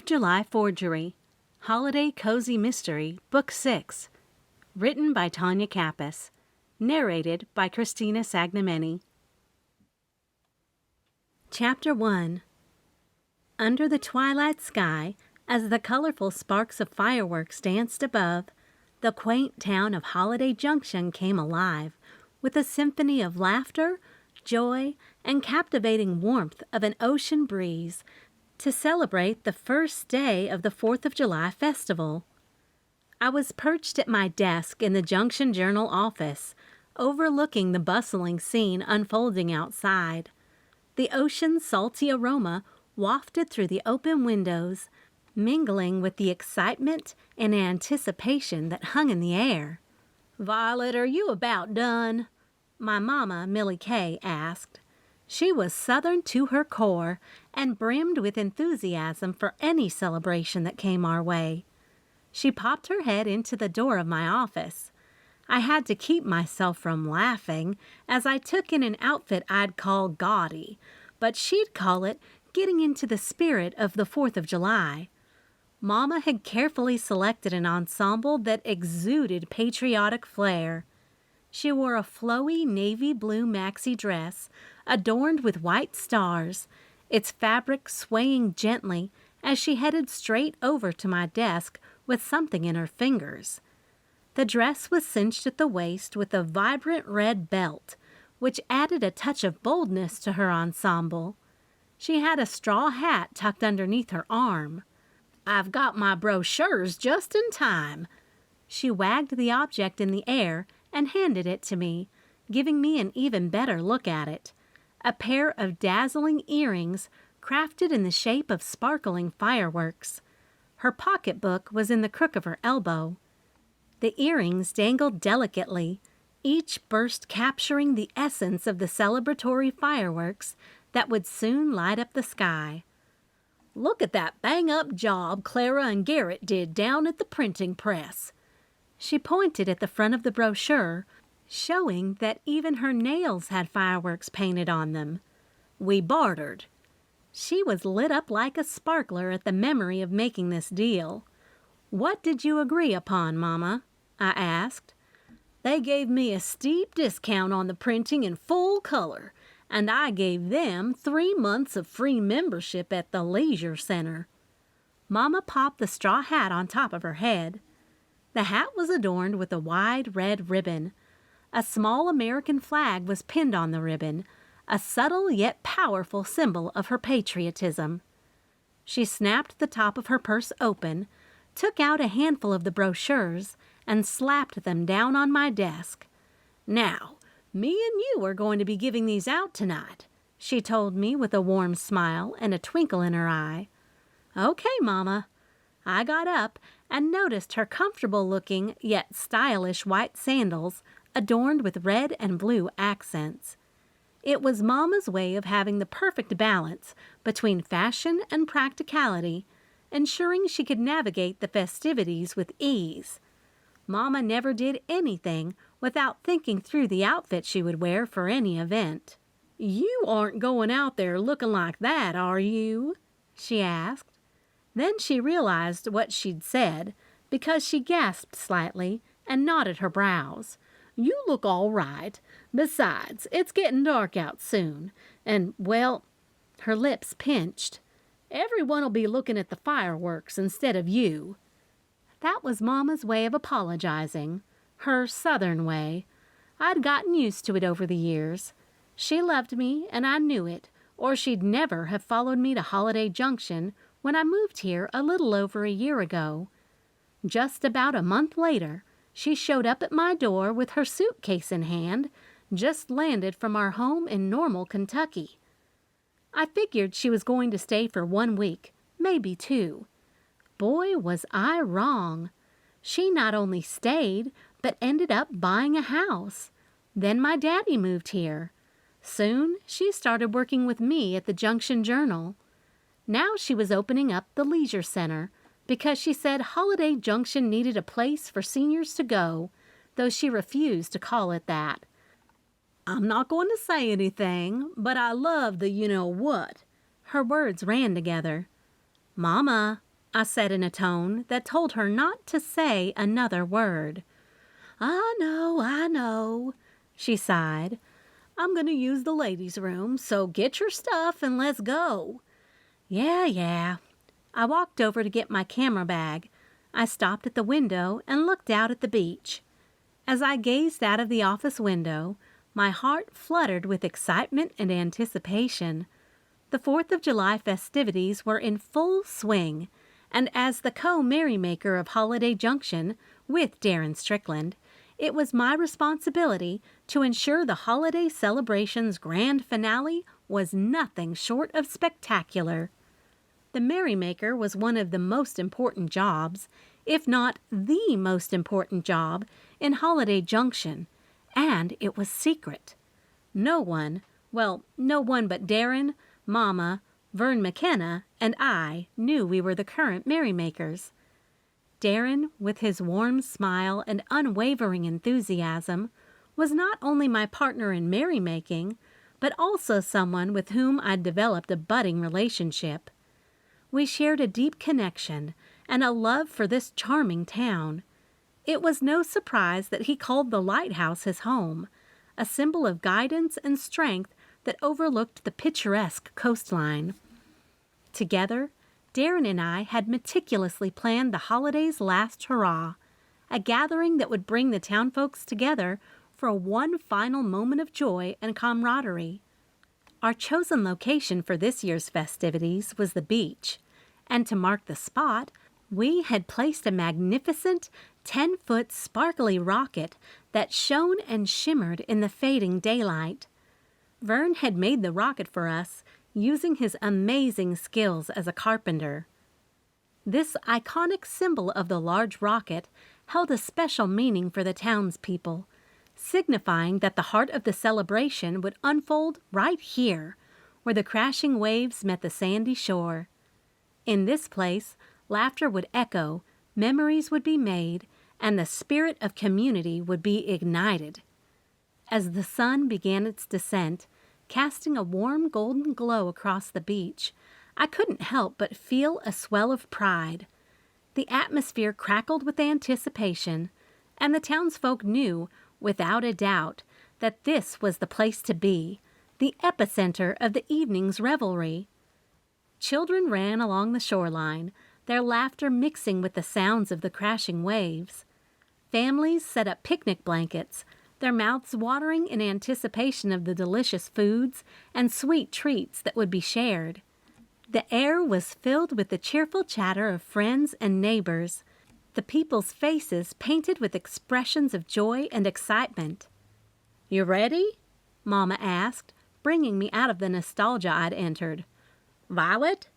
July Forgery, Holiday Cozy Mystery, Book 6, written by Tonya Kappas, narrated by Christina Sagnameni. Chapter 1. Under the twilight sky, as the colorful sparks of fireworks danced above, the quaint town of Holiday Junction came alive with a symphony of laughter, joy, and captivating warmth of an ocean breeze to celebrate the first day of the 4th of July festival. I was perched at my desk in the Junction Journal office, overlooking the bustling scene unfolding outside. The ocean's salty aroma wafted through the open windows, mingling with the excitement and anticipation that hung in the air. "Violet, are you about done?" my mama, Millie Kay, asked. She was Southern to her core and brimmed with enthusiasm for any celebration that came our way. She popped her head into the door of my office. I had to keep myself from laughing as I took in an outfit I'd call gaudy, but she'd call it getting into the spirit of the 4th of July. Mama had carefully selected an ensemble that exuded patriotic flair. She wore a flowy navy blue maxi dress adorned with white stars, its fabric swaying gently as she headed straight over to my desk with something in her fingers. The dress was cinched at the waist with a vibrant red belt, which added a touch of boldness to her ensemble. She had a straw hat tucked underneath her arm. "I've got my brochures just in time." She wagged the object in the air and handed it to me, giving me an even better look at it. A pair of dazzling earrings crafted in the shape of sparkling fireworks. Her pocketbook was in the crook of her elbow. The earrings dangled delicately, each burst capturing the essence of the celebratory fireworks that would soon light up the sky. "Look at that bang-up job Clara and Garrett did down at the printing press." She pointed at the front of the brochure, showing that even her nails had fireworks painted on them. "We bartered." She was lit up like a sparkler at the memory of making this deal. "What did you agree upon, Mama?" I asked. "They gave me a steep discount on the printing in full color, and I gave them 3 months of free membership at the Leisure Center." Mama popped the straw hat on top of her head. The hat was adorned with a wide red ribbon. A small American flag was pinned on the ribbon, a subtle yet powerful symbol of her patriotism. She snapped the top of her purse open, took out a handful of the brochures, and slapped them down on my desk. "Now, me and you are going to be giving these out tonight," she told me with a warm smile and a twinkle in her eye. "Okay, Mama." I got up and noticed her comfortable-looking yet stylish white sandals adorned with red and blue accents. It was Mama's way of having the perfect balance between fashion and practicality, ensuring she could navigate the festivities with ease. Mama never did anything without thinking through the outfit she would wear for any event. "You aren't going out there looking like that, are you?" she asked. Then she realized what she'd said, because she gasped slightly and knotted her brows. "You look all right. Besides, it's getting dark out soon. And, well," her lips pinched, "everyone'll be looking at the fireworks instead of you." That was Mama's way of apologizing, her Southern way. I'd gotten used to it over the years. She loved me, and I knew it, or she'd never have followed me to Holiday Junction when I moved here a little over a year ago. Just about a month later, she showed up at my door with her suitcase in hand, just landed from our home in Normal, Kentucky. I figured she was going to stay for 1 week, maybe 2. Boy, was I wrong. She not only stayed, but ended up buying a house. Then my daddy moved here. Soon, she started working with me at the Junction Journal. Now she was opening up the Leisure Center because she said Holiday Junction needed a place for seniors to go, though she refused to call it that. "I'm not going to say anything, but I love the you-know-what." Her words ran together. "Mama," I said in a tone that told her not to say another word. I know," she sighed. "I'm going to use the ladies' room, so get your stuff and let's go." Yeah. I walked over to get my camera bag. I stopped at the window and looked out at the beach. As I gazed out of the office window, my heart fluttered with excitement and anticipation. The 4th of July festivities were in full swing, and as the co-merrymaker of Holiday Junction, with Darren Strickland, it was my responsibility to ensure the holiday celebration's grand finale was nothing short of spectacular. The merrymaker was one of the most important jobs, if not the most important job, in Holiday Junction, and it was secret. No one but Darren, Mama, Vern McKenna, and I knew we were the current merrymakers. Darren, with his warm smile and unwavering enthusiasm, was not only my partner in merrymaking, but also someone with whom I'd developed a budding relationship. We shared a deep connection and a love for this charming town. It was no surprise that he called the lighthouse his home, a symbol of guidance and strength that overlooked the picturesque coastline. Together, Darren and I had meticulously planned the holiday's last hurrah, a gathering that would bring the townfolks together for one final moment of joy and camaraderie. Our chosen location for this year's festivities was the beach, and to mark the spot, we had placed a magnificent 10-foot sparkly rocket that shone and shimmered in the fading daylight. Vern had made the rocket for us, using his amazing skills as a carpenter. This iconic symbol of the large rocket held a special meaning for the townspeople, signifying that the heart of the celebration would unfold right here, where the crashing waves met the sandy shore. In this place, laughter would echo, memories would be made, and the spirit of community would be ignited. As the sun began its descent, casting a warm golden glow across the beach, I couldn't help but feel a swell of pride. The atmosphere crackled with anticipation, and the townsfolk knew, without a doubt, that this was the place to be, the epicenter of the evening's revelry. Children ran along the shoreline, their laughter mixing with the sounds of the crashing waves. Families set up picnic blankets, their mouths watering in anticipation of the delicious foods and sweet treats that would be shared. The air was filled with the cheerful chatter of friends and neighbors, the people's faces painted with expressions of joy and excitement. "You ready?" Mama asked, bringing me out of the nostalgia I'd entered. "Violet?"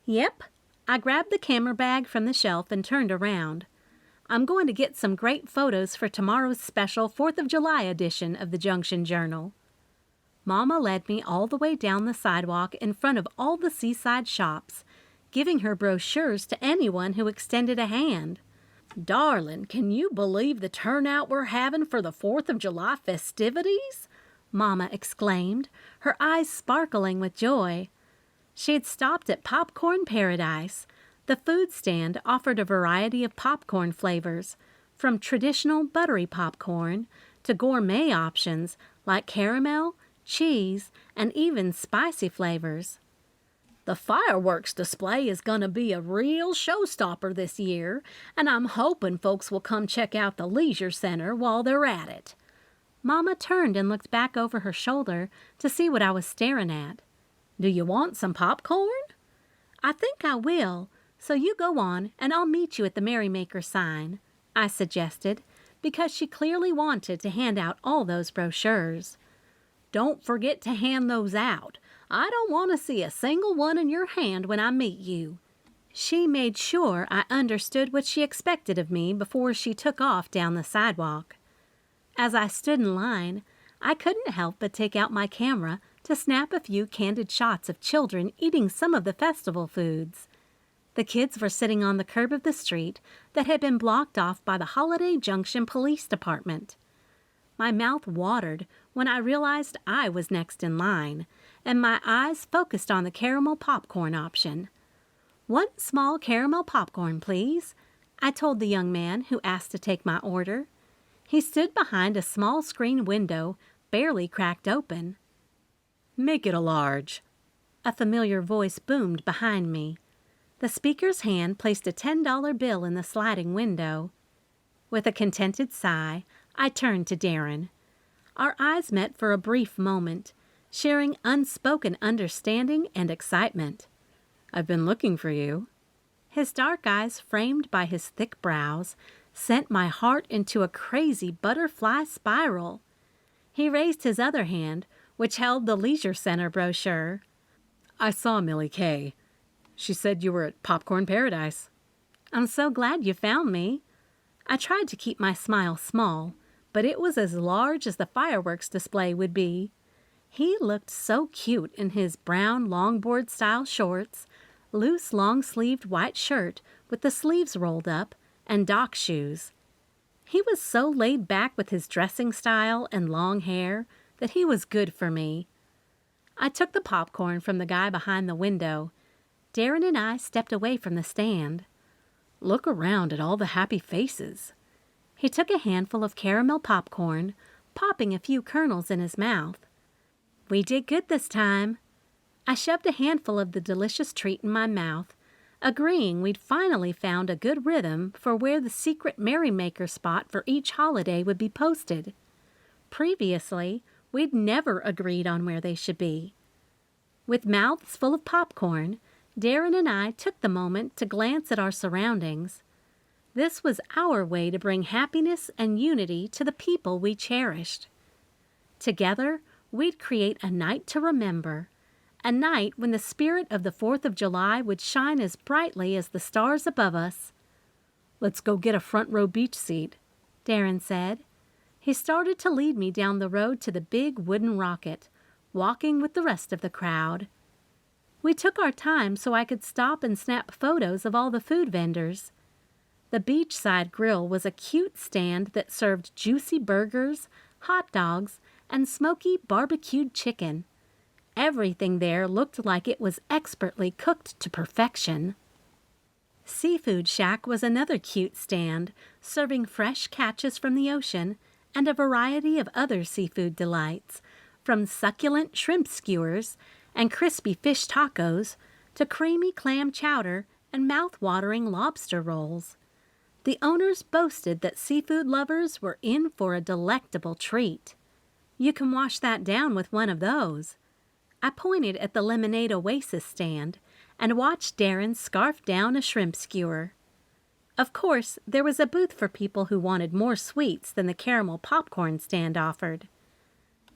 "Yep." I grabbed the camera bag from the shelf and turned around. "I'm going to get some great photos for tomorrow's special 4th of July edition of the Junction Journal." Mama led me all the way down the sidewalk in front of all the seaside shops, giving her brochures to anyone who extended a hand. "Darling, can you believe the turnout we're having for the 4th of July festivities?" Mama exclaimed, her eyes sparkling with joy. She had stopped at Popcorn Paradise. The food stand offered a variety of popcorn flavors, from traditional buttery popcorn to gourmet options like caramel, cheese, and even spicy flavors. "The fireworks display is going to be a real showstopper this year, and I'm hoping folks will come check out the leisure center while they're at it." Mama turned and looked back over her shoulder to see what I was staring at. "Do you want some popcorn?" "I think I will, so you go on and I'll meet you at the Merrymaker sign," I suggested, because she clearly wanted to hand out all those brochures. "Don't forget to hand those out. I don't want to see a single one in your hand when I meet you." She made sure I understood what she expected of me before she took off down the sidewalk. As I stood in line, I couldn't help but take out my camera to snap a few candid shots of children eating some of the festival foods. The kids were sitting on the curb of the street that had been blocked off by the Holiday Junction Police Department. My mouth watered when I realized I was next in line, and my eyes focused on the caramel popcorn option. "One small caramel popcorn, please," I told the young man who asked to take my order. He stood behind a small screen window, barely cracked open. "Make it a large," a familiar voice boomed behind me. The speaker's hand placed a $10 bill in the sliding window. With a contented sigh, I turned to Darren. Our eyes met for a brief moment, sharing unspoken understanding and excitement. "I've been looking for you." His dark eyes, framed by his thick brows, sent my heart into a crazy butterfly spiral. He raised his other hand, which held the Leisure Center brochure. "I saw Millie Kay. She said you were at Popcorn Paradise." "I'm so glad you found me." I tried to keep my smile small, but it was as large as the fireworks display would be. He looked so cute in his brown longboard-style shorts, loose long-sleeved white shirt with the sleeves rolled up, and dock shoes. He was so laid back with his dressing style and long hair that he was good for me. I took the popcorn from the guy behind the window. Darren and I stepped away from the stand. "Look around at all the happy faces." He took a handful of caramel popcorn, popping a few kernels in his mouth. "We did good this time." I shoved a handful of the delicious treat in my mouth, agreeing we'd finally found a good rhythm for where the secret merrymaker spot for each holiday would be posted. Previously, we'd never agreed on where they should be. With mouths full of popcorn, Darren and I took the moment to glance at our surroundings. This was our way to bring happiness and unity to the people we cherished. Together, we'd create a night to remember, a night when the spirit of the 4th of July would shine as brightly as the stars above us. "Let's go get a front row beach seat," Darren said. He started to lead me down the road to the big wooden rocket, walking with the rest of the crowd. We took our time so I could stop and snap photos of all the food vendors. The beachside grill was a cute stand that served juicy burgers, hot dogs, and smoky barbecued chicken. Everything there looked like it was expertly cooked to perfection. Seafood Shack was another cute stand, serving fresh catches from the ocean and a variety of other seafood delights, from succulent shrimp skewers and crispy fish tacos to creamy clam chowder and mouth-watering lobster rolls. The owners boasted that seafood lovers were in for a delectable treat. "You can wash that down with one of those." I pointed at the lemonade oasis stand and watched Darren scarf down a shrimp skewer. Of course, there was a booth for people who wanted more sweets than the caramel popcorn stand offered.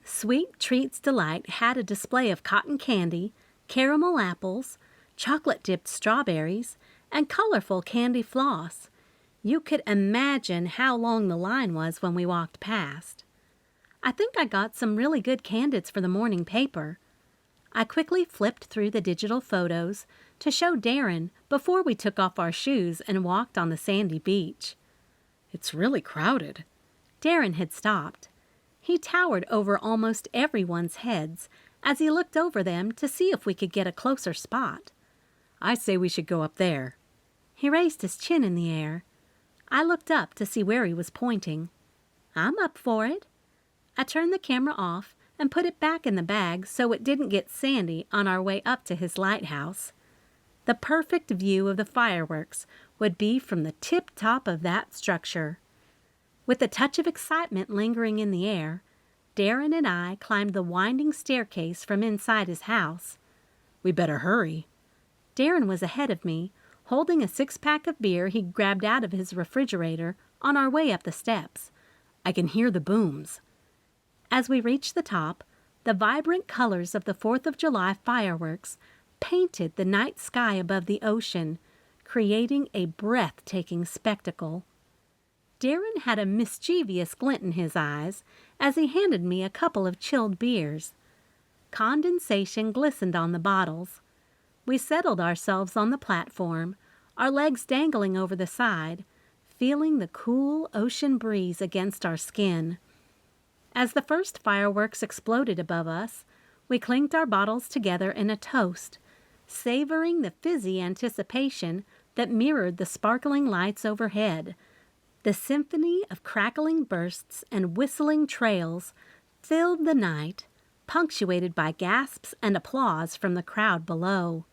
Sweet Treats Delight had a display of cotton candy, caramel apples, chocolate-dipped strawberries, and colorful candy floss. You could imagine how long the line was when we walked past. I think I got some really good candids for the morning paper. I quickly flipped through the digital photos to show Darren before we took off our shoes and walked on the sandy beach. "It's really crowded." Darren had stopped. He towered over almost everyone's heads as he looked over them to see if we could get a closer spot. "I say we should go up there." He raised his chin in the air. I looked up to see where he was pointing. "I'm up for it." I turned the camera off and put it back in the bag so it didn't get sandy on our way up to his lighthouse. The perfect view of the fireworks would be from the tip-top of that structure. With a touch of excitement lingering in the air, Darren and I climbed the winding staircase from inside his house. "We better hurry." Darren was ahead of me, holding a 6-pack of beer he grabbed out of his refrigerator on our way up the steps. "I can hear the booms." As we reached the top, the vibrant colors of the 4th of July fireworks painted the night sky above the ocean, creating a breathtaking spectacle. Darren had a mischievous glint in his eyes as he handed me a couple of chilled beers. Condensation glistened on the bottles. We settled ourselves on the platform, our legs dangling over the side, feeling the cool ocean breeze against our skin. As the first fireworks exploded above us, we clinked our bottles together in a toast, savoring the fizzy anticipation that mirrored the sparkling lights overhead. The symphony of crackling bursts and whistling trails filled the night, punctuated by gasps and applause from the crowd below.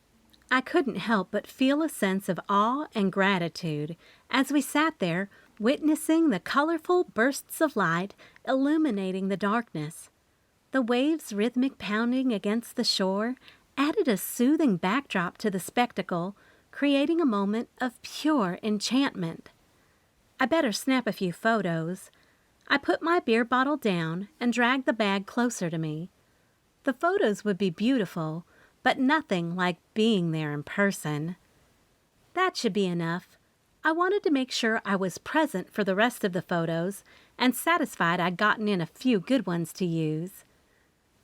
I couldn't help but feel a sense of awe and gratitude as we sat there witnessing the colorful bursts of light illuminating the darkness. The waves' rhythmic pounding against the shore added a soothing backdrop to the spectacle, creating a moment of pure enchantment. I better snap a few photos. I put my beer bottle down and dragged the bag closer to me. The photos would be beautiful, but nothing like being there in person. That should be enough. I wanted to make sure I was present for the rest of the photos and satisfied I'd gotten in a few good ones to use.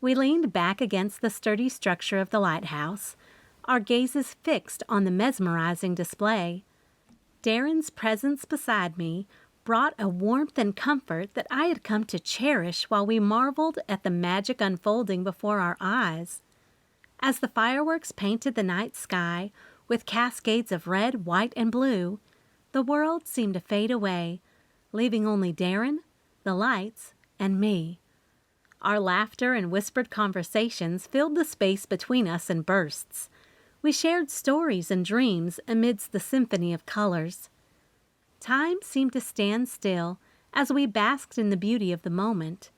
We leaned back against the sturdy structure of the lighthouse, our gazes fixed on the mesmerizing display. Darren's presence beside me brought a warmth and comfort that I had come to cherish while we marveled at the magic unfolding before our eyes. As the fireworks painted the night sky with cascades of red, white, and blue, the world seemed to fade away, leaving only Darren, the lights, and me. Our laughter and whispered conversations filled the space between us in bursts. We shared stories and dreams amidst the symphony of colors. Time seemed to stand still as we basked in the beauty of the moment.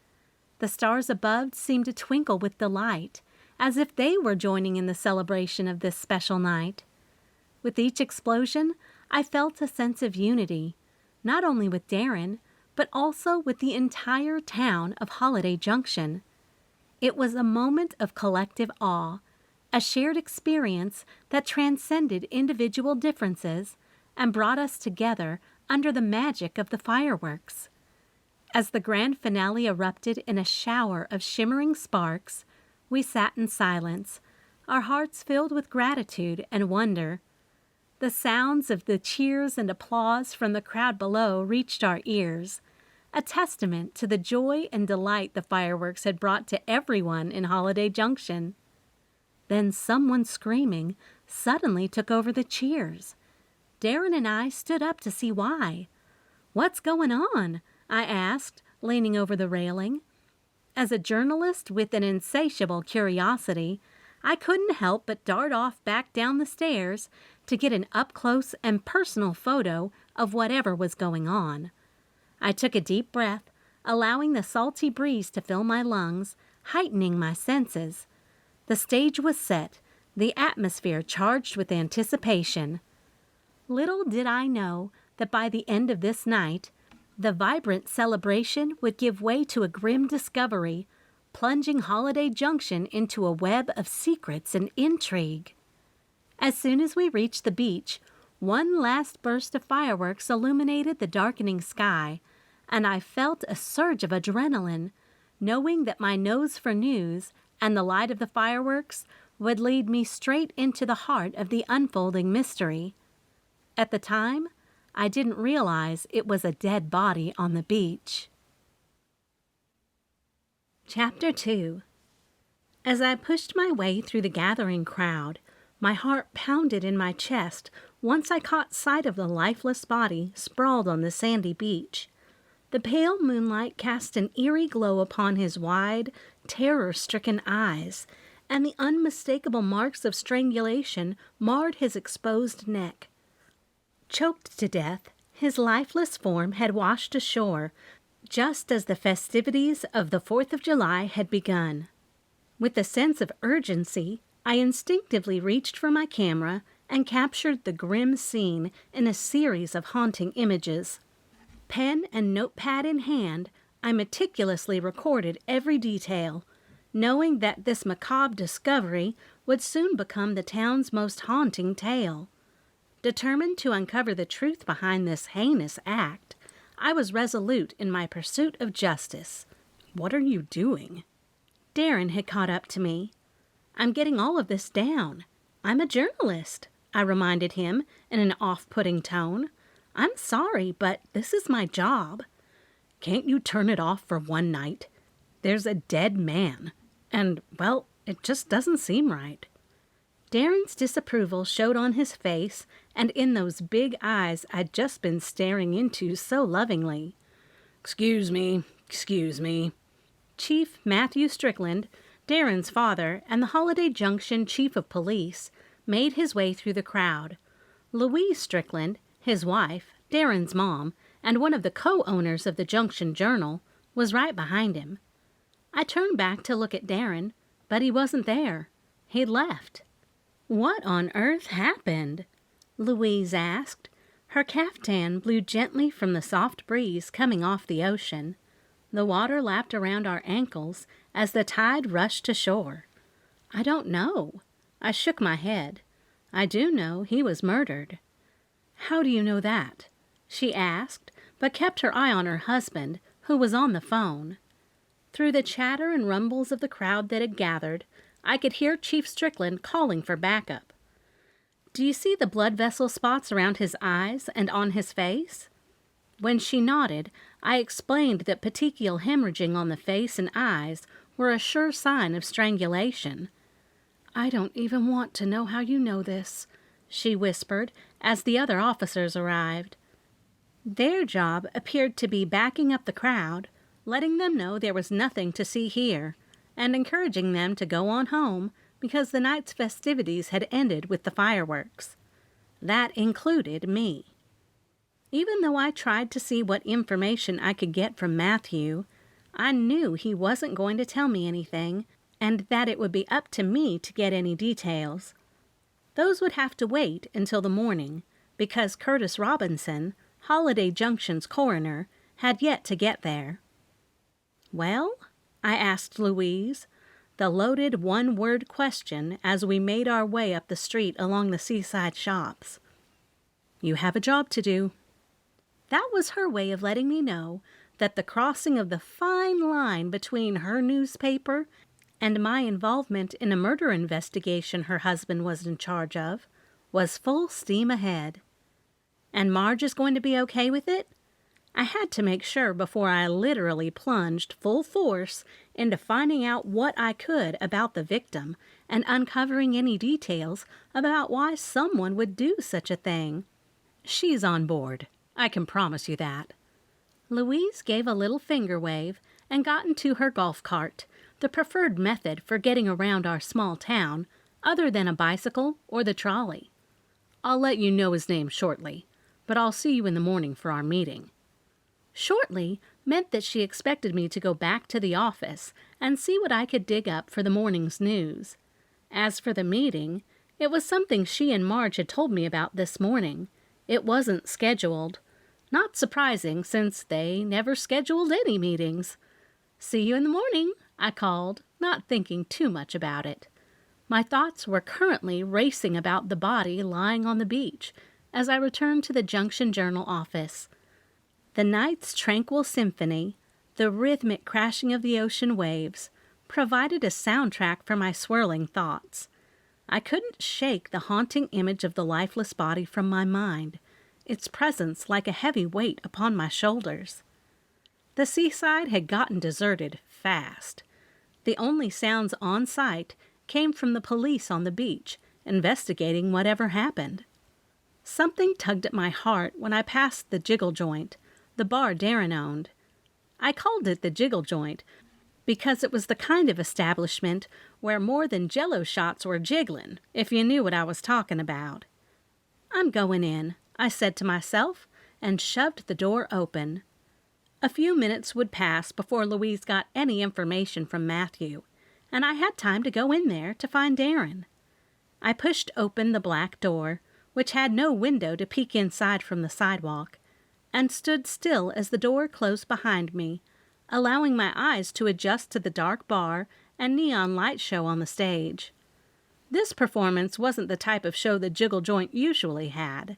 The stars above seemed to twinkle with delight, as if they were joining in the celebration of this special night. With each explosion, I felt a sense of unity, not only with Darren, but also with the entire town of Holiday Junction. It was a moment of collective awe, a shared experience that transcended individual differences and brought us together under the magic of the fireworks. As the grand finale erupted in a shower of shimmering sparks, we sat in silence, our hearts filled with gratitude and wonder. The sounds of the cheers and applause from the crowd below reached our ears, a testament to the joy and delight the fireworks had brought to everyone in Holiday Junction. Then someone screaming suddenly took over the cheers. Darren and I stood up to see why. "What's going on?" I asked, leaning over the railing. As a journalist with an insatiable curiosity, I couldn't help but dart off back down the stairs to get an up-close and personal photo of whatever was going on. I took a deep breath, allowing the salty breeze to fill my lungs, heightening my senses. The stage was set, the atmosphere charged with anticipation. Little did I know that by the end of this night, the vibrant celebration would give way to a grim discovery, plunging Holiday Junction into a web of secrets and intrigue. As soon as we reached the beach, one last burst of fireworks illuminated the darkening sky, and I felt a surge of adrenaline, knowing that my nose for news and the light of the fireworks would lead me straight into the heart of the unfolding mystery. At the time, I didn't realize it was a dead body on the beach. Chapter 2. As I pushed my way through the gathering crowd, my heart pounded in my chest once I caught sight of the lifeless body sprawled on the sandy beach. The pale moonlight cast an eerie glow upon his wide, terror-stricken eyes, and the unmistakable marks of strangulation marred his exposed neck. Choked to death, his lifeless form had washed ashore, just as the festivities of the 4th of July had begun. With a sense of urgency, I instinctively reached for my camera and captured the grim scene in a series of haunting images. Pen and notepad in hand, I meticulously recorded every detail, knowing that this macabre discovery would soon become the town's most haunting tale. Determined to uncover the truth behind this heinous act, I was resolute in my pursuit of justice. "What are you doing?" Darren had caught up to me. "I'm getting all of this down. I'm a journalist," I reminded him in an off-putting tone. "I'm sorry, but this is my job." "Can't you turn it off for one night? There's a dead man, and, well, it just doesn't seem right." Darren's disapproval showed on his face and in those big eyes I'd just been staring into so lovingly. Excuse me. Chief Matthew Strickland, Darren's father, and the Holiday Junction chief of police made his way through the crowd. Louise Strickland, his wife, Darren's mom, and one of the co-owners of the Junction Journal, was right behind him. I turned back to look at Darren, but he wasn't there. He'd left. "What on earth happened?" Louise asked. Her caftan blew gently from the soft breeze coming off the ocean. The water lapped around our ankles as the tide rushed to shore. "I don't know." I shook my head. "I do know he was murdered." "How do you know that?" she asked, but kept her eye on her husband, who was on the phone. Through the chatter and rumbles of the crowd that had gathered, I could hear Chief Strickland calling for backup. "Do you see the blood vessel spots around his eyes and on his face?" When she nodded, I explained that petechial hemorrhaging on the face and eyes were a sure sign of strangulation. "I don't even want to know how you know this," she whispered as the other officers arrived. Their job appeared to be backing up the crowd, letting them know there was nothing to see here, and encouraging them to go on home because the night's festivities had ended with the fireworks. That included me. Even though I tried to see what information I could get from Matthew, I knew he wasn't going to tell me anything, and that it would be up to me to get any details. Those would have to wait until the morning, because Curtis Robinson, Holiday Junction's coroner, had yet to get there. "Well?" I asked Louise, the loaded one-word question as we made our way up the street along the seaside shops. "You have a job to do." That was her way of letting me know that the crossing of the fine line between her newspaper and my involvement in a murder investigation her husband was in charge of was full steam ahead. "And Marge is going to be okay with it?" I had to make sure before I literally plunged full force into finding out what I could about the victim and uncovering any details about why someone would do such a thing. "She's on board. I can promise you that." Louise gave a little finger wave and got into her golf cart, the preferred method for getting around our small town, other than a bicycle or the trolley. "I'll let you know his name shortly, but I'll see you in the morning for our meeting." Shortly meant that she expected me to go back to the office and see what I could dig up for the morning's news. As for the meeting, it was something she and Marge had told me about this morning. It wasn't scheduled. Not surprising, since they never scheduled any meetings. "See you in the morning," I called, not thinking too much about it. My thoughts were currently racing about the body lying on the beach as I returned to the Junction Journal office. The night's tranquil symphony, the rhythmic crashing of the ocean waves, provided a soundtrack for my swirling thoughts. I couldn't shake the haunting image of the lifeless body from my mind, its presence like a heavy weight upon my shoulders. The seaside had gotten deserted fast. The only sounds on site came from the police on the beach, investigating whatever happened. Something tugged at my heart when I passed the Jiggle Joint, the bar Darren owned. I called it the Jiggle Joint because it was the kind of establishment where more than Jell-O shots were jiggling, if you knew what I was talking about. "I'm going in," I said to myself, and shoved the door open. A few minutes would pass before Louise got any information from Matthew, and I had time to go in there to find Darren. I pushed open the black door, which had no window to peek inside from the sidewalk, and stood still as the door closed behind me, allowing my eyes to adjust to the dark bar and neon light show on the stage. This performance wasn't the type of show the Jiggle Joint usually had.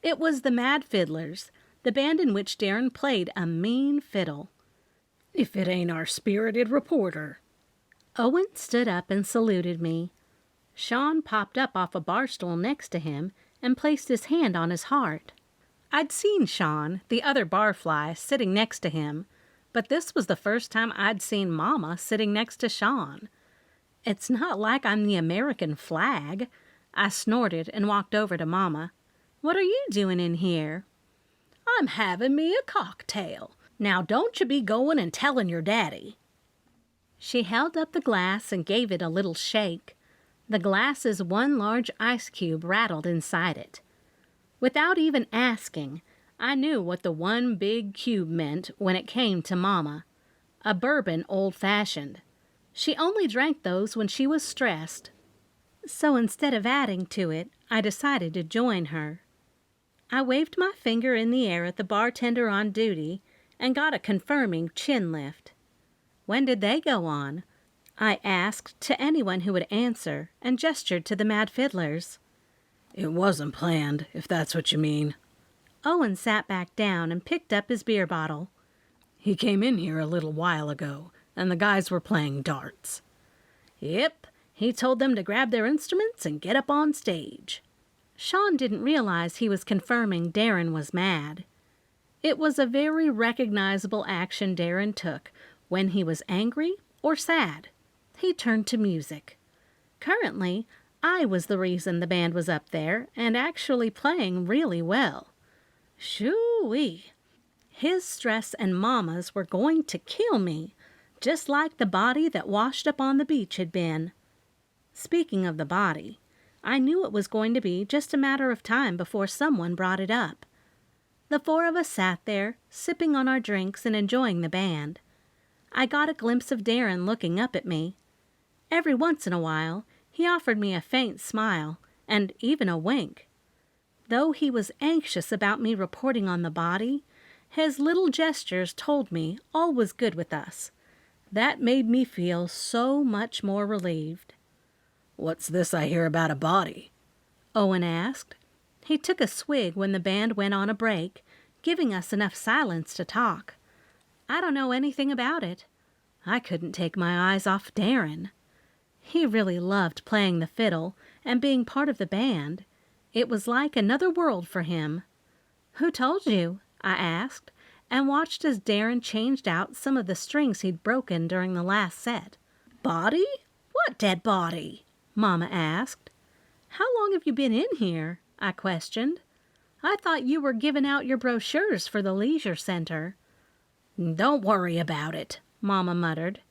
It was the Mad Fiddlers, the band in which Darren played a mean fiddle. "If it ain't our spirited reporter." Owen stood up and saluted me. Sean popped up off a bar stool next to him and placed his hand on his heart. I'd seen Sean, the other barfly, sitting next to him, but this was the first time I'd seen Mama sitting next to Sean. It's not like I'm the American flag. I snorted and walked over to Mama. "What are you doing in here?" "I'm having me a cocktail. Now don't you be going and telling your daddy." She held up the glass and gave it a little shake. The glass's one large ice cube rattled inside it. Without even asking, I knew what the one big cube meant when it came to Mama. A bourbon old-fashioned. She only drank those when she was stressed. So instead of adding to it, I decided to join her. I waved my finger in the air at the bartender on duty and got a confirming chin lift. "When did they go on?" I asked to anyone who would answer and gestured to the Mad Fiddlers. "It wasn't planned, if that's what you mean." Owen sat back down and picked up his beer bottle. "He came in here a little while ago, and the guys were playing darts." "Yep, he told them to grab their instruments and get up on stage." Sean didn't realize he was confirming Darren was mad. It was a very recognizable action Darren took when he was angry or sad. He turned to music. Currently, I was the reason the band was up there and actually playing really well. Shoo-wee! His stress and Mama's were going to kill me, just like the body that washed up on the beach had been. Speaking of the body, I knew it was going to be just a matter of time before someone brought it up. The four of us sat there, sipping on our drinks and enjoying the band. I got a glimpse of Darren looking up at me. Every once in a while, he offered me a faint smile, and even a wink. Though he was anxious about me reporting on the body, his little gestures told me all was good with us. That made me feel so much more relieved. "What's this I hear about a body?" Owen asked. He took a swig when the band went on a break, giving us enough silence to talk. I don't know anything about it. I couldn't take my eyes off Darren. He really loved playing the fiddle and being part of the band. It was like another world for him. "Who told you?" I asked, and watched as Darren changed out some of the strings he'd broken during the last set. "Body? What dead body?" Mama asked. "How long have you been in here?" I questioned. "I thought you were giving out your brochures for the leisure center." "Don't worry about it," Mama muttered.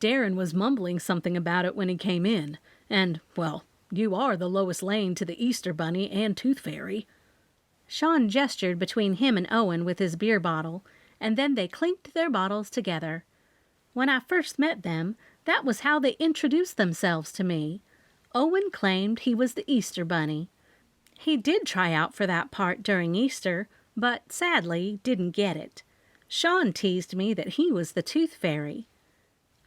Darren was mumbling something about it when he came in, and, well, you are the lowest lane to the Easter Bunny and Tooth Fairy. Sean gestured between him and Owen with his beer bottle, and then they clinked their bottles together. When I first met them, that was how they introduced themselves to me. Owen claimed he was the Easter Bunny. He did try out for that part during Easter, but sadly didn't get it. Sean teased me that he was the Tooth Fairy.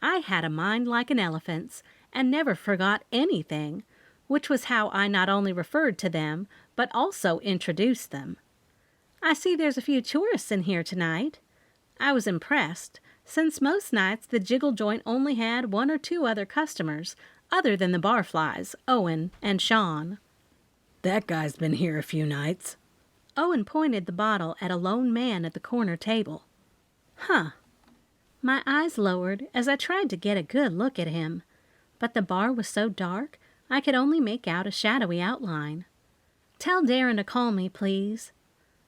I had a mind like an elephant's and never forgot anything, which was how I not only referred to them, but also introduced them. "I see there's a few tourists in here tonight." I was impressed, since most nights the jiggle joint only had one or two other customers, other than the barflies, Owen and Sean. "That guy's been here a few nights." Owen pointed the bottle at a lone man at the corner table. "Huh." My eyes lowered as I tried to get a good look at him, but the bar was so dark I could only make out a shadowy outline. "Tell Darren to call me, please."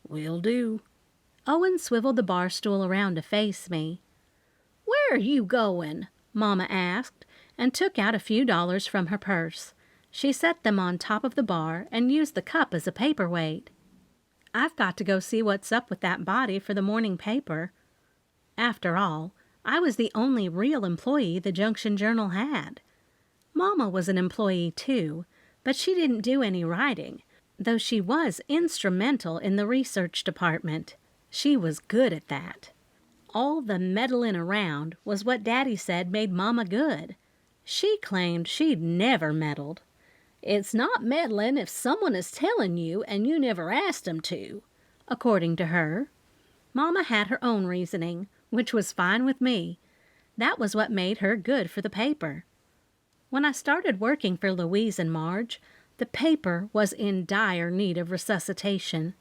"Will do." Owen swiveled the bar stool around to face me. "Where are you going?" Mama asked, and took out a few dollars from her purse. She set them on top of the bar and used the cup as a paperweight. "I've got to go see what's up with that body for the morning paper." After all, I was the only real employee the Junction Journal had. Mama was an employee too, but she didn't do any writing, though she was instrumental in the research department. She was good at that. All the meddling around was what Daddy said made Mama good. She claimed she'd never meddled. "It's not meddling if someone is telling you and you never asked them to," according to her. Mama had her own reasoning, which was fine with me. That was what made her good for the paper. When I started working for Louise and Marge, the paper was in dire need of resuscitation.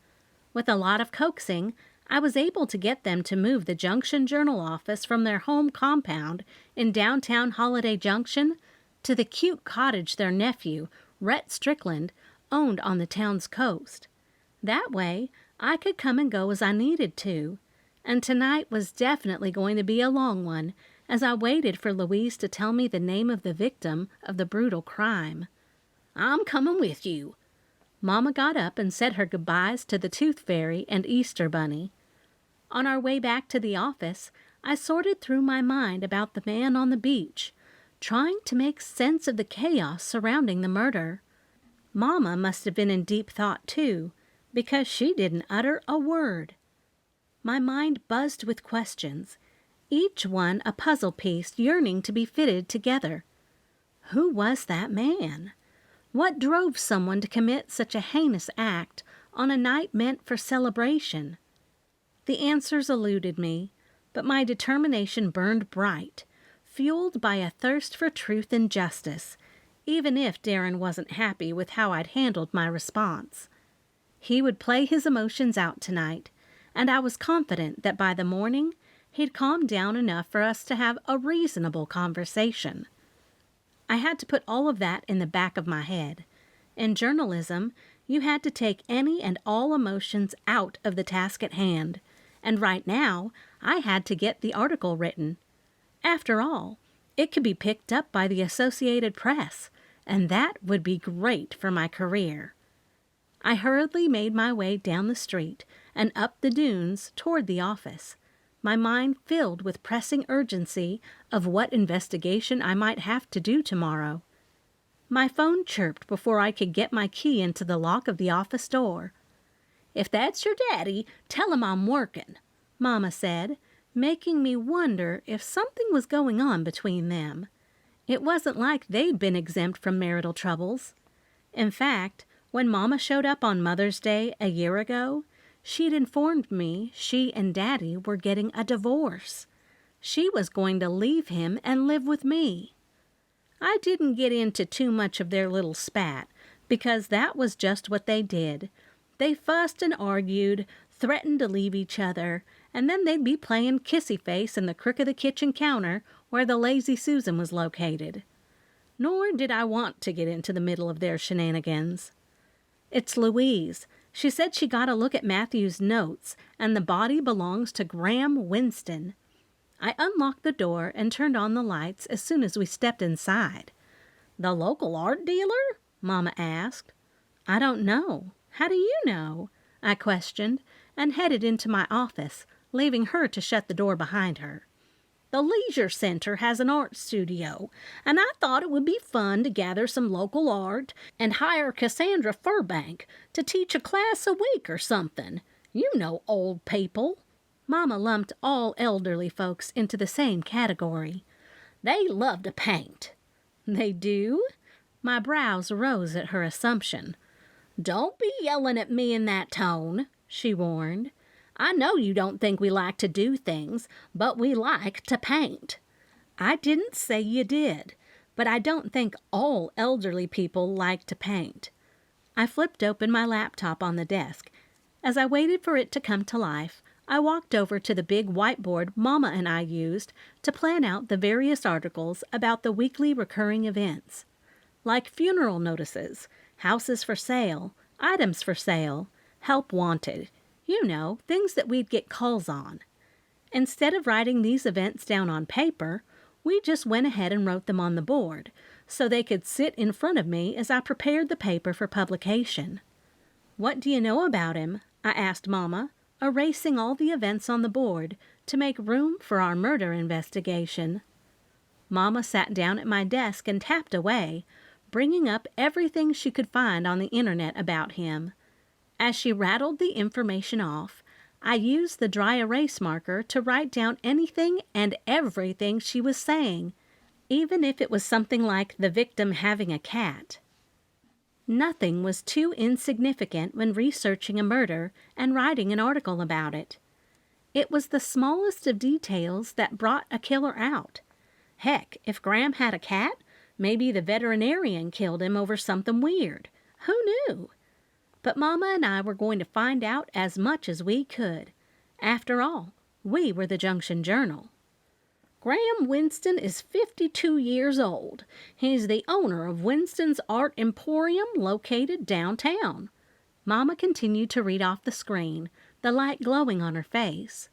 With a lot of coaxing, I was able to get them to move the Junction Journal office from their home compound in downtown Holiday Junction to the cute cottage their nephew, Rhett Strickland, owned on the town's coast. That way, I could come and go as I needed to, and tonight was definitely going to be a long one as I waited for Louise to tell me the name of the victim of the brutal crime. I'm coming with you. Mama got up and said her goodbyes to the Tooth Fairy and Easter Bunny. On our way back to the office, I sorted through my mind about the man on the beach, trying to make sense of the chaos surrounding the murder. Mama must have been in deep thought too, because she didn't utter a word. My mind buzzed with questions, each one a puzzle piece yearning to be fitted together. Who was that man? What drove someone to commit such a heinous act on a night meant for celebration? The answers eluded me, but my determination burned bright, fueled by a thirst for truth and justice, even if Darren wasn't happy with how I'd handled my response. He would play his emotions out tonight, and I was confident that by the morning he'd calm down enough for us to have a reasonable conversation. I had to put all of that in the back of my head. In journalism, you had to take any and all emotions out of the task at hand, and right now I had to get the article written. After all, it could be picked up by the Associated Press, and that would be great for my career. I hurriedly made my way down the street and up the dunes toward the office, my mind filled with pressing urgency of what investigation I might have to do tomorrow. My phone chirped before I could get my key into the lock of the office door. "If that's your daddy, tell him I'm working," Mama said, making me wonder if something was going on between them. It wasn't like they'd been exempt from marital troubles. In fact, when Mama showed up on Mother's Day a year ago, she'd informed me she and Daddy were getting a divorce. She was going to leave him and live with me. I didn't get into too much of their little spat, because that was just what they did. They fussed and argued, threatened to leave each other, and then they'd be playing kissy-face in the crook of the kitchen counter where the Lazy Susan was located. Nor did I want to get into the middle of their shenanigans. It's Louise. She said she got a look at Matthew's notes, and the body belongs to Graham Winston. I unlocked the door and turned on the lights as soon as we stepped inside. "The local art dealer?" Mama asked. I don't know. How do you know? I questioned, and headed into my office, leaving her to shut the door behind her. "The Leisure Center has an art studio, and I thought it would be fun to gather some local art and hire Cassandra Furbank to teach a class a week or something. You know old people." Mama lumped all elderly folks into the same category. "They love to paint." "They do?" My brows rose at her assumption. "Don't be yelling at me in that tone," she warned. "I know you don't think we like to do things, but we like to paint." I didn't say you did, but I don't think all elderly people like to paint. I flipped open my laptop on the desk. As I waited for it to come to life, I walked over to the big whiteboard Mama and I used to plan out the various articles about the weekly recurring events, like funeral notices, houses for sale, items for sale, help wanted. You know, things that we'd get calls on. Instead of writing these events down on paper, we just went ahead and wrote them on the board, so they could sit in front of me as I prepared the paper for publication. "What do you know about him?" I asked Mama, erasing all the events on the board to make room for our murder investigation. Mama sat down at my desk and tapped away, bringing up everything she could find on the internet about him. As she rattled the information off, I used the dry erase marker to write down anything and everything she was saying, even if it was something like the victim having a cat. Nothing was too insignificant when researching a murder and writing an article about it. It was the smallest of details that brought a killer out. Heck, if Graham had a cat, maybe the veterinarian killed him over something weird. Who knew? But Mama and I were going to find out as much as we could. After all, we were the Junction Journal. Graham Winston is 52 years old. He's the owner of Winston's Art Emporium located downtown. Mama continued to read off the screen, the light glowing on her face.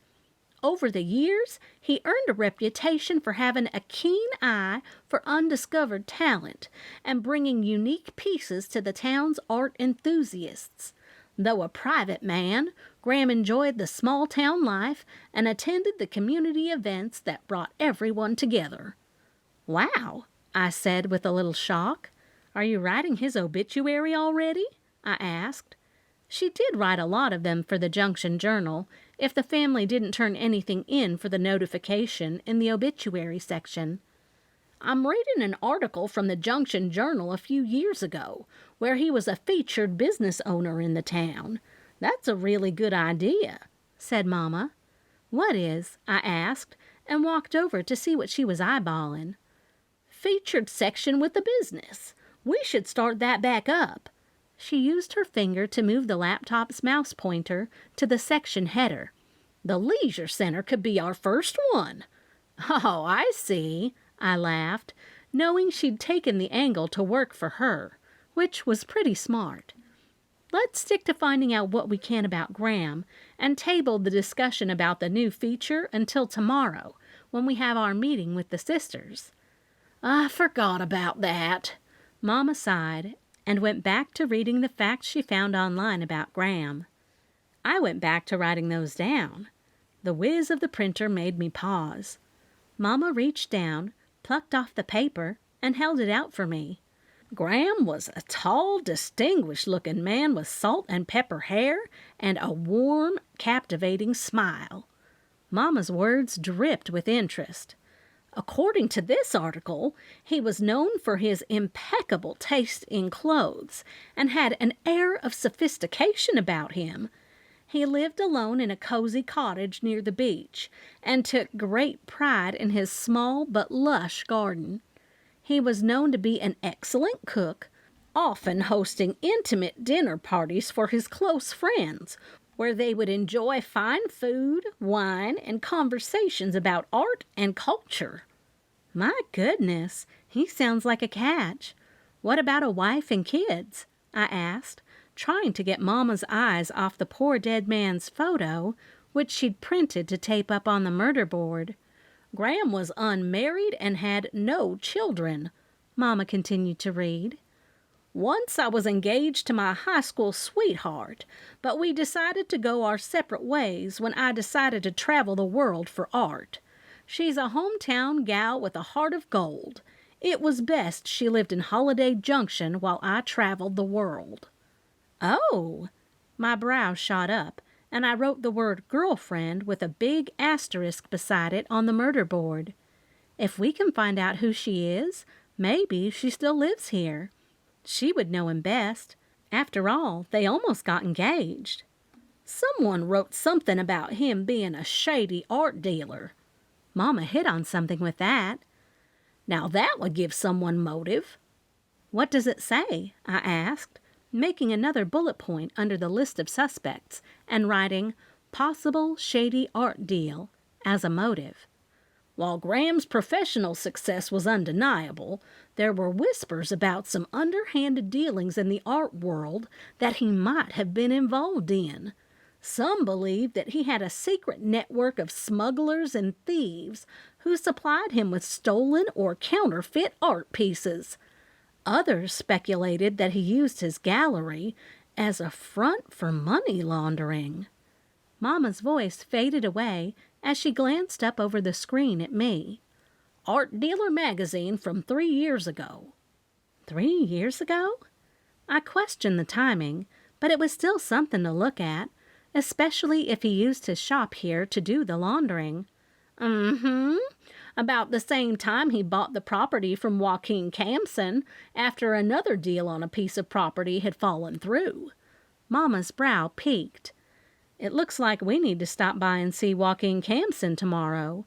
Over the years, he earned a reputation for having a keen eye for undiscovered talent and bringing unique pieces to the town's art enthusiasts. Though a private man, Graham enjoyed the small-town life and attended the community events that brought everyone together. "Wow," I said with a little shock. "Are you writing his obituary already?" I asked. She did write a lot of them for the Junction Journal, if the family didn't turn anything in for the notification in the obituary section. "I'm reading an article from the Junction Journal a few years ago, where he was a featured business owner in the town. That's a really good idea," said Mama. "What is?" I asked, and walked over to see what she was eyeballing. "Featured section with the business. We should start that back up." She used her finger to move the laptop's mouse pointer to the section header. "The leisure center could be our first one." "Oh, I see," I laughed, knowing she'd taken the angle to work for her, which was pretty smart. "Let's stick to finding out what we can about Graham and table the discussion about the new feature until tomorrow, when we have our meeting with the sisters." "I forgot about that." Mama sighed and went back to reading the facts she found online about Graham. I went back to writing those down. The whiz of the printer made me pause. Mama reached down, plucked off the paper, and held it out for me. "Graham was a tall, distinguished-looking man with salt and pepper hair and a warm, captivating smile." Mama's words dripped with interest. "According to this article, he was known for his impeccable taste in clothes and had an air of sophistication about him. He lived alone in a cozy cottage near the beach and took great pride in his small but lush garden. He was known to be an excellent cook, often hosting intimate dinner parties for his close friends, where they would enjoy fine food, wine, and conversations about art and culture." "My goodness, he sounds like a catch. What about a wife and kids?" I asked, trying to get Mama's eyes off the poor dead man's photo, which she'd printed to tape up on the murder board. "Graham was unmarried and had no children," Mama continued to read. "Once I was engaged to my high school sweetheart, but we decided to go our separate ways when I decided to travel the world for art. She's a hometown gal with a heart of gold. It was best she lived in Holiday Junction while I traveled the world." "Oh!" My brow shot up, and I wrote the word girlfriend with a big asterisk beside it on the murder board. If we can find out who she is, maybe she still lives here. She would know him best. After all, they almost got engaged. "Someone wrote something about him being a shady art dealer." Mama hit on something with that. "Now that would give someone motive." "What does it say?" I asked, making another bullet point under the list of suspects and writing "possible shady art deal" as a motive. "While Graham's professional success was undeniable, there were whispers about some underhanded dealings in the art world that he might have been involved in. Some believed that he had a secret network of smugglers and thieves who supplied him with stolen or counterfeit art pieces. Others speculated that he used his gallery as a front for money laundering." Mama's voice faded away as she glanced up over the screen at me. "Art Dealer magazine from 3 years ago." 3 years ago? I questioned the timing, but it was still something to look at, especially if he used his shop here to do the laundering. "Mm-hmm. About the same time he bought the property from Joaquin Campson after another deal on a piece of property had fallen through." Mama's brow peaked. "It looks like we need to stop by and see Joaquin Campson tomorrow."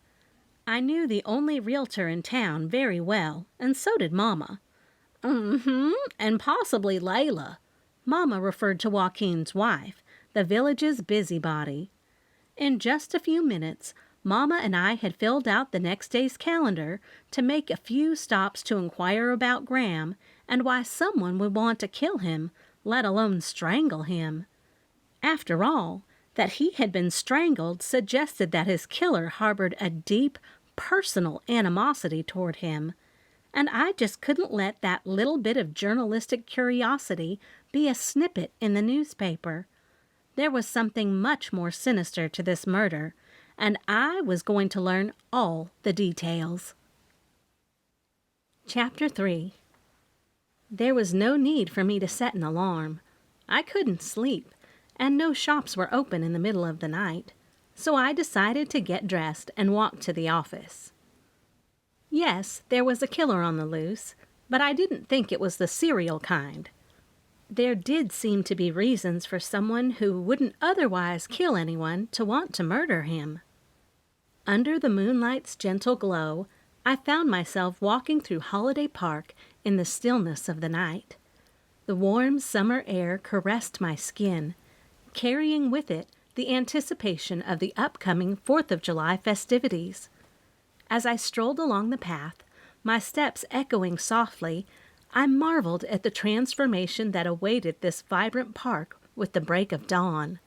I knew the only realtor in town very well, and so did Mama. "Mm-hmm, and possibly Layla." Mama referred to Joaquin's wife, the village's busybody. In just a few minutes, Mama and I had filled out the next day's calendar to make a few stops to inquire about Graham and why someone would want to kill him, let alone strangle him. After all, that he had been strangled suggested that his killer harbored a deep, personal animosity toward him, and I just couldn't let that little bit of journalistic curiosity be a snippet in the newspaper. There was something much more sinister to this murder, and I was going to learn all the details. Chapter 3. There was no need for me to set an alarm. I couldn't sleep, and no shops were open in the middle of the night, so I decided to get dressed and walk to the office. Yes, there was a killer on the loose, but I didn't think it was the serial kind. There did seem to be reasons for someone who wouldn't otherwise kill anyone to want to murder him. Under the moonlight's gentle glow, I found myself walking through Holiday Park in the stillness of the night. The warm summer air caressed my skin, carrying with it the anticipation of the upcoming 4th of July festivities. As I strolled along the path, my steps echoing softly, I marveled at the transformation that awaited this vibrant park with the break of dawn.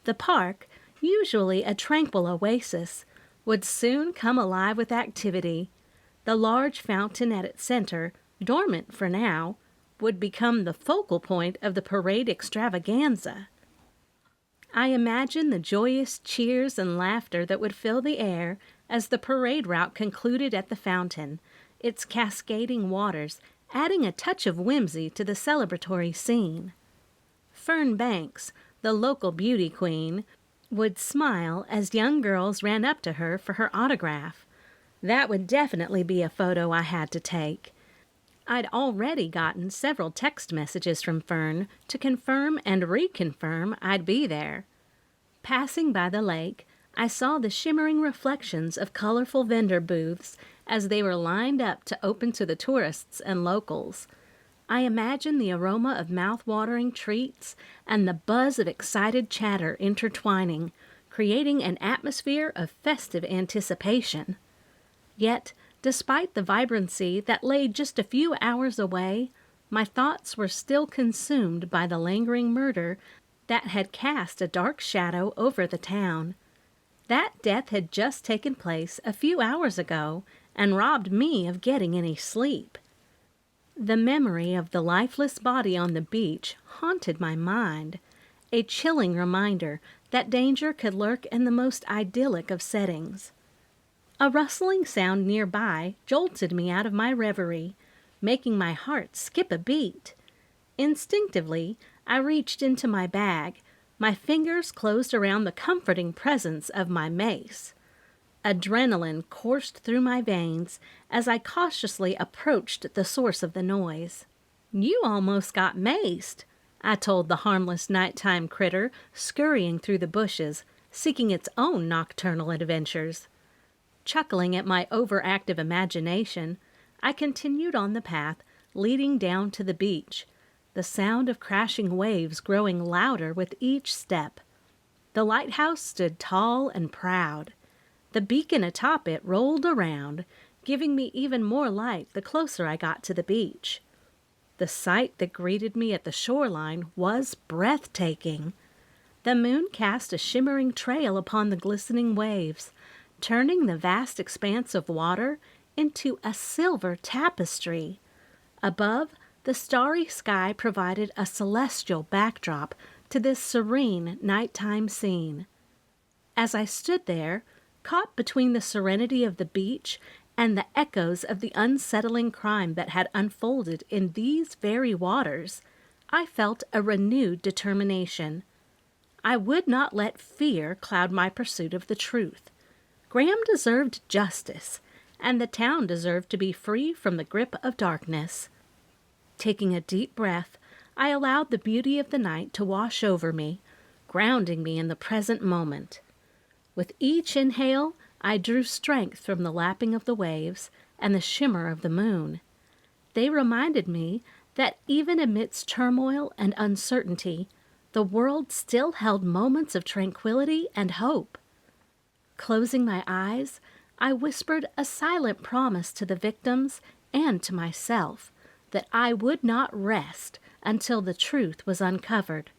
The park, usually a tranquil oasis, would soon come alive with activity. The large fountain at its center, dormant for now, would become the focal point of the parade extravaganza. I imagined the joyous cheers and laughter that would fill the air as the parade route concluded at the fountain, its cascading waters adding a touch of whimsy to the celebratory scene. Fern Banks, the local beauty queen, would smile as young girls ran up to her for her autograph. That would definitely be a photo I had to take. I'd already gotten several text messages from Fern to confirm and reconfirm I'd be there. Passing by the lake, I saw the shimmering reflections of colorful vendor booths as they were lined up to open to the tourists and locals. I imagined the aroma of mouth-watering treats and the buzz of excited chatter intertwining, creating an atmosphere of festive anticipation. Yet, despite the vibrancy that lay just a few hours away, my thoughts were still consumed by the lingering murder that had cast a dark shadow over the town. That death had just taken place a few hours ago and robbed me of getting any sleep. The memory of the lifeless body on the beach haunted my mind, a chilling reminder that danger could lurk in the most idyllic of settings. A rustling sound nearby jolted me out of my reverie, making my heart skip a beat. Instinctively, I reached into my bag, my fingers closed around the comforting presence of my mace. Adrenaline coursed through my veins as I cautiously approached the source of the noise. "You almost got maced," I told the harmless nighttime critter scurrying through the bushes, seeking its own nocturnal adventures. Chuckling at my overactive imagination, I continued on the path leading down to the beach, the sound of crashing waves growing louder with each step. The lighthouse stood tall and proud. The beacon atop it rolled around, giving me even more light the closer I got to the beach. The sight that greeted me at the shoreline was breathtaking. The moon cast a shimmering trail upon the glistening waves, turning the vast expanse of water into a silver tapestry. Above, the starry sky provided a celestial backdrop to this serene nighttime scene. As I stood there, caught between the serenity of the beach and the echoes of the unsettling crime that had unfolded in these very waters, I felt a renewed determination. I would not let fear cloud my pursuit of the truth. Graham deserved justice, and the town deserved to be free from the grip of darkness. Taking a deep breath, I allowed the beauty of the night to wash over me, grounding me in the present moment. With each inhale, I drew strength from the lapping of the waves and the shimmer of the moon. They reminded me that even amidst turmoil and uncertainty, the world still held moments of tranquility and hope. Closing my eyes, I whispered a silent promise to the victims and to myself that I would not rest until the truth was uncovered.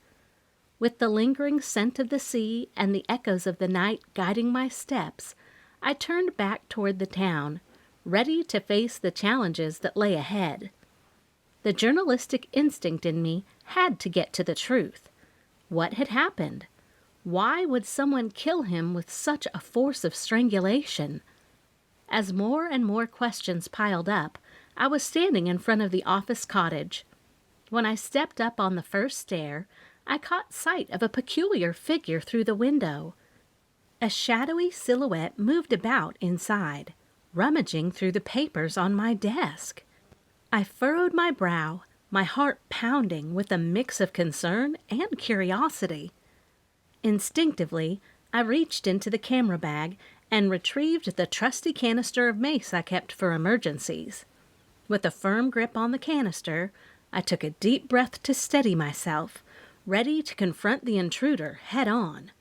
With the lingering scent of the sea and the echoes of the night guiding my steps, I turned back toward the town, ready to face the challenges that lay ahead. The journalistic instinct in me had to get to the truth. What had happened? Why would someone kill him with such a force of strangulation? As more and more questions piled up, I was standing in front of the office cottage. When I stepped up on the first stair, I caught sight of a peculiar figure through the window. A shadowy silhouette moved about inside, rummaging through the papers on my desk. I furrowed my brow, my heart pounding with a mix of concern and curiosity. Instinctively, I reached into the camera bag and retrieved the trusty canister of mace I kept for emergencies. With a firm grip on the canister, I took a deep breath to steady myself, ready to confront the intruder head-on.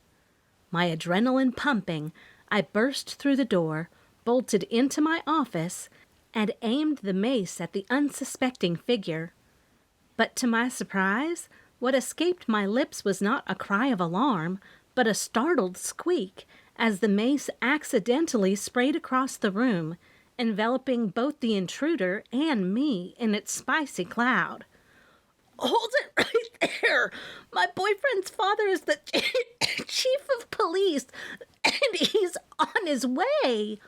My adrenaline pumping, I burst through the door, bolted into my office, and aimed the mace at the unsuspecting figure. But to my surprise, what escaped my lips was not a cry of alarm, but a startled squeak as the mace accidentally sprayed across the room, enveloping both the intruder and me in its spicy cloud. "Hold it right there! My boyfriend's father is the chief of police, and he's on his way,"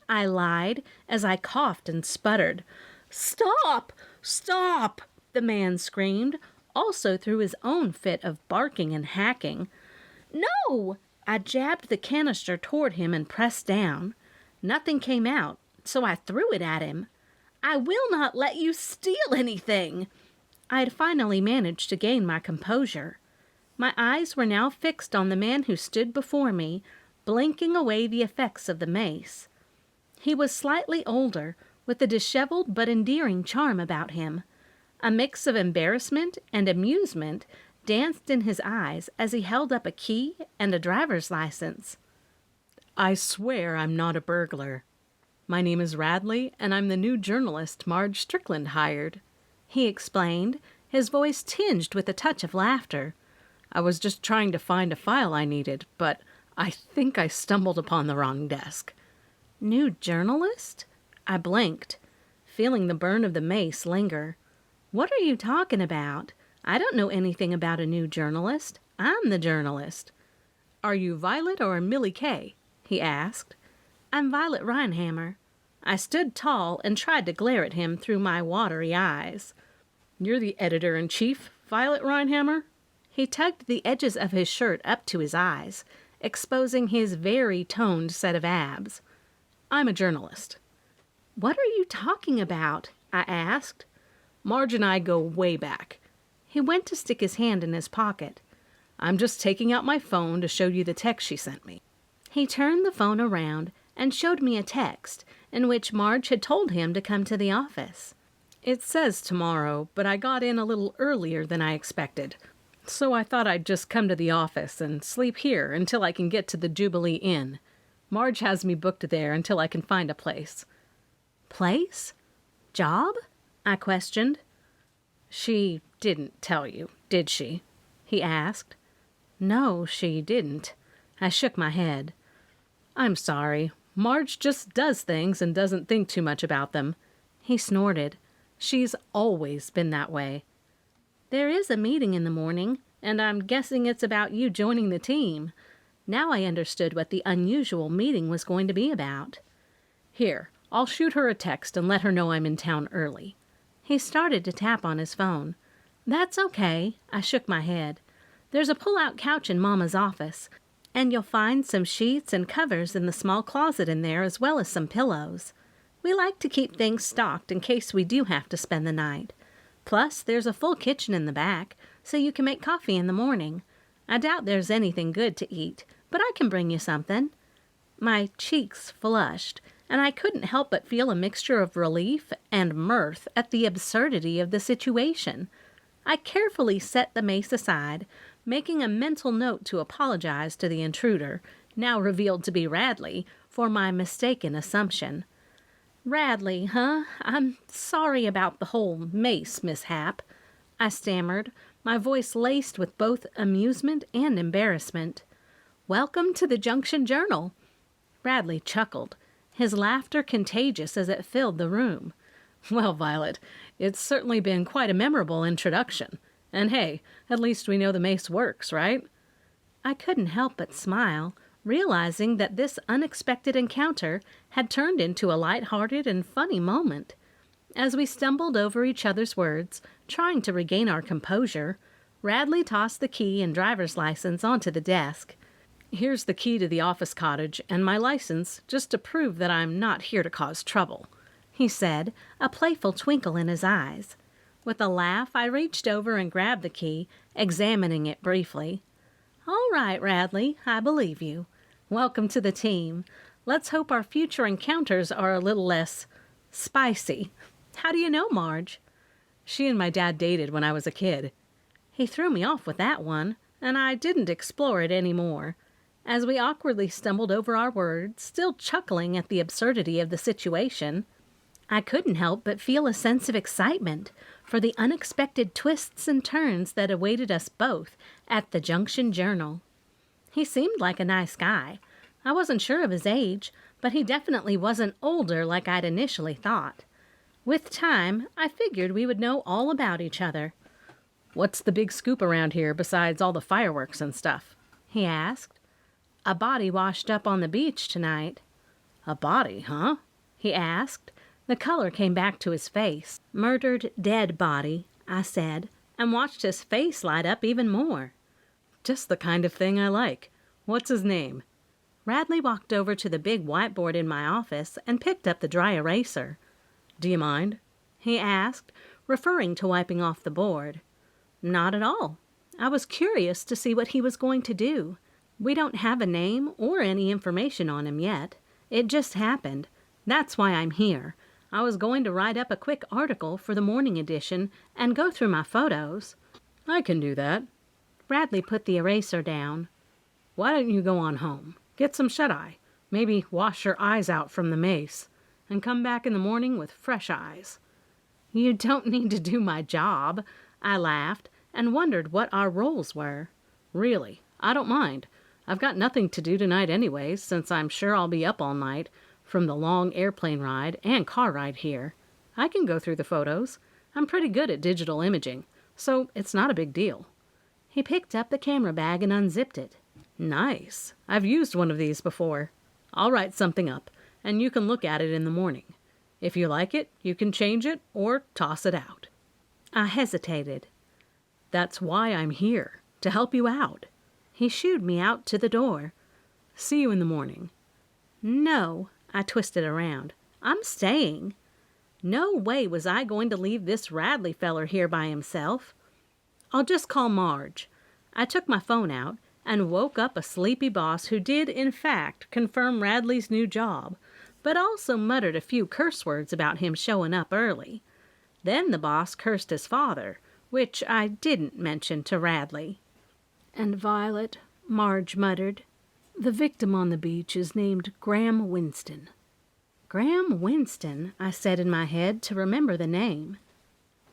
I lied as I coughed and sputtered. "Stop! Stop!" the man screamed, also through his own fit of barking and hacking. "No!" I jabbed the canister toward him and pressed down. Nothing came out, so I threw it at him. "I will not let you steal anything." I had finally managed to gain my composure. My eyes were now fixed on the man who stood before me, blinking away the effects of the mace. He was slightly older, with a disheveled but endearing charm about him. A mix of embarrassment and amusement danced in his eyes as he held up a key and a driver's license. I swear I'm not a burglar. My name is Radley, and I'm the new journalist Marge Strickland hired, he explained, his voice tinged with a touch of laughter. I was just trying to find a file I needed, but I think I stumbled upon the wrong desk. New journalist? I blinked, feeling the burn of the mace linger. What are you talking about? I don't know anything about a new journalist. I'm the journalist. Are you Violet or Millie Kay? He asked. I'm Violet Rhinehammer. I stood tall and tried to glare at him through my watery eyes. You're the editor-in-chief, Violet Rhinehammer? He tugged the edges of his shirt up to his eyes, exposing his very toned set of abs. I'm a journalist. What are you talking about? I asked. Marge and I go way back. He went to stick his hand in his pocket. I'm just taking out my phone to show you the text she sent me. He turned the phone around and showed me a text in which Marge had told him to come to the office. It says tomorrow, but I got in a little earlier than I expected, so I thought I'd just come to the office and sleep here until I can get to the Jubilee Inn. Marge has me booked there until I can find a place. Place? Job? I questioned. She didn't tell you, did she? He asked. No, she didn't. I shook my head. I'm sorry. Marge just does things and doesn't think too much about them. He snorted. She's always been that way. There is a meeting in the morning, and I'm guessing it's about you joining the team. Now I understood what the unusual meeting was going to be about. Here, I'll shoot her a text and let her know I'm in town early. He started to tap on his phone. That's okay. I shook my head. There's a pull-out couch in Mama's office, and you'll find some sheets and covers in the small closet in there, as well as some pillows. We like to keep things stocked in case we do have to spend the night. Plus, there's a full kitchen in the back, so you can make coffee in the morning. I doubt there's anything good to eat, but I can bring you something. My cheeks flushed, and I couldn't help but feel a mixture of relief and mirth at the absurdity of the situation. I carefully set the mace aside, making a mental note to apologize to the intruder, now revealed to be Radley, for my mistaken assumption. Radley, huh? I'm sorry about the whole mace mishap, I stammered, my voice laced with both amusement and embarrassment. Welcome to the Junction Journal. Radley chuckled, his laughter contagious as it filled the room. Well, Violet, it's certainly been quite a memorable introduction. And hey, at least we know the mace works, right? I couldn't help but smile, realizing that this unexpected encounter had turned into a light-hearted and funny moment. As we stumbled over each other's words, trying to regain our composure, Radley tossed the key and driver's license onto the desk. Here's the key to the office cottage and my license, just to prove that I'm not here to cause trouble, he said, a playful twinkle in his eyes. With a laugh, I reached over and grabbed the key, examining it briefly. All right, Radley, I believe you. Welcome to the team. Let's hope our future encounters are a little less spicy. How do you know Marge? She and my dad dated when I was a kid. He threw me off with that one, and I didn't explore it any more. As we awkwardly stumbled over our words, still chuckling at the absurdity of the situation, I couldn't help but feel a sense of excitement for the unexpected twists and turns that awaited us both at the Junction Journal. He seemed like a nice guy. I wasn't sure of his age, but he definitely wasn't older like I'd initially thought. With time, I figured we would know all about each other. What's the big scoop around here besides all the fireworks and stuff? He asked. A body washed up on the beach tonight. A body, huh? He asked. The color came back to his face. Murdered, dead body, I said, and watched his face light up even more. Just the kind of thing I like. What's his name? Radley walked over to the big whiteboard in my office and picked up the dry eraser. Do you mind? He asked, referring to wiping off the board. Not at all. I was curious to see what he was going to do. We don't have a name or any information on him yet. It just happened. That's why I'm here. I was going to write up a quick article for the morning edition and go through my photos. I can do that. Radley put the eraser down. Why don't you go on home? Get some shut-eye. Maybe wash your eyes out from the mace. And come back in the morning with fresh eyes. You don't need to do my job, I laughed and wondered what our roles were. Really, I don't mind. I've got nothing to do tonight anyways, since I'm sure I'll be up all night from the long airplane ride and car ride here. I can go through the photos. I'm pretty good at digital imaging, so it's not a big deal. He picked up the camera bag and unzipped it. Nice. I've used one of these before. I'll write something up, and you can look at it in the morning. If you like it, you can change it or toss it out. I hesitated. That's why I'm here, to help you out. He shooed me out to the door. See you in the morning. No, I twisted around. I'm staying. No way was I going to leave this Radley feller here by himself. I'll just call Marge. I took my phone out and woke up a sleepy boss who did, in fact, confirm Radley's new job, but also muttered a few curse words about him showing up early. Then the boss cursed his father, which I didn't mention to Radley. And Violet, Marge muttered, the victim on the beach is named Graham Winston. Graham Winston, I said in my head to remember the name.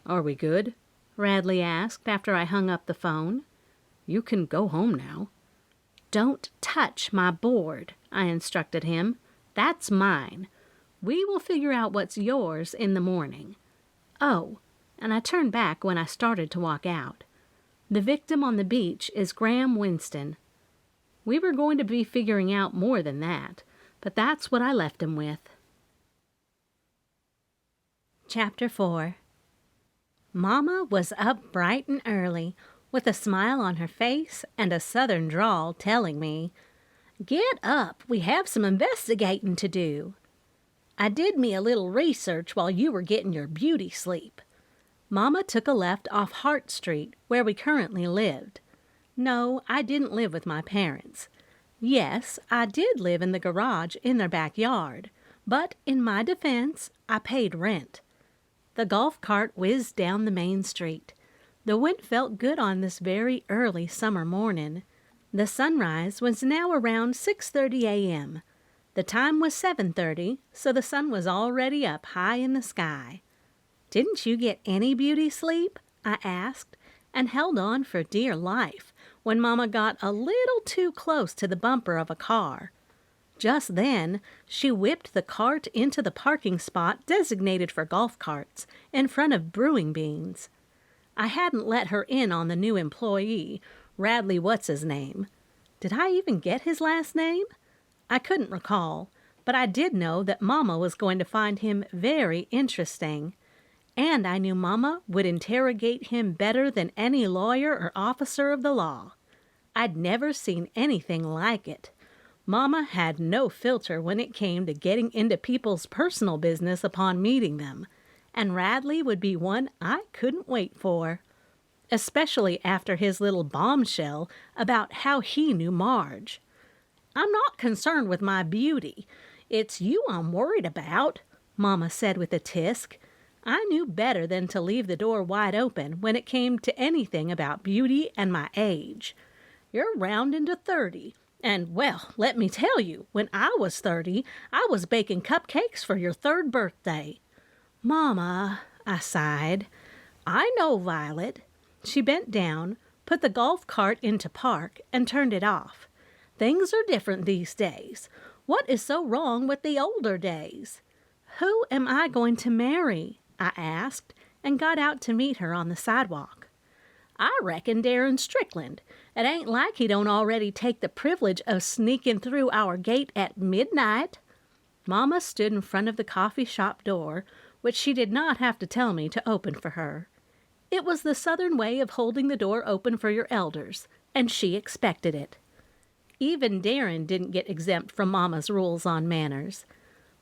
Are we good? Radley asked after I hung up the phone. You can go home now. Don't touch my board, I instructed him. That's mine. We will figure out what's yours in the morning. Oh, and I turned back when I started to walk out. The victim on the beach is Graham Winston. We were going to be figuring out more than that, but that's what I left him with. Chapter 4. Mama was up bright and early, with a smile on her face and a southern drawl telling me, "Get up, we have some investigating to do." I did me a little research while you were getting your beauty sleep. Mama took a left off Hart Street, where we currently lived. No, I didn't live with my parents. Yes, I did live in the garage in their backyard, but in my defense, I paid rent. The golf cart whizzed down the main street. The wind felt good on this very early summer morning. The sunrise was now around 6:30 a.m. The time was 7:30, so the sun was already up high in the sky. "Didn't you get any beauty sleep?" I asked, and held on for dear life when Mama got a little too close to the bumper of a car. Just then, she whipped the cart into the parking spot designated for golf carts in front of Brewing Beans. I hadn't let her in on the new employee, Radley What's-His-Name. Did I even get his last name? I couldn't recall, but I did know that Mama was going to find him very interesting. And I knew Mama would interrogate him better than any lawyer or officer of the law. I'd never seen anything like it. Mama had no filter when it came to getting into people's personal business upon meeting them, and Radley would be one I couldn't wait for, especially after his little bombshell about how he knew Marge. "I'm not concerned with my beauty. It's you I'm worried about," Mama said with a tisk. I knew better than to leave the door wide open when it came to anything about beauty and my age. "You're rounding to 30. And, well, let me tell you, when I was 30, I was baking cupcakes for your 3rd birthday." "Mama," I sighed. "I know, Violet." She bent down, put the golf cart into park, and turned it off. "Things are different these days. What is so wrong with the older days?" "Who am I going to marry?" I asked, and got out to meet her on the sidewalk. "I reckon Darren Strickland. It ain't like he don't already take the privilege of sneaking through our gate at midnight." Mama stood in front of the coffee shop door, which she did not have to tell me to open for her. It was the Southern way of holding the door open for your elders, and she expected it. Even Darren didn't get exempt from Mama's rules on manners.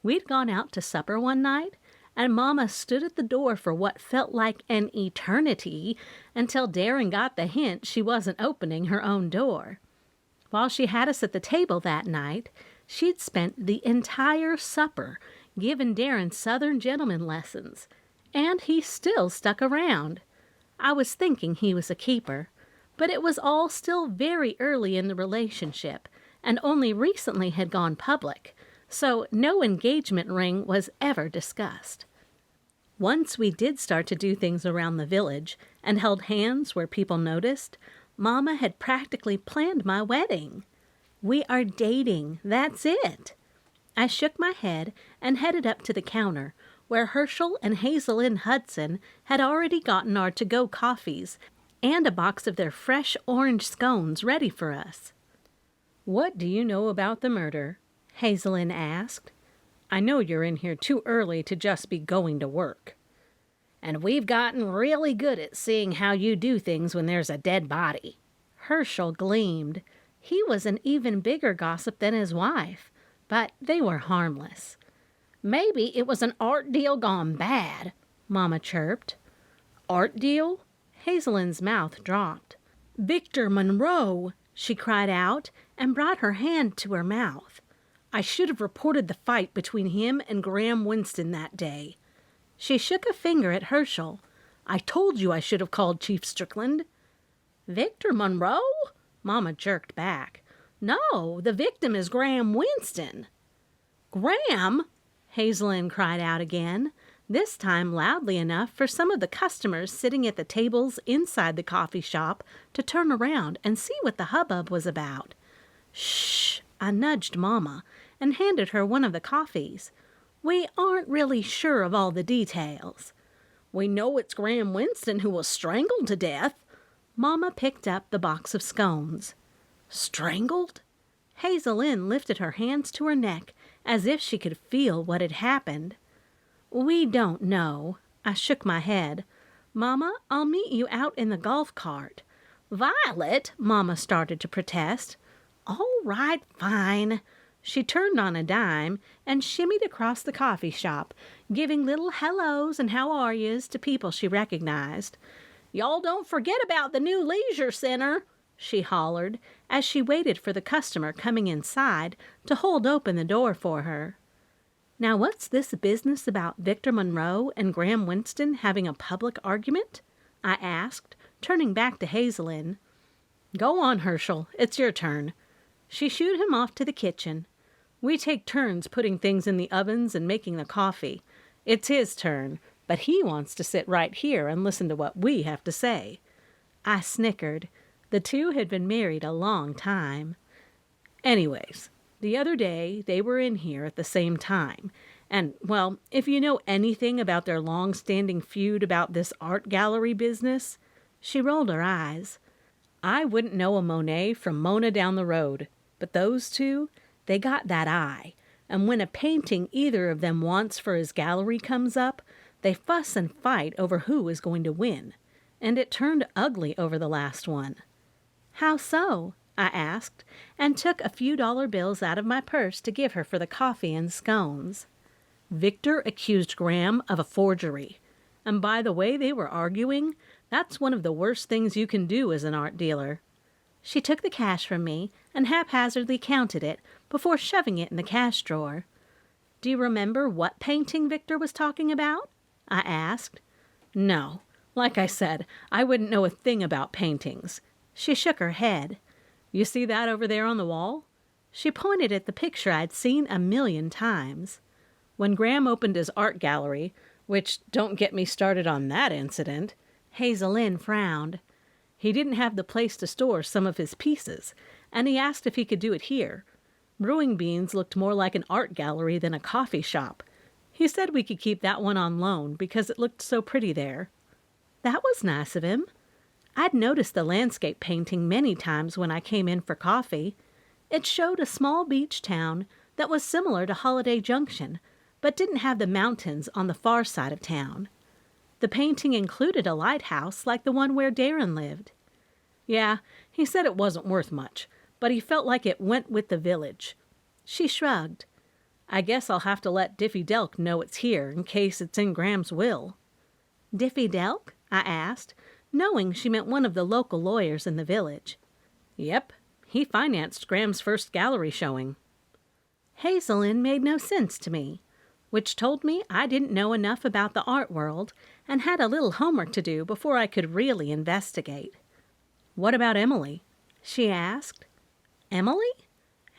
We'd gone out to supper one night, and Mama stood at the door for what felt like an eternity until Darren got the hint she wasn't opening her own door. While she had us at the table that night, she'd spent the entire supper giving Darren Southern gentleman lessons, and he still stuck around. I was thinking he was a keeper, but it was all still very early in the relationship and only recently had gone public, so no engagement ring was ever discussed. Once we did start to do things around the village and held hands where people noticed, Mama had practically planned my wedding. "We are dating, that's it." I shook my head and headed up to the counter, where Herschel and Hazel Lynn Hudson had already gotten our to-go coffees and a box of their fresh orange scones ready for us. "What do you know about the murder?" Hazel Lynn asked. "I know you're in here too early to just be going to work." "And we've gotten really good at seeing how you do things when there's a dead body." Herschel gleamed. He was an even bigger gossip than his wife, but they were harmless. "Maybe it was an art deal gone bad," Mama chirped. "Art deal?" Hazelyn's mouth dropped. "Victor Monroe!" she cried out and brought her hand to her mouth. "I should have reported the fight between him and Graham Winston that day." She shook a finger at Herschel. "I told you I should have called Chief Strickland." "Victor Monroe?" Mama jerked back. "No, the victim is Graham Winston." "Graham?" Hazelyn cried out again, this time loudly enough for some of the customers sitting at the tables inside the coffee shop to turn around and see what the hubbub was about. "Shh!" I nudged Mama and handed her one of the coffees. "We aren't really sure of all the details." "We know it's Graham Winston who was strangled to death." Mama picked up the box of scones. "Strangled?" Hazel Lynn lifted her hands to her neck as if she could feel what had happened. "We don't know." I shook my head. "Mama, I'll meet you out in the golf cart." "Violet," Mama started to protest. "All right, fine." She turned on a dime and shimmied across the coffee shop, giving little hellos and how are yous to people she recognized. "Y'all don't forget about the new leisure center," she hollered as she waited for the customer coming inside to hold open the door for her. "Now what's this business about Victor Monroe and Graham Winston having a public argument?" I asked, turning back to Hazelyn. Go on, Herschel. It's your turn. She shooed him off to the kitchen. We take turns putting things in the ovens and making the coffee. It's his turn, but he wants to sit right here and listen to what we have to say. I snickered. The two had been married a long time. Anyways, the other day they were in here at the same time. And, well, if you know anything about their long-standing feud about this art gallery business, she rolled her eyes. I wouldn't know a Monet from Mona down the road, but those two, they got that eye. And when a painting either of them wants for his gallery comes up, they fuss and fight over who is going to win. And it turned ugly over the last one. How so? I asked, and took a few dollar bills out of my purse to give her for the coffee and scones. Victor accused Graham of a forgery. And by the way they were arguing, that's one of the worst things you can do as an art dealer. She took the cash from me and haphazardly counted it before shoving it in the cash drawer. Do you remember what painting Victor was talking about? I asked. No. Like I said, I wouldn't know a thing about paintings. She shook her head. You see that over there on the wall? She pointed at the picture I'd seen 1,000,000 times. When Graham opened his art gallery, which don't get me started on that incident, Hazel Lynn frowned. He didn't have the place to store some of his pieces, and he asked if he could do it here. Brewing Beans looked more like an art gallery than a coffee shop. He said we could keep that one on loan because it looked so pretty there. That was nice of him. I'd noticed the landscape painting many times when I came in for coffee. It showed a small beach town that was similar to Holiday Junction, but didn't have the mountains on the far side of town. The painting included a lighthouse like the one where Darren lived. Yeah, he said it wasn't worth much, but he felt like it went with the village. She shrugged. I guess I'll have to let Diffie Delk know it's here in case it's in Graham's will. Diffie Delk? I asked, knowing she meant one of the local lawyers in the village. Yep, he financed Graham's first gallery showing. Hazel Lynn made no sense to me, which told me I didn't know enough about the art world and had a little homework to do before I could really investigate. What about Emily? She asked. Emily?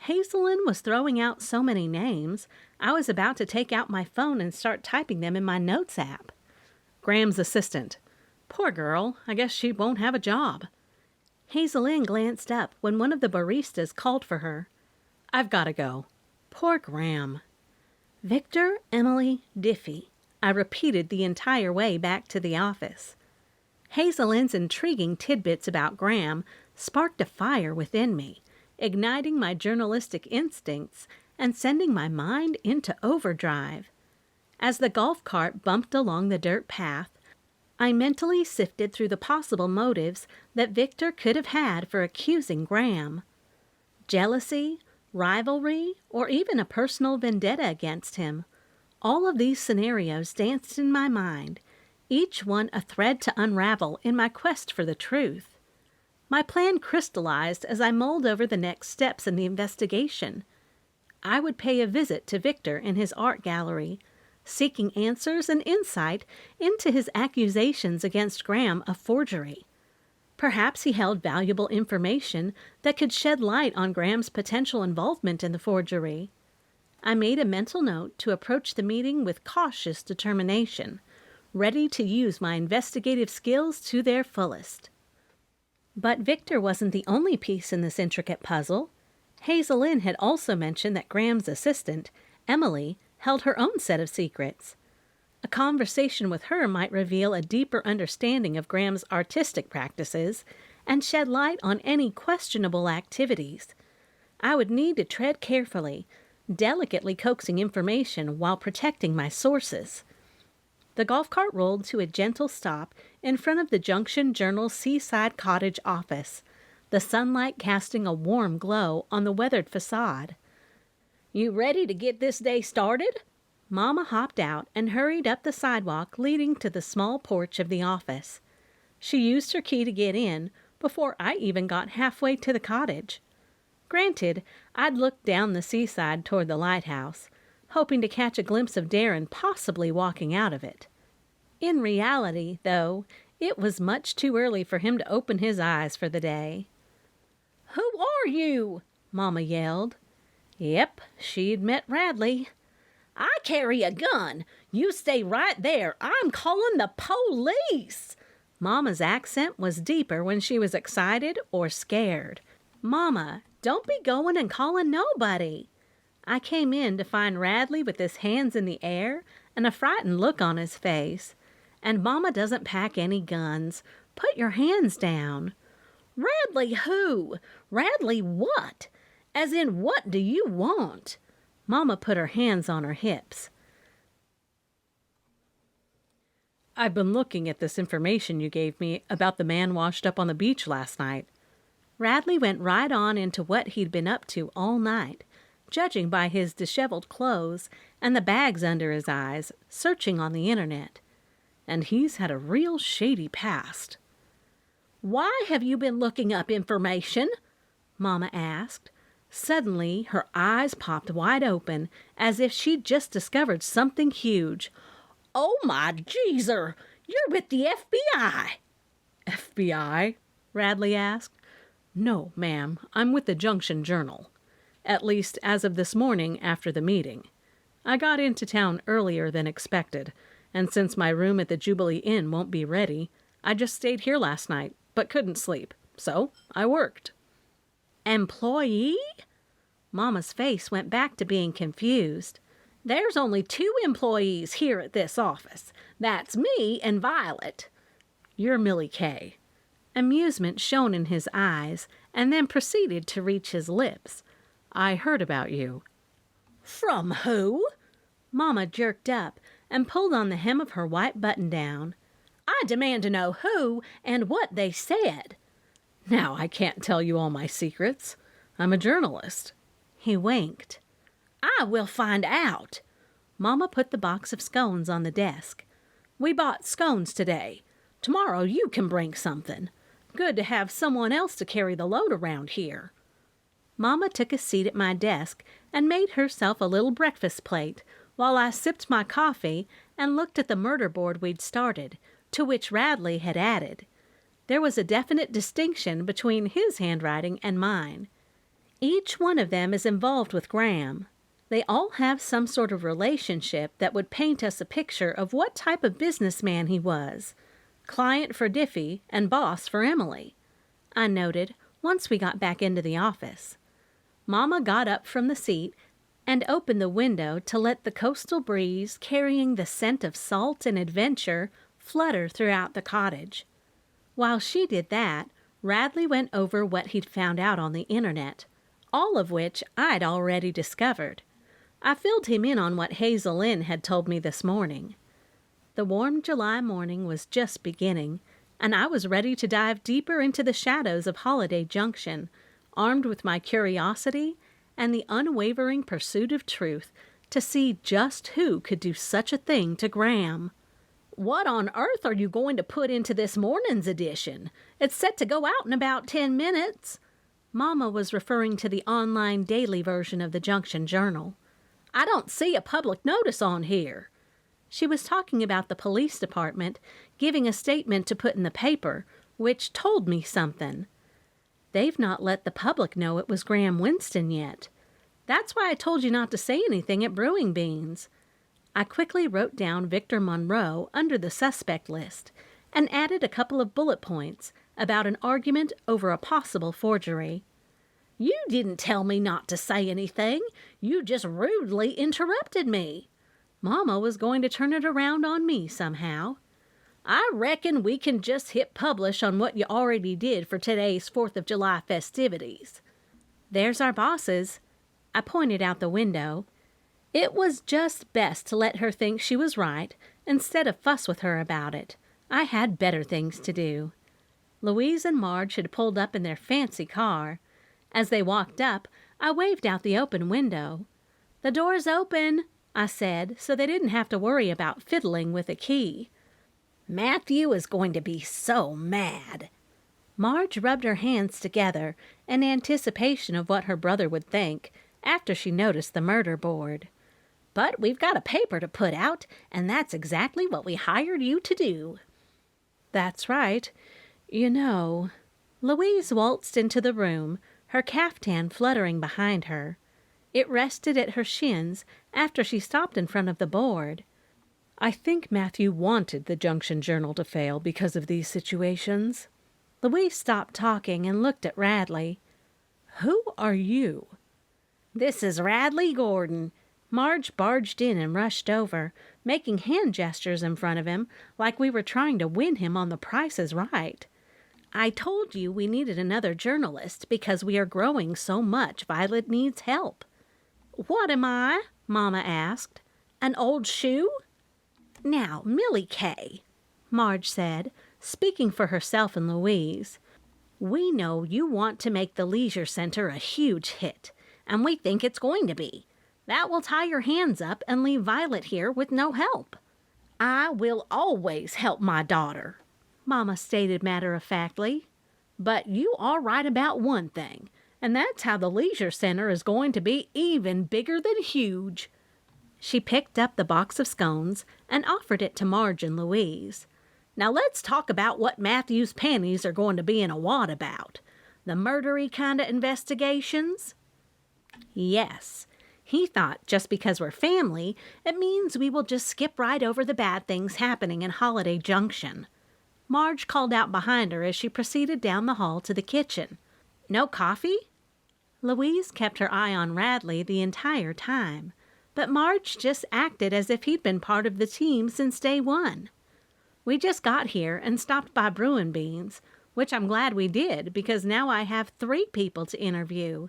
Hazel Lynn was throwing out so many names, I was about to take out my phone and start typing them in my notes app. Graham's assistant. Poor girl, I guess she won't have a job. Hazel Lynn glanced up when one of the baristas called for her. I've got to go. Poor Graham. Victor, Emily, Diffie. I repeated the entire way back to the office. Hazel Lynn's intriguing tidbits about Graham sparked a fire within me, igniting my journalistic instincts and sending my mind into overdrive. As the golf cart bumped along the dirt path, I mentally sifted through the possible motives that Victor could have had for accusing Graham. Jealousy, rivalry, or even a personal vendetta against him. All of these scenarios danced in my mind, each one a thread to unravel in my quest for the truth. My plan crystallized as I mulled over the next steps in the investigation. I would pay a visit to Victor in his art gallery, seeking answers and insight into his accusations against Graham of forgery. Perhaps he held valuable information that could shed light on Graham's potential involvement in the forgery. I made a mental note to approach the meeting with cautious determination, ready to use my investigative skills to their fullest. But Victor wasn't the only piece in this intricate puzzle. Hazel Lynn had also mentioned that Graham's assistant, Emily, held her own set of secrets. A conversation with her might reveal a deeper understanding of Graham's artistic practices and shed light on any questionable activities. I would need to tread carefully, delicately coaxing information while protecting my sources. The golf cart rolled to a gentle stop in front of the Junction Journal's seaside cottage office, the sunlight casting a warm glow on the weathered facade. You ready to get this day started? Mama hopped out and hurried up the sidewalk leading to the small porch of the office. She used her key to get in before I even got halfway to the cottage. Granted, I'd looked down the seaside toward the lighthouse, hoping to catch a glimpse of Darren possibly walking out of it. In reality, though, it was much too early for him to open his eyes for the day. Who are you?" Mama yelled. Yep, she'd met Radley. "I carry a gun. You stay right there. I'm calling the police." Mama's accent was deeper when she was excited or scared. "Mama, don't be going and calling nobody." I came in to find Radley with his hands in the air and a frightened look on his face. "And Mama doesn't pack any guns. Put your hands down." "Radley who? Radley what? As in, what do you want?" Mama put her hands on her hips. "I've been looking at this information you gave me about the man washed up on the beach last night." Radley went right on into what he'd been up to all night, judging by his disheveled clothes and the bags under his eyes, searching on the internet. "And he's had a real shady past." "Why have you been looking up information?" Mama asked. Suddenly, her eyes popped wide open, as if she'd just discovered something huge. "Oh, my Jeezer! You're with the FBI!" "FBI?" Radley asked. "No, ma'am, I'm with the Junction Journal. At least, as of this morning after the meeting. I got into town earlier than expected, and since my room at the Jubilee Inn won't be ready, I just stayed here last night, but couldn't sleep, so I worked." "Employee?" Mama's face went back to being confused. "There's only 2 employees here at this office. That's me and Violet." "You're Millie Kay." Amusement shone in his eyes and then proceeded to reach his lips. "I heard about you." "From who?" Mama jerked up and pulled on the hem of her white button-down. "I demand to know who and what they said." "Now I can't tell you all my secrets. I'm a journalist." He winked. "I will find out." Mama put the box of scones on the desk. "We bought scones today. Tomorrow you can bring something. Good to have someone else to carry the load around here." Mama took a seat at my desk and made herself a little breakfast plate while I sipped my coffee and looked at the murder board we'd started, to which Radley had added. There was a definite distinction between his handwriting and mine. Each one of them is involved with Graham. They all have some sort of relationship that would paint us a picture of what type of businessman he was. Client for Diffie and boss for Emily, I noted once we got back into the office. Mama got up from the seat and opened the window to let the coastal breeze carrying the scent of salt and adventure flutter throughout the cottage. While she did that, Radley went over what he'd found out on the internet, all of which I'd already discovered. I filled him in on what Hazel Lynn had told me this morning. The warm July morning was just beginning, and I was ready to dive deeper into the shadows of Holiday Junction, armed with my curiosity and the unwavering pursuit of truth to see just who could do such a thing to Graham. "What on earth are you going to put into this morning's edition? It's set to go out in about 10 minutes. Mama was referring to the online daily version of the Junction Journal. "I don't see a public notice on here." She was talking about the police department giving a statement to put in the paper, which told me something. They've not let the public know it was Graham Winston yet. That's why I told you not to say anything at Brewing Beans. I quickly wrote down Victor Monroe under the suspect list and added a couple of bullet points about an argument over a possible forgery. "You didn't tell me not to say anything. You just rudely interrupted me." Mama was going to turn it around on me somehow. "I reckon we can just hit publish on what you already did for today's 4th of July festivities." "There's our bosses." I pointed out the window. It was just best to let her think she was right instead of fuss with her about it. I had better things to do. Louise and Marge had pulled up in their fancy car. As they walked up, I waved out the open window. "The door's open," I said, so they didn't have to worry about fiddling with a key. "Matthew is going to be so mad." Marge rubbed her hands together in anticipation of what her brother would think after she noticed the murder board. "But we've got a paper to put out, and that's exactly what we hired you to do." "That's right. You know..." Louise waltzed into the room, her caftan fluttering behind her. It rested at her shins after she stopped in front of the board. I think Matthew wanted the Junction Journal to fail because of these situations. Louise stopped talking and looked at Radley. Who are you? This is Radley Gordon. Marge barged in and rushed over, making hand gestures in front of him like we were trying to win him on The Price is Right. I told you we needed another journalist because we are growing so much Violet needs help. What am I? Mama asked. An old shoe? Now, Millie Kay, Marge said, speaking for herself and Louise, we know you want to make the leisure center a huge hit, and we think it's going to be. That will tie your hands up and leave Violet here with no help. I will always help my daughter, Mama stated matter-of-factly. But you are right about one thing, and that's how the leisure center is going to be even bigger than huge. She picked up the box of scones and offered it to Marge and Louise. Now let's talk about what Matthew's panties are going to be in a wad about. The murdery kind of investigations? Yes. He thought just because we're family, it means we will just skip right over the bad things happening in Holiday Junction. Marge called out behind her as she proceeded down the hall to the kitchen. No coffee? Louise kept her eye on Radley the entire time, but Marge just acted as if he'd been part of the team since day one. We just got here and stopped by Bruin Beans, which I'm glad we did because now I have 3 people to interview.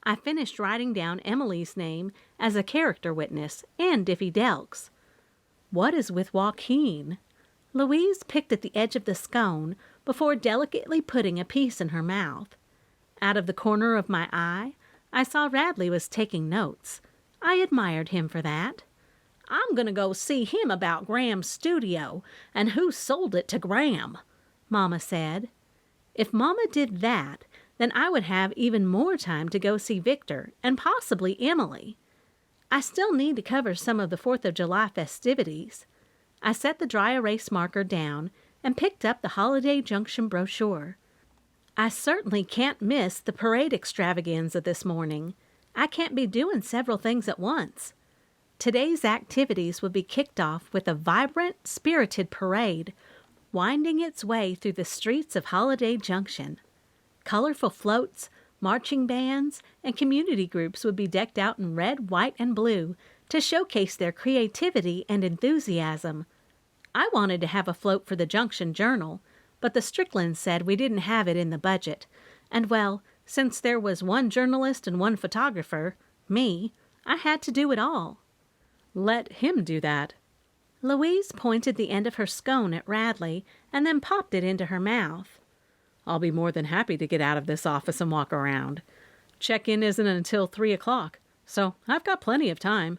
I finished writing down Emily's name as a character witness and Diffie Delk's. What is with Joaquin? Louise picked at the edge of the scone before delicately putting a piece in her mouth. Out of the corner of my eye, I saw Radley was taking notes. I admired him for that. I'm going to go see him about Graham's studio and who sold it to Graham, Mama said. If Mama did that, then I would have even more time to go see Victor and possibly Emily. I still need to cover some of the 4th of July festivities. I set the dry erase marker down and picked up the Holiday Junction brochure. I certainly can't miss the parade extravaganza this morning. I can't be doing several things at once. Today's activities would be kicked off with a vibrant, spirited parade winding its way through the streets of Holiday Junction. Colorful floats, marching bands, and community groups would be decked out in red, white, and blue to showcase their creativity and enthusiasm. I wanted to have a float for the Junction Journal, but the Stricklands said we didn't have it in the budget, and well, since there was one journalist and one photographer, me, I had to do it all. Let him do that. Louise pointed the end of her scone at Radley and then popped it into her mouth. I'll be more than happy to get out of this office and walk around. Check-in isn't until 3 o'clock, so I've got plenty of time.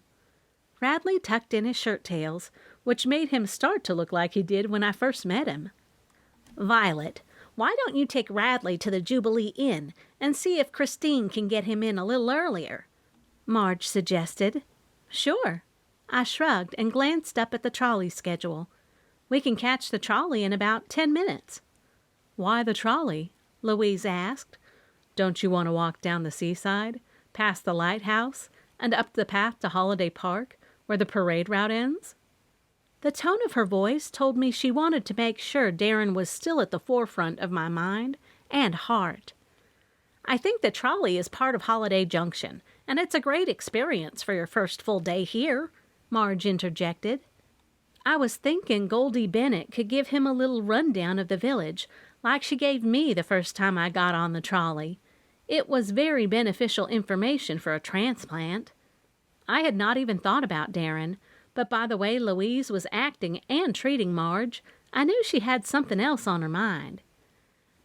Radley tucked in his shirt tails, which made him start to look like he did when I first met him. Violet, why don't you take Radley to the Jubilee Inn and see if Christine can get him in a little earlier? Marge suggested. Sure. I shrugged and glanced up at the trolley schedule. We can catch the trolley in about 10 minutes. Why the trolley? Louise asked. Don't you want to walk down the seaside, past the lighthouse, and up the path to Holiday Park, where the parade route ends? The tone of her voice told me she wanted to make sure Darren was still at the forefront of my mind and heart. I think the trolley is part of Holiday Junction, and it's a great experience for your first full day here, Marge interjected. I was thinking Goldie Bennett could give him a little rundown of the village, like she gave me the first time I got on the trolley. It was very beneficial information for a transplant. I had not even thought about Darren, but by the way Louise was acting and treating Marge, I knew she had something else on her mind.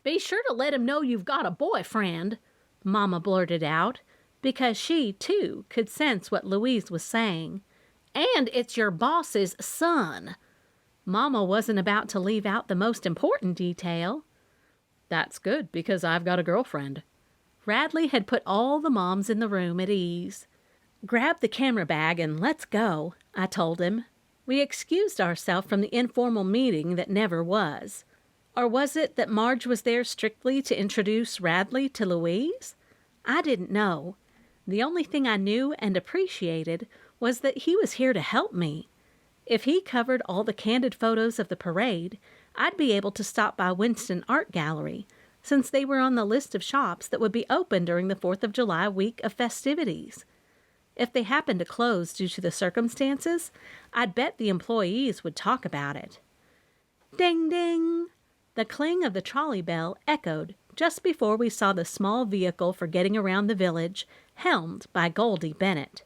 Be sure to let him know you've got a boyfriend, Mama blurted out, because she, too, could sense what Louise was saying. And it's your boss's son. Mama wasn't about to leave out the most important detail. That's good, because I've got a girlfriend. Radley had put all the moms in the room at ease. Grab the camera bag and let's go, I told him. We excused ourselves from the informal meeting that never was. Or was it that Marge was there strictly to introduce Radley to Louise? I didn't know. The only thing I knew and appreciated was that he was here to help me. If he covered all the candid photos of the parade, I'd be able to stop by Winston Art Gallery, since they were on the list of shops that would be open during the 4th of July week of festivities. If they happened to close due to the circumstances, I'd bet the employees would talk about it. Ding, ding! The cling of the trolley bell echoed just before we saw the small vehicle for getting around the village, helmed by Goldie Bennett.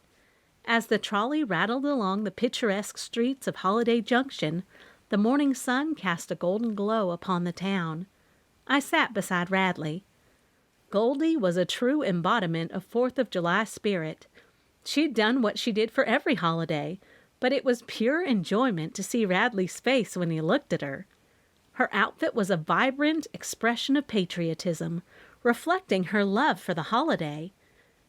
As the trolley rattled along the picturesque streets of Holiday Junction, the morning sun cast a golden glow upon the town. I sat beside Radley. Goldie was a true embodiment of 4th of July spirit. She'd done what she did for every holiday, but it was pure enjoyment to see Radley's face when he looked at her. Her outfit was a vibrant expression of patriotism, reflecting her love for the holiday.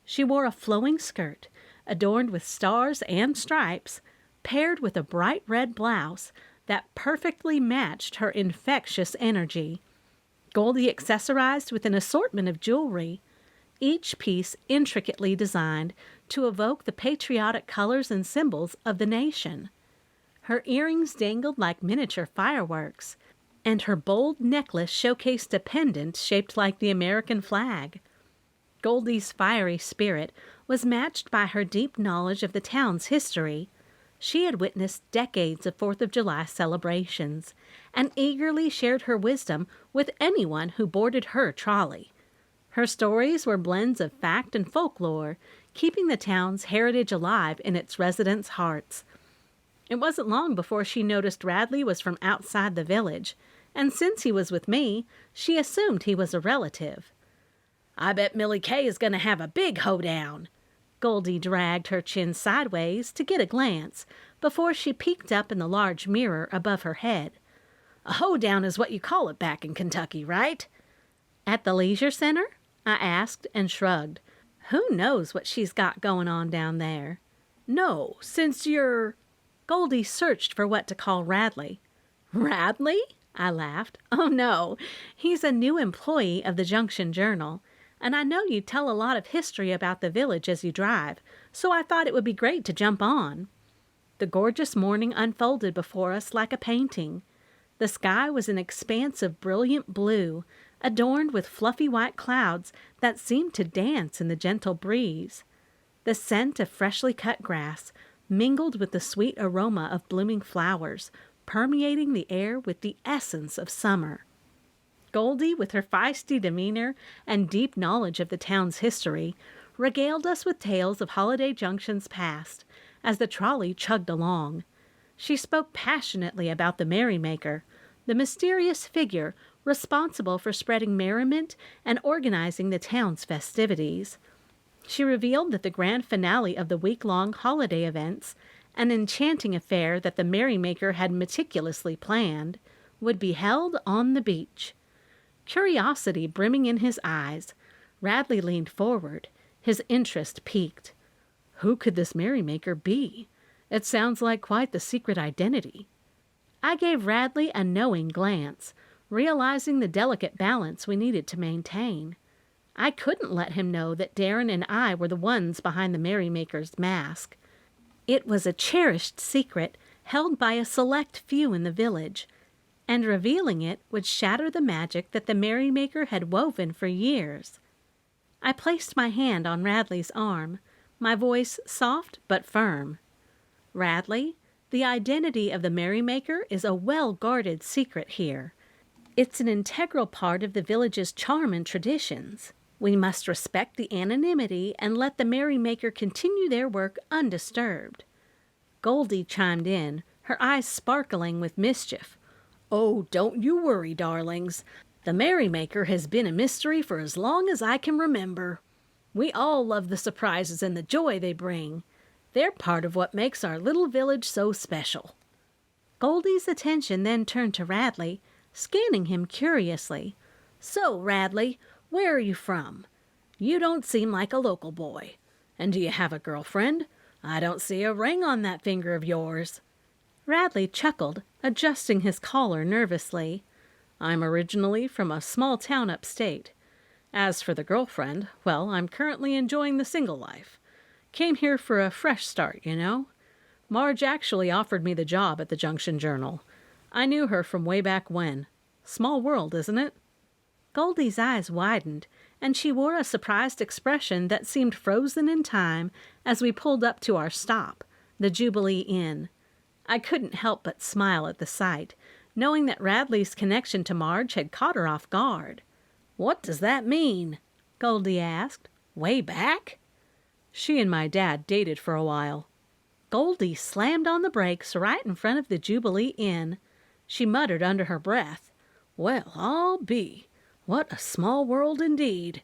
She wore a flowing skirt, adorned with stars and stripes, paired with a bright red blouse that perfectly matched her infectious energy. Goldie accessorized with an assortment of jewelry, each piece intricately designed to evoke the patriotic colors and symbols of the nation. Her earrings dangled like miniature fireworks, and her bold necklace showcased a pendant shaped like the American flag. Goldie's fiery spirit was matched by her deep knowledge of the town's history. She had witnessed decades of 4th of July celebrations and eagerly shared her wisdom with anyone who boarded her trolley. Her stories were blends of fact and folklore, keeping the town's heritage alive in its residents' hearts. It wasn't long before she noticed Radley was from outside the village, and since he was with me, she assumed he was a relative. "I bet Millie Kay is going to have a big hoedown." Goldie dragged her chin sideways to get a glance before she peeked up in the large mirror above her head. "A hoedown is what you call it back in Kentucky, right?" "At the leisure center?" I asked and shrugged. Who knows what she's got going on down there? "No, since you're—" Goldie searched for what to call Radley. "Radley?" I laughed. "Oh, no. He's a new employee of the Junction Journal, and I know you tell a lot of history about the village as you drive, so I thought it would be great to jump on." The gorgeous morning unfolded before us like a painting. The sky was an expanse of brilliant blue, adorned with fluffy white clouds that seemed to dance in the gentle breeze. The scent of freshly cut grass mingled with the sweet aroma of blooming flowers, permeating the air with the essence of summer. Goldie, with her feisty demeanor and deep knowledge of the town's history, regaled us with tales of Holiday Junction's past as the trolley chugged along. She spoke passionately about the merrymaker, the mysterious figure responsible for spreading merriment and organizing the town's festivities. She revealed that the grand finale of the week-long holiday events, an enchanting affair that the merrymaker had meticulously planned, would be held on the beach. Curiosity brimming in his eyes, Radley leaned forward, his interest piqued. Who could this merrymaker be? It sounds like quite the secret identity. I gave Radley a knowing glance, realizing the delicate balance we needed to maintain. I couldn't let him know that Darren and I were the ones behind the merrymaker's mask. It was a cherished secret held by a select few in the village, and revealing it would shatter the magic that the merrymaker had woven for years. I placed my hand on Radley's arm, my voice soft but firm. "Radley, the identity of the merrymaker is a well-guarded secret here. It's an integral part of the village's charm and traditions. We must respect the anonymity and let the merrymaker continue their work undisturbed." Goldie chimed in, her eyes sparkling with mischief. "Oh, don't you worry, darlings. The merrymaker has been a mystery for as long as I can remember. We all love the surprises and the joy they bring. They're part of what makes our little village so special." Goldie's attention then turned to Radley, scanning him curiously. "So, Radley, where are you from? You don't seem like a local boy. And do you have a girlfriend? I don't see a ring on that finger of yours." Radley chuckled, adjusting his collar nervously. "I'm originally from a small town upstate. As for the girlfriend, well, I'm currently enjoying the single life. Came here for a fresh start, you know? Marge actually offered me the job at the Junction Journal. I knew her from way back when. Small world, isn't it? Goldie's eyes widened, and she wore a surprised expression that seemed frozen in time as we pulled up to our stop, the Jubilee Inn. I couldn't help but smile at the sight, knowing that Radley's connection to Marge had caught her off guard. "What does that mean?" Goldie asked. "Way back?" She and my dad dated for a while. Goldie slammed on the brakes right in front of the Jubilee Inn. She muttered under her breath, "Well, I'll be. What a small world indeed."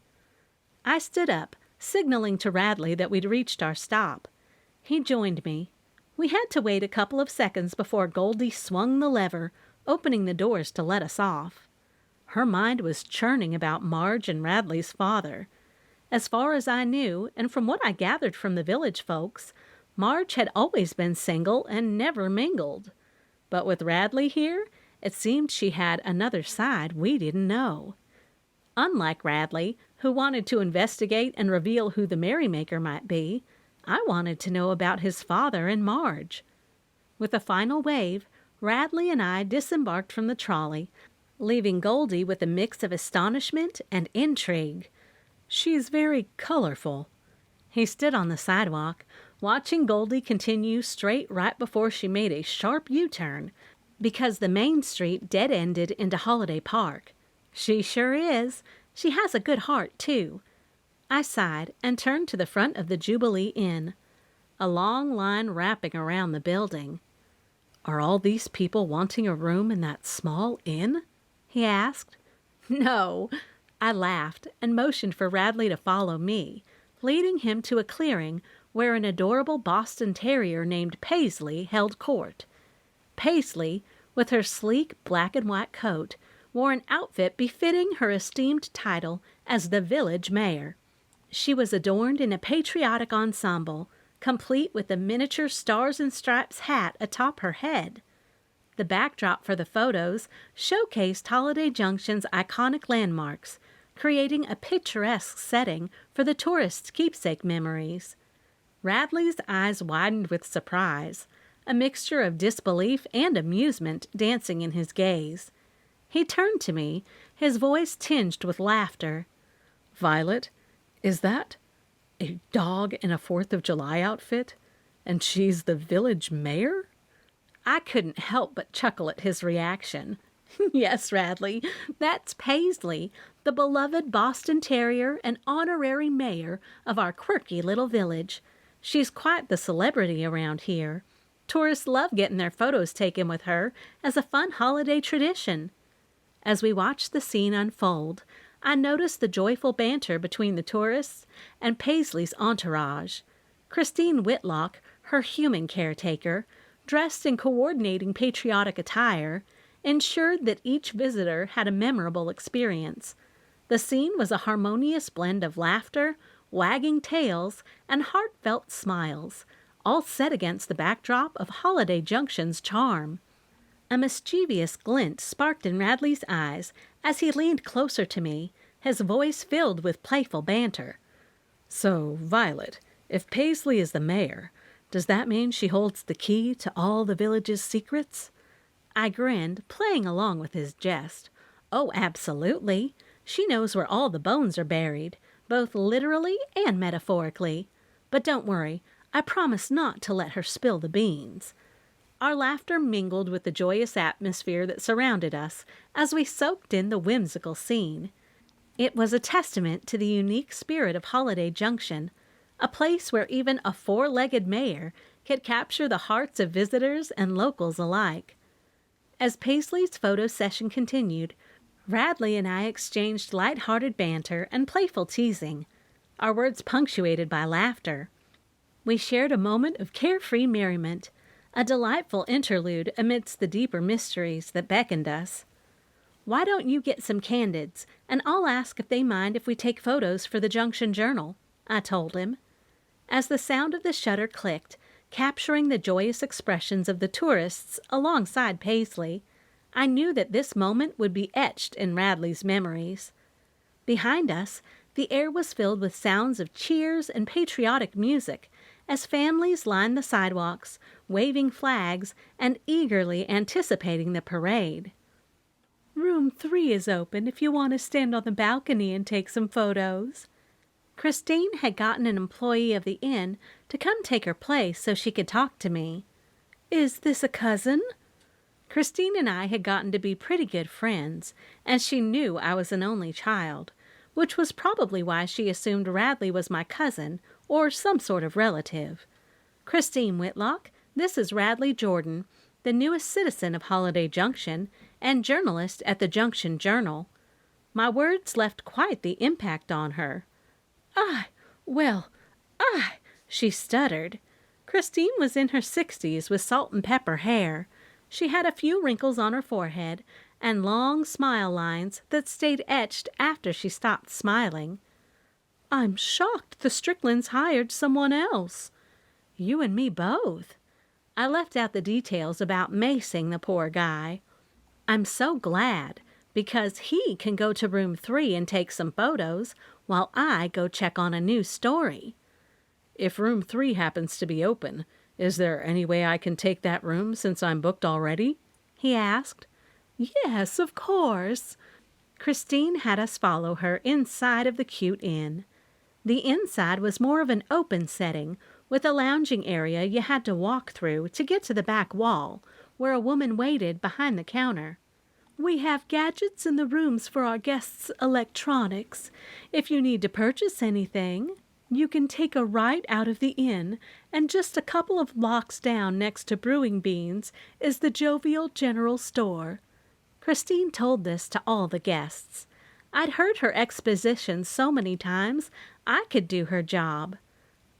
I stood up, signaling to Radley that we'd reached our stop. He joined me. We had to wait a couple of seconds before Goldie swung the lever, opening the doors to let us off. Her mind was churning about Marge and Radley's father. As far as I knew, and from what I gathered from the village folks, Marge had always been single and never mingled. But with Radley here, it seemed she had another side we didn't know. Unlike Radley, who wanted to investigate and reveal who the merrymaker might be, I wanted to know about his father and Marge. With a final wave, Radley and I disembarked from the trolley, leaving Goldie with a mix of astonishment and intrigue. She's very colorful. He stood on the sidewalk, watching Goldie continue straight right before she made a sharp U-turn, because the main street dead-ended into Holiday Park. She sure is. She has a good heart, too. I sighed and turned to the front of the Jubilee Inn. A long line wrapping around the building. "Are all these people wanting a room in that small inn?" he asked. "No." I laughed and motioned for Radley to follow me, leading him to a clearing where an adorable Boston Terrier named Paisley held court. Paisley, with her sleek black and white coat, wore an outfit befitting her esteemed title as the village mayor. She was adorned in a patriotic ensemble, complete with a miniature stars and stripes hat atop her head. The backdrop for the photos showcased Holiday Junction's iconic landmarks, creating a picturesque setting for the tourists' keepsake memories. Radley's eyes widened with surprise, a mixture of disbelief and amusement dancing in his gaze. He turned to me, his voice tinged with laughter. "Violet, is that a dog in a 4th of July outfit? And she's the village mayor?" I couldn't help but chuckle at his reaction. "Yes, Radley, that's Paisley, the beloved Boston Terrier and honorary mayor of our quirky little village. She's quite the celebrity around here. Tourists love getting their photos taken with her as a fun holiday tradition." As we watched the scene unfold, I noticed the joyful banter between the tourists and Paisley's entourage. Christine Whitlock, her human caretaker, dressed in coordinating patriotic attire, ensured that each visitor had a memorable experience. The scene was a harmonious blend of laughter, wagging tails, and heartfelt smiles, all set against the backdrop of Holiday Junction's charm. A mischievous glint sparked in Radley's eyes as he leaned closer to me, his voice filled with playful banter. "So, Violet, if Paisley is the mayor, does that mean she holds the key to all the village's secrets?" I grinned, playing along with his jest. "Oh, absolutely. She knows where all the bones are buried, both literally and metaphorically. But don't worry, I promise not to let her spill the beans." Our laughter mingled with the joyous atmosphere that surrounded us as we soaked in the whimsical scene. It was a testament to the unique spirit of Holiday Junction, a place where even a four-legged mayor could capture the hearts of visitors and locals alike. As Paisley's photo session continued, Radley and I exchanged light-hearted banter and playful teasing, our words punctuated by laughter. We shared a moment of carefree merriment, a delightful interlude amidst the deeper mysteries that beckoned us. "Why don't you get some candids, and I'll ask if they mind if we take photos for the Junction Journal," I told him. As the sound of the shutter clicked, capturing the joyous expressions of the tourists alongside Paisley, I knew that this moment would be etched in Radley's memories. Behind us, the air was filled with sounds of cheers and patriotic music as families lined the sidewalks, waving flags and eagerly anticipating the parade. Room 3 is open if you want to stand on the balcony and take some photos. Christine had gotten an employee of the inn to come take her place so she could talk to me. Is this a cousin? Christine and I had gotten to be pretty good friends, and she knew I was an only child, which was probably why she assumed Radley was my cousin or some sort of relative. Christine Whitlock, this is Radley Jordan, the newest citizen of Holiday Junction and journalist at the Junction Journal. My words left quite the impact on her. She stuttered. Christine was in her 60s with salt and pepper hair. She had a few wrinkles on her forehead and long smile lines that stayed etched after she stopped smiling. I'm shocked the Stricklands hired someone else. You and me both. I left out the details about macing the poor guy. I'm so glad, because he can go to room 3 and take some photos while I go check on a new story. If room 3 happens to be open, is there any way I can take that room since I'm booked already? He asked. Yes, of course. Christine had us follow her inside of the cute inn. The inside was more of an open setting, with a lounging area you had to walk through to get to the back wall, where a woman waited behind the counter. We have gadgets in the rooms for our guests' electronics. If you need to purchase anything, you can take a right out of the inn, and just a couple of blocks down next to Brewing Beans is the Jovial General Store. Christine told this to all the guests. I'd heard her exposition so many times, I could do her job.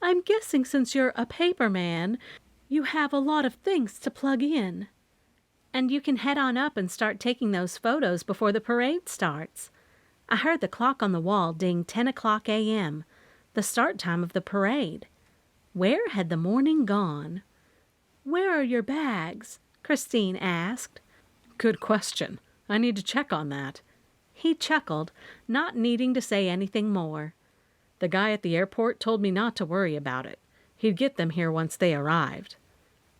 I'm guessing since you're a paper man, you have a lot of things to plug in. And you can head on up and start taking those photos before the parade starts. I heard the clock on the wall ding 10 o'clock a.m., the start time of the parade. Where had the morning gone? Where are your bags? Christine asked. Good question. I need to check on that. He chuckled, not needing to say anything more. The guy at the airport told me not to worry about it. He'd get them here once they arrived.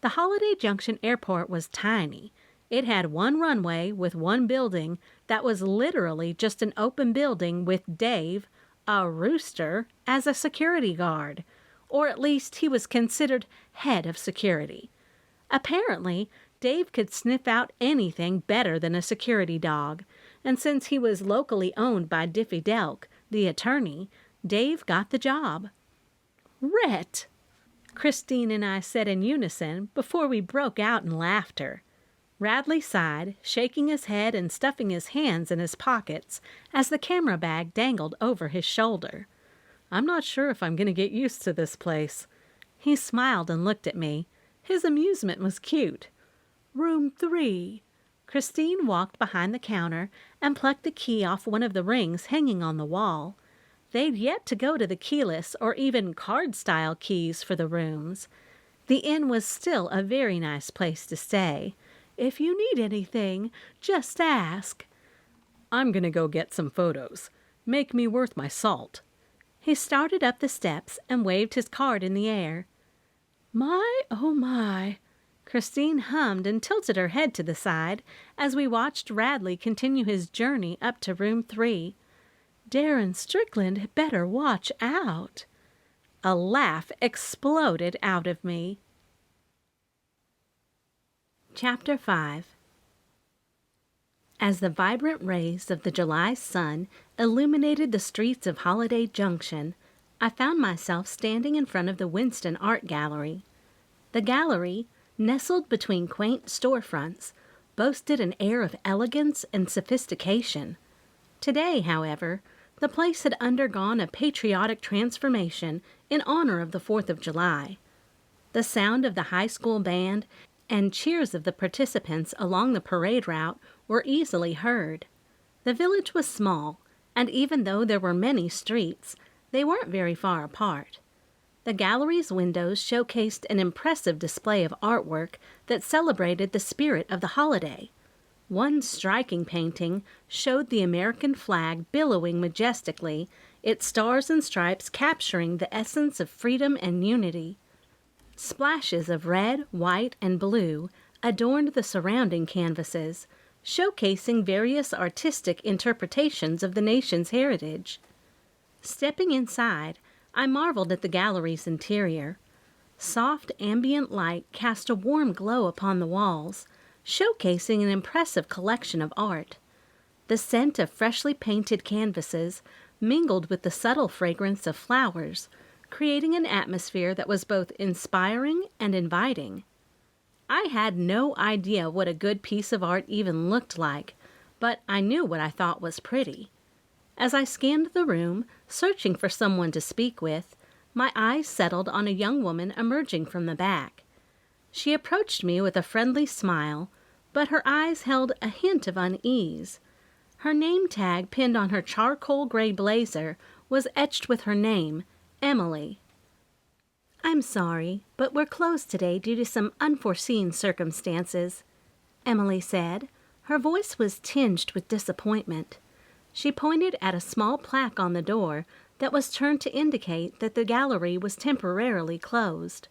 The Holiday Junction airport was tiny. It had one runway with one building that was literally just an open building with Dave, a rooster, as a security guard, or at least he was considered head of security. Apparently, Dave could sniff out anything better than a security dog, and since he was locally owned by Diffie Delk, the attorney, Dave got the job. Rhett! Christine and I said in unison before we broke out in laughter. Radley sighed, shaking his head and stuffing his hands in his pockets as the camera bag dangled over his shoulder. I'm not sure if I'm going to get used to this place. He smiled and looked at me. His amusement was cute. Room 3. Christine walked behind the counter and plucked the key off one of the rings hanging on the wall. They'd yet to go to the keyless or even card-style keys for the rooms. The inn was still a very nice place to stay. If you need anything, just ask. I'm going to go get some photos. Make me worth my salt. He started up the steps and waved his card in the air. My, oh my. Christine hummed and tilted her head to the side as we watched Radley continue his journey up to room 3. Darren Strickland had better watch out. A laugh exploded out of me. Chapter 5. As the vibrant rays of the July sun illuminated the streets of Holiday Junction, I found myself standing in front of the Winston Art Gallery. The gallery, nestled between quaint storefronts, boasted an air of elegance and sophistication. Today, however, the place had undergone a patriotic transformation in honor of the 4th of July. The sound of the high school band and cheers of the participants along the parade route were easily heard. The village was small, and even though there were many streets, they weren't very far apart. The gallery's windows showcased an impressive display of artwork that celebrated the spirit of the holiday. One striking painting showed the American flag billowing majestically, its stars and stripes capturing the essence of freedom and unity. Splashes of red, white, and blue adorned the surrounding canvases, showcasing various artistic interpretations of the nation's heritage. Stepping inside, I marveled at the gallery's interior. Soft ambient light cast a warm glow upon the walls, showcasing an impressive collection of art. The scent of freshly painted canvases mingled with the subtle fragrance of flowers, creating an atmosphere that was both inspiring and inviting. I had no idea what a good piece of art even looked like, but I knew what I thought was pretty. As I scanned the room, searching for someone to speak with, my eyes settled on a young woman emerging from the back. She approached me with a friendly smile, but her eyes held a hint of unease. Her name tag pinned on her charcoal gray blazer was etched with her name, Emily. "I'm sorry, but we're closed today due to some unforeseen circumstances," Emily said. Her voice was tinged with disappointment. She pointed at a small plaque on the door that was turned to indicate that the gallery was temporarily closed.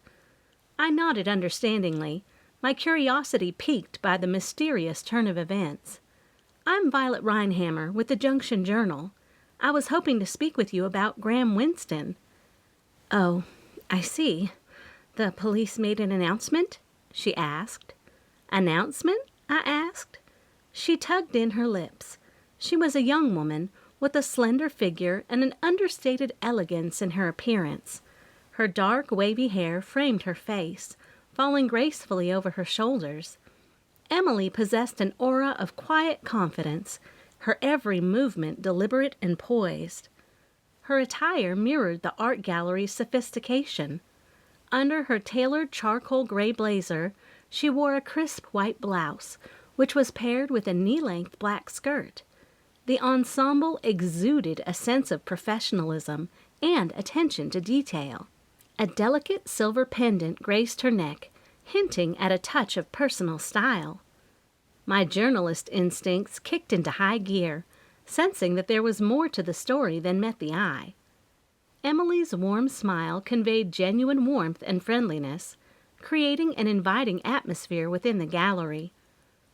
I nodded understandingly, my curiosity piqued by the mysterious turn of events. "I'm Violet Rhinehammer with the Junction Journal. I was hoping to speak with you about Graham Winston." "Oh, I see. The police made an announcement?" she asked. "Announcement?" I asked. She tugged in her lips. She was a young woman with a slender figure and an understated elegance in her appearance. Her dark, wavy hair framed her face, falling gracefully over her shoulders. Emily possessed an aura of quiet confidence, her every movement deliberate and poised. Her attire mirrored the art gallery's sophistication. Under her tailored charcoal gray blazer, she wore a crisp white blouse, which was paired with a knee-length black skirt. The ensemble exuded a sense of professionalism and attention to detail. A delicate silver pendant graced her neck, hinting at a touch of personal style. My journalist instincts kicked into high gear, sensing that there was more to the story than met the eye. Emily's warm smile conveyed genuine warmth and friendliness, creating an inviting atmosphere within the gallery.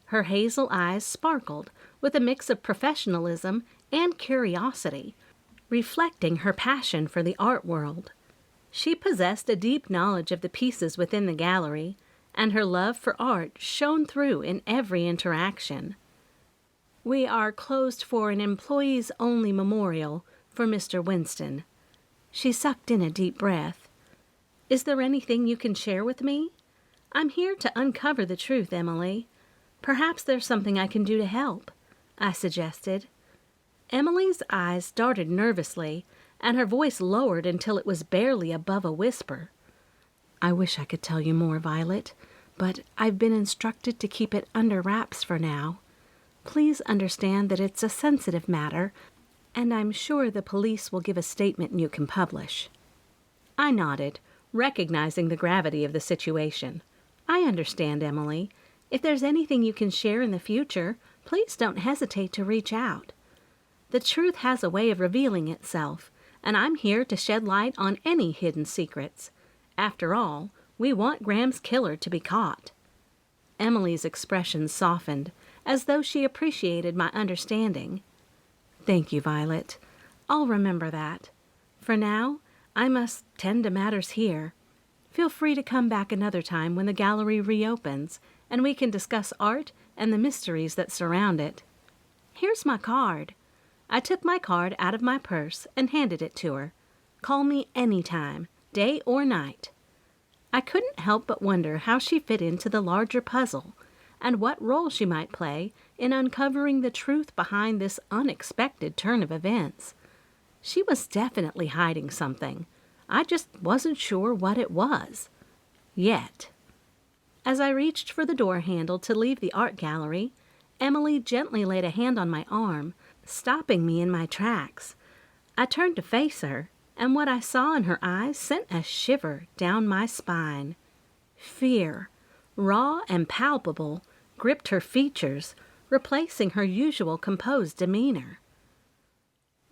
Her hazel eyes sparkled with a mix of professionalism and curiosity, reflecting her passion for the art world. She possessed a deep knowledge of the pieces within the gallery, and her love for art shone through in every interaction. "We are closed for an employees-only memorial for Mr. Winston." She sucked in a deep breath. "Is there anything you can share with me? I'm here to uncover the truth, Emily. Perhaps there's something I can do to help," I suggested. Emily's eyes darted nervously, and her voice lowered until it was barely above a whisper. "I wish I could tell you more, Violet, but I've been instructed to keep it under wraps for now. Please understand that it's a sensitive matter, and I'm sure the police will give a statement you can publish." I nodded, recognizing the gravity of the situation. "I understand, Emily. If there's anything you can share in the future, please don't hesitate to reach out. The truth has a way of revealing itself, and I'm here to shed light on any hidden secrets. After all, we want Graham's killer to be caught." Emily's expression softened, as though she appreciated my understanding. "Thank you, Violet. I'll remember that. For now, I must tend to matters here. Feel free to come back another time when the gallery reopens, and we can discuss art and the mysteries that surround it. Here's my card." I took my card out of my purse and handed it to her. "Call me anytime, day or night." I couldn't help but wonder how she fit into the larger puzzle, and what role she might play in uncovering the truth behind this unexpected turn of events. She was definitely hiding something. I just wasn't sure what it was. Yet. As I reached for the door handle to leave the art gallery, Emily gently laid a hand on my arm, stopping me in my tracks. I turned to face her, and what I saw in her eyes sent a shiver down my spine. Fear, raw and palpable, gripped her features, replacing her usual composed demeanor.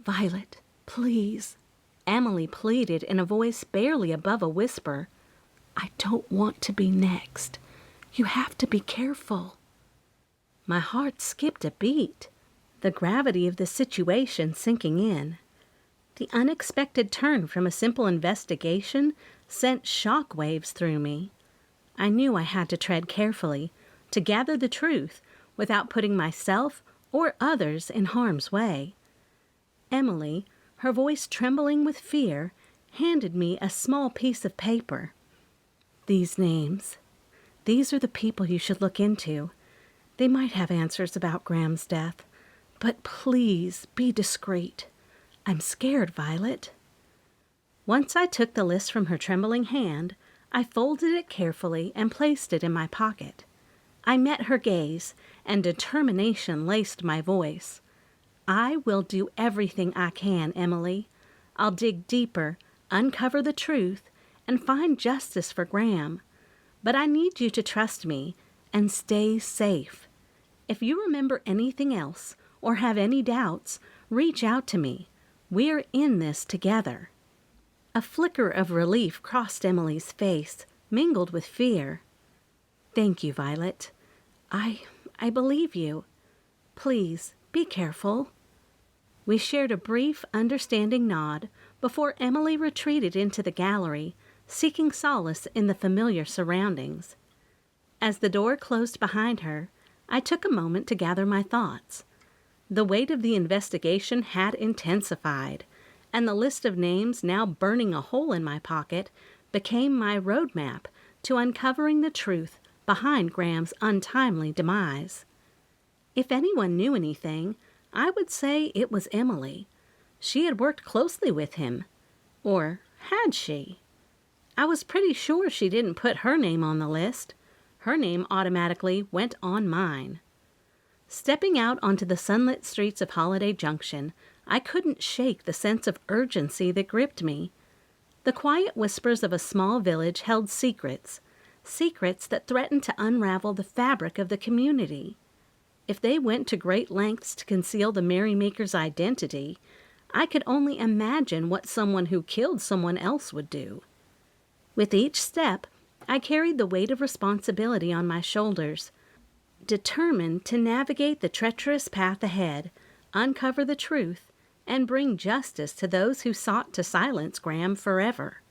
"Violet, please," Emily pleaded in a voice barely above a whisper. "I don't want to be next. You have to be careful." My heart skipped a beat, the gravity of the situation sinking in. The unexpected turn from a simple investigation sent shock waves through me. I knew I had to tread carefully, to gather the truth without putting myself or others in harm's way. Emily, her voice trembling with fear, handed me a small piece of paper. "These names. These are the people you should look into. They might have answers about Graham's death. But please be discreet. I'm scared, Violet." Once I took the list from her trembling hand, I folded it carefully and placed it in my pocket. I met her gaze, and determination laced my voice. "I will do everything I can, Emily. I'll dig deeper, uncover the truth, and find justice for Graham. But I need you to trust me and stay safe. If you remember anything else or have any doubts, reach out to me. We're in this together." A flicker of relief crossed Emily's face, mingled with fear. "Thank you, Violet. I believe you. Please be careful." We shared a brief, understanding nod before Emily retreated into the gallery, seeking solace in the familiar surroundings. As the door closed behind her, I took a moment to gather my thoughts. The weight of the investigation had intensified, and the list of names now burning a hole in my pocket became my roadmap to uncovering the truth behind Graham's untimely demise. If anyone knew anything, I would say it was Emily. She had worked closely with him. Or had she? I was pretty sure she didn't put her name on the list. Her name automatically went on mine. Stepping out onto the sunlit streets of Holiday Junction, I couldn't shake the sense of urgency that gripped me. The quiet whispers of a small village held secrets, secrets that threatened to unravel the fabric of the community. If they went to great lengths to conceal the merrymaker's identity, I could only imagine what someone who killed someone else would do. With each step, I carried the weight of responsibility on my shoulders, determined to navigate the treacherous path ahead, uncover the truth, and bring justice to those who sought to silence Graham forever.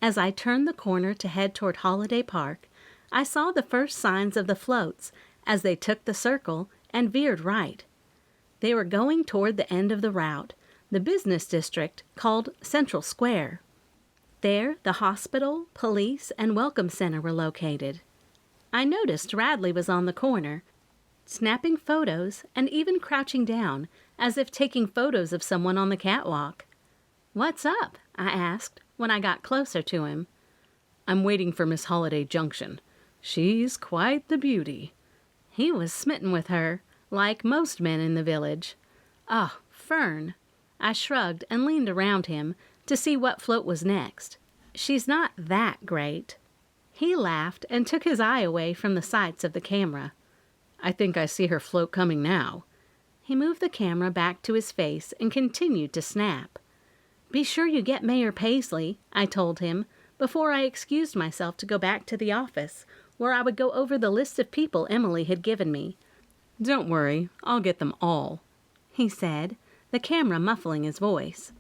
As I turned the corner to head toward Holiday Park, I saw the first signs of the floats as they took the circle and veered right. They were going toward the end of the route, the business district called Central Square. There, the hospital, police, and welcome center were located. I noticed Radley was on the corner, snapping photos and even crouching down as if taking photos of someone on the catwalk. "What's up?" I asked when I got closer to him. "I'm waiting for Miss Holiday Junction. She's quite the beauty." He was smitten with her, like most men in the village. "Oh, Fern." I shrugged and leaned around him to see what float was next. "She's not that great." He laughed and took his eye away from the sights of the camera. "I think I see her float coming now." He moved the camera back to his face and continued to snap. "Be sure you get Mayor Paisley," I told him, before I excused myself to go back to the office, where I would go over the list of people Emily had given me. "Don't worry, I'll get them all," he said, the camera muffling his voice.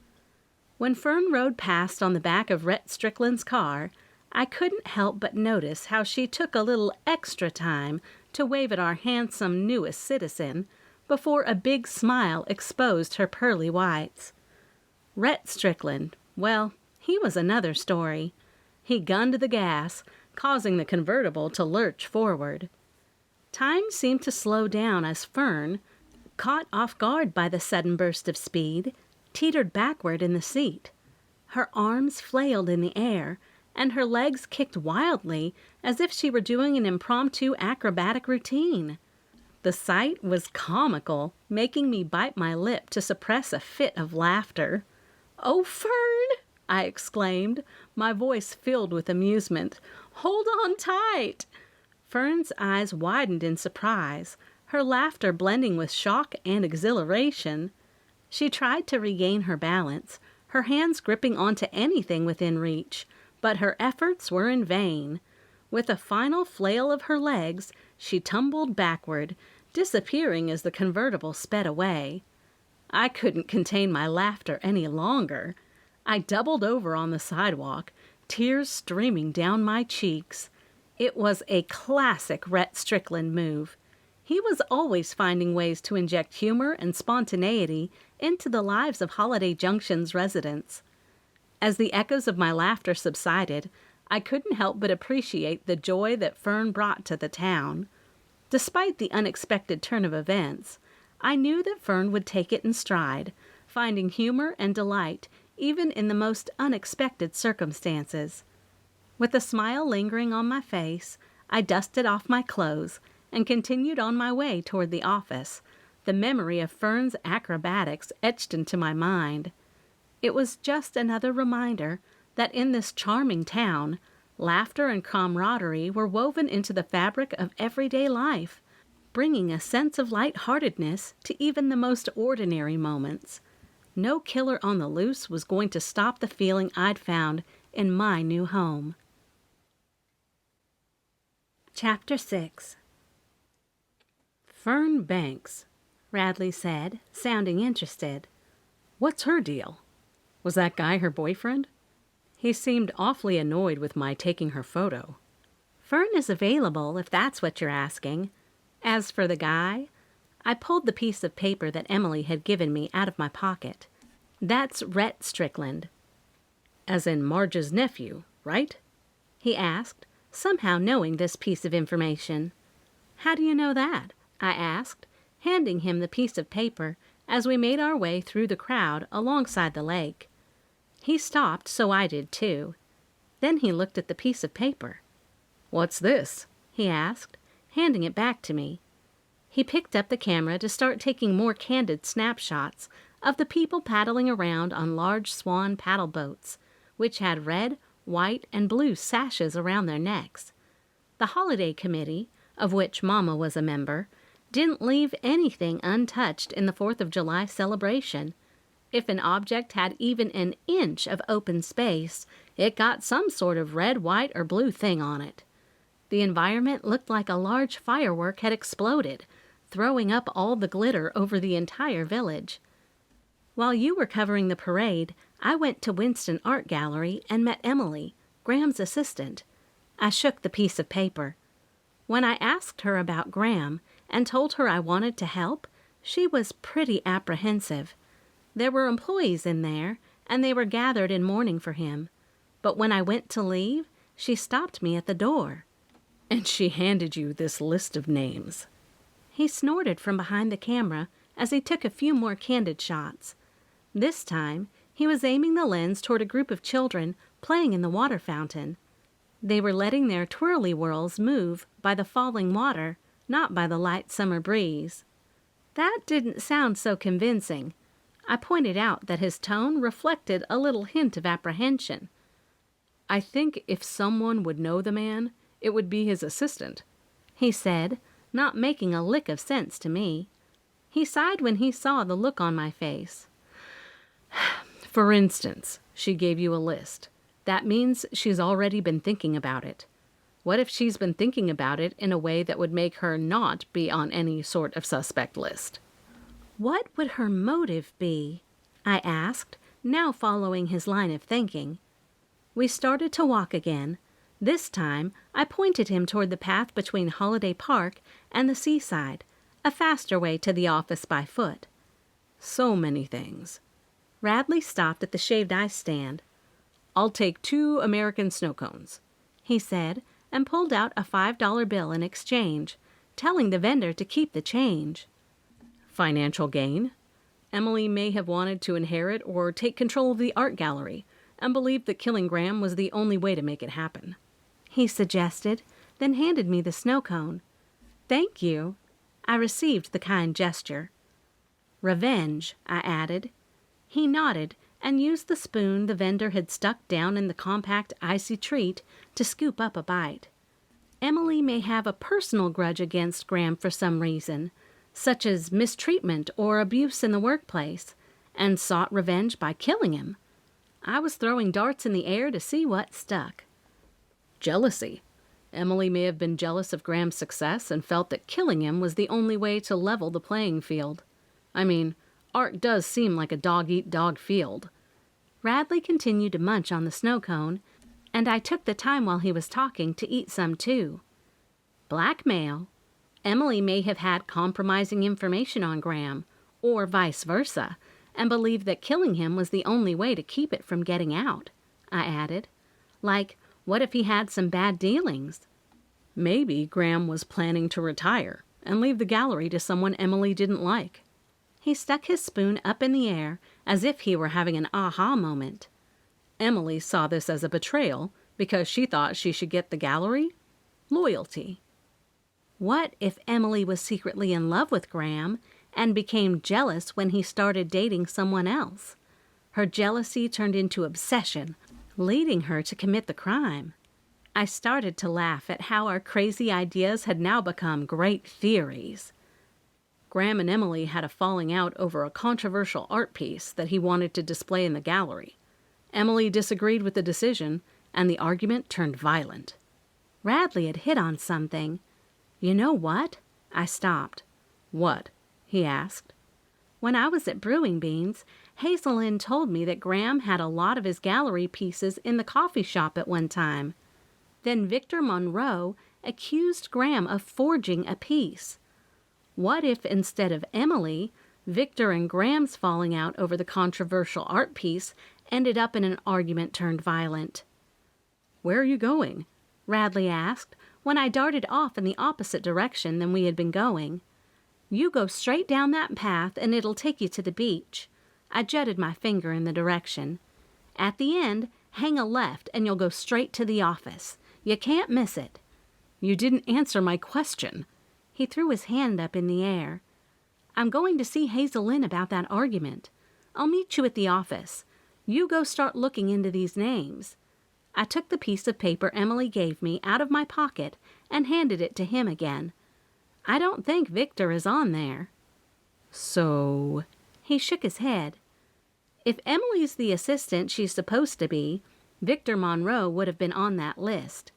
When Fern rode past on the back of Rhett Strickland's car, I couldn't help but notice how she took a little extra time to wave at our handsome newest citizen before a big smile exposed her pearly whites. Rhett Strickland, well, he was another story. He gunned the gas, causing the convertible to lurch forward. Time seemed to slow down as Fern, caught off guard by the sudden burst of speed, teetered backward in the seat. Her arms flailed in the air, and her legs kicked wildly as if she were doing an impromptu acrobatic routine. The sight was comical, making me bite my lip to suppress a fit of laughter. "Oh, Fern!" I exclaimed, my voice filled with amusement. "Hold on tight!" Fern's eyes widened in surprise. her laughter blending with shock and exhilaration. She tried to regain her balance, her hands gripping onto anything within reach, but her efforts were in vain. With a final flail of her legs, she tumbled backward, disappearing as the convertible sped away. I couldn't contain my laughter any longer. I doubled over on the sidewalk, tears streaming down my cheeks. It was a classic Rhett Strickland move. He was always finding ways to inject humor and spontaneity into the lives of Holiday Junction's residents. As the echoes of my laughter subsided, I couldn't help but appreciate the joy that Fern brought to the town. Despite the unexpected turn of events, I knew that Fern would take it in stride, finding humor and delight even in the most unexpected circumstances. With a smile lingering on my face, I dusted off my clothes and continued on my way toward the office, the memory of Fern's acrobatics etched into my mind. It was just another reminder that in this charming town, laughter and camaraderie were woven into the fabric of everyday life, bringing a sense of lightheartedness to even the most ordinary moments. No killer on the loose was going to stop the feeling I'd found in my new home. Chapter 6. Fern Banks, Radley said, sounding interested. what's her deal? Was that guy her boyfriend? He seemed awfully annoyed with my taking her photo. Fern is available, if that's what you're asking. As for the guy, I pulled the piece of paper that Emily had given me out of my pocket. That's Rhett Strickland. As in Marge's nephew, right? He asked, somehow knowing this piece of information. How do you know that? I asked, handing him the piece of paper as we made our way through the crowd alongside the lake. He stopped, so I did too. Then he looked at the piece of paper. What's this? He asked, handing it back to me. He picked up the camera to start taking more candid snapshots of the people paddling around on large swan paddle boats, which had red, white, and blue sashes around their necks. The holiday committee, of which Mama was a member, didn't leave anything untouched in the 4th of July celebration. If an object had even an inch of open space, it got some sort of red, white, or blue thing on it. The environment looked like a large firework had exploded, throwing up all the glitter over the entire village. While you were covering the parade, I went to Winston Art Gallery and met Emily, Graham's assistant. I shook the piece of paper. When I asked her about Graham and told her I wanted to help, she was pretty apprehensive. There were employees in there, and they were gathered in mourning for him. But when I went to leave, she stopped me at the door. And she handed you this list of names. He snorted from behind the camera as he took a few more candid shots. This time, he was aiming the lens toward a group of children playing in the water fountain. They were letting their twirly whirls move by the falling water, not by the light summer breeze. That didn't sound so convincing. I pointed out that his tone reflected a little hint of apprehension. I think if someone would know the man, it would be his assistant, he said, not making a lick of sense to me. He sighed when he saw the look on my face. For instance, she gave you a list. That means she's already been thinking about it. What if she's been thinking about it in a way that would make her not be on any sort of suspect list? What would her motive be? I asked, now following his line of thinking. We started to walk again. This time, I pointed him toward the path between Holiday Park and the seaside, a faster way to the office by foot. So many things. Radley stopped at the shaved ice stand. I'll take 2 American snow cones, he said, and pulled out a $5 bill in exchange, telling the vendor to keep the change. Financial gain? Emily may have wanted to inherit or take control of the art gallery and believed that killing Graham was the only way to make it happen, he suggested, then handed me the snow cone. Thank you. I received the kind gesture. Revenge, I added. He nodded and used the spoon the vendor had stuck down in the compact icy treat to scoop up a bite. Emily may have a personal grudge against Graham for some reason, such as mistreatment or abuse in the workplace, and sought revenge by killing him. I was throwing darts in the air to see what stuck. Jealousy. Emily may have been jealous of Graham's success and felt that killing him was the only way to level the playing field. I mean, art does seem like a dog-eat-dog field. Radley continued to munch on the snow cone, and I took the time while he was talking to eat some too. Blackmail. Emily may have had compromising information on Graham, or vice versa, and believed that killing him was the only way to keep it from getting out, I added. Like, what if he had some bad dealings? Maybe Graham was planning to retire and leave the gallery to someone Emily didn't like. He stuck his spoon up in the air as if he were having an aha moment. Emily saw this as a betrayal because she thought she should get the gallery? Loyalty. What if Emily was secretly in love with Graham and became jealous when he started dating someone else? Her jealousy turned into obsession, leading her to commit the crime. I started to laugh at how our crazy ideas had now become great theories. Graham and Emily had a falling out over a controversial art piece that he wanted to display in the gallery. Emily disagreed with the decision, and the argument turned violent. Radley had hit on something. You know what? I stopped. What? He asked. When I was at Brewing Beans, Hazel Lynn told me that Graham had a lot of his gallery pieces in the coffee shop at one time. Then Victor Monroe accused Graham of forging a piece. What if instead of Emily, Victor and Graham's falling out over the controversial art piece ended up in an argument turned violent? Where are you going? Radley asked when I darted off in the opposite direction than we had been going. You go straight down that path and it'll take you to the beach. I jutted my finger in the direction. At the end, hang a left and you'll go straight to the office. You can't miss it. You didn't answer my question. He threw his hand up in the air. I'm going to see Hazel Lynn about that argument. I'll meet you at the office. You go start looking into these names. I took the piece of paper Emily gave me out of my pocket and handed it to him again. I don't think Victor is on there. So? He shook his head. If Emily's the assistant she's supposed to be, Victor Monroe would have been on that list.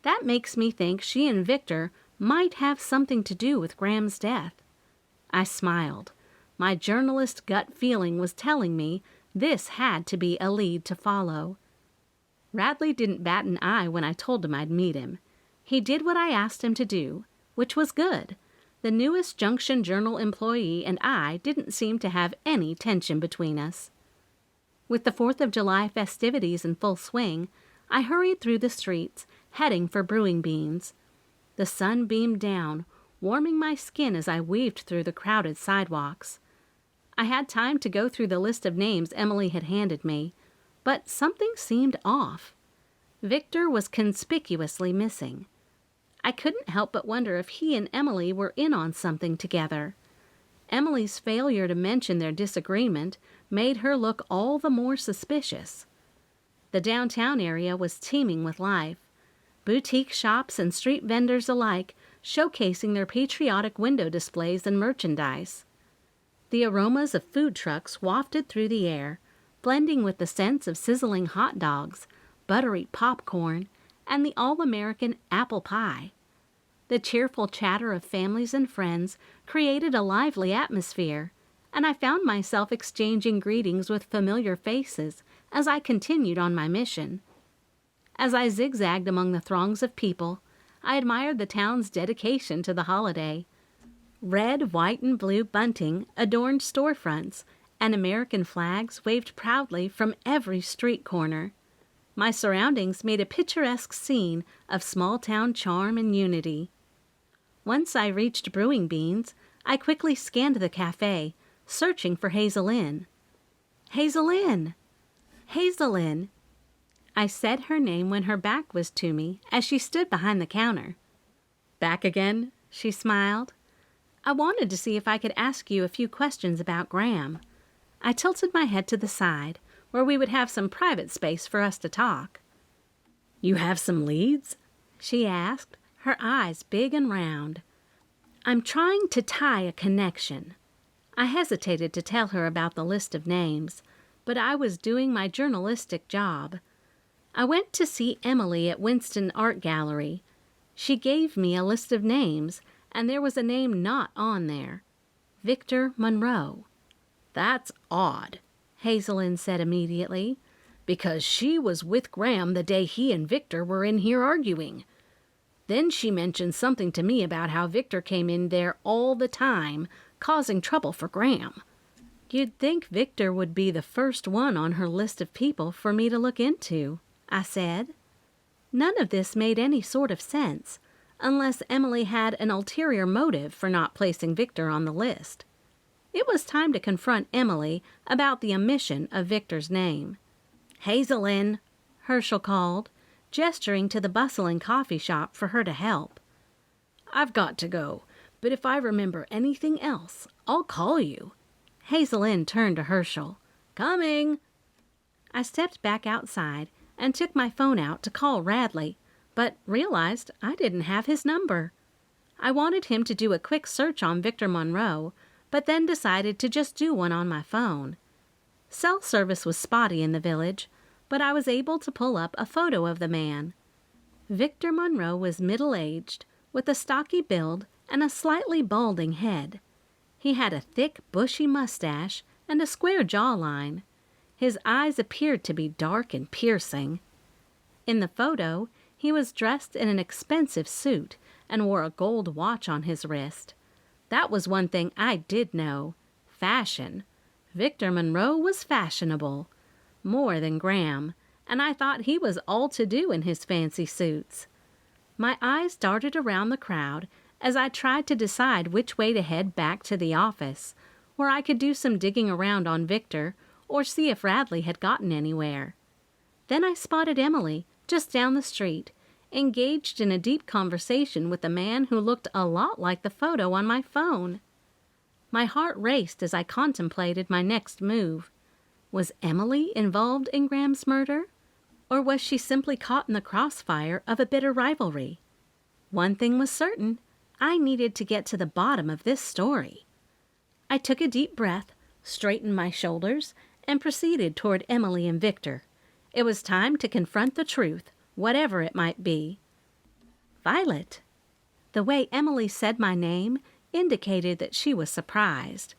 That makes me think she and Victor might have something to do with Graham's death. I smiled. My journalist gut feeling was telling me this had to be a lead to follow. Radley didn't bat an eye when I told him I'd meet him. He did what I asked him to do, which was good. The newest Junction Journal employee and I didn't seem to have any tension between us. With the 4th of July festivities in full swing, I hurried through the streets, heading for Brewing Beans. The sun beamed down, warming my skin as I weaved through the crowded sidewalks. I had time to go through the list of names Emily had handed me, but something seemed off. Victor was conspicuously missing. I couldn't help but wonder if he and Emily were in on something together. Emily's failure to mention their disagreement made her look all the more suspicious. The downtown area was teeming with life. Boutique shops and street vendors alike showcasing their patriotic window displays and merchandise. The aromas of food trucks wafted through the air, blending with the scents of sizzling hot dogs, buttery popcorn, and the all-American apple pie. The cheerful chatter of families and friends created a lively atmosphere, and I found myself exchanging greetings with familiar faces as I continued on my mission. As I zigzagged among the throngs of people, I admired the town's dedication to the holiday. Red, white, and blue bunting adorned storefronts, and American flags waved proudly from every street corner. My surroundings made a picturesque scene of small-town charm and unity. Once I reached Brewing Beans, I quickly scanned the cafe, searching for Hazel Lynn. Hazel Lynn! Hazel Lynn! I said her name when her back was to me as she stood behind the counter. Back again? She smiled. I wanted to see if I could ask you a few questions about Graham. I tilted my head to the side, where we would have some private space for us to talk. You have some leads? She asked, her eyes big and round. I'm trying to tie a connection. I hesitated to tell her about the list of names, but I was doing my journalistic job. I went to see Emily at Winston Art Gallery. She gave me a list of names, and there was a name not on there. Victor Monroe. That's odd, Hazelyn said immediately, because she was with Graham the day he and Victor were in here arguing. Then she mentioned something to me about how Victor came in there all the time, causing trouble for Graham. You'd think Victor would be the first one on her list of people for me to look into, I said. None of this made any sort of sense, unless Emily had an ulterior motive for not placing Victor on the list. It was time to confront Emily about the omission of Victor's name. "Hazelyn," Herschel called, gesturing to the bustling coffee shop for her to help. "I've got to go, but if I remember anything else, I'll call you." Hazelyn turned to Herschel. "Coming!" I stepped back outside and took my phone out to call Radley, but realized I didn't have his number. I wanted him to do a quick search on Victor Monroe, but then decided to just do one on my phone. Cell service was spotty in the village, but I was able to pull up a photo of the man. Victor Monroe was middle-aged, with a stocky build and a slightly balding head. He had a thick, bushy mustache and a square jawline. His eyes appeared to be dark and piercing. In the photo, he was dressed in an expensive suit and wore a gold watch on his wrist. That was one thing I did know: fashion. Victor Monroe was fashionable, more than Graham, and I thought he was all-to-do in his fancy suits. My eyes darted around the crowd as I tried to decide which way to head back to the office, where I could do some digging around on Victor or see if Radley had gotten anywhere. Then I spotted Emily, just down the street, engaged in a deep conversation with a man who looked a lot like the photo on my phone. My heart raced as I contemplated my next move. Was Emily involved in Graham's murder? Or was she simply caught in the crossfire of a bitter rivalry? One thing was certain: I needed to get to the bottom of this story. I took a deep breath, straightened my shoulders, and proceeded toward Emily and Victor. It was time to confront the truth, whatever it might be. "Violet." The way Emily said my name indicated that she was surprised.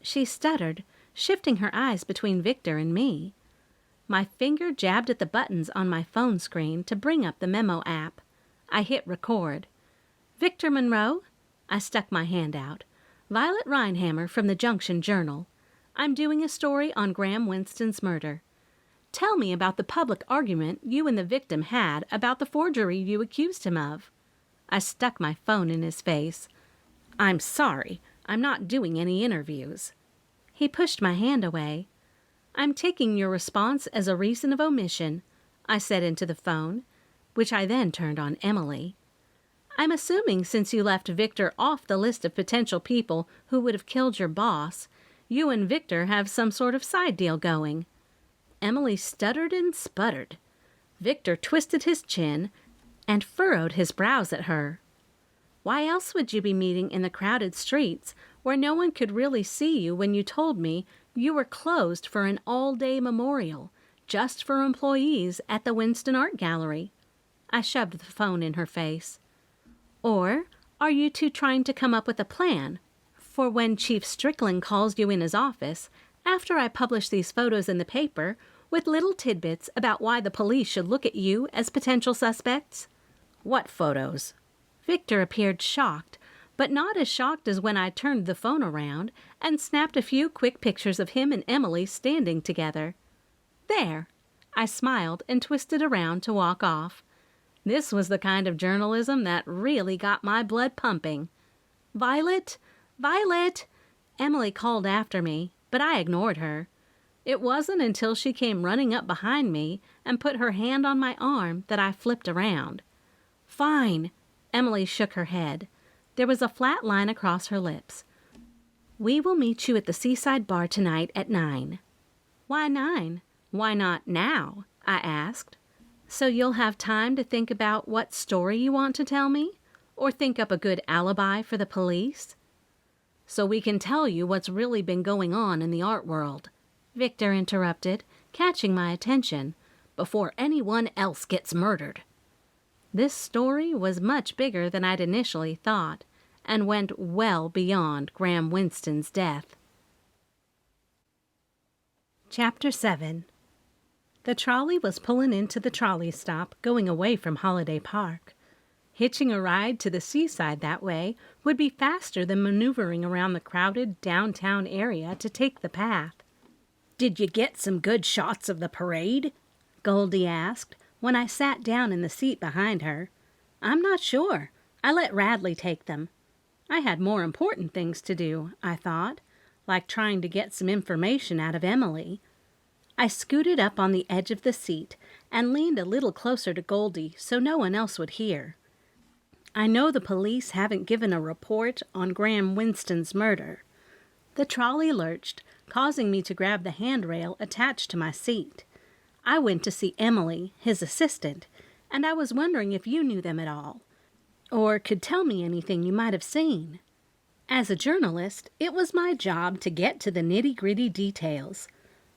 She stuttered, shifting her eyes between Victor and me. My finger jabbed at the buttons on my phone screen to bring up the memo app. I hit record. "Victor Monroe?" I stuck my hand out. "Violet Rhinehammer from the Junction Journal. I'm doing a story on Graham Winston's murder. Tell me about the public argument you and the victim had about the forgery you accused him of." I stuck my phone in his face. "I'm sorry, I'm not doing any interviews." He pushed my hand away. "I'm taking your response as a reason of omission," I said into the phone, which I then turned on Emily. "I'm assuming since you left Victor off the list of potential people who would have killed your boss, you and Victor have some sort of side deal going." Emily stuttered and sputtered. Victor twisted his chin and furrowed his brows at her. "Why else would you be meeting in the crowded streets where no one could really see you when you told me you were closed for an all-day memorial just for employees at the Winston Art Gallery?" I shoved the phone in her face. "Or are you two trying to come up with a plan for when Chief Strickland calls you in his office after I publish these photos in the paper with little tidbits about why the police should look at you as potential suspects?" "What photos?" Victor appeared shocked, but not as shocked as when I turned the phone around and snapped a few quick pictures of him and Emily standing together. "There." I smiled and twisted around to walk off. This was the kind of journalism that really got my blood pumping. "Violet! Violet!" Emily called after me, but I ignored her. It wasn't until she came running up behind me and put her hand on my arm that I flipped around. "Fine." Emily shook her head. There was a flat line across her lips. "We will meet you at the Seaside Bar tonight at 9. "Why 9? Why not now?" I asked. "So you'll have time to think about what story you want to tell me? or think up a good alibi for the police? So we can tell you what's really been going on in the art world," Victor interrupted, catching my attention, "before anyone else gets murdered." This story was much bigger than I'd initially thought, and went well beyond Graham Winston's death. Chapter 7. The trolley was pulling into the trolley stop going away from Holiday Park. Hitching a ride to the seaside that way would be faster than maneuvering around the crowded downtown area to take the path. "Did you get some good shots of the parade?" Goldie asked when I sat down in the seat behind her. "I'm not sure. I let Radley take them. I had more important things to do, I thought, like trying to get some information out of Emily. I scooted up on the edge of the seat and leaned a little closer to Goldie so no one else would hear. I know the police haven't given a report on Graham Winston's murder. The trolley lurched, causing me to grab the handrail attached to my seat. I went to see Emily, his assistant, and I was wondering if you knew them at all, or could tell me anything you might have seen. As a journalist, it was my job to get to the nitty-gritty details.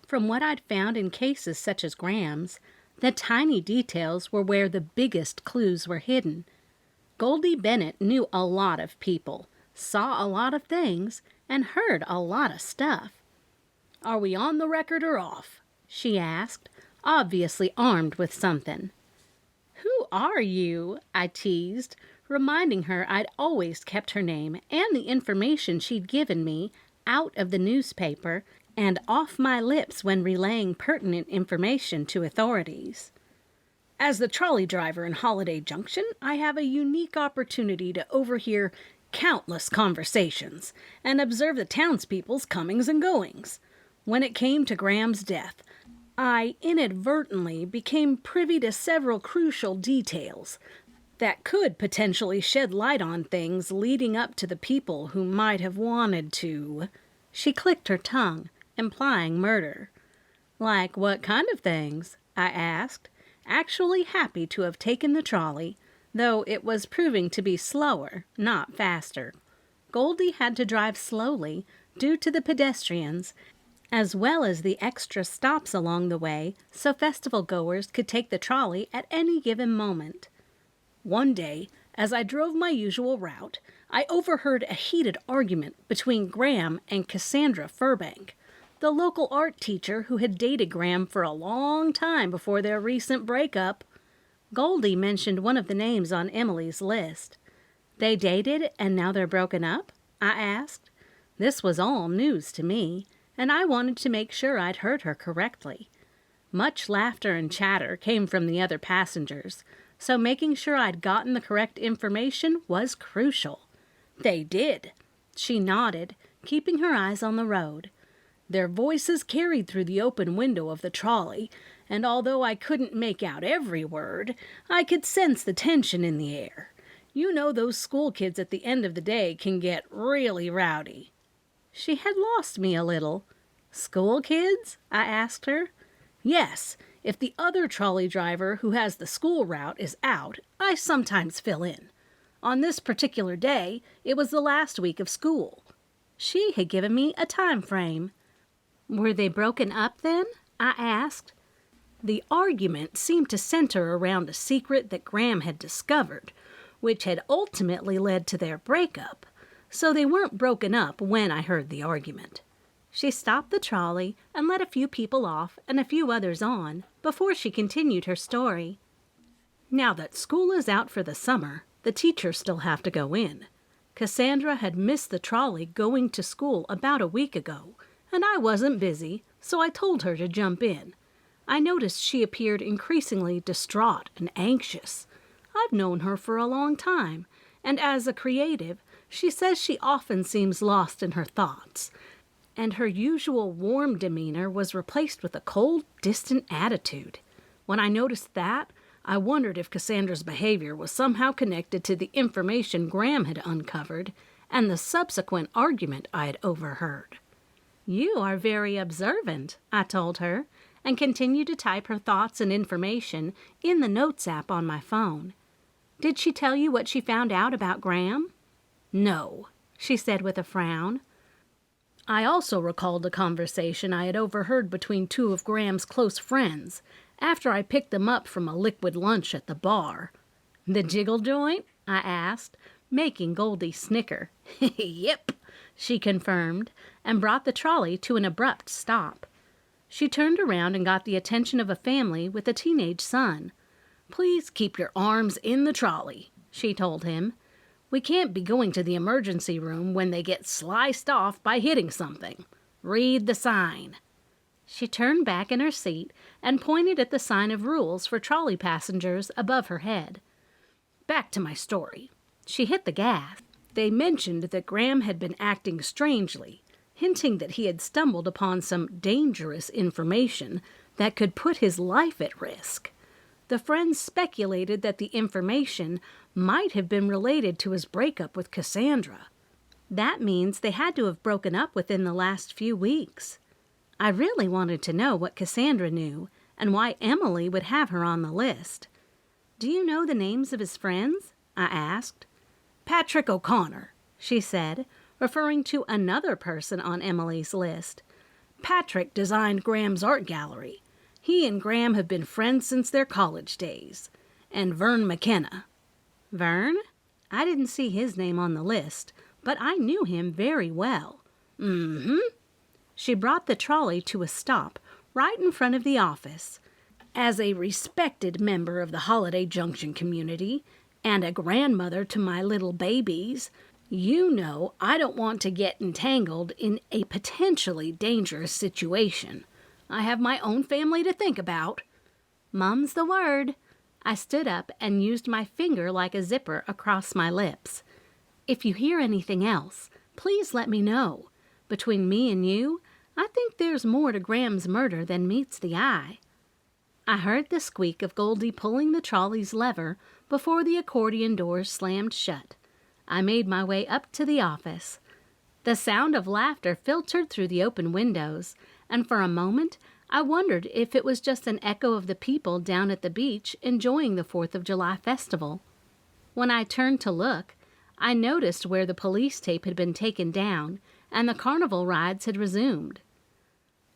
From what I'd found in cases such as Graham's, the tiny details were where the biggest clues were hidden. Goldie Bennett knew a lot of people, saw a lot of things, and heard a lot of stuff. "Are we on the record or off?" she asked, obviously armed with something. "Who are you?" I teased, reminding her I'd always kept her name and the information she'd given me out of the newspaper and off my lips when relaying pertinent information to authorities. "As the trolley driver in Holiday Junction, I have a unique opportunity to overhear countless conversations and observe the townspeople's comings and goings. When it came to Graham's death, I inadvertently became privy to several crucial details that could potentially shed light on things leading up to the people who might have wanted to." She clicked her tongue, implying murder. "Like what kind of things?" I asked, actually happy to have taken the trolley, though it was proving to be slower, not faster. Goldie had to drive slowly due to the pedestrians, as well as the extra stops along the way so festival goers could take the trolley at any given moment. "One day, as I drove my usual route, I overheard a heated argument between Graham and Cassandra Furbank, the local art teacher who had dated Graham for a long time before their recent breakup." Goldie mentioned one of the names on Emily's list. "They dated and now they're broken up?" I asked. This was all news to me, and I wanted to make sure I'd heard her correctly. Much laughter and chatter came from the other passengers, so making sure I'd gotten the correct information was crucial. "They did." She nodded, keeping her eyes on the road. "Their voices carried through the open window of the trolley, and although I couldn't make out every word, I could sense the tension in the air. You know those school kids at the end of the day can get really rowdy." She had lost me a little. "School kids?" I asked her. "Yes. If the other trolley driver who has the school route is out, I sometimes fill in. On this particular day, it was the last week of school." She had given me a time frame. "Were they broken up then?" I asked. "The argument seemed to center around a secret that Graham had discovered, which had ultimately led to their breakup. So they weren't broken up when I heard the argument." She stopped the trolley and let a few people off and a few others on before she continued her story. "Now that school is out for the summer, the teachers still have to go in. Cassandra had missed the trolley going to school about a week ago, and I wasn't busy, so I told her to jump in. I noticed she appeared increasingly distraught and anxious. I've known her for a long time, and as a creative, she says she often seems lost in her thoughts, and her usual warm demeanor was replaced with a cold, distant attitude. When I noticed that, I wondered if Cassandra's behavior was somehow connected to the information Graham had uncovered and the subsequent argument I had overheard." "You are very observant," I told her, and continued to type her thoughts and information in the notes app on my phone. Did she tell you what she found out about Graham? No, she said with a frown. I also recalled a conversation I had overheard between two of Graham's close friends after I picked them up from a liquid lunch at the bar. The jiggle joint? I asked, making Goldie snicker. Yep, she confirmed, and brought the trolley to an abrupt stop. She turned around and got the attention of a family with a teenage son. Please keep your arms in the trolley, she told him. We can't be going to the emergency room when they get sliced off by hitting something. Read the sign. She turned back in her seat and pointed at the sign of rules for trolley passengers above her head. Back to my story. She hit the gas. They mentioned that Graham had been acting strangely, hinting that he had stumbled upon some dangerous information that could put his life at risk. The friends speculated that the information might have been related to his breakup with Cassandra. That means they had to have broken up within the last few weeks. I really wanted to know what Cassandra knew and why Emily would have her on the list. Do you know the names of his friends? I asked. Patrick O'Connor, she said, referring to another person on Emily's list. Patrick designed Graham's art gallery. He and Graham have been friends since their college days. And Vern McKenna. Vern? I didn't see his name on the list, but I knew him very well. Mm-hmm. She brought the trolley to a stop right in front of the office. As a respected member of the Holiday Junction community and a grandmother to my little babies, you know I don't want to get entangled in a potentially dangerous situation. I have my own family to think about. Mum's the word. I stood up and used my finger like a zipper across my lips. If you hear anything else, please let me know. Between me and you, I think there's more to Graham's murder than meets the eye. I heard the squeak of Goldie pulling the trolley's lever before the accordion doors slammed shut. I made my way up to the office. The sound of laughter filtered through the open windows, and for a moment I wondered if it was just an echo of the people down at the beach enjoying the 4th of July festival. When I turned to look, I noticed where the police tape had been taken down and the carnival rides had resumed.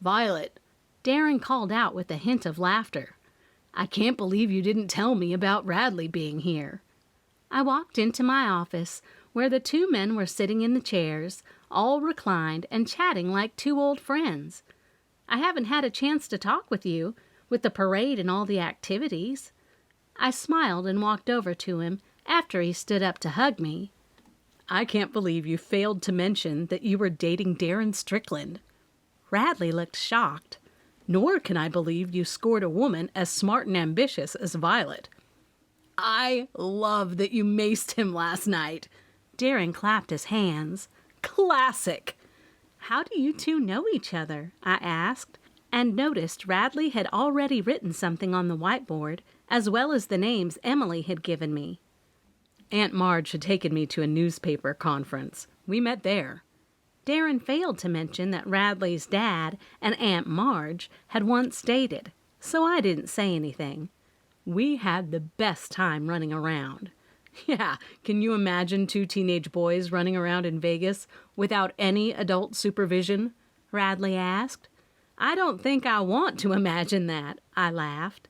"Violet," Darren called out with a hint of laughter. "I can't believe you didn't tell me about Radley being here." I walked into my office, where the two men were sitting in the chairs, all reclined and chatting like two old friends. I haven't had a chance to talk with you, with the parade and all the activities. I smiled and walked over to him after he stood up to hug me. I can't believe you failed to mention that you were dating Darren Strickland. Radley looked shocked. Nor can I believe you scored a woman as smart and ambitious as Violet. I love that you maced him last night. Darren clapped his hands. Classic. How do you two know each other? I asked, and noticed Radley had already written something on the whiteboard, as well as the names Emily had given me. Aunt Marge had taken me to a newspaper conference. We met there. Darren failed to mention that Radley's dad and Aunt Marge had once dated, so I didn't say anything. We had the best time running around. Yeah, can you imagine two teenage boys running around in Vegas without any adult supervision? Radley asked. I don't think I want to imagine that, I laughed.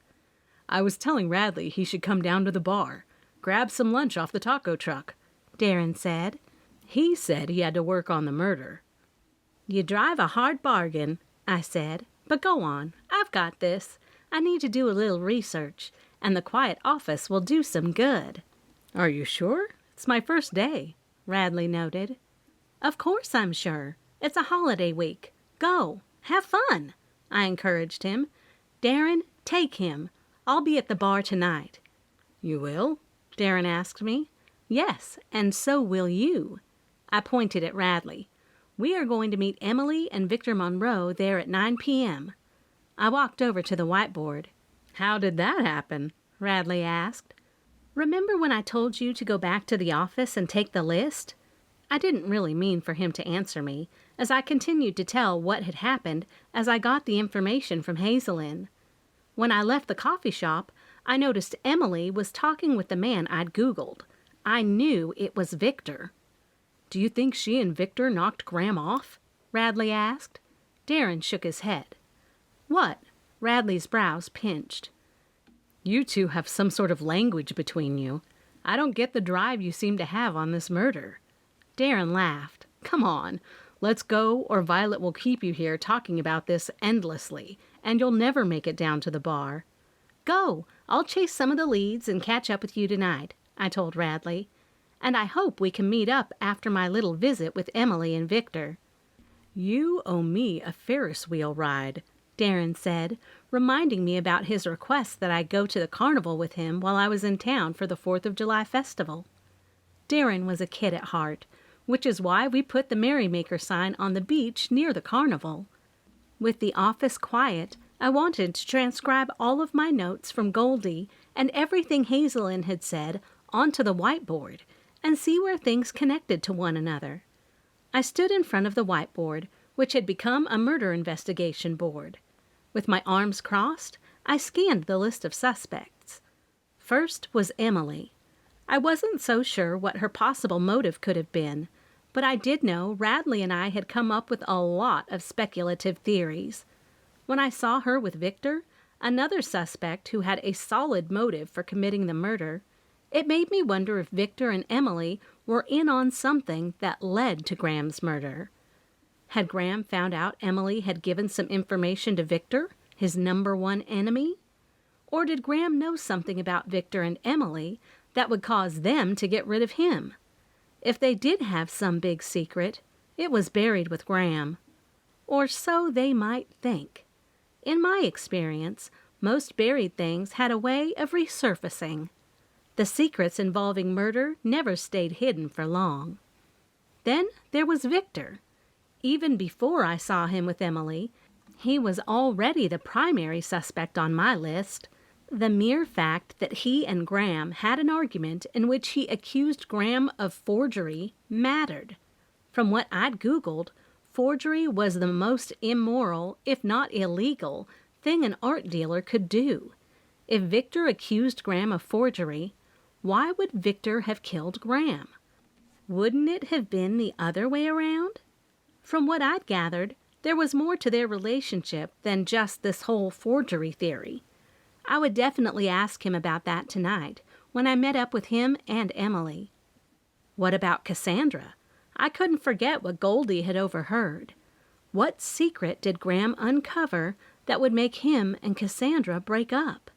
I was telling Radley he should come down to the bar, grab some lunch off the taco truck, Darren said. He said he had to work on the murder. You drive a hard bargain, I said, but go on, I've got this. I need to do a little research, and the quiet office will do some good. Are you sure? It's my first day, Radley noted. Of course I'm sure. It's a holiday week. Go, have fun, I encouraged him. Darren, take him. I'll be at the bar tonight. You will? Darren asked me. Yes, and so will you. I pointed at Radley. We are going to meet Emily and Victor Monroe there at 9 p.m. I walked over to the whiteboard. How did that happen? Radley asked. Remember when I told you to go back to the office and take the list? I didn't really mean for him to answer me, as I continued to tell what had happened as I got the information from Hazelin. When I left the coffee shop, I noticed Emily was talking with the man I'd Googled. I knew it was Victor. "Do you think she and Victor knocked Graham off?" Radley asked. Darren shook his head. "What?" Radley's brows pinched. "You two have some sort of language between you. I don't get the drive you seem to have on this murder." Darren laughed. "Come on, let's go, or Violet will keep you here talking about this endlessly, and you'll never make it down to the bar." "Go! I'll chase some of the leads and catch up with you tonight," I told Radley. "And I hope we can meet up after my little visit with Emily and Victor." "You owe me a Ferris wheel ride," Darren said, reminding me about his request that I go to the carnival with him while I was in town for the 4th of July festival. Darren was a kid at heart, which is why we put the Merrymaker sign on the beach near the carnival. With the office quiet, I wanted to transcribe all of my notes from Goldie and everything Hazelyn had said onto the whiteboard and see where things connected to one another. I stood in front of the whiteboard, which had become a murder investigation board. With my arms crossed, I scanned the list of suspects. First was Emily. I wasn't so sure what her possible motive could have been, but I did know Radley and I had come up with a lot of speculative theories. When I saw her with Victor, another suspect who had a solid motive for committing the murder, it made me wonder if Victor and Emily were in on something that led to Graham's murder. Had Graham found out Emily had given some information to Victor, his #1 enemy? Or did Graham know something about Victor and Emily that would cause them to get rid of him? If they did have some big secret, it was buried with Graham. Or so they might think. In my experience, most buried things had a way of resurfacing. The secrets involving murder never stayed hidden for long. Then there was Victor. Even before I saw him with Emily, he was already the primary suspect on my list. The mere fact that he and Graham had an argument in which he accused Graham of forgery mattered. From what I'd Googled, forgery was the most immoral, if not illegal, thing an art dealer could do. If Victor accused Graham of forgery, why would Victor have killed Graham? Wouldn't it have been the other way around? From what I'd gathered, there was more to their relationship than just this whole forgery theory. I would definitely ask him about that tonight, when I met up with him and Emily. What about Cassandra? I couldn't forget what Goldie had overheard. What secret did Graham uncover that would make him and Cassandra break up?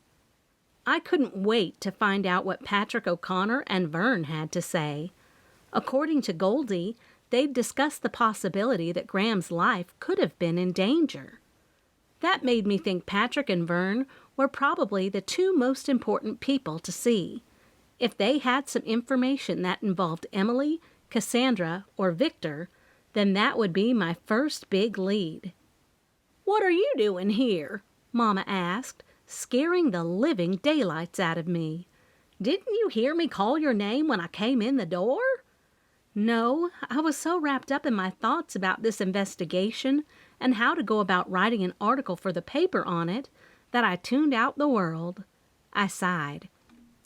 I couldn't wait to find out what Patrick O'Connor and Vern had to say. According to Goldie, they'd discussed the possibility that Graham's life could have been in danger. That made me think Patrick and Vern were probably the two most important people to see. If they had some information that involved Emily, Cassandra, or Victor, then that would be my first big lead. "What are you doing here?" Mama asked, scaring the living daylights out of me. "Didn't you hear me call your name when I came in the door?" No, I was so wrapped up in my thoughts about this investigation and how to go about writing an article for the paper on it that I tuned out the world. I sighed.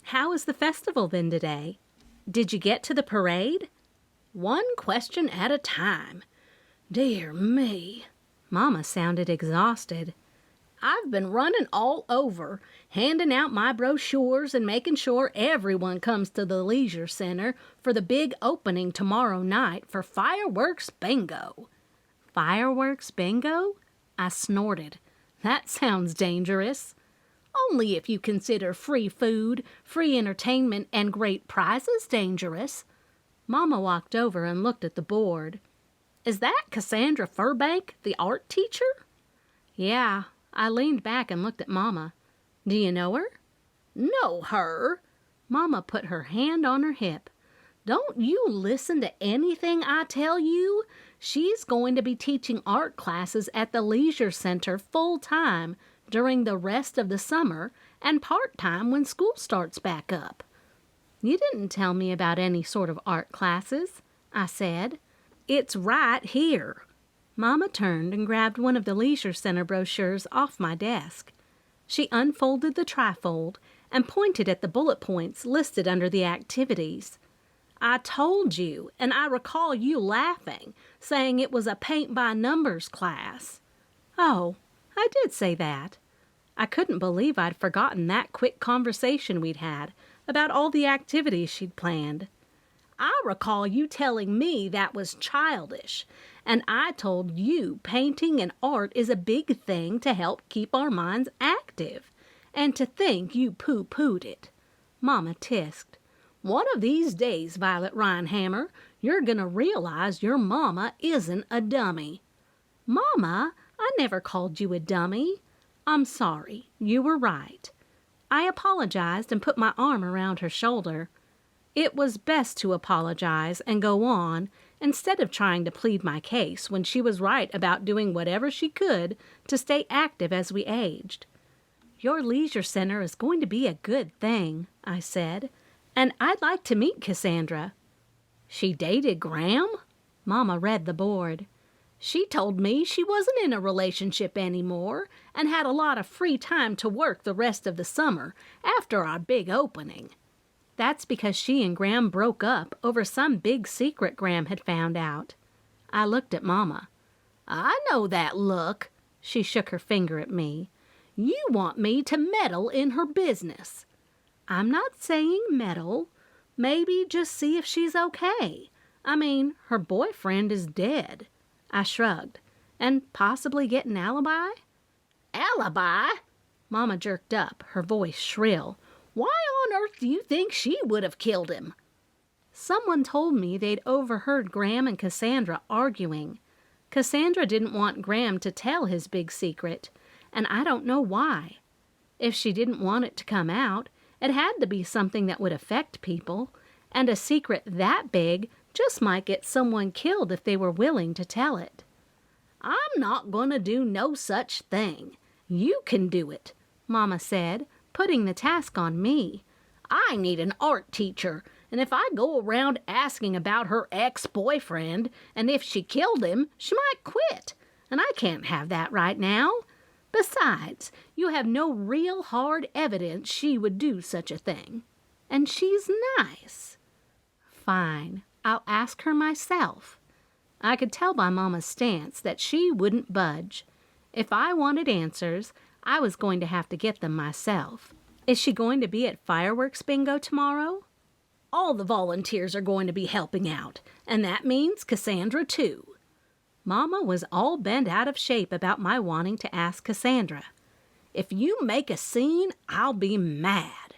"How has the festival been today? Did you get to the parade?" "One question at a time. Dear me." Mama sounded exhausted. "I've been running all over, handing out my brochures and making sure everyone comes to the leisure center for the big opening tomorrow night for fireworks bingo." "Fireworks bingo?" I snorted. "That sounds dangerous." "Only if you consider free food, free entertainment, and great prizes dangerous." Mama walked over and looked at the board. "Is that Cassandra Furbank, the art teacher?" "Yeah." I leaned back and looked at Mama. "Do you know her?" "Know her?" Mama put her hand on her hip. "Don't you listen to anything I tell you. She's going to be teaching art classes at the leisure center full-time during the rest of the summer and part-time when school starts back up." "You didn't tell me about any sort of art classes," I said. "It's right here." Mama turned and grabbed one of the leisure center brochures off my desk. She unfolded the trifold and pointed at the bullet points listed under the activities. I told you, and I recall you laughing, saying it was a paint-by-numbers class. Oh, I did say that. I couldn't believe I'd forgotten that quick conversation we'd had about all the activities she'd planned. I recall you telling me that was childish, and I told you painting and art is a big thing to help keep our minds active, and to think you pooh-poohed it. Mama tisked. One of these days, Violet Rhinehammer, you're going to realize your mama isn't a dummy. Mama, I never called you a dummy. I'm sorry, you were right. I apologized and put my arm around her shoulder. It was best to apologize and go on instead of trying to plead my case when she was right about doing whatever she could to stay active as we aged. Your leisure center is going to be a good thing, I said, and I'd like to meet Cassandra. She dated Graham? Mama read the board. She told me she wasn't in a relationship anymore and had a lot of free time to work the rest of the summer after our big opening. That's because she and Graham broke up over some big secret Graham had found out. I looked at Mama. I know that look. She shook her finger at me. You want me to meddle in her business. I'm not saying meddle. Maybe just see if she's okay. I mean, her boyfriend is dead. I shrugged. And possibly get an alibi? Alibi? Mama jerked up, her voice shrill. Why on earth do you think she would have killed him? Someone told me they'd overheard Graham and Cassandra arguing. Cassandra didn't want Graham to tell his big secret, and I don't know why. If she didn't want it to come out, it had to be something that would affect people, and a secret that big just might get someone killed if they were willing to tell it. I'm not going to do no such thing. You can do it, Mama said, putting the task on me. I need an art teacher, and if I go around asking about her ex-boyfriend and if she killed him, she might quit, and I can't have that right now. Besides, you have no real hard evidence she would do such a thing. And she's nice. Fine, I'll ask her myself. I could tell by Mama's stance that she wouldn't budge. If I wanted answers, I was going to have to get them myself. Is she going to be at fireworks bingo tomorrow? All the volunteers are going to be helping out, and that means Cassandra too. Mama was all bent out of shape about my wanting to ask Cassandra. If you make a scene, I'll be mad.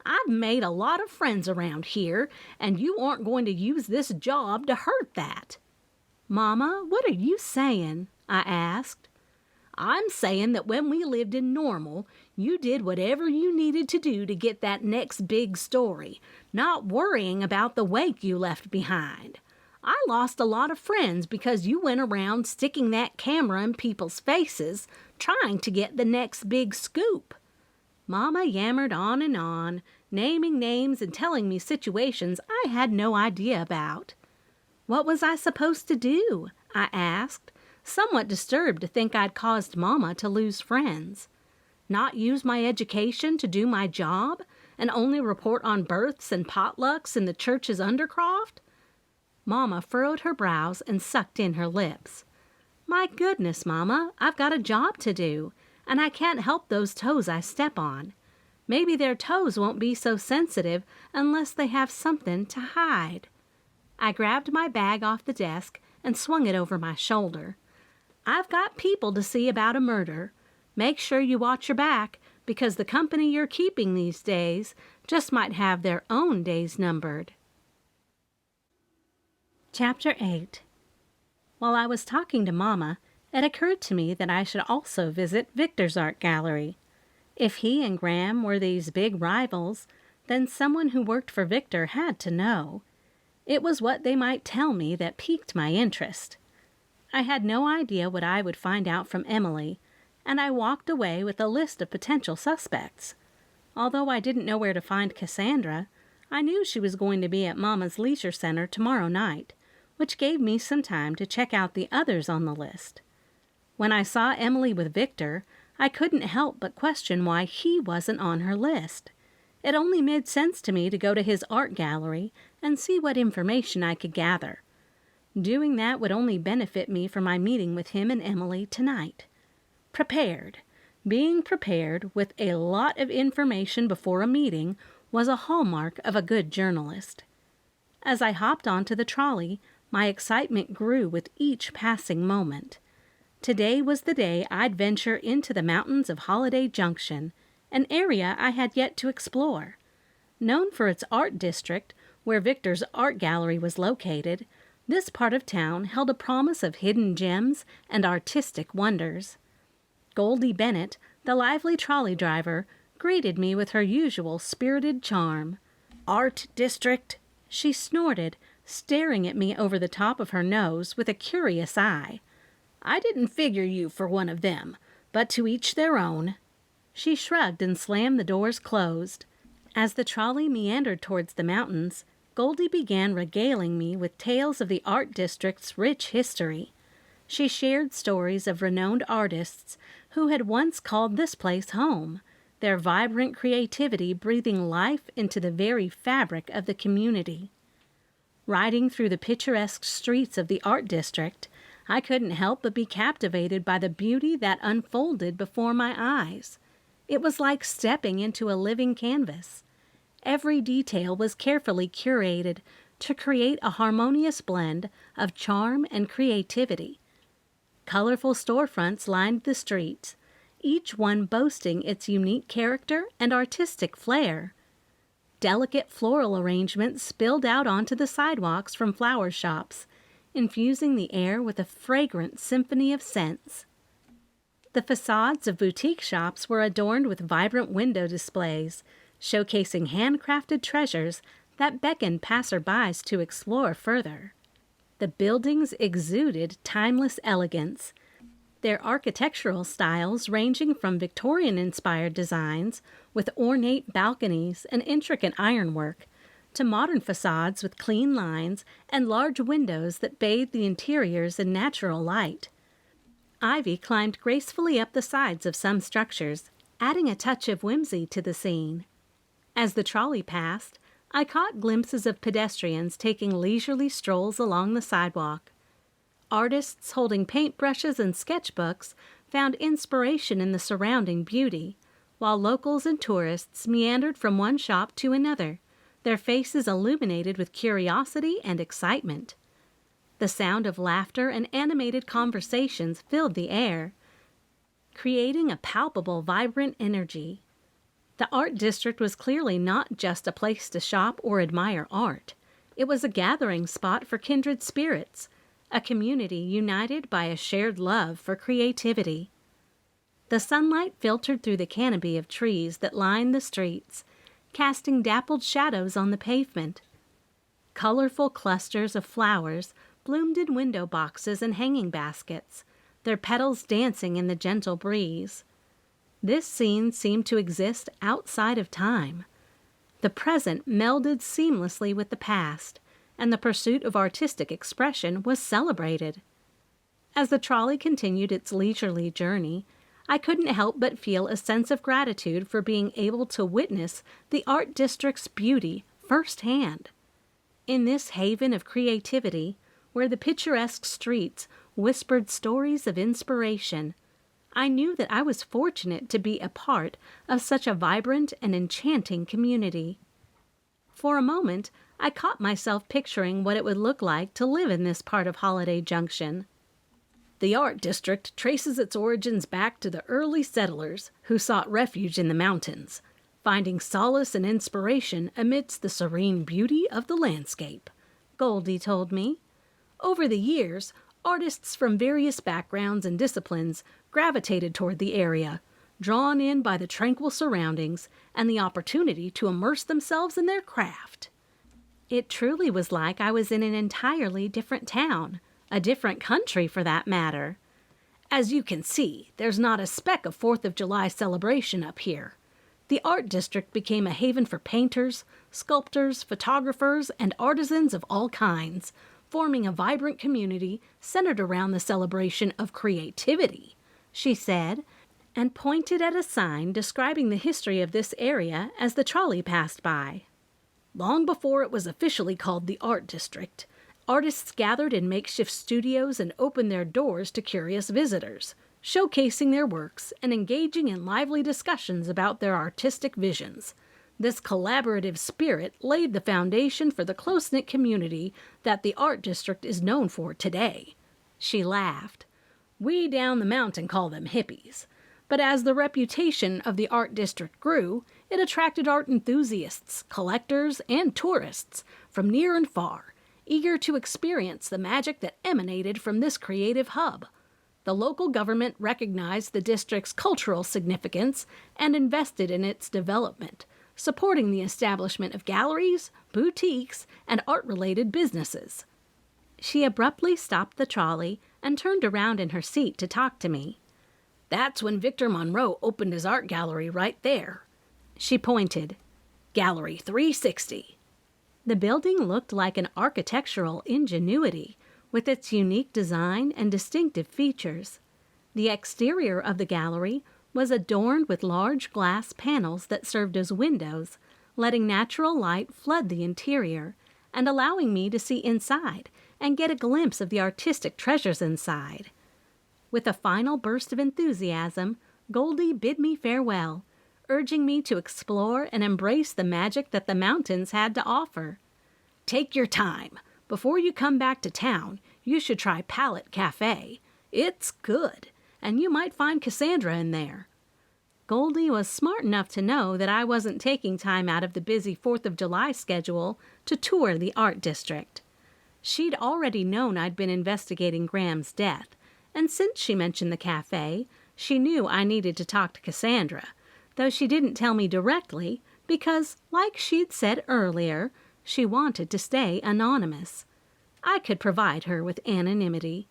I've made a lot of friends around here, and you aren't going to use this job to hurt that. Mama, what are you saying? I asked. I'm saying that when we lived in Normal, you did whatever you needed to do to get that next big story, not worrying about the wake you left behind. I lost a lot of friends because you went around sticking that camera in people's faces, trying to get the next big scoop. Mama yammered on, naming names and telling me situations I had no idea about. What was I supposed to do? I asked, somewhat disturbed to think I'd caused Mama to lose friends. Not use my education to do my job, and only report on births and potlucks in the church's undercroft? Mama furrowed her brows and sucked in her lips. My goodness, Mama, I've got a job to do, and I can't help those toes I step on. Maybe their toes won't be so sensitive unless they have something to hide. I grabbed my bag off the desk and swung it over my shoulder. I've got people to see about a murder. Make sure you watch your back, because the company you're keeping these days just might have their own days numbered. Chapter 8. While I was talking to Mama, it occurred to me that I should also visit Victor's art gallery. If he and Graham were these big rivals, then someone who worked for Victor had to know. It was what they might tell me that piqued my interest. I had no idea what I would find out from Emily, and I walked away with a list of potential suspects. Although I didn't know where to find Cassandra, I knew she was going to be at Mama's leisure center tomorrow night, which gave me some time to check out the others on the list. When I saw Emily with Victor, I couldn't help but question why he wasn't on her list. It only made sense to me to go to his art gallery and see what information I could gather. Doing that would only benefit me for my meeting with him and Emily tonight. Prepared. Being prepared with a lot of information before a meeting was a hallmark of a good journalist. As I hopped onto the trolley, my excitement grew with each passing moment. Today was the day I'd venture into the mountains of Holiday Junction, an area I had yet to explore. Known for its art district, where Victor's art gallery was located, this part of town held a promise of hidden gems and artistic wonders. Goldie Bennett, the lively trolley driver, greeted me with her usual spirited charm. "Art district?" she snorted, staring at me over the top of her nose with a curious eye. "I didn't figure you for one of them, but to each their own." She shrugged and slammed the doors closed. As the trolley meandered towards the mountains, Goldie began regaling me with tales of the art district's rich history. She shared stories of renowned artists who had once called this place home, their vibrant creativity breathing life into the very fabric of the community. Riding through the picturesque streets of the art district, I couldn't help but be captivated by the beauty that unfolded before my eyes. It was like stepping into a living canvas. Every detail was carefully curated to create a harmonious blend of charm and creativity. Colorful storefronts lined the streets, each one boasting its unique character and artistic flair. Delicate floral arrangements spilled out onto the sidewalks from flower shops, infusing the air with a fragrant symphony of scents. The facades of boutique shops were adorned with vibrant window displays, showcasing handcrafted treasures that beckoned passerbys to explore further. The buildings exuded timeless elegance, their architectural styles ranging from Victorian-inspired designs with ornate balconies and intricate ironwork to modern facades with clean lines and large windows that bathed the interiors in natural light. Ivy climbed gracefully up the sides of some structures, adding a touch of whimsy to the scene. As the trolley passed, I caught glimpses of pedestrians taking leisurely strolls along the sidewalk. Artists holding paintbrushes and sketchbooks found inspiration in the surrounding beauty, while locals and tourists meandered from one shop to another, their faces illuminated with curiosity and excitement. The sound of laughter and animated conversations filled the air, creating a palpable, vibrant energy. The art district was clearly not just a place to shop or admire art. It was a gathering spot for kindred spirits, a community united by a shared love for creativity. The sunlight filtered through the canopy of trees that lined the streets, casting dappled shadows on the pavement. Colorful clusters of flowers bloomed in window boxes and hanging baskets, their petals dancing in the gentle breeze. This scene seemed to exist outside of time. The present melded seamlessly with the past, and the pursuit of artistic expression was celebrated. As the trolley continued its leisurely journey, I couldn't help but feel a sense of gratitude for being able to witness the art district's beauty firsthand. In this haven of creativity, where the picturesque streets whispered stories of inspiration, I knew that I was fortunate to be a part of such a vibrant and enchanting community. For a moment, I caught myself picturing what it would look like to live in this part of Holiday Junction. The art district traces its origins back to the early settlers who sought refuge in the mountains, finding solace and inspiration amidst the serene beauty of the landscape, Goldie told me. Over the years, artists from various backgrounds and disciplines gravitated toward the area, drawn in by the tranquil surroundings and the opportunity to immerse themselves in their craft. It truly was like I was in an entirely different town, a different country for that matter. As you can see, there's not a speck of 4th of July celebration up here. The art district became a haven for painters, sculptors, photographers, and artisans of all kinds, forming a vibrant community centered around the celebration of creativity, she said, and pointed at a sign describing the history of this area as the trolley passed by. Long before it was officially called the Art District, artists gathered in makeshift studios and opened their doors to curious visitors, showcasing their works and engaging in lively discussions about their artistic visions. This collaborative spirit laid the foundation for the close-knit community that the Art District is known for today. She laughed. We down the mountain call them hippies. But as the reputation of the Art District grew, it attracted art enthusiasts, collectors, and tourists from near and far, eager to experience the magic that emanated from this creative hub. The local government recognized the district's cultural significance and invested in its development, supporting the establishment of galleries, boutiques, and art-related businesses. She abruptly stopped the trolley and turned around in her seat to talk to me. That's when Victor Monroe opened his art gallery right there. She pointed. Gallery 360. The building looked like an architectural ingenuity, with its unique design and distinctive features. The exterior of the gallery was adorned with large glass panels that served as windows, letting natural light flood the interior and allowing me to see inside and get a glimpse of the artistic treasures inside. With a final burst of enthusiasm, Goldie bid me farewell, urging me to explore and embrace the magic that the mountains had to offer. Take your time. Before you come back to town, you should try Palette Cafe. It's good, and you might find Cassandra in there. Goldie was smart enough to know that I wasn't taking time out of the busy 4th of July schedule to tour the art district. She'd already known I'd been investigating Graham's death, and since she mentioned the cafe, she knew I needed to talk to Cassandra, though she didn't tell me directly because, like she'd said earlier, she wanted to stay anonymous. I could provide her with anonymity.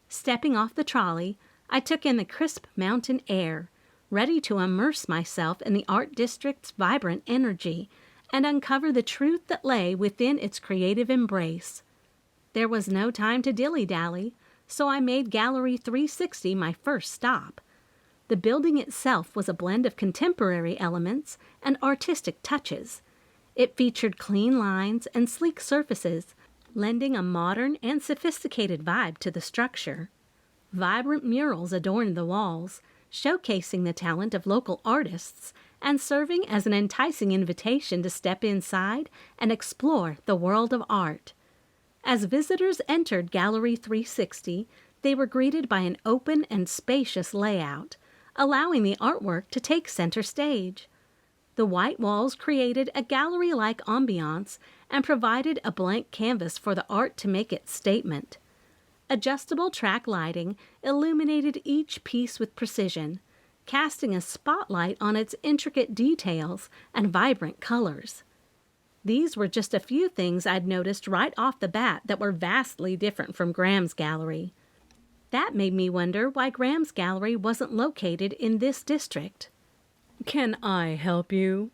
Stepping off the trolley, I took in the crisp mountain air, ready to immerse myself in the art district's vibrant energy and uncover the truth that lay within its creative embrace. There was no time to dilly-dally, so I made Gallery 360 my first stop. The building itself was a blend of contemporary elements and artistic touches. It featured clean lines and sleek surfaces, lending a modern and sophisticated vibe to the structure. Vibrant murals adorned the walls, showcasing the talent of local artists and serving as an enticing invitation to step inside and explore the world of art. As visitors entered Gallery 360, they were greeted by an open and spacious layout, allowing the artwork to take center stage. The white walls created a gallery-like ambiance and provided a blank canvas for the art to make its statement. Adjustable track lighting illuminated each piece with precision, casting a spotlight on its intricate details and vibrant colors. These were just a few things I'd noticed right off the bat that were vastly different from Graham's gallery. That made me wonder why Graham's gallery wasn't located in this district. Can I help you?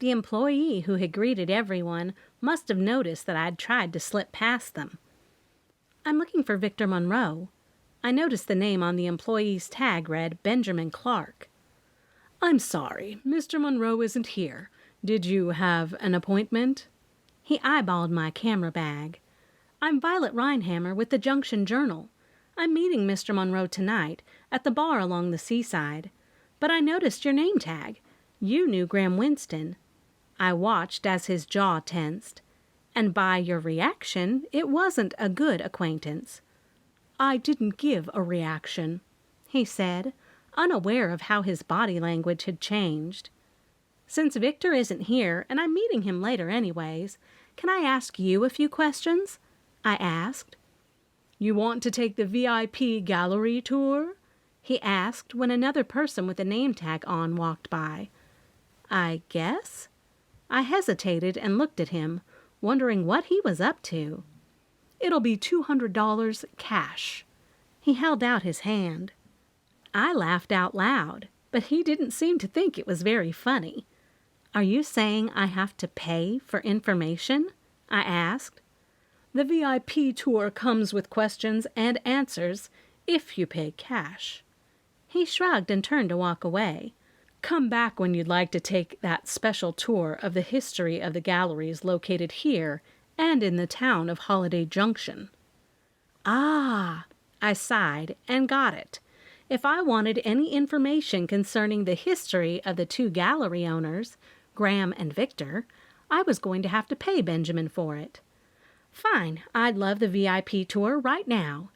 The employee who had greeted everyone must have noticed that I'd tried to slip past them. I'm looking for Victor Monroe. I noticed the name on the employee's tag read Benjamin Clark. I'm sorry, Mr. Monroe isn't here. Did you have an appointment? He eyeballed my camera bag. I'm Violet Rhinehammer with the Junction Journal. I'm meeting Mr. Monroe tonight at the bar along the seaside. But I noticed your name tag. You knew Graham Winston. I watched as his jaw tensed. And by your reaction, it wasn't a good acquaintance. I didn't give a reaction, he said, unaware of how his body language had changed. Since Victor isn't here, and I'm meeting him later anyways, can I ask you a few questions? I asked. You want to take the VIP gallery tour? He asked when another person with a name tag on walked by. I guess? I hesitated and looked at him, wondering what he was up to. It'll be $200 cash. He held out his hand. I laughed out loud, but he didn't seem to think it was very funny. Are you saying I have to pay for information? I asked. The VIP tour comes with questions and answers if you pay cash. He shrugged and turned to walk away. Come back when you'd like to take that special tour of the history of the galleries located here and in the town of Holiday Junction. Ah, I sighed and got it. If I wanted any information concerning the history of the two gallery owners, Graham and Victor, I was going to have to pay Benjamin for it. Fine, I'd love the VIP tour right now.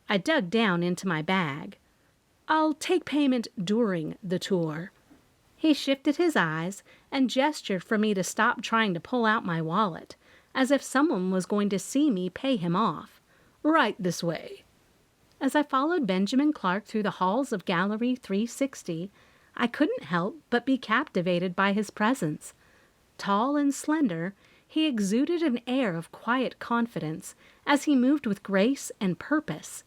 I dug down into my bag. I'll take payment during the tour. He shifted his eyes and gestured for me to stop trying to pull out my wallet, as if someone was going to see me pay him off. Right this way. As I followed Benjamin Clark through the halls of Gallery 360, I couldn't help but be captivated by his presence. Tall and slender, he exuded an air of quiet confidence as he moved with grace and purpose.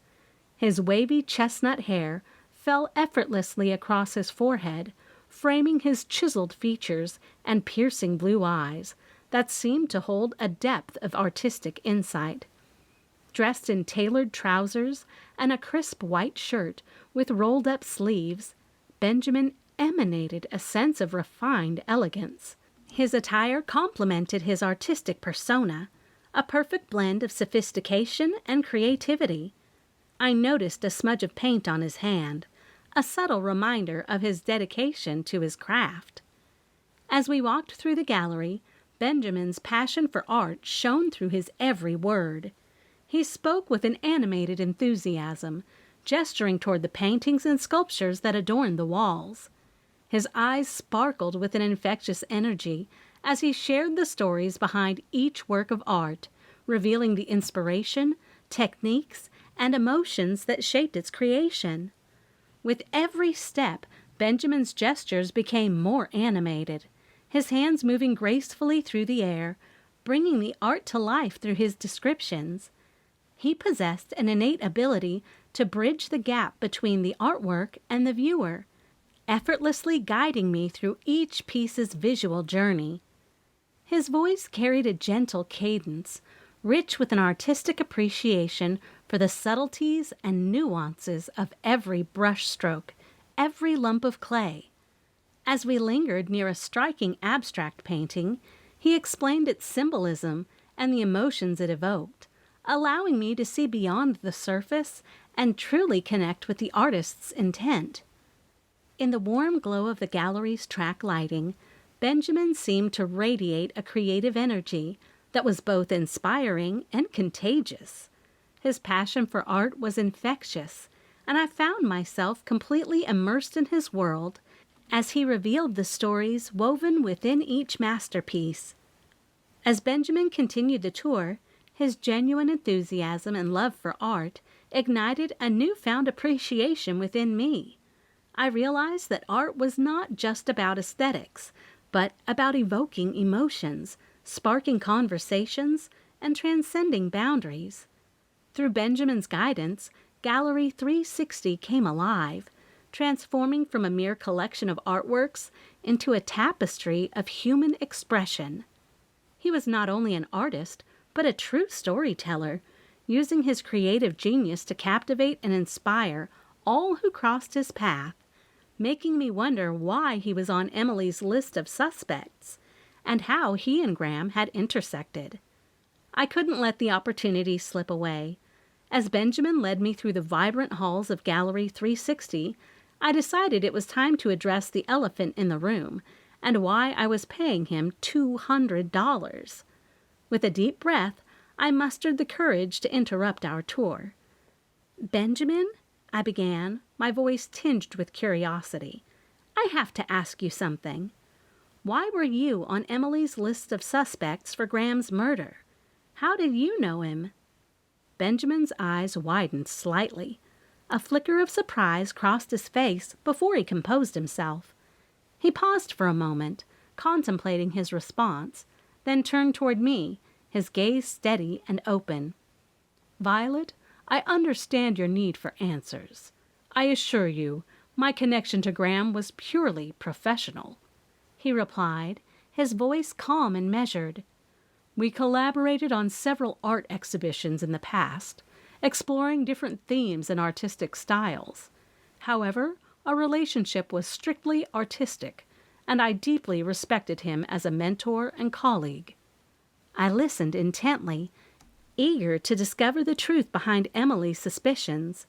His wavy chestnut hair fell effortlessly across his forehead, framing his chiseled features and piercing blue eyes that seemed to hold a depth of artistic insight. Dressed in tailored trousers and a crisp white shirt with rolled-up sleeves, Benjamin emanated a sense of refined elegance. His attire complemented his artistic persona, a perfect blend of sophistication and creativity. I noticed a smudge of paint on his hand, a subtle reminder of his dedication to his craft. As we walked through the gallery, Benjamin's passion for art shone through his every word. He spoke with an animated enthusiasm, gesturing toward the paintings and sculptures that adorned the walls. His eyes sparkled with an infectious energy as he shared the stories behind each work of art, revealing the inspiration, techniques, and emotions that shaped its creation. With every step, Benjamin's gestures became more animated, his hands moving gracefully through the air, bringing the art to life through his descriptions. He possessed an innate ability to bridge the gap between the artwork and the viewer, effortlessly guiding me through each piece's visual journey. His voice carried a gentle cadence, rich with an artistic appreciation for the subtleties and nuances of every brushstroke, every lump of clay. As we lingered near a striking abstract painting, he explained its symbolism and the emotions it evoked, allowing me to see beyond the surface and truly connect with the artist's intent. In the warm glow of the gallery's track lighting, Benjamin seemed to radiate a creative energy that was both inspiring and contagious. His passion for art was infectious, and I found myself completely immersed in his world as he revealed the stories woven within each masterpiece. As Benjamin continued the tour, his genuine enthusiasm and love for art ignited a newfound appreciation within me. I realized that art was not just about aesthetics, but about evoking emotions, sparking conversations, and transcending boundaries. Through Benjamin's guidance, Gallery 360 came alive, transforming from a mere collection of artworks into a tapestry of human expression. He was not only an artist, but a true storyteller, using his creative genius to captivate and inspire all who crossed his path, making me wonder why he was on Emily's list of suspects and how he and Graham had intersected. I couldn't let the opportunity slip away. As Benjamin led me through the vibrant halls of Gallery 360, I decided it was time to address the elephant in the room and why I was paying him $200. With a deep breath, I mustered the courage to interrupt our tour. "Benjamin," I began, my voice tinged with curiosity, "I have to ask you something. Why were you on Emily's list of suspects for Graham's murder? How did you know him?" Benjamin's eyes widened slightly. A flicker of surprise crossed his face before he composed himself. He paused for a moment, contemplating his response, then turned toward me, his gaze steady and open. "Violet, I understand your need for answers. I assure you, my connection to Graham was purely professional," he replied, his voice calm and measured. "We collaborated on several art exhibitions in the past, exploring different themes and artistic styles. However, Our relationship was strictly artistic, and I deeply respected him as a mentor and colleague. I listened intently, eager to discover the truth behind Emily's suspicions.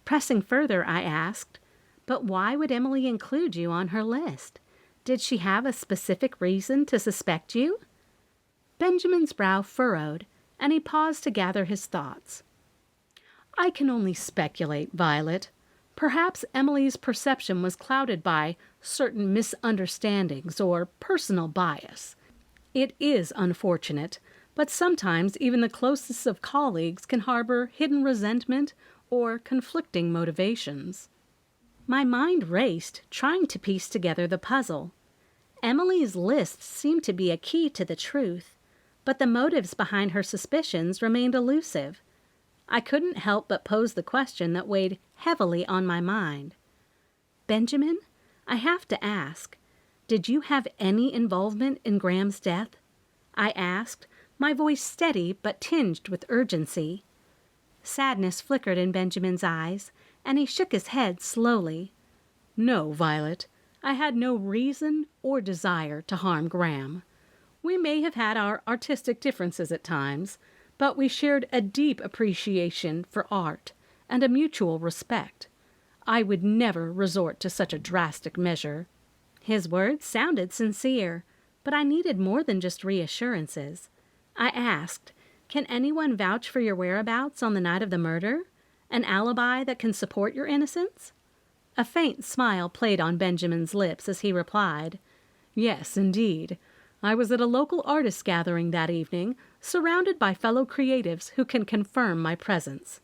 Pressing further, I asked, "But why would Emily include you on her list? Did she have a specific reason to suspect you?" Benjamin's brow furrowed, and he paused to gather his thoughts. "I can only speculate, Violet. Perhaps Emily's perception was clouded by certain misunderstandings or personal bias. It is unfortunate, but sometimes even the closest of colleagues can harbor hidden resentment or conflicting motivations." My mind raced, trying to piece together the puzzle. Emily's list seemed to be a key to the truth, but the motives behind her suspicions remained elusive. I couldn't help but pose the question that weighed heavily on my mind. "Benjamin, I have to ask, did you have any involvement in Graham's death?" I asked, my voice steady but tinged with urgency. Sadness flickered in Benjamin's eyes, and he shook his head slowly. "No, Violet, I had no reason or desire to harm Graham. We may have had our artistic differences at times, but we shared a deep appreciation for art and a mutual respect. I would never resort to such a drastic measure." His words sounded sincere, but I needed more than just reassurances. I asked, "Can anyone vouch for your whereabouts on the night of the murder? An alibi that can support your innocence?" A faint smile played on Benjamin's lips as he replied, "Yes, indeed. I was at a local artist gathering that evening, surrounded by fellow creatives who can confirm my presence.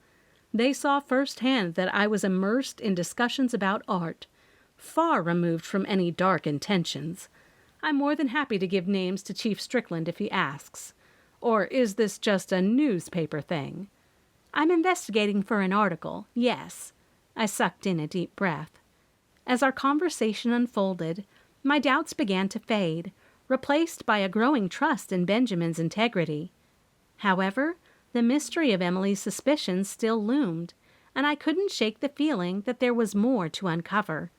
They saw firsthand that I was immersed in discussions about art, far removed from any dark intentions. I'm more than happy to give names to Chief Strickland if he asks. Or is this just a newspaper thing?" "I'm investigating for an article, yes." I sucked in a deep breath. As our conversation unfolded, my doubts began to fade, replaced by a growing trust in Benjamin's integrity. However, the mystery of Emily's suspicions still loomed, and I couldn't shake the feeling that there was more to uncover.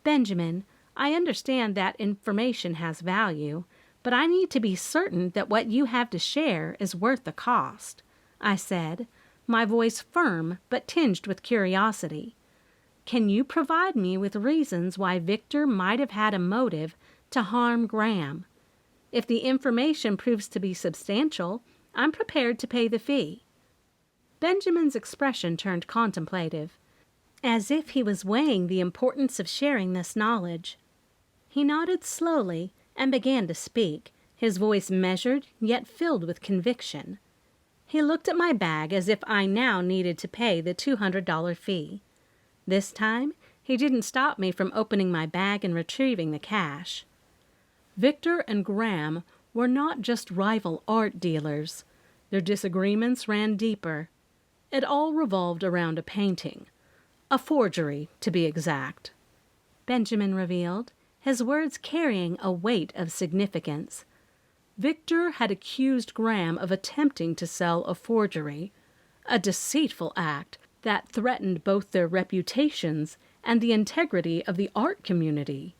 "Benjamin, I understand that information has value, but I need to be certain that what you have to share is worth the cost," I said, my voice firm but tinged with curiosity. "Can you provide me with reasons why Victor might have had a motive to harm Graham? If the information proves to be substantial, I'm prepared to pay the fee." Benjamin's expression turned contemplative, as if he was weighing the importance of sharing this knowledge. He nodded slowly and began to speak, his voice measured yet filled with conviction. He looked at my bag as if I now needed to pay the $200 fee. This time, he didn't stop me from opening my bag and retrieving the cash. "Victor and Graham were not just rival art dealers. Their disagreements ran deeper. It all revolved around a painting. A forgery, to be exact," Benjamin revealed, his words carrying a weight of significance. "Victor had accused Graham of attempting to sell a forgery, a deceitful act that threatened both their reputations and the integrity of the art community.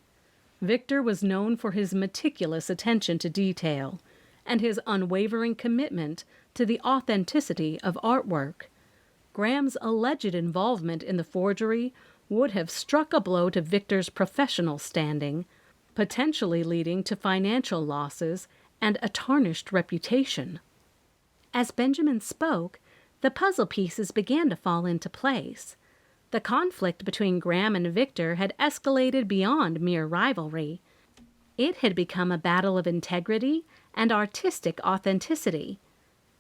Victor was known for his meticulous attention to detail and his unwavering commitment to the authenticity of artwork. Graham's alleged involvement in the forgery would have struck a blow to Victor's professional standing, potentially leading to financial losses and a tarnished reputation." As Benjamin spoke, the puzzle pieces began to fall into place. The conflict between Graham and Victor had escalated beyond mere rivalry. It had become a battle of integrity and artistic authenticity.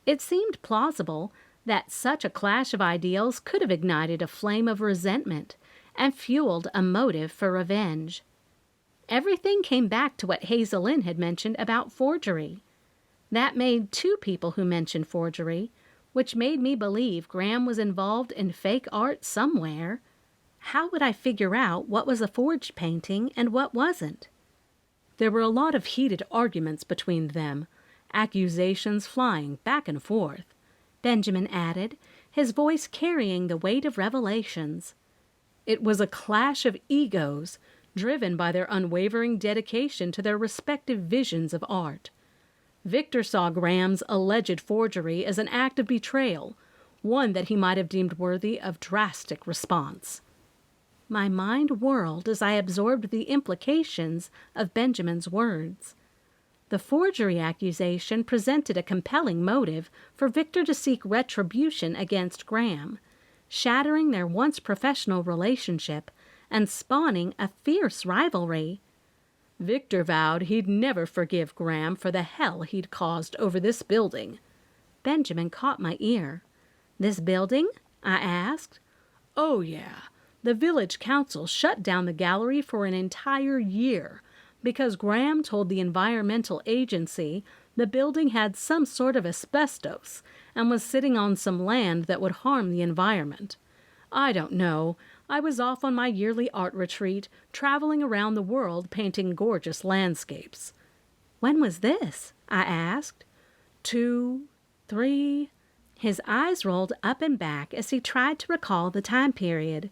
It seemed plausible that such a clash of ideals could have ignited a flame of resentment and fueled a motive for revenge. Everything came back to what Hazel Lynn had mentioned about forgery. That made two people who mentioned forgery, which made me believe Graham was involved in fake art somewhere. How would I figure out what was a forged painting and what wasn't? There were a lot of heated arguments between them, accusations flying back and forth, Benjamin added, his voice carrying the weight of revelations. It was a clash of egos, driven by their unwavering dedication to their respective visions of art. Victor saw Graham's alleged forgery as an act of betrayal, one that he might have deemed worthy of drastic response. My mind whirled as I absorbed the implications of Benjamin's words. The forgery accusation presented a compelling motive for Victor to seek retribution against Graham, shattering their once professional relationship and spawning a fierce rivalry. Victor vowed he'd never forgive Graham for the hell he'd caused over this building. Benjamin caught my ear. "This building?" I asked. "Oh, yeah. The village council shut down the gallery for an entire year because Graham told the environmental agency the building had some sort of asbestos and was sitting on some land that would harm the environment. I don't know. I was off on my yearly art retreat, traveling around the world painting gorgeous landscapes." "When was this?" I asked. 2, 3... His eyes rolled up and back as he tried to recall the time period.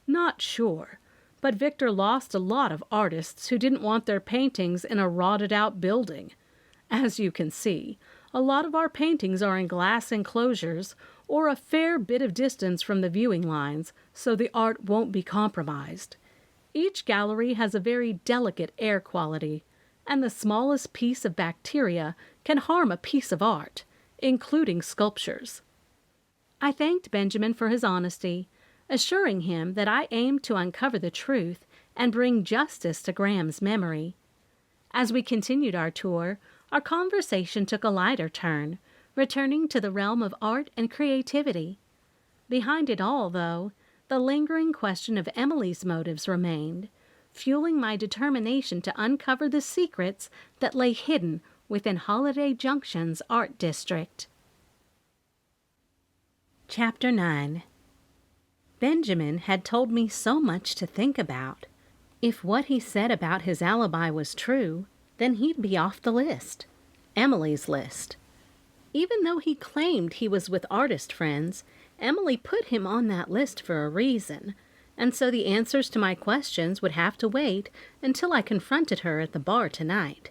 "Not sure, but Victor lost a lot of artists who didn't want their paintings in a rotted-out building. As you can see, a lot of our paintings are in glass enclosures or a fair bit of distance from the viewing lines, so the art won't be compromised. Each gallery has a very delicate air quality, and the smallest piece of bacteria can harm a piece of art, including sculptures." I thanked Benjamin for his honesty, assuring him that I aimed to uncover the truth and bring justice to Graham's memory. As we continued our tour, our conversation took a lighter turn, returning to the realm of art and creativity. Behind it all, though, the lingering question of Emily's motives remained, fueling my determination to uncover the secrets that lay hidden within Holiday Junction's art district. Chapter 9. Benjamin had told me so much to think about. If what he said about his alibi was true, then he'd be off the list. Emily's list. Even though he claimed he was with artist friends, Emily put him on that list for a reason, and so the answers to my questions would have to wait until I confronted her at the bar tonight.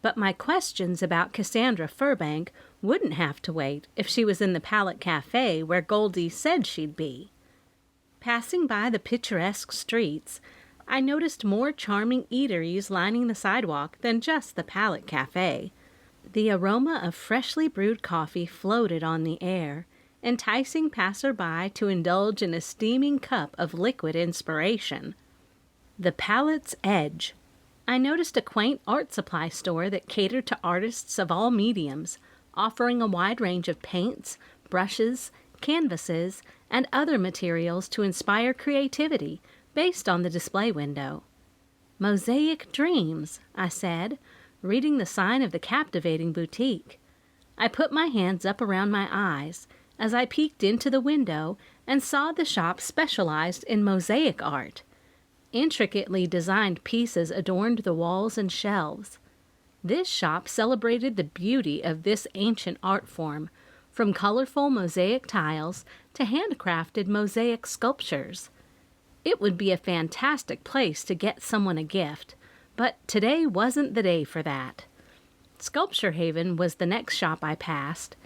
But my questions about Cassandra Furbank wouldn't have to wait if she was in the Palette Cafe where Goldie said she'd be. Passing by the picturesque streets, I noticed more charming eateries lining the sidewalk than just the Palette Cafe. The aroma of freshly brewed coffee floated on the air, enticing passerby to indulge in a steaming cup of liquid inspiration. The Palette's Edge. I noticed a quaint art supply store that catered to artists of all mediums, offering a wide range of paints, brushes, canvases, and other materials to inspire creativity based on the display window. "Mosaic Dreams," I said, reading the sign of the captivating boutique. I put my hands up around my eyes as I peeked into the window and saw the shop specialized in mosaic art. Intricately designed pieces adorned the walls and shelves. This shop celebrated the beauty of this ancient art form, from colorful mosaic tiles to handcrafted mosaic sculptures. It would be a fantastic place to get someone a gift, but today wasn't the day for that. Sculpture Haven was the next shop I passed.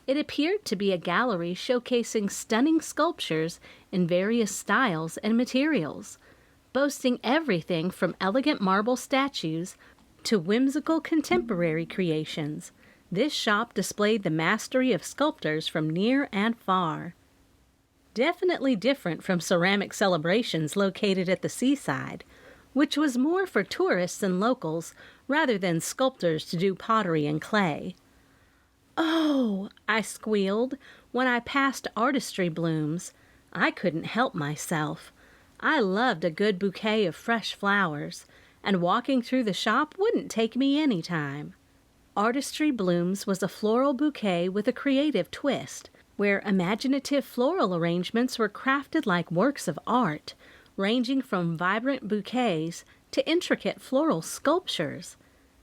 It appeared to be a gallery showcasing stunning sculptures in various styles and materials, boasting everything from elegant marble statues to whimsical contemporary creations. This shop displayed the mastery of sculptors from near and far. Definitely different from Ceramic Celebrations located at the seaside, which was more for tourists and locals rather than sculptors to do pottery and clay. "Oh!" I squealed when I passed Artistry Blooms. I couldn't help myself. I loved a good bouquet of fresh flowers, and walking through the shop wouldn't take me any time. Artistry Blooms was a floral bouquet with a creative twist, where imaginative floral arrangements were crafted like works of art, ranging from vibrant bouquets to intricate floral sculptures.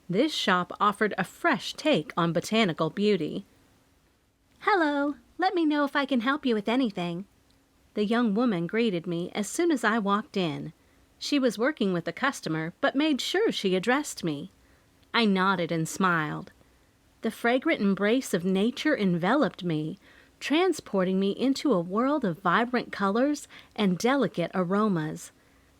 This shop offered a fresh take on botanical beauty. "Hello, let me know if I can help you with anything." The young woman greeted me as soon as I walked in. She was working with a customer, but made sure she addressed me. I nodded and smiled. The fragrant embrace of nature enveloped me, transporting me into a world of vibrant colors and delicate aromas.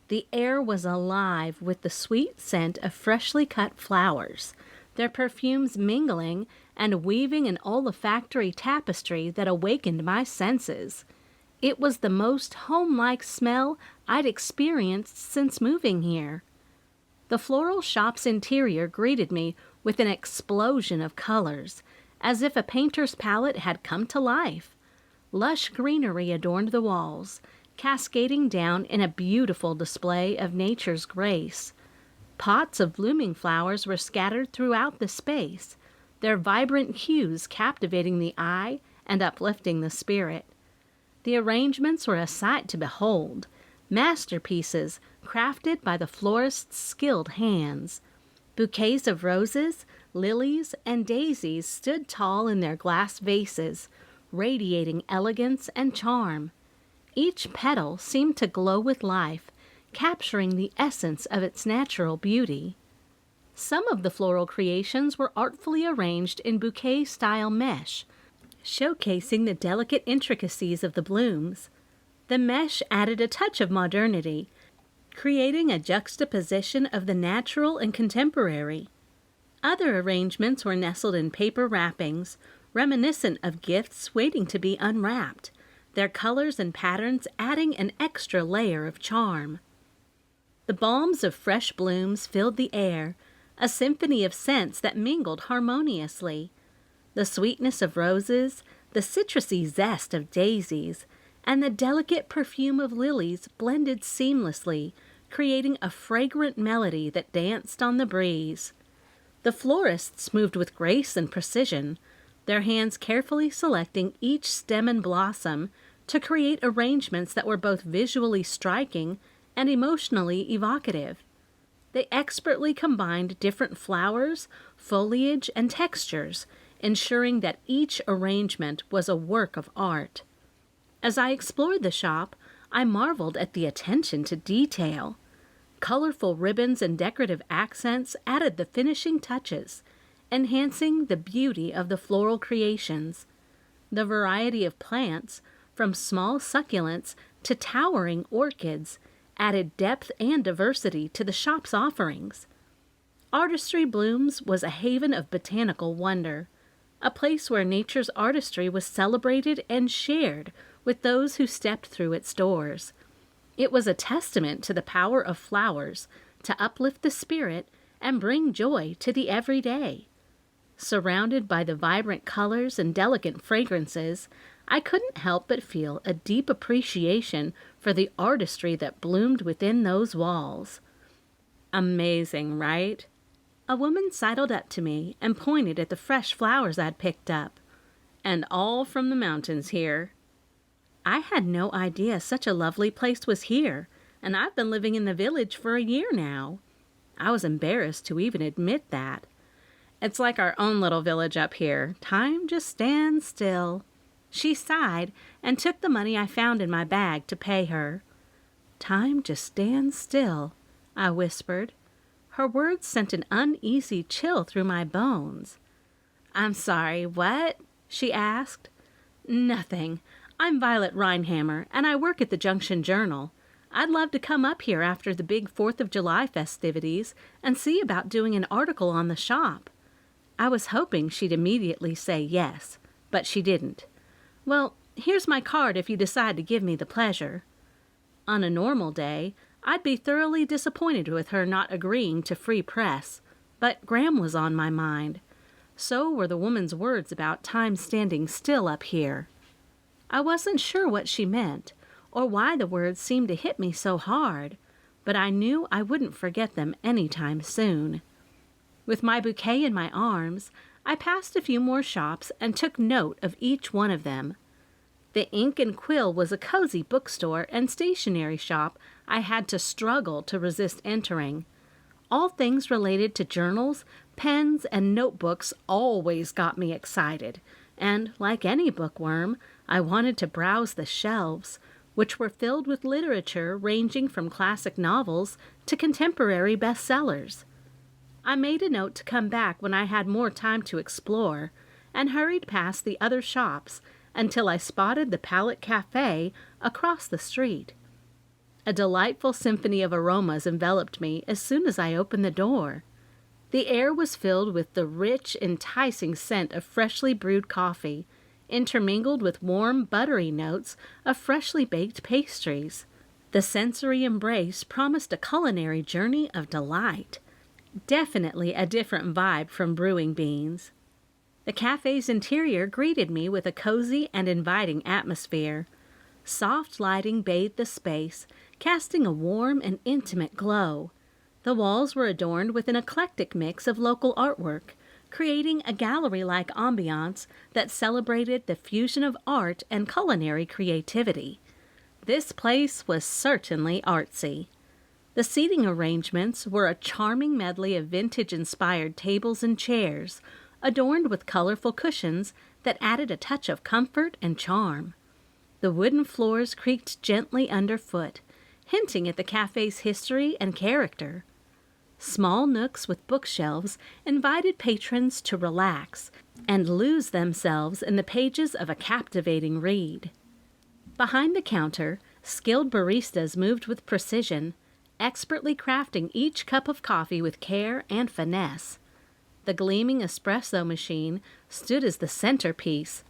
The air was alive with the sweet scent of freshly cut flowers, their perfumes mingling and weaving an olfactory tapestry that awakened my senses. It was the most home-like smell I'd experienced since moving here. The floral shop's interior greeted me with an explosion of colors, as if a painter's palette had come to life. Lush greenery adorned the walls, cascading down in a beautiful display of nature's grace. Pots of blooming flowers were scattered throughout the space, their vibrant hues captivating the eye and uplifting the spirit. The arrangements were a sight to behold, masterpieces crafted by the florist's skilled hands. Bouquets of roses, lilies, and daisies stood tall in their glass vases, radiating elegance and charm. Each petal seemed to glow with life, capturing the essence of its natural beauty. Some of the floral creations were artfully arranged in bouquet-style mesh, showcasing the delicate intricacies of the blooms. The mesh added a touch of modernity, creating a juxtaposition of the natural and contemporary. Other arrangements were nestled in paper wrappings, reminiscent of gifts waiting to be unwrapped, their colors and patterns adding an extra layer of charm. The balms of fresh blooms filled the air, a symphony of scents that mingled harmoniously. The sweetness of roses, the citrusy zest of daisies, and the delicate perfume of lilies blended seamlessly, creating a fragrant melody that danced on the breeze. The florists moved with grace and precision, their hands carefully selecting each stem and blossom to create arrangements that were both visually striking and emotionally evocative. They expertly combined different flowers, foliage, and textures, ensuring that each arrangement was a work of art. As I explored the shop, I marveled at the attention to detail. Colorful ribbons and decorative accents added the finishing touches, enhancing the beauty of the floral creations. The variety of plants, from small succulents to towering orchids, added depth and diversity to the shop's offerings. Artistry Blooms was a haven of botanical wonder, a place where nature's artistry was celebrated and shared with those who stepped through its doors. It was a testament to the power of flowers to uplift the spirit and bring joy to the everyday. Surrounded by the vibrant colors and delicate fragrances, I couldn't help but feel a deep appreciation for the artistry that bloomed within those walls. Amazing, right? A woman sidled up to me and pointed at the fresh flowers I'd picked up. And all from the mountains here. I had no idea such a lovely place was here, and I've been living in the village for a year now. I was embarrassed to even admit that. It's like our own little village up here. Time just stands still. She sighed and took the money I found in my bag to pay her. Time just stands still, I whispered. Her words sent an uneasy chill through my bones. I'm sorry, what? She asked. Nothing. I'm Violet Rhinehammer, and I work at the Junction Journal. I'd love to come up here after the big 4th of July festivities and see about doing an article on the shop. I was hoping she'd immediately say yes, but she didn't. Well, here's my card if you decide to give me the pleasure. On a normal day, I'd be thoroughly disappointed with her not agreeing to free press, but Graham was on my mind. So were the woman's words about time standing still up here. I wasn't sure what she meant, or why the words seemed to hit me so hard, but I knew I wouldn't forget them any time soon. With my bouquet in my arms, I passed a few more shops and took note of each one of them. The Ink and Quill was a cozy bookstore and stationery shop I had to struggle to resist entering. All things related to journals, pens, and notebooks always got me excited, and, like any bookworm, I wanted to browse the shelves, which were filled with literature ranging from classic novels to contemporary bestsellers. I made a note to come back when I had more time to explore, and hurried past the other shops until I spotted the Palette Cafe across the street. A delightful symphony of aromas enveloped me as soon as I opened the door. The air was filled with the rich, enticing scent of freshly brewed coffee, intermingled with warm, buttery notes of freshly baked pastries. The sensory embrace promised a culinary journey of delight. Definitely a different vibe from brewing beans. The cafe's interior greeted me with a cozy and inviting atmosphere. Soft lighting bathed the space, casting a warm and intimate glow. The walls were adorned with an eclectic mix of local artwork, creating a gallery-like ambiance that celebrated the fusion of art and culinary creativity. This place was certainly artsy. The seating arrangements were a charming medley of vintage-inspired tables and chairs, adorned with colorful cushions that added a touch of comfort and charm. The wooden floors creaked gently underfoot, hinting at the cafe's history and character. Small nooks with bookshelves invited patrons to relax and lose themselves in the pages of a captivating read. Behind the counter, skilled baristas moved with precision, expertly crafting each cup of coffee with care and finesse. The gleaming espresso machine stood as the centerpiece,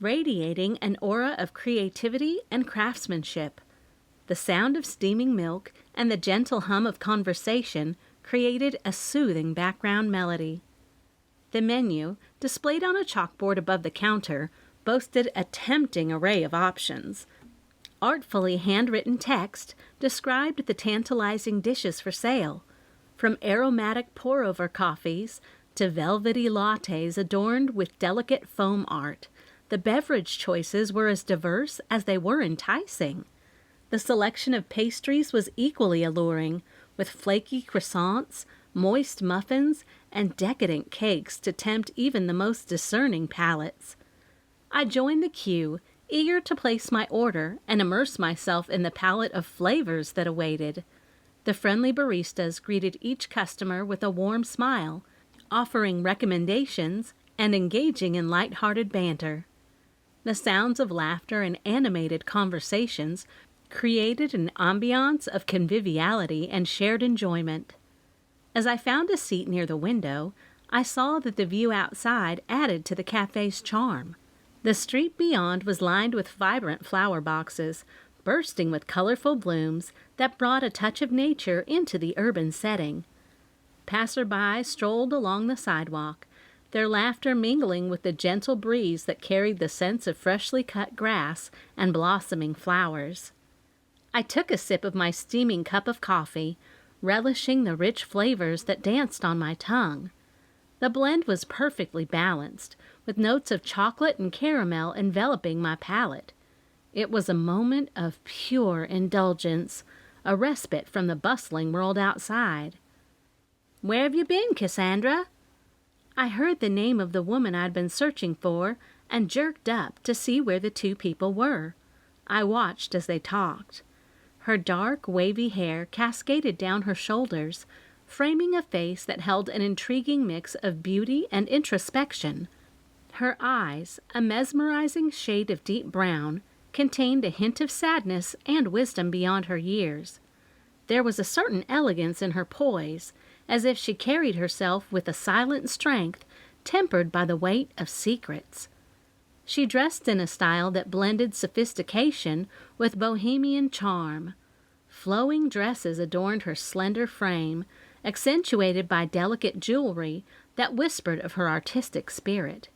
radiating an aura of creativity and craftsmanship. The sound of steaming milk and the gentle hum of conversation created a soothing background melody. The menu, displayed on a chalkboard above the counter, boasted a tempting array of options. Artfully handwritten text described the tantalizing dishes for sale, from aromatic pour-over coffees to velvety lattes adorned with delicate foam art. The beverage choices were as diverse as they were enticing. The selection of pastries was equally alluring, with flaky croissants, moist muffins, and decadent cakes to tempt even the most discerning palates. I joined the queue, eager to place my order and immerse myself in the palette of flavors that awaited. The friendly baristas greeted each customer with a warm smile, offering recommendations and engaging in light-hearted banter. The sounds of laughter and animated conversations created an ambiance of conviviality and shared enjoyment. As I found a seat near the window, I saw that the view outside added to the cafe's charm. The street beyond was lined with vibrant flower boxes, bursting with colorful blooms that brought a touch of nature into the urban setting. Passer-by strolled along the sidewalk, their laughter mingling with the gentle breeze that carried the scents of freshly cut grass and blossoming flowers. I took a sip of my steaming cup of coffee, relishing the rich flavors that danced on my tongue. The blend was perfectly balanced, with notes of chocolate and caramel enveloping my palate. It was a moment of pure indulgence, a respite from the bustling world outside. "Where have you been, Cassandra?" I heard the name of the woman I'd been searching for and jerked up to see where the two people were. I watched as they talked. Her dark, wavy hair cascaded down her shoulders, framing a face that held an intriguing mix of beauty and introspection. Her eyes, a mesmerizing shade of deep brown, contained a hint of sadness and wisdom beyond her years. There was a certain elegance in her poise, as if she carried herself with a silent strength tempered by the weight of secrets. She dressed in a style that blended sophistication with bohemian charm. Flowing dresses adorned her slender frame, accentuated by delicate jewelry that whispered of her artistic spirit.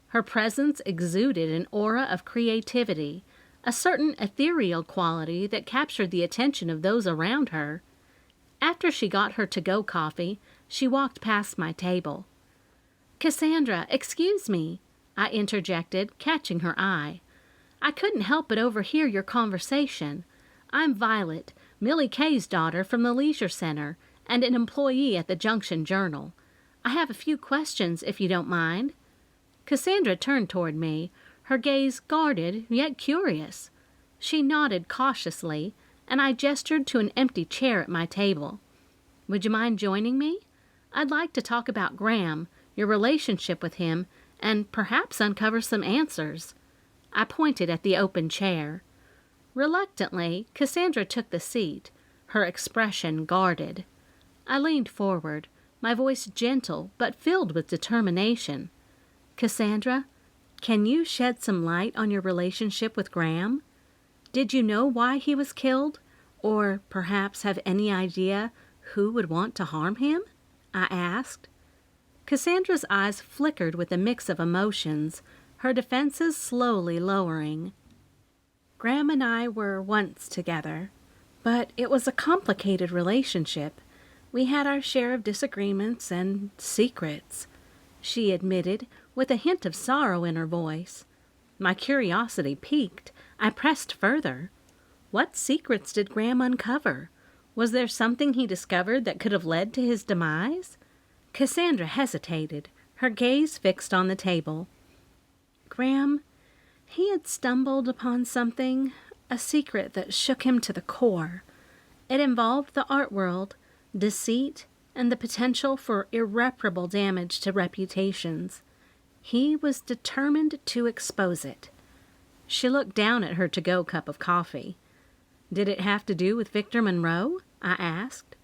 Her presence exuded an aura of creativity, a certain ethereal quality that captured the attention of those around her. After she got her to-go coffee, she walked past my table. "Cassandra, excuse me," I interjected, catching her eye. "I couldn't help but overhear your conversation. I'm Violet, Millie Kay's daughter from the Leisure Center, and an employee at the Junction Journal. I have a few questions, if you don't mind." Cassandra turned toward me, her gaze guarded yet curious. She nodded cautiously, and I gestured to an empty chair at my table. Would you mind joining me? I'd like to talk about Graham, your relationship with him, and perhaps uncover some answers. I pointed at the open chair. Reluctantly, Cassandra took the seat, her expression guarded. I leaned forward, my voice gentle but filled with determination. Cassandra, can you shed some light on your relationship with Graham? Did you know why he was killed? Or perhaps have any idea who would want to harm him? I asked. Cassandra's eyes flickered with a mix of emotions, her defenses slowly lowering. Graham and I were once together, but it was a complicated relationship. We had our share of disagreements and secrets, she admitted, with a hint of sorrow in her voice. My curiosity piqued. I pressed further. What secrets did Graham uncover? Was there something he discovered that could have led to his demise? Cassandra hesitated, her gaze fixed on the table. Graham, he had stumbled upon something, a secret that shook him to the core. It involved the art world, deceit, and the potential for irreparable damage to reputations. He was determined to expose it. She looked down at her to-go cup of coffee. Did it have to do with Victor Monroe? I asked.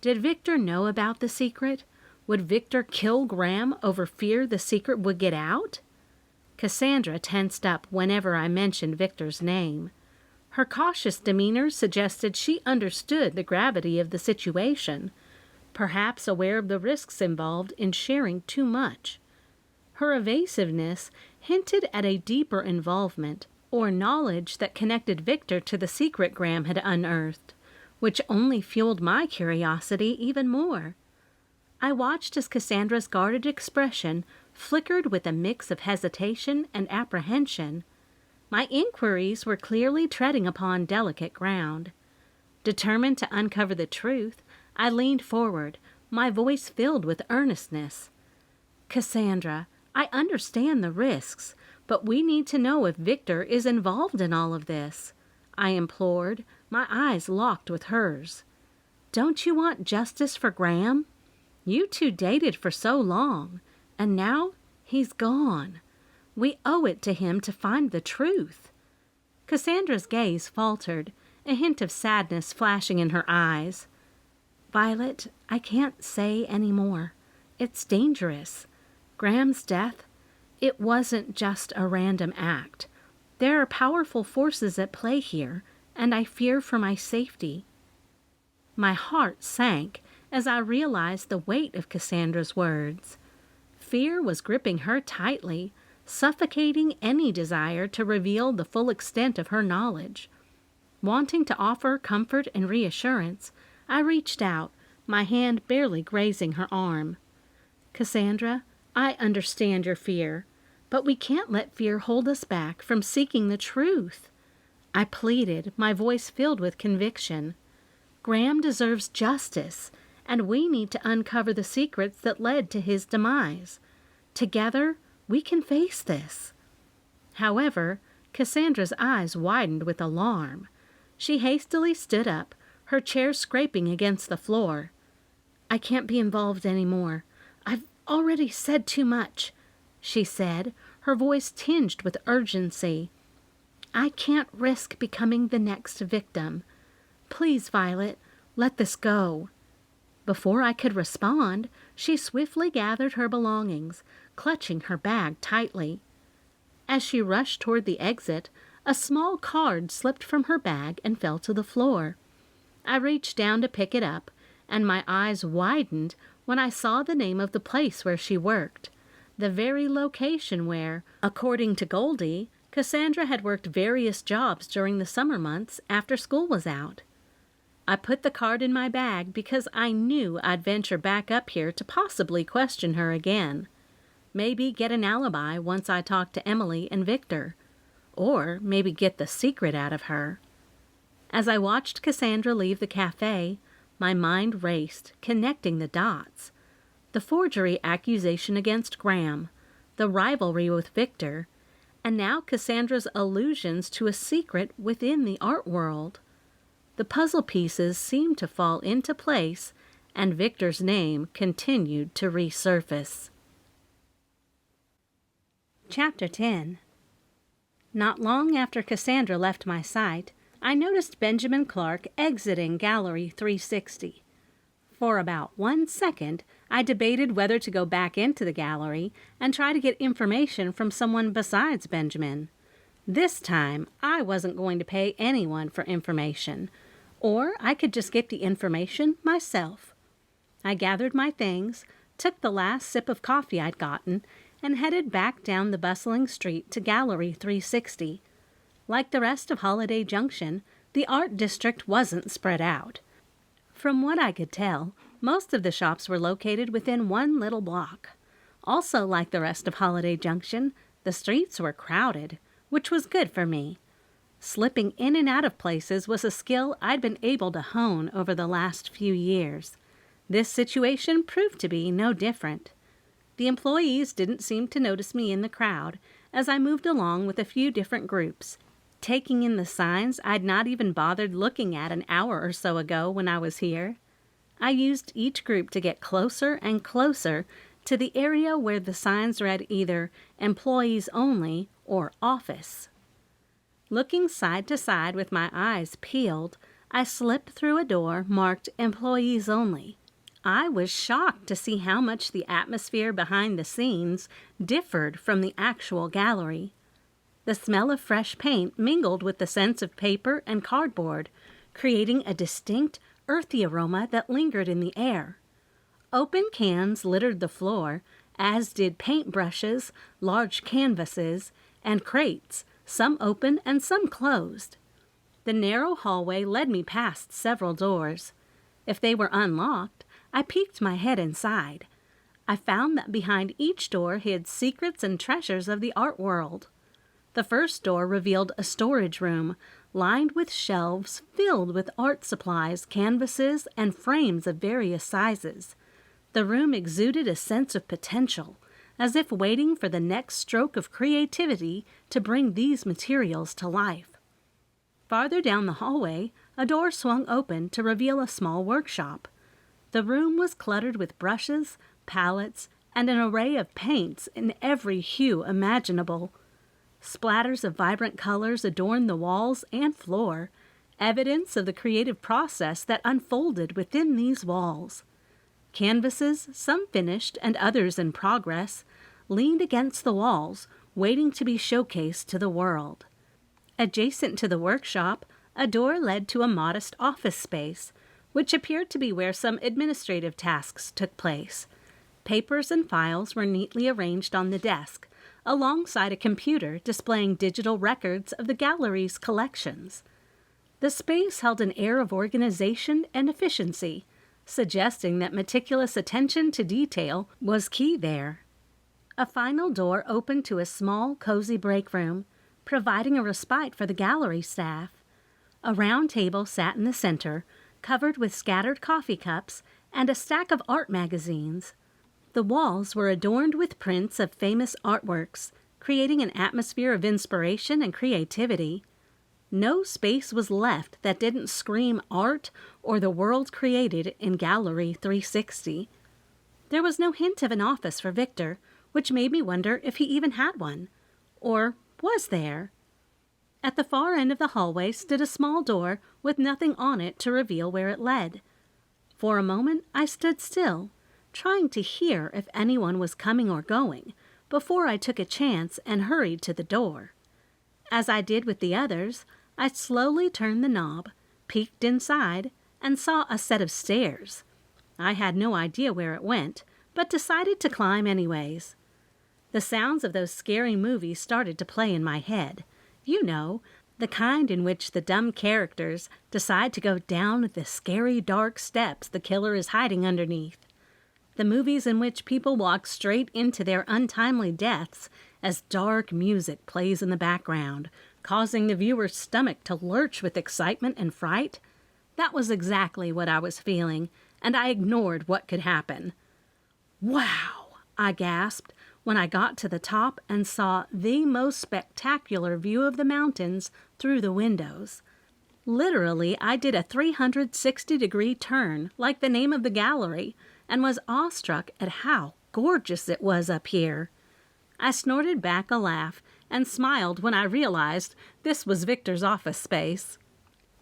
Did Victor know about the secret? Would Victor kill Graham over fear the secret would get out? Cassandra tensed up whenever I mentioned Victor's name. Her cautious demeanor suggested she understood the gravity of the situation, perhaps aware of the risks involved in sharing too much. Her evasiveness hinted at a deeper involvement or knowledge that connected Victor to the secret Graham had unearthed, which only fueled my curiosity even more. I watched as Cassandra's guarded expression flickered with a mix of hesitation and apprehension. My inquiries were clearly treading upon delicate ground. Determined to uncover the truth, I leaned forward, my voice filled with earnestness. Cassandra, I understand the risks, but we need to know if Victor is involved in all of this, I implored, my eyes locked with hers. Don't you want justice for Graham? You two dated for so long, and now he's gone. We owe it to him to find the truth. Cassandra's gaze faltered, a hint of sadness flashing in her eyes. Violet, I can't say any more. It's dangerous. Graham's death, it wasn't just a random act. There are powerful forces at play here, and I fear for my safety. My heart sank as I realized the weight of Cassandra's words. Fear was gripping her tightly, suffocating any desire to reveal the full extent of her knowledge. Wanting to offer comfort and reassurance, I reached out, my hand barely grazing her arm. Cassandra, I understand your fear, but we can't let fear hold us back from seeking the truth. I pleaded, my voice filled with conviction. Graham deserves justice, and we need to uncover the secrets that led to his demise. Together, we can face this. However, Cassandra's eyes widened with alarm. She hastily stood up, her chair scraping against the floor. I can't be involved anymore. I've already said too much, she said, her voice tinged with urgency. I can't risk becoming the next victim. Please, Violet, let this go. Before I could respond, she swiftly gathered her belongings, clutching her bag tightly. As she rushed toward the exit, a small card slipped from her bag and fell to the floor. I reached down to pick it up, and my eyes widened when I saw the name of the place where she worked, the very location where, according to Goldie, Cassandra had worked various jobs during the summer months after school was out. I put the card in my bag because I knew I'd venture back up here to possibly question her again. Maybe get an alibi once I talked to Emily and Victor. Or maybe get the secret out of her. As I watched Cassandra leave the cafe, my mind raced, connecting the dots. The forgery accusation against Graham, the rivalry with Victor, and now Cassandra's allusions to a secret within the art world. The puzzle pieces seemed to fall into place, and Victor's name continued to resurface. Chapter 10. Not long after Cassandra left my sight, I noticed Benjamin Clark exiting Gallery 360. For about 1 second, I debated whether to go back into the gallery and try to get information from someone besides Benjamin. This time, I wasn't going to pay anyone for information, or I could just get the information myself. I gathered my things, took the last sip of coffee I'd gotten, and headed back down the bustling street to Gallery 360. Like the rest of Holiday Junction, the art district wasn't spread out. From what I could tell, most of the shops were located within one little block. Also, like the rest of Holiday Junction, the streets were crowded, which was good for me. Slipping in and out of places was a skill I'd been able to hone over the last few years. This situation proved to be no different. The employees didn't seem to notice me in the crowd as I moved along with a few different groups, taking in the signs I'd not even bothered looking at an hour or so ago when I was here. I used each group to get closer and closer to the area where the signs read either Employees Only or Office. Looking side to side with my eyes peeled, I slipped through a door marked Employees Only. I was shocked to see how much the atmosphere behind the scenes differed from the actual gallery. The smell of fresh paint mingled with the scents of paper and cardboard, creating a distinct, earthy aroma that lingered in the air. Open cans littered the floor, as did paintbrushes, large canvases, and crates, some open and some closed. The narrow hallway led me past several doors. If they were unlocked, I peeked my head inside. I found that behind each door hid secrets and treasures of the art world. The first door revealed a storage room, lined with shelves filled with art supplies, canvases, and frames of various sizes. The room exuded a sense of potential, as if waiting for the next stroke of creativity to bring these materials to life. Farther down the hallway, a door swung open to reveal a small workshop. The room was cluttered with brushes, palettes, and an array of paints in every hue imaginable. Splatters of vibrant colors adorned the walls and floor, evidence of the creative process that unfolded within these walls. Canvases, some finished and others in progress, leaned against the walls, waiting to be showcased to the world. Adjacent to the workshop, a door led to a modest office space, which appeared to be where some administrative tasks took place. Papers and files were neatly arranged on the desk, alongside a computer displaying digital records of the gallery's collections. The space held an air of organization and efficiency, suggesting that meticulous attention to detail was key there. A final door opened to a small, cozy break room, providing a respite for the gallery staff. A round table sat in the center, covered with scattered coffee cups and a stack of art magazines. The walls were adorned with prints of famous artworks, creating an atmosphere of inspiration and creativity. No space was left that didn't scream art or the world created in Gallery 360. There was no hint of an office for Victor, which made me wonder if he even had one. Or was there? At the far end of the hallway stood a small door with nothing on it to reveal where it led. For a moment I stood still, trying to hear if anyone was coming or going, before I took a chance and hurried to the door. As I did with the others, I slowly turned the knob, peeked inside, and saw a set of stairs. I had no idea where it went, but decided to climb anyways. The sounds of those scary movies started to play in my head. You know, the kind in which the dumb characters decide to go down the scary dark steps the killer is hiding underneath. The movies in which people walk straight into their untimely deaths as dark music plays in the background, causing the viewer's stomach to lurch with excitement and fright. That was exactly what I was feeling, and I ignored what could happen. "Wow!" I gasped, when I got to the top and saw the most spectacular view of the mountains through the windows. Literally, I did a 360-degree turn, like the name of the gallery, and was awestruck at how gorgeous it was up here. I snorted back a laugh and smiled when I realized this was Victor's office space.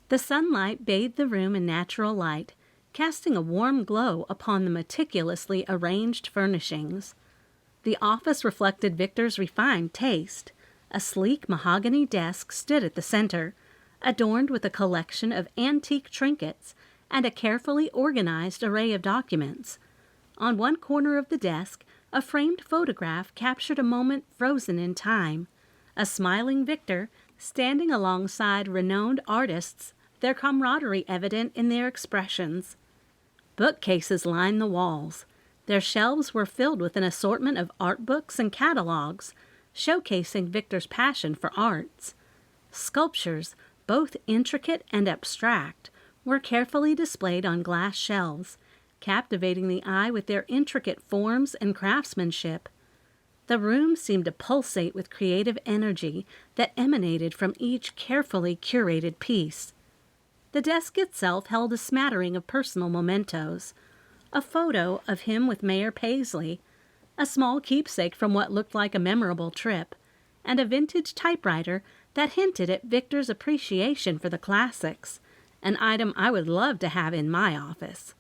The sunlight bathed the room in natural light, casting a warm glow upon the meticulously arranged furnishings. The office reflected Victor's refined taste. A sleek mahogany desk stood at the center, adorned with a collection of antique trinkets and a carefully organized array of documents. On one corner of the desk, a framed photograph captured a moment frozen in time. A smiling Victor standing alongside renowned artists, their camaraderie evident in their expressions. Bookcases lined the walls. Their shelves were filled with an assortment of art books and catalogs, showcasing Victor's passion for arts. Sculptures, both intricate and abstract, were carefully displayed on glass shelves, captivating the eye with their intricate forms and craftsmanship. The room seemed to pulsate with creative energy that emanated from each carefully curated piece. The desk itself held a smattering of personal mementos, a photo of him with Mayor Paisley, a small keepsake from what looked like a memorable trip, and a vintage typewriter that hinted at Victor's appreciation for the classics, an item I would love to have in my office.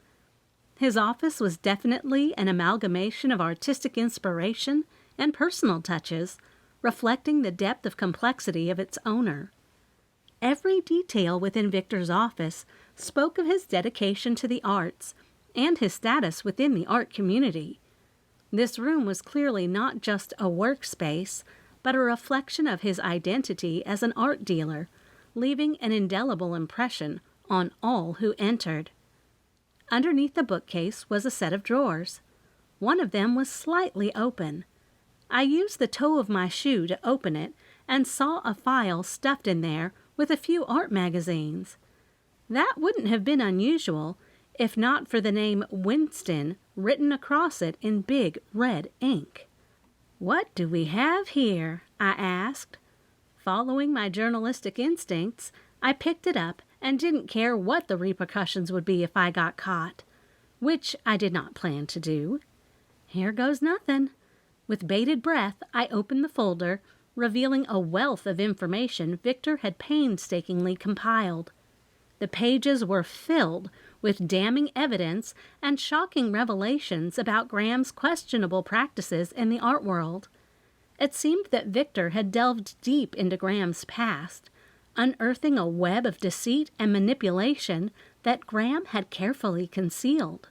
His office was definitely an amalgamation of artistic inspiration and personal touches, reflecting the depth of complexity of its owner. Every detail within Victor's office spoke of his dedication to the arts and his status within the art community. This room was clearly not just a workspace, but a reflection of his identity as an art dealer, leaving an indelible impression on all who entered. Underneath the bookcase was a set of drawers. One of them was slightly open. I used the toe of my shoe to open it and saw a file stuffed in there with a few art magazines. That wouldn't have been unusual if not for the name Winston written across it in big red ink. "What do we have here?" I asked. Following my journalistic instincts, I picked it up and didn't care what the repercussions would be if I got caught, which I did not plan to do. Here goes nothing. With bated breath, I opened the folder, revealing a wealth of information Victor had painstakingly compiled. The pages were filled with damning evidence and shocking revelations about Graham's questionable practices in the art world. It seemed that Victor had delved deep into Graham's past, unearthing a web of deceit and manipulation that Graham had carefully concealed.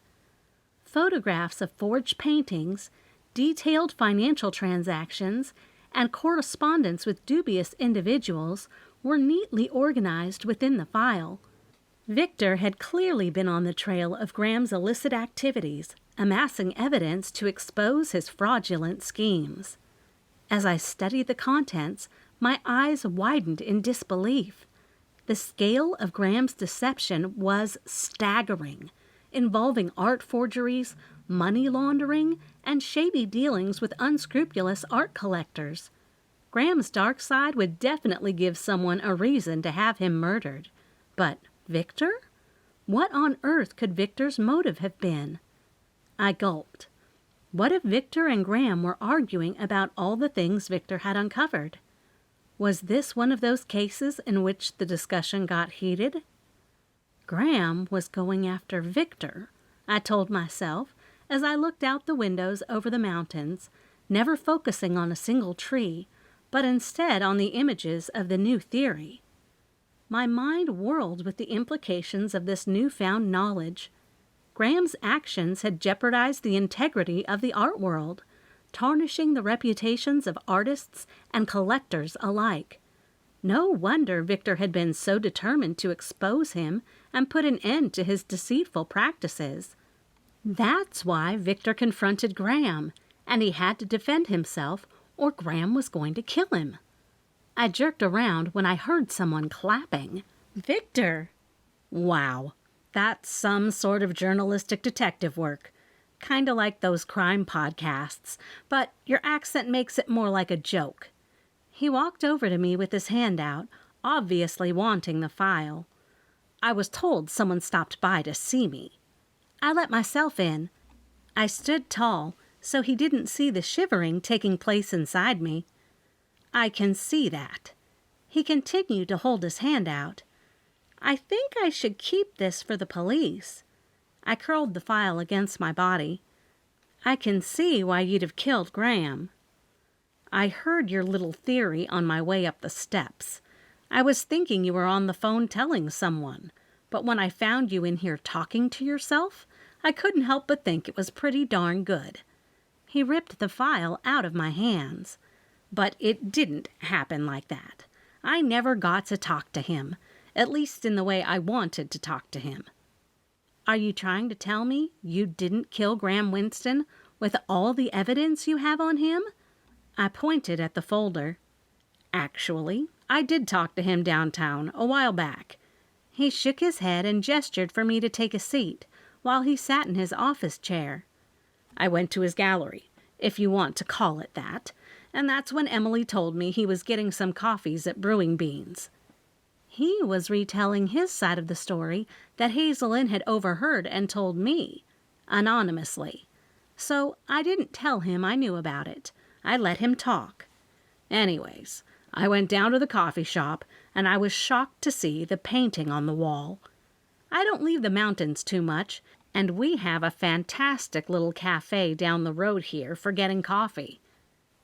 Photographs of forged paintings, detailed financial transactions, and correspondence with dubious individuals were neatly organized within the file. Victor had clearly been on the trail of Graham's illicit activities, amassing evidence to expose his fraudulent schemes. As I studied the contents, my eyes widened in disbelief. The scale of Graham's deception was staggering, involving art forgeries, money laundering, and shady dealings with unscrupulous art collectors. Graham's dark side would definitely give someone a reason to have him murdered. But Victor? What on earth could Victor's motive have been? I gulped. What if Victor and Graham were arguing about all the things Victor had uncovered? Was this one of those cases in which the discussion got heated? Graham was going after Victor, I told myself as I looked out the windows over the mountains, never focusing on a single tree, but instead on the images of the new theory. My mind whirled with the implications of this newfound knowledge. Graham's actions had jeopardized the integrity of the art world, tarnishing the reputations of artists and collectors alike. No wonder Victor had been so determined to expose him and put an end to his deceitful practices. That's why Victor confronted Graham, and he had to defend himself or Graham was going to kill him. I jerked around when I heard someone clapping. Victor! Wow, that's some sort of journalistic detective work. kinda like those crime podcasts, but your accent makes it more like a joke." He walked over to me with his hand out, obviously wanting the file. "I was told someone stopped by to see me." I let myself in. I stood tall, so he didn't see the shivering taking place inside me. "I can see that." He continued to hold his hand out. "I think I should keep this for the police." I curled the file against my body. "I can see why you'd have killed Graham." "I heard your little theory on my way up the steps. I was thinking you were on the phone telling someone, but when I found you in here talking to yourself, I couldn't help but think it was pretty darn good." He ripped the file out of my hands. "But it didn't happen like that. I never got to talk to him, at least in the way I wanted to talk to him." "Are you trying to tell me you didn't kill Graham Winston with all the evidence you have on him?" I pointed at the folder. "Actually, I did talk to him downtown a while back." He shook his head and gestured for me to take a seat while he sat in his office chair. "I went to his gallery, if you want to call it that, and that's when Emily told me he was getting some coffees at Brewing Beans." He was retelling his side of the story that Hazelyn had overheard and told me, anonymously. So I didn't tell him I knew about it. I let him talk. "Anyways, I went down to the coffee shop, and I was shocked to see the painting on the wall. I don't leave the mountains too much, and we have a fantastic little cafe down the road here for getting coffee."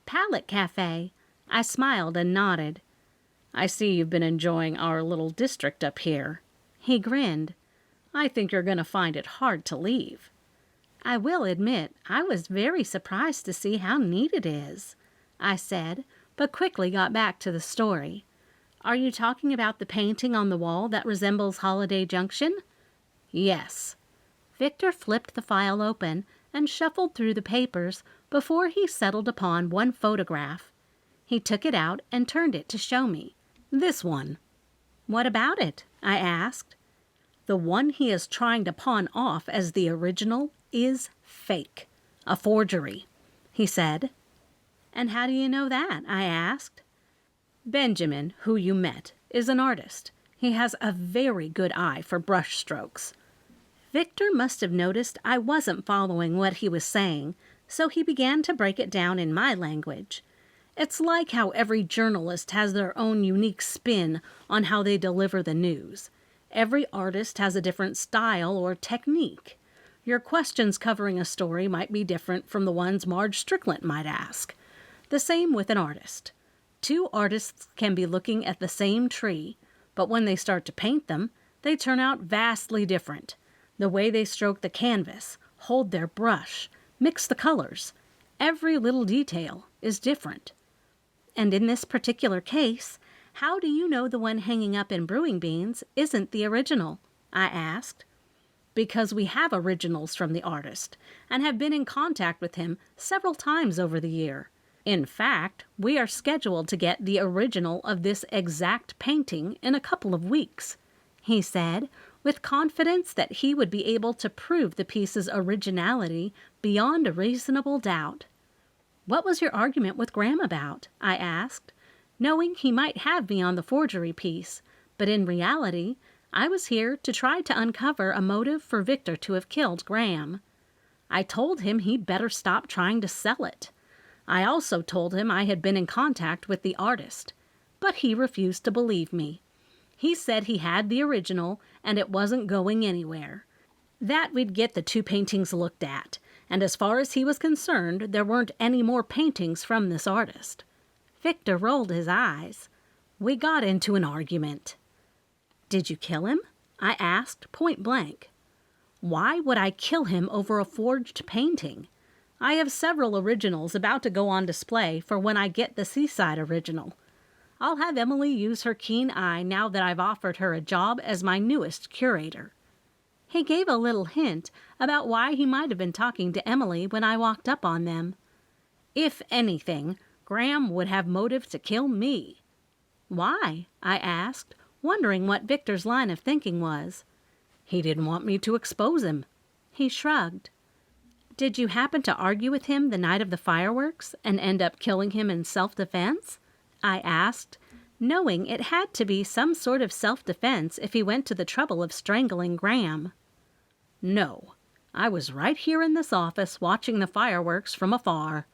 "Palette Cafe." I smiled and nodded. "I see you've been enjoying our little district up here." He grinned. "I think you're going to find it hard to leave." "I will admit I was very surprised to see how neat it is," I said, but quickly got back to the story. "Are you talking about the painting on the wall that resembles Holiday Junction?" "Yes." Victor flipped the file open and shuffled through the papers before he settled upon one photograph. He took it out and turned it to show me. "This one." "What about it?" I asked. "The one he is trying to pawn off as the original is fake, a forgery," he said. "And how do you know that?" I asked. "Benjamin, who you met, is an artist. He has a very good eye for brush strokes." Victor must have noticed I wasn't following what he was saying, so he began to break it down in my language. It's like how every journalist has their own unique spin on how they deliver the news. Every artist has a different style or technique. Your questions covering a story might be different from the ones Marge Strickland might ask. The same with an artist. Two artists can be looking at the same tree, but when they start to paint them, they turn out vastly different. The way they stroke the canvas, hold their brush, mix the colors, every little detail is different. And in this particular case, how do you know the one hanging up in Brewing Beans isn't the original?" I asked. "Because we have originals from the artist and have been in contact with him several times over the year. In fact, we are scheduled to get the original of this exact painting in a couple of weeks," he said, with confidence that he would be able to prove the piece's originality beyond a reasonable doubt. "What was your argument with Graham about?" I asked, knowing he might have me on the forgery piece, but in reality, I was here to try to uncover a motive for Victor to have killed Graham. I told him he'd better stop trying to sell it. I also told him I had been in contact with the artist, but he refused to believe me. He said he had the original and it wasn't going anywhere. That we'd get the two paintings looked at, and as far as he was concerned, there weren't any more paintings from this artist. Victor rolled his eyes. We got into an argument. "Did you kill him?" I asked point blank. "Why would I kill him over a forged painting? I have several originals about to go on display for when I get the Seaside original. I'll have Emily use her keen eye now that I've offered her a job as my newest curator." He gave a little hint about why he might have been talking to Emily when I walked up on them. "If anything, Graham would have motive to kill me." "Why?" I asked, wondering what Victor's line of thinking was. "He didn't want me to expose him." He shrugged. Did you happen to argue with him the night of the fireworks and end up killing him in self-defense? I asked, knowing it had to be some sort of self-defense if he went to the trouble of strangling Graham. No, I was right here in this office watching the fireworks from afar.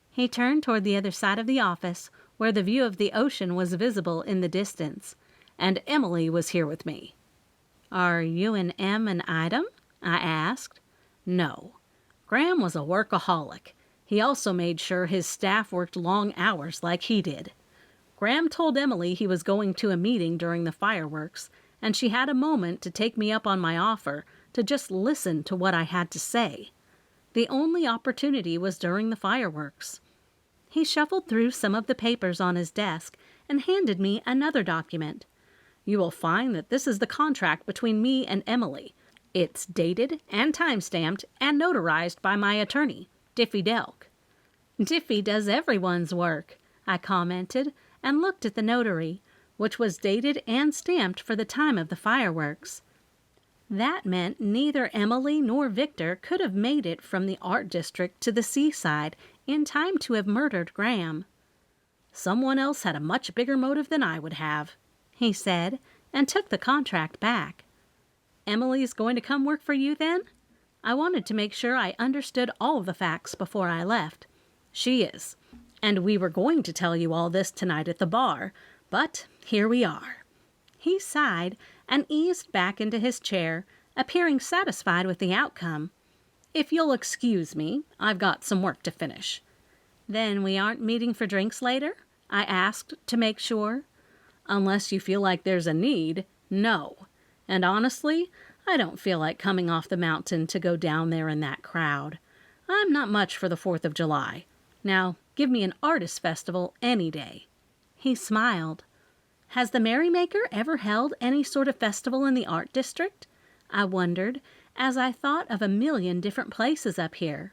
He turned toward the other side of the office, where the view of the ocean was visible in the distance, and Emily was here with me. Are you and Em an item? I asked. No. Graham was a workaholic. He also made sure his staff worked long hours like he did. Graham told Emily he was going to a meeting during the fireworks, and she had a moment to take me up on my offer to just listen to what I had to say. The only opportunity was during the fireworks. He shuffled through some of the papers on his desk and handed me another document. You will find that this is the contract between me and Emily. It's dated and time-stamped and notarized by my attorney, Diffie Delk. Diffie does everyone's work, I commented, and looked at the notary, which was dated and stamped for the time of the fireworks. That meant neither Emily nor Victor could have made it from the art district to the seaside in time to have murdered Graham. Someone else had a much bigger motive than I would have, he said, and took the contract back. Emily's going to come work for you then? I wanted to make sure I understood all of the facts before I left. She is. And we were going to tell you all this tonight at the bar, but here we are. He sighed and eased back into his chair, appearing satisfied with the outcome. If you'll excuse me, I've got some work to finish. Then we aren't meeting for drinks later? I asked to make sure. Unless you feel like there's a need, no. And honestly, I don't feel like coming off the mountain to go down there in that crowd. I'm not much for the 4th of July. Now, give me an artist festival any day. He smiled. Has the Merrymaker ever held any sort of festival in the art district? I wondered, as I thought of a million different places up here.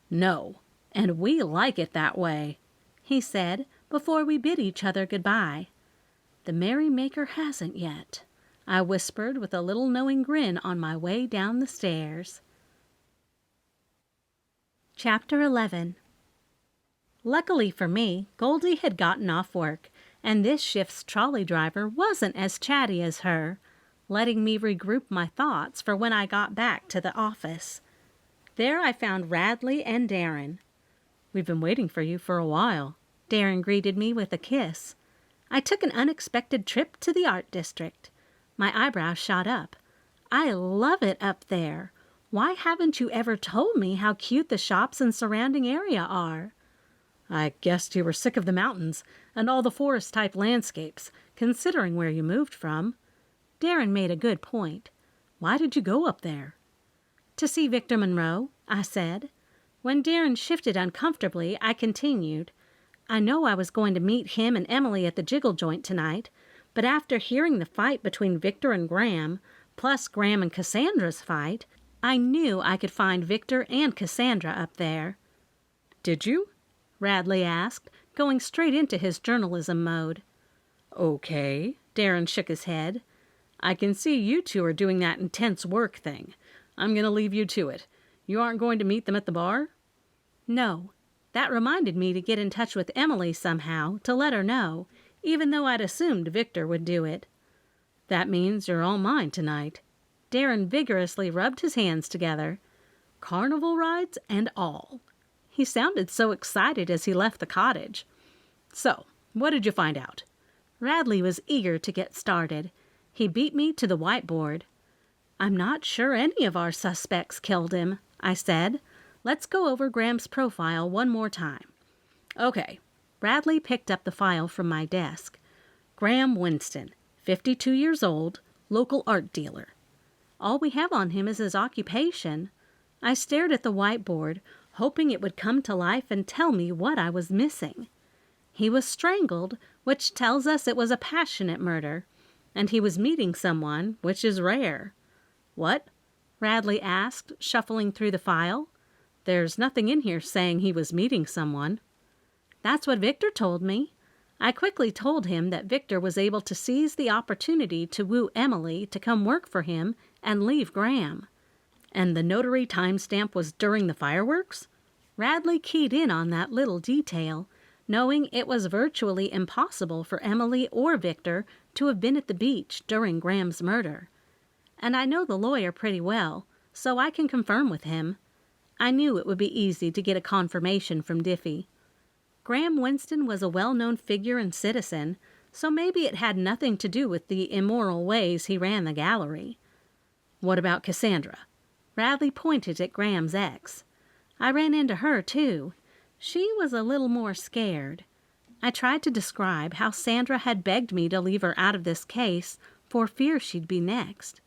No, and we like it that way, he said before we bid each other goodbye. The Merrymaker hasn't yet, I whispered with a little knowing grin on my way down the stairs. Chapter 11. Luckily for me, Goldie had gotten off work, and this shift's trolley driver wasn't as chatty as her, letting me regroup my thoughts for when I got back to the office. There I found Radley and Darren. We've been waiting for you for a while. Darren greeted me with a kiss. I took an unexpected trip to the art district. My eyebrows shot up. I love it up there. Why haven't you ever told me how cute the shops and surrounding area are? I guessed you were sick of the mountains and all the forest-type landscapes, considering where you moved from. Darren made a good point. Why did you go up there? To see Victor Monroe, I said. When Darren shifted uncomfortably, I continued. I know I was going to meet him and Emily at the Jiggle Joint tonight, but after hearing the fight between Victor and Graham, plus Graham and Cassandra's fight, I knew I could find Victor and Cassandra up there. Did you? Radley asked, going straight into his journalism mode. Okay, Darren shook his head. I can see you two are doing that intense work thing. I'm going to leave you to it. You aren't going to meet them at the bar? No. That reminded me to get in touch with Emily somehow to let her know, even though I'd assumed Victor would do it. That means you're all mine tonight. Darren vigorously rubbed his hands together. Carnival rides and all. He sounded so excited as he left the cottage. So, what did you find out? Radley was eager to get started. He beat me to the whiteboard. I'm not sure any of our suspects killed him, I said. Let's go over Graham's profile one more time. Okay. Radley picked up the file from my desk. Graham Winston, 52 years old, local art dealer. All we have on him is his occupation. I stared at the whiteboard, hoping it would come to life and tell me what I was missing. He was strangled, which tells us it was a passionate murder, and he was meeting someone, which is rare. What? Radley asked, shuffling through the file. There's nothing in here saying he was meeting someone. That's what Victor told me. I quickly told him that Victor was able to seize the opportunity to woo Emily to come work for him and leave Graham. And the notary timestamp was during the fireworks? Radley keyed in on that little detail, knowing it was virtually impossible for Emily or Victor to have been at the beach during Graham's murder. And I know the lawyer pretty well, so I can confirm with him. I knew it would be easy to get a confirmation from Diffie. Graham Winston was a well-known figure and citizen, so maybe it had nothing to do with the immoral ways he ran the gallery. What about Cassandra? Radley pointed at Graham's ex. I ran into her, too. She was a little more scared. I tried to describe how Sandra had begged me to leave her out of this case for fear she'd be next.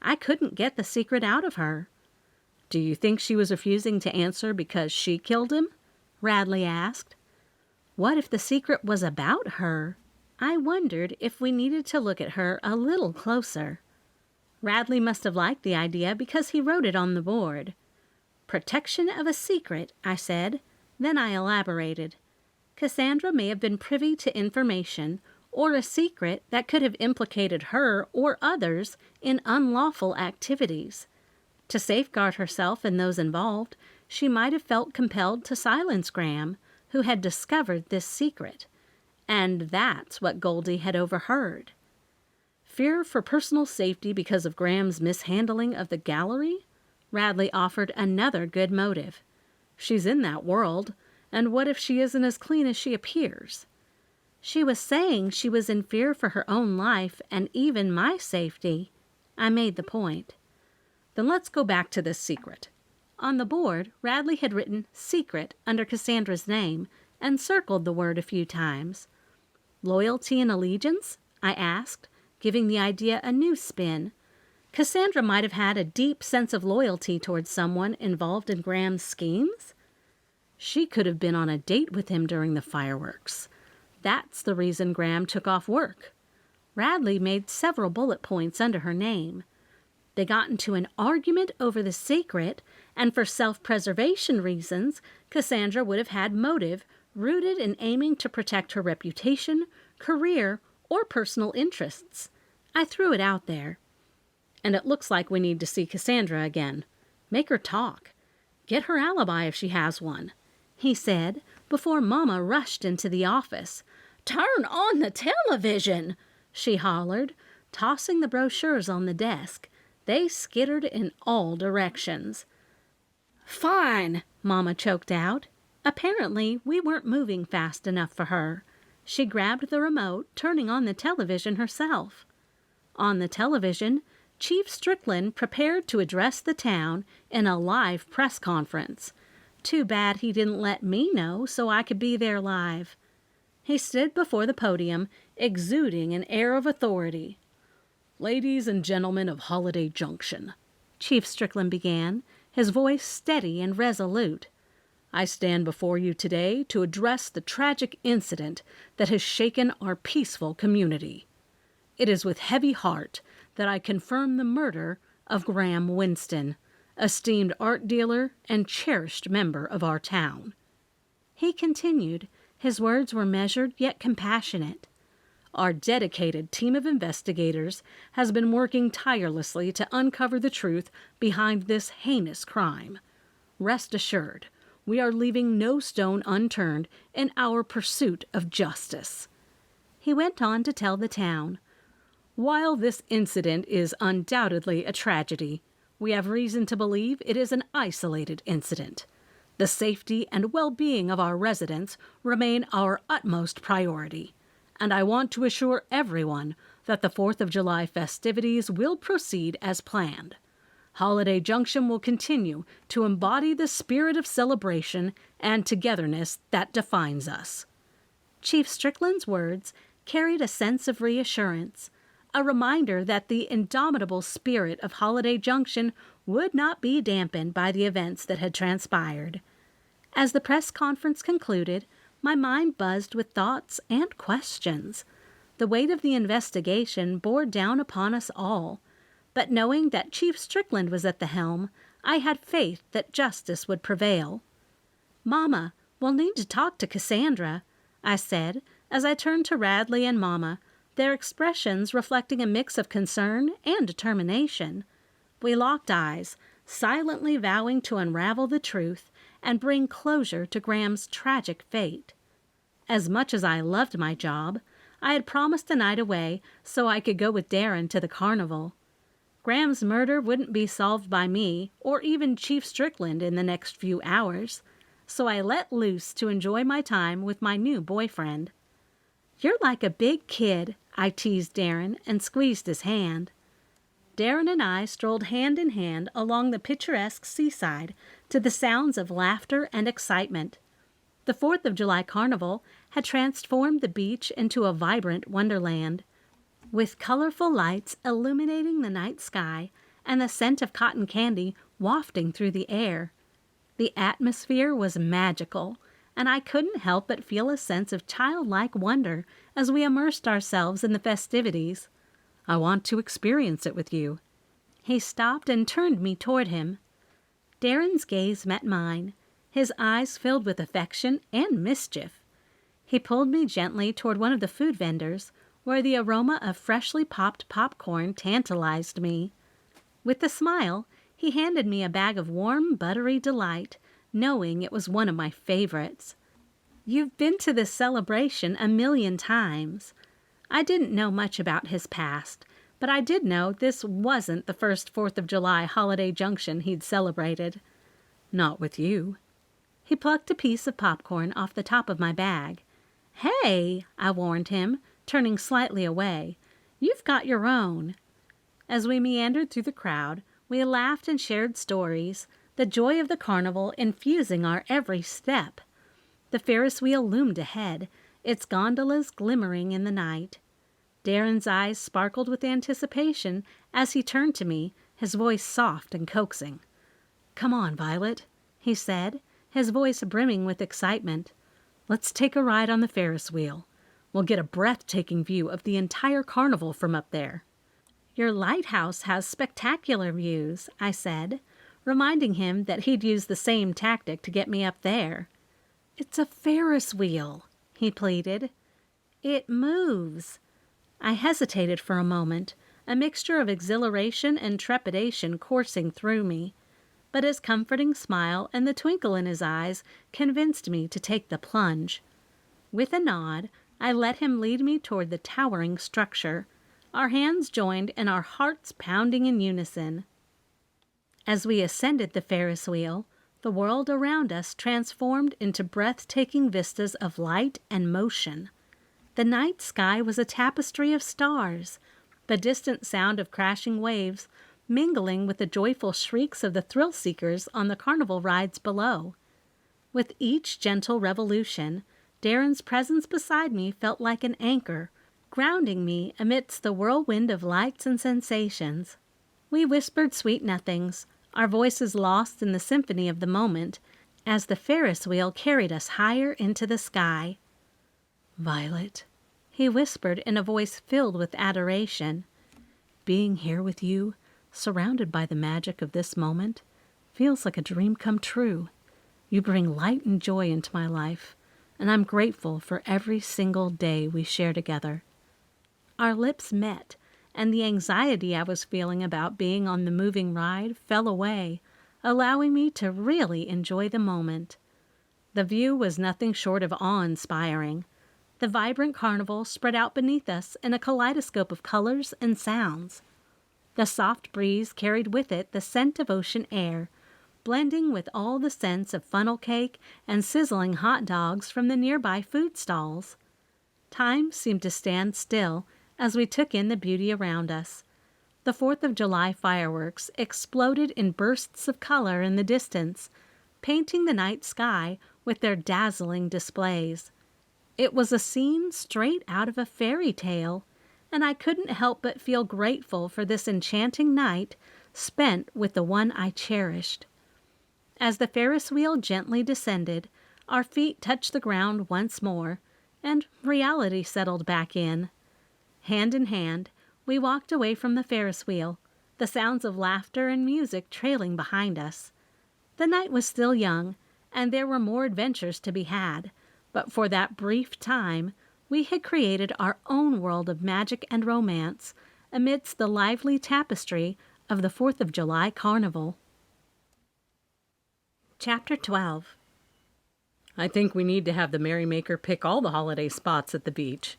I couldn't get the secret out of her. Do you think she was refusing to answer because she killed him? Radley asked. What if the secret was about her? I wondered if we needed to look at her a little closer. Radley must have liked the idea because he wrote it on the board. Protection of a secret, I said. Then I elaborated. Cassandra may have been privy to information or a secret that could have implicated her or others in unlawful activities. To safeguard herself and those involved, she might have felt compelled to silence Graham, who had discovered this secret. And that's what Goldie had overheard. Fear for personal safety because of Graham's mishandling of the gallery? Radley offered another good motive. She's in that world, and what if she isn't as clean as she appears? She was saying she was in fear for her own life and even my safety. I made the point. Then let's go back to this secret. On the board, Radley had written secret under Cassandra's name and circled the word a few times. Loyalty and allegiance? I asked, giving the idea a new spin. Cassandra might have had a deep sense of loyalty towards someone involved in Graham's schemes. She could have been on a date with him during the fireworks. That's the reason Graham took off work. Radley made several bullet points under her name. They got into an argument over the secret, and for self-preservation reasons, Cassandra would have had motive rooted in aiming to protect her reputation, career, or personal interests. I threw it out there. And it looks like we need to see Cassandra again. Make her talk. Get her alibi if she has one, he said, before Mama rushed into the office. "Turn on the television!" she hollered, tossing the brochures on the desk. They skittered in all directions. "Fine," Mama choked out. Apparently, we weren't moving fast enough for her. She grabbed the remote, turning on the television herself. On the television, Chief Strickland prepared to address the town in a live press conference. Too bad he didn't let me know so I could be there live. He stood before the podium, exuding an air of authority. "Ladies and gentlemen of Holiday Junction," Chief Strickland began, his voice steady and resolute. "I stand before you today to address the tragic incident that has shaken our peaceful community. It is with heavy heart that I confirm the murder of Graham Winston, esteemed art dealer and cherished member of our town." He continued. His words were measured yet compassionate. "Our dedicated team of investigators has been working tirelessly to uncover the truth behind this heinous crime. Rest assured, we are leaving no stone unturned in our pursuit of justice." He went on to tell the town, "While this incident is undoubtedly a tragedy, we have reason to believe it is an isolated incident. The safety and well-being of our residents remain our utmost priority, and I want to assure everyone that the 4th of July festivities will proceed as planned. Holiday Junction will continue to embody the spirit of celebration and togetherness that defines us." Chief Strickland's words carried a sense of reassurance, a reminder that the indomitable spirit of Holiday Junction would not be dampened by the events that had transpired. As the press conference concluded, my mind buzzed with thoughts and questions. The weight of the investigation bore down upon us all, but knowing that Chief Strickland was at the helm, I had faith that justice would prevail. "Mama, we'll need to talk to Cassandra," I said as I turned to Radley and Mama, their expressions reflecting a mix of concern and determination. We locked eyes, silently vowing to unravel the truth and bring closure to Graham's tragic fate. As much as I loved my job, I had promised a night away so I could go with Darren to the carnival. Graham's murder wouldn't be solved by me or even Chief Strickland in the next few hours, so I let loose to enjoy my time with my new boyfriend. "You're like a big kid," I teased Darren and squeezed his hand. Darren and I strolled hand in hand along the picturesque seaside to the sounds of laughter and excitement. The 4th of July carnival had transformed the beach into a vibrant wonderland, with colorful lights illuminating the night sky and the scent of cotton candy wafting through the air. The atmosphere was magical, and I couldn't help but feel a sense of childlike wonder as we immersed ourselves in the festivities. "I want to experience it with you." He stopped and turned me toward him. Darren's gaze met mine, his eyes filled with affection and mischief. He pulled me gently toward one of the food vendors, where the aroma of freshly popped popcorn tantalized me. With a smile, he handed me a bag of warm, buttery delight, knowing it was one of my favorites. "You've been to this celebration a million times." I didn't know much about his past, but I did know this wasn't the first 4th of July Holiday Junction he'd celebrated. "Not with you." He plucked a piece of popcorn off the top of my bag. "Hey," I warned him, turning slightly away. "You've got your own." As we meandered through the crowd, we laughed and shared stories, the joy of the carnival infusing our every step. The Ferris wheel loomed ahead, its gondolas glimmering in the night. Darren's eyes sparkled with anticipation as he turned to me, his voice soft and coaxing. "Come on, Violet," he said, his voice brimming with excitement. "Let's take a ride on the Ferris wheel. We'll get a breathtaking view of the entire carnival from up there." "Your lighthouse has spectacular views," I said, reminding him that he'd used the same tactic to get me up there. "It's a Ferris wheel," he pleaded. "It moves." I hesitated for a moment, a mixture of exhilaration and trepidation coursing through me, but his comforting smile and the twinkle in his eyes convinced me to take the plunge. With a nod, I let him lead me toward the towering structure, our hands joined and our hearts pounding in unison. As we ascended the Ferris wheel, the world around us transformed into breathtaking vistas of light and motion. The night sky was a tapestry of stars, the distant sound of crashing waves mingling with the joyful shrieks of the thrill-seekers on the carnival rides below. With each gentle revolution, Darren's presence beside me felt like an anchor, grounding me amidst the whirlwind of lights and sensations. We whispered sweet nothings, our voices lost in the symphony of the moment, as the Ferris wheel carried us higher into the sky. "Violet," he whispered in a voice filled with adoration, "being here with you, surrounded by the magic of this moment, feels like a dream come true. You bring light and joy into my life, and I'm grateful for every single day we share together." Our lips met, and the anxiety I was feeling about being on the moving ride fell away, allowing me to really enjoy the moment. The view was nothing short of awe-inspiring. The vibrant carnival spread out beneath us in a kaleidoscope of colors and sounds. The soft breeze carried with it the scent of ocean air, blending with all the scents of funnel cake and sizzling hot dogs from the nearby food stalls. Time seemed to stand still as we took in the beauty around us. The 4th of July fireworks exploded in bursts of color in the distance, painting the night sky with their dazzling displays. It was a scene straight out of a fairy tale, and I couldn't help but feel grateful for this enchanting night spent with the one I cherished. As the Ferris wheel gently descended, our feet touched the ground once more, and reality settled back in. Hand in hand, we walked away from the Ferris wheel, the sounds of laughter and music trailing behind us. The night was still young, and there were more adventures to be had, but for that brief time, we had created our own world of magic and romance amidst the lively tapestry of the 4th of July carnival. Chapter 12. I think we need to have the merrymaker pick all the holiday spots at the beach,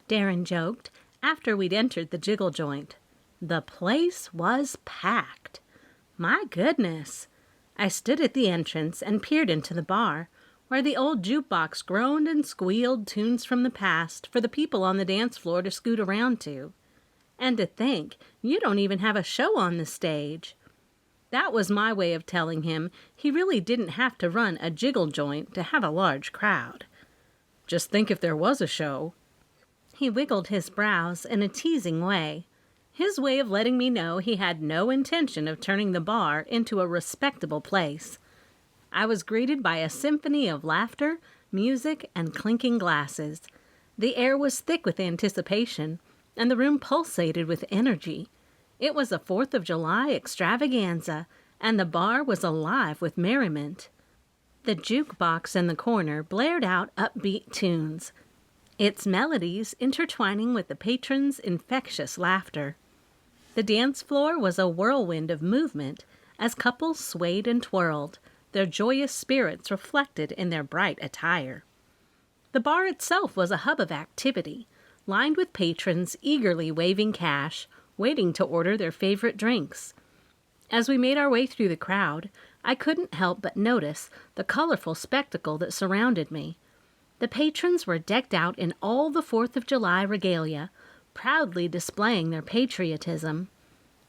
Darren joked after we'd entered the jiggle joint. The place was packed. My goodness. I stood at the entrance and peered into the bar, where the old jukebox groaned and squealed tunes from the past for the people on the dance floor to scoot around to. And to think, you don't even have a show on the stage. That was my way of telling him he really didn't have to run a jiggle joint to have a large crowd. Just think if there was a show. He wiggled his brows in a teasing way, his way of letting me know he had no intention of turning the bar into a respectable place. I was greeted by a symphony of laughter, music, and clinking glasses. The air was thick with anticipation, and the room pulsated with energy. It was a 4th of July extravaganza, and the bar was alive with merriment. The jukebox in the corner blared out upbeat tunes, its melodies intertwining with the patrons' infectious laughter. The dance floor was a whirlwind of movement as couples swayed and twirled, their joyous spirits reflected in their bright attire. The bar itself was a hub of activity, lined with patrons eagerly waving cash, waiting to order their favorite drinks. As we made our way through the crowd, I couldn't help but notice the colorful spectacle that surrounded me. The patrons were decked out in all the 4th of July regalia, proudly displaying their patriotism.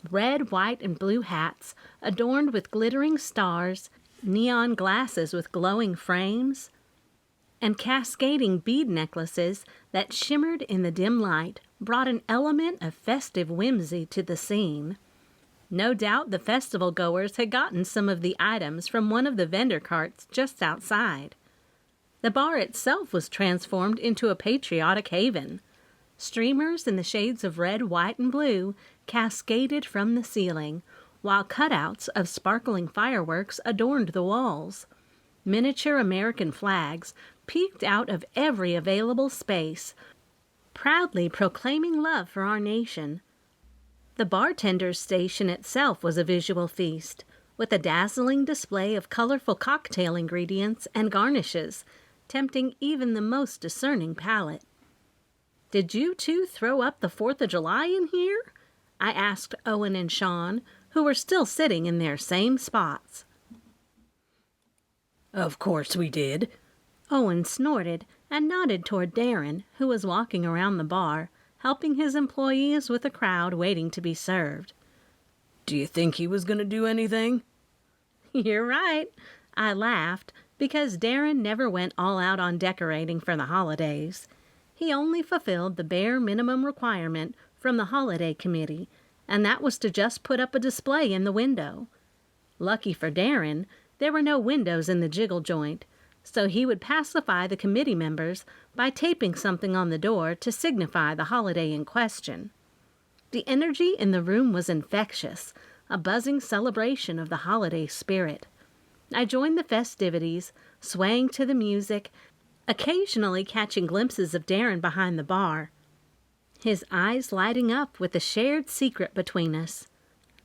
Red, white, and blue hats adorned with glittering stars, neon glasses with glowing frames, and cascading bead necklaces that shimmered in the dim light brought an element of festive whimsy to the scene. No doubt the festival goers had gotten some of the items from one of the vendor carts just outside. The bar itself was transformed into a patriotic haven. Streamers in the shades of red, white, and blue cascaded from the ceiling, while cutouts of sparkling fireworks adorned the walls. Miniature American flags peeked out of every available space, proudly proclaiming love for our nation. The bartender's station itself was a visual feast, with a dazzling display of colorful cocktail ingredients and garnishes, tempting even the most discerning palate. "Did you two throw up the 4th of July in here?" I asked Owen and Sean, who were still sitting in their same spots. Of course we did. Owen snorted and nodded toward Darren, who was walking around the bar, helping his employees with a crowd waiting to be served. Do you think he was going to do anything? You're right. I laughed because Darren never went all out on decorating for the holidays. He only fulfilled the bare minimum requirement from the holiday committee, and that was to just put up a display in the window. Lucky for Darren, there were no windows in the jiggle joint, so he would pacify the committee members by taping something on the door to signify the holiday in question. The energy in the room was infectious, a buzzing celebration of the holiday spirit. I joined the festivities, swaying to the music, occasionally catching glimpses of Darren behind the bar, his eyes lighting up with the shared secret between us.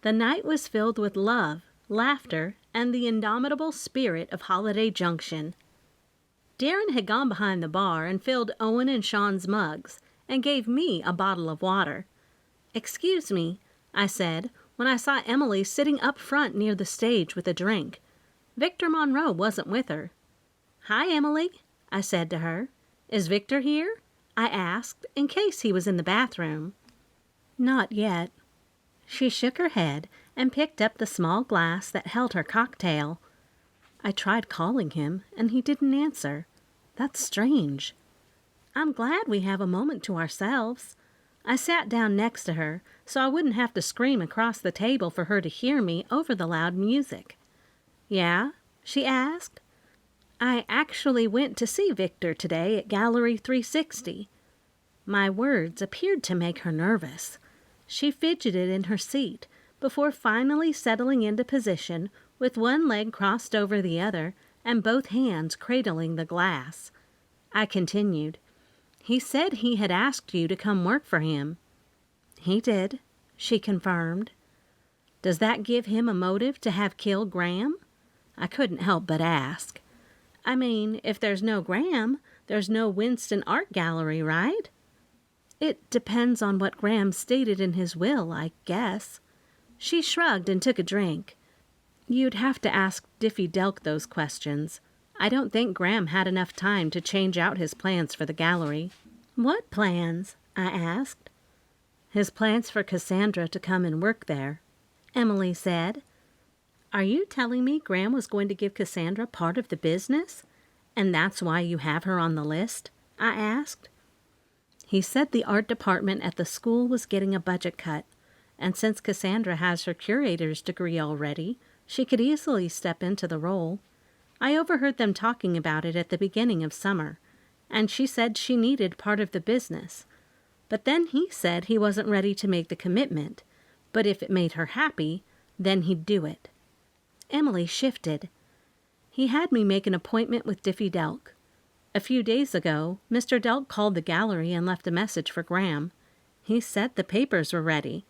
The night was filled with love, laughter, and the indomitable spirit of Holiday Junction. Darren had gone behind the bar and filled Owen and Sean's mugs and gave me a bottle of water. "Excuse me," I said when I saw Emily sitting up front near the stage with a drink. Victor Monroe wasn't with her. "Hi, Emily," I said to her. "Is Victor here?" I asked in case he was in the bathroom. "Not yet." She shook her head and picked up the small glass that held her cocktail. I tried calling him, and he didn't answer. That's strange. I'm glad we have a moment to ourselves. I sat down next to her so I wouldn't have to scream across the table for her to hear me over the loud music. "Yeah?" she asked. "I actually went to see Victor today at Gallery 360. My words appeared to make her nervous. She fidgeted in her seat before finally settling into position with one leg crossed over the other and both hands cradling the glass. I continued. "He said he had asked you to come work for him." "He did," she confirmed. "Does that give him a motive to have killed Graham?" I couldn't help but ask. I mean, if there's no Graham, there's no Winston Art Gallery, right? It depends on what Graham stated in his will, I guess. She shrugged and took a drink. You'd have to ask Diffie Delk those questions. I don't think Graham had enough time to change out his plans for the gallery. What plans? I asked. His plans for Cassandra to come and work there, Emily said. Are you telling me Graham was going to give Cassandra part of the business? And that's why you have her on the list? I asked. He said the art department at the school was getting a budget cut, and since Cassandra has her curator's degree already, she could easily step into the role. I overheard them talking about it at the beginning of summer, and she said she needed part of the business. But then he said he wasn't ready to make the commitment, but if it made her happy, then he'd do it. Emily shifted. He had me make an appointment with Diffie Delk. A few days ago, Mr. Delk called the gallery and left a message for Graham. He said the papers were ready.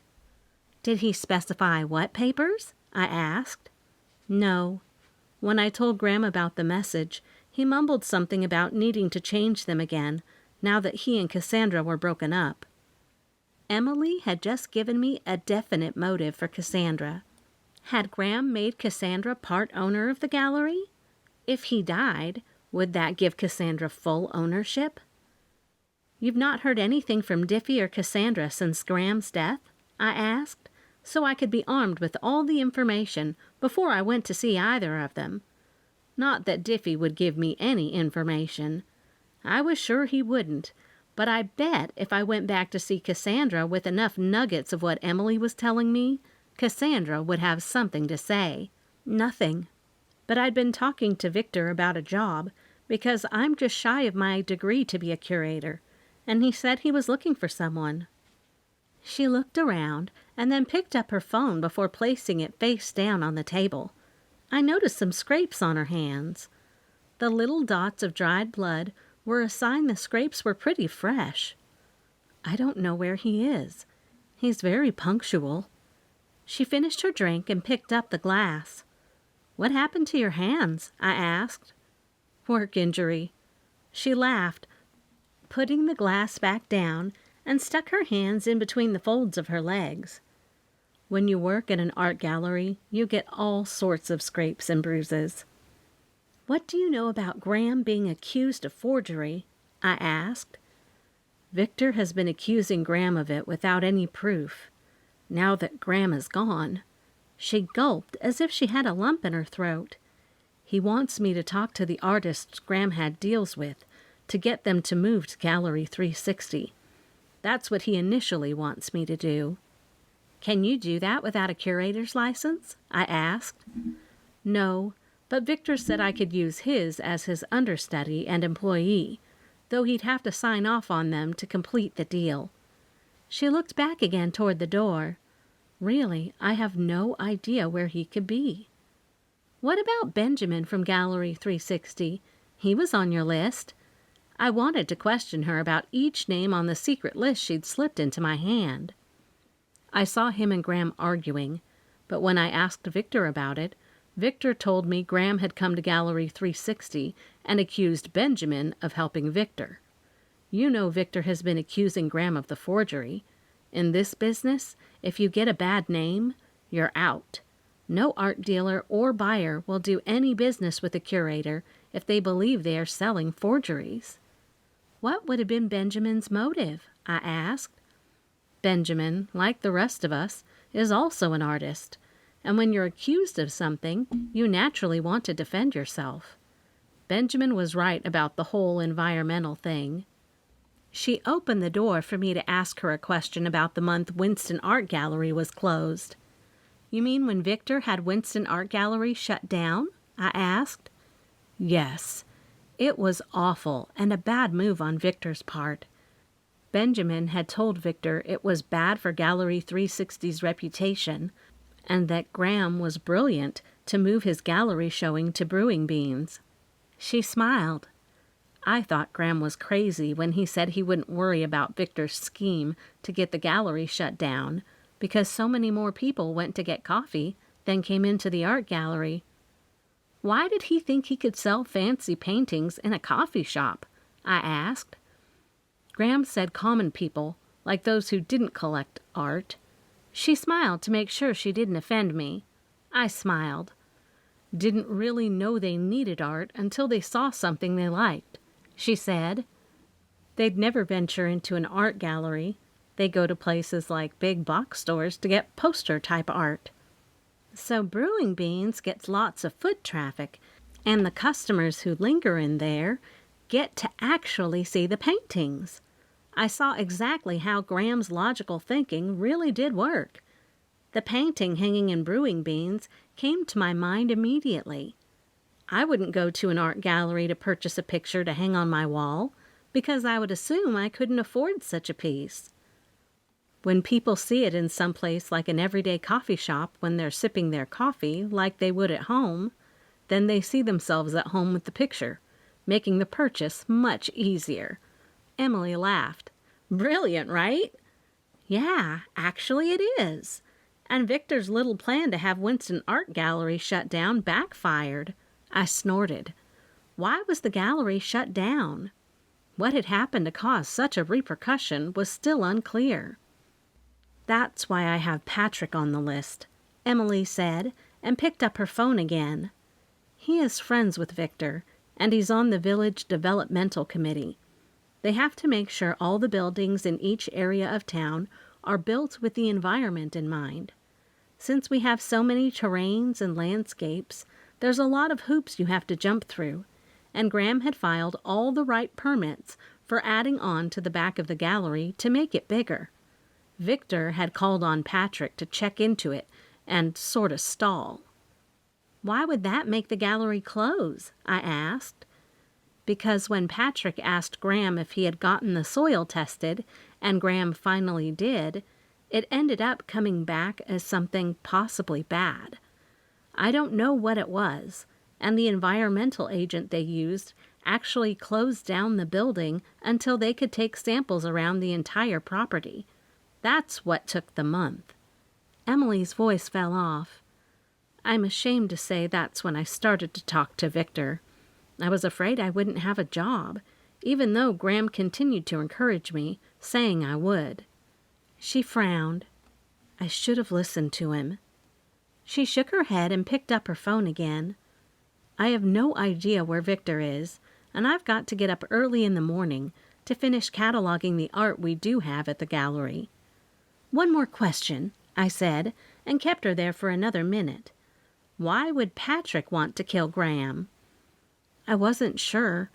Did he specify what papers? I asked. No. When I told Graham about the message, he mumbled something about needing to change them again, now that he and Cassandra were broken up. Emily had just given me a definite motive for Cassandra. Had Graham made Cassandra part owner of the gallery? If he died, would that give Cassandra full ownership? You've not heard anything from Diffie or Cassandra since Graham's death? I asked, so I could be armed with all the information before I went to see either of them. Not that Diffie would give me any information. I was sure he wouldn't, but I bet if I went back to see Cassandra with enough nuggets of what Emily was telling me, Cassandra would have something to say. Nothing. But I'd been talking to Victor about a job, because I'm just shy of my degree to be a curator, and he said he was looking for someone. She looked around and then picked up her phone before placing it face down on the table. I noticed some scrapes on her hands. The little dots of dried blood were a sign the scrapes were pretty fresh. I don't know where he is. He's very punctual. She finished her drink and picked up the glass. What happened to your hands? I asked. Work injury. She laughed, putting the glass back down, and stuck her hands in between the folds of her legs. When you work in an art gallery, you get all sorts of scrapes and bruises. What do you know about Graham being accused of forgery? I asked. Victor has been accusing Graham of it without any proof. Now that Graham is gone, she gulped as if she had a lump in her throat. He wants me to talk to the artists Graham had deals with to get them to move to Gallery 360. That's what he initially wants me to do. Can you do that without a curator's license? I asked. No, but Victor said I could use his as his understudy and employee, though he'd have to sign off on them to complete the deal. She looked back again toward the door. Really, I have no idea where he could be. What about Benjamin from Gallery 360? He was on your list. I wanted to question her about each name on the secret list she'd slipped into my hand. I saw him and Graham arguing, but when I asked Victor about it, Victor told me Graham had come to Gallery 360 and accused Benjamin of helping Victor. You know Victor has been accusing Graham of the forgery. In this business, if you get a bad name, you're out. No art dealer or buyer will do any business with a curator if they believe they are selling forgeries. What would have been Benjamin's motive? I asked. Benjamin, like the rest of us, is also an artist, and when you're accused of something, you naturally want to defend yourself. Benjamin was right about the whole environmental thing. She opened the door for me to ask her a question about the month Winston Art Gallery was closed. You mean when Victor had Winston Art Gallery shut down? I asked. Yes. It was awful and a bad move on Victor's part. Benjamin had told Victor it was bad for Gallery 360's reputation, and that Graham was brilliant to move his gallery showing to Brewing Beans. She smiled. I thought Graham was crazy when he said he wouldn't worry about Victor's scheme to get the gallery shut down, because so many more people went to get coffee than came into the art gallery. Why did he think he could sell fancy paintings in a coffee shop? I asked. Graham said common people, like those who didn't collect art. She smiled to make sure she didn't offend me. I smiled. Didn't really know they needed art until they saw something they liked, she said. They'd never venture into an art gallery. They go to places like big box stores to get poster-type art. So Brewing Beans gets lots of foot traffic, and the customers who linger in there get to actually see the paintings. I saw exactly how Graham's logical thinking really did work. The painting hanging in Brewing Beans came to my mind immediately. I wouldn't go to an art gallery to purchase a picture to hang on my wall, because I would assume I couldn't afford such a piece. When people see it in some place like an everyday coffee shop when they're sipping their coffee like they would at home, then they see themselves at home with the picture, making the purchase much easier. Emily laughed. Brilliant, right? Yeah, actually it is. And Victor's little plan to have Winston Art Gallery shut down backfired. I snorted. Why was the gallery shut down? What had happened to cause such a repercussion was still unclear. That's why I have Patrick on the list, Emily said, and picked up her phone again. He is friends with Victor, and he's on the village developmental committee. They have to make sure all the buildings in each area of town are built with the environment in mind. Since we have so many terrains and landscapes, there's a lot of hoops you have to jump through, and Graham had filed all the right permits for adding on to the back of the gallery to make it bigger. Victor had called on Patrick to check into it and sort of stall. Why would that make the gallery close? I asked. Because when Patrick asked Graham if he had gotten the soil tested, and Graham finally did, it ended up coming back as something possibly bad. I don't know what it was, and the environmental agent they used actually closed down the building until they could take samples around the entire property. That's what took the month. Emily's voice fell off. I'm ashamed to say that's when I started to talk to Victor. I was afraid I wouldn't have a job, even though Graham continued to encourage me, saying I would. She frowned. I should have listened to him. She shook her head and picked up her phone again. I have no idea where Victor is, and I've got to get up early in the morning to finish cataloging the art we do have at the gallery. One more question, I said, and kept her there for another minute. Why would Patrick want to kill Graham? I wasn't sure,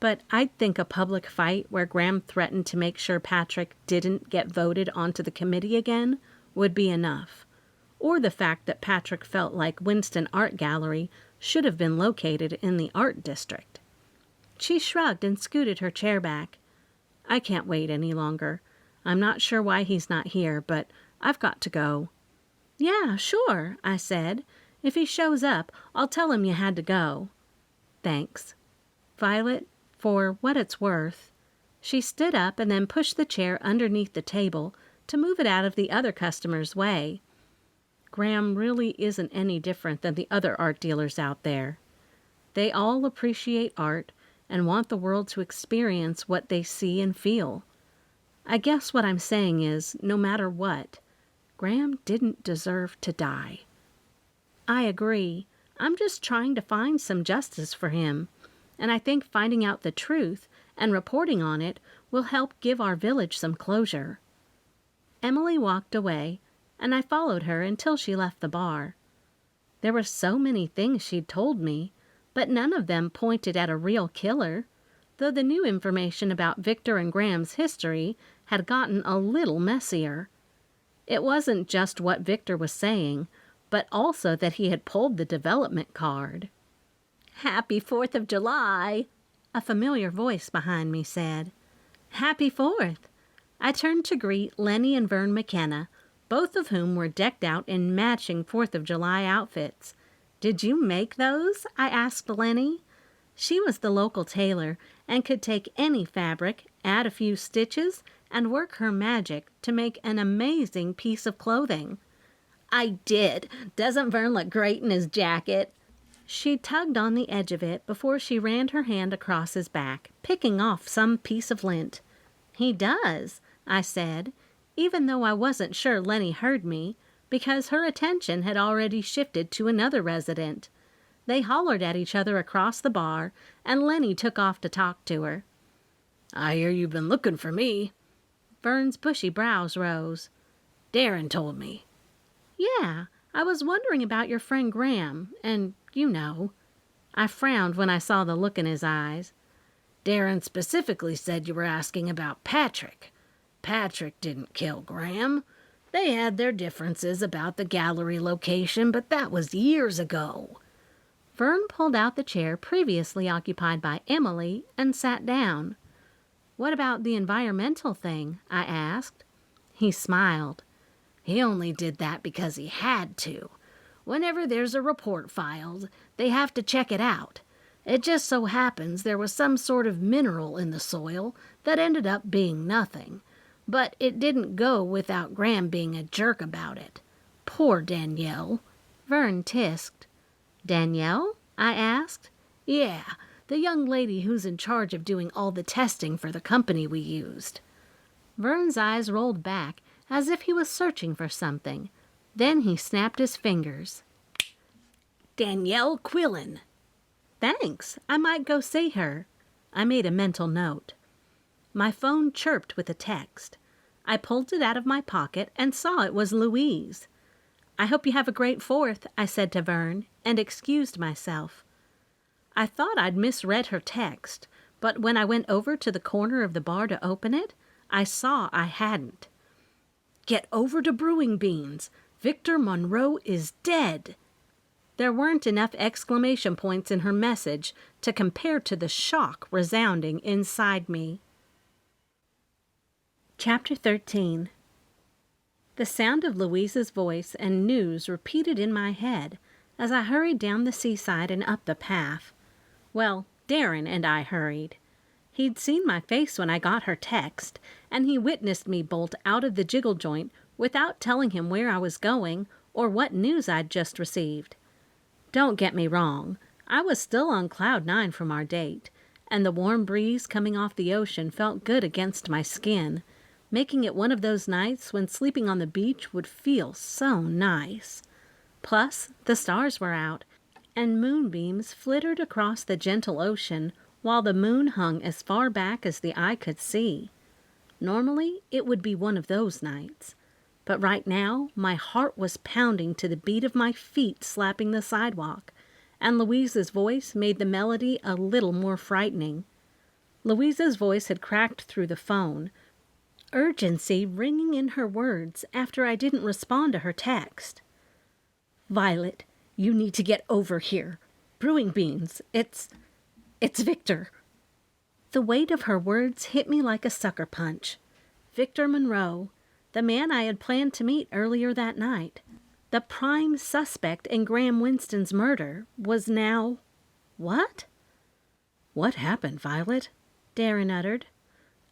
but I'd think a public fight where Graham threatened to make sure Patrick didn't get voted onto the committee again would be enough. Or the fact that Patrick felt like Winston Art Gallery should have been located in the art district. She shrugged and scooted her chair back. I can't wait any longer. I'm not sure why he's not here, but I've got to go. Yeah, sure, I said. If he shows up, I'll tell him you had to go. Thanks. Violet, for what it's worth. She stood up and then pushed the chair underneath the table to move it out of the other customer's way. Graham really isn't any different than the other art dealers out there. They all appreciate art and want the world to experience what they see and feel. I guess what I'm saying is, no matter what, Graham didn't deserve to die. I agree. I'm just trying to find some justice for him, and I think finding out the truth and reporting on it will help give our village some closure. Emily walked away, and I followed her until she left the bar. There were so many things she'd told me, but none of them pointed at a real killer, though the new information about Victor and Graham's history had gotten a little messier. It wasn't just what Victor was saying, but also that he had pulled the development card. "Happy 4th of July," a familiar voice behind me said. "Happy 4th." I turned to greet Lenny and Vern McKenna, both of whom were decked out in matching 4th of July outfits. "Did you make those?" I asked Lenny. She was the local tailor and could take any fabric, add a few stitches, and work her magic to make an amazing piece of clothing. "I did. Doesn't Vern look great in his jacket?" She tugged on the edge of it before she ran her hand across his back, picking off some piece of lint. "He does," I said, even though I wasn't sure Lenny heard me, because her attention had already shifted to another resident. They hollered at each other across the bar, and Lenny took off to talk to her. "I hear you've been looking for me." Vern's bushy brows rose. "Darren told me." "Yeah, I was wondering about your friend Graham, and you know." I frowned when I saw the look in his eyes. "Darren specifically said you were asking about Patrick. Patrick didn't kill Graham. They had their differences about the gallery location, but that was years ago." Vern pulled out the chair previously occupied by Emily and sat down. "What about the environmental thing?" I asked. He smiled. "He only did that because he had to. Whenever there's a report filed, they have to check it out. It just so happens there was some sort of mineral in the soil that ended up being nothing. But it didn't go without Graham being a jerk about it. Poor Danielle." Vern tisked. "Danielle?" I asked. "Yeah, the young lady who's in charge of doing all the testing for the company we used." Vern's eyes rolled back as if he was searching for something. Then he snapped his fingers. "Danielle Quillen." "Thanks. I might go see her." I made a mental note. My phone chirped with a text. I pulled it out of my pocket and saw it was Louise. "I hope you have a great 4th, I said to Vern, and excused myself. I thought I'd misread her text, but when I went over to the corner of the bar to open it, I saw I hadn't. "Get over to Brewing Beans. Victor Monroe is dead." There weren't enough exclamation points in her message to compare to the shock resounding inside me. Chapter 13. The sound of Louise's voice and news repeated in my head as I hurried down the seaside and up the path. Well, Darren and I hurried. He'd seen my face when I got her text, and he witnessed me bolt out of the jiggle joint without telling him where I was going or what news I'd just received. Don't get me wrong, I was still on cloud 9 from our date, and the warm breeze coming off the ocean felt good against my skin, making it one of those nights when sleeping on the beach would feel so nice. Plus, the stars were out, and moonbeams flittered across the gentle ocean while the moon hung as far back as the eye could see. Normally, it would be one of those nights. But right now, my heart was pounding to the beat of my feet slapping the sidewalk, and Louise's voice made the melody a little more frightening. Louise's voice had cracked through the phone, urgency ringing in her words after I didn't respond to her text. "Violet, you need to get over here. Brewing Beans, it's Victor." The weight of her words hit me like a sucker punch. Victor Monroe, the man I had planned to meet earlier that night, the prime suspect in Graham Winston's murder, was now... What? "What happened, Violet?" Darren uttered.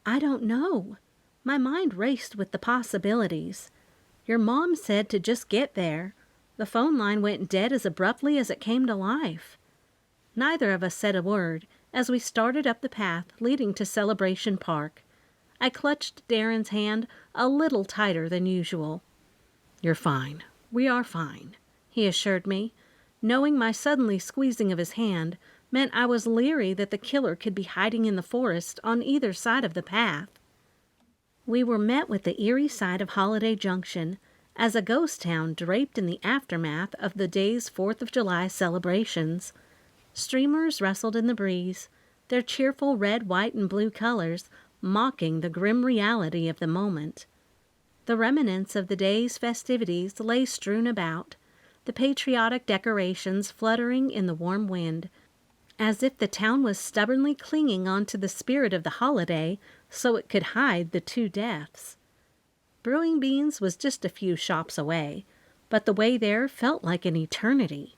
"I don't know." My mind raced with the possibilities. Your mom said to just get there. The phone line went dead as abruptly as it came to life. Neither of us said a word as we started up the path leading to Celebration Park. I clutched Darren's hand a little tighter than usual. "You're fine. We are fine," he assured me, knowing my suddenly squeezing of his hand meant I was leery that the killer could be hiding in the forest on either side of the path. We were met with the eerie sight of Holiday Junction as a ghost town draped in the aftermath of the day's 4th of July celebrations. Streamers rustled in the breeze, their cheerful red, white, and blue colors mocking the grim reality of the moment. The remnants of the day's festivities lay strewn about, the patriotic decorations fluttering in the warm wind, as if the town was stubbornly clinging on to the spirit of the holiday so it could hide the 2 deaths. Brewing Beans was just a few shops away, but the way there felt like an eternity.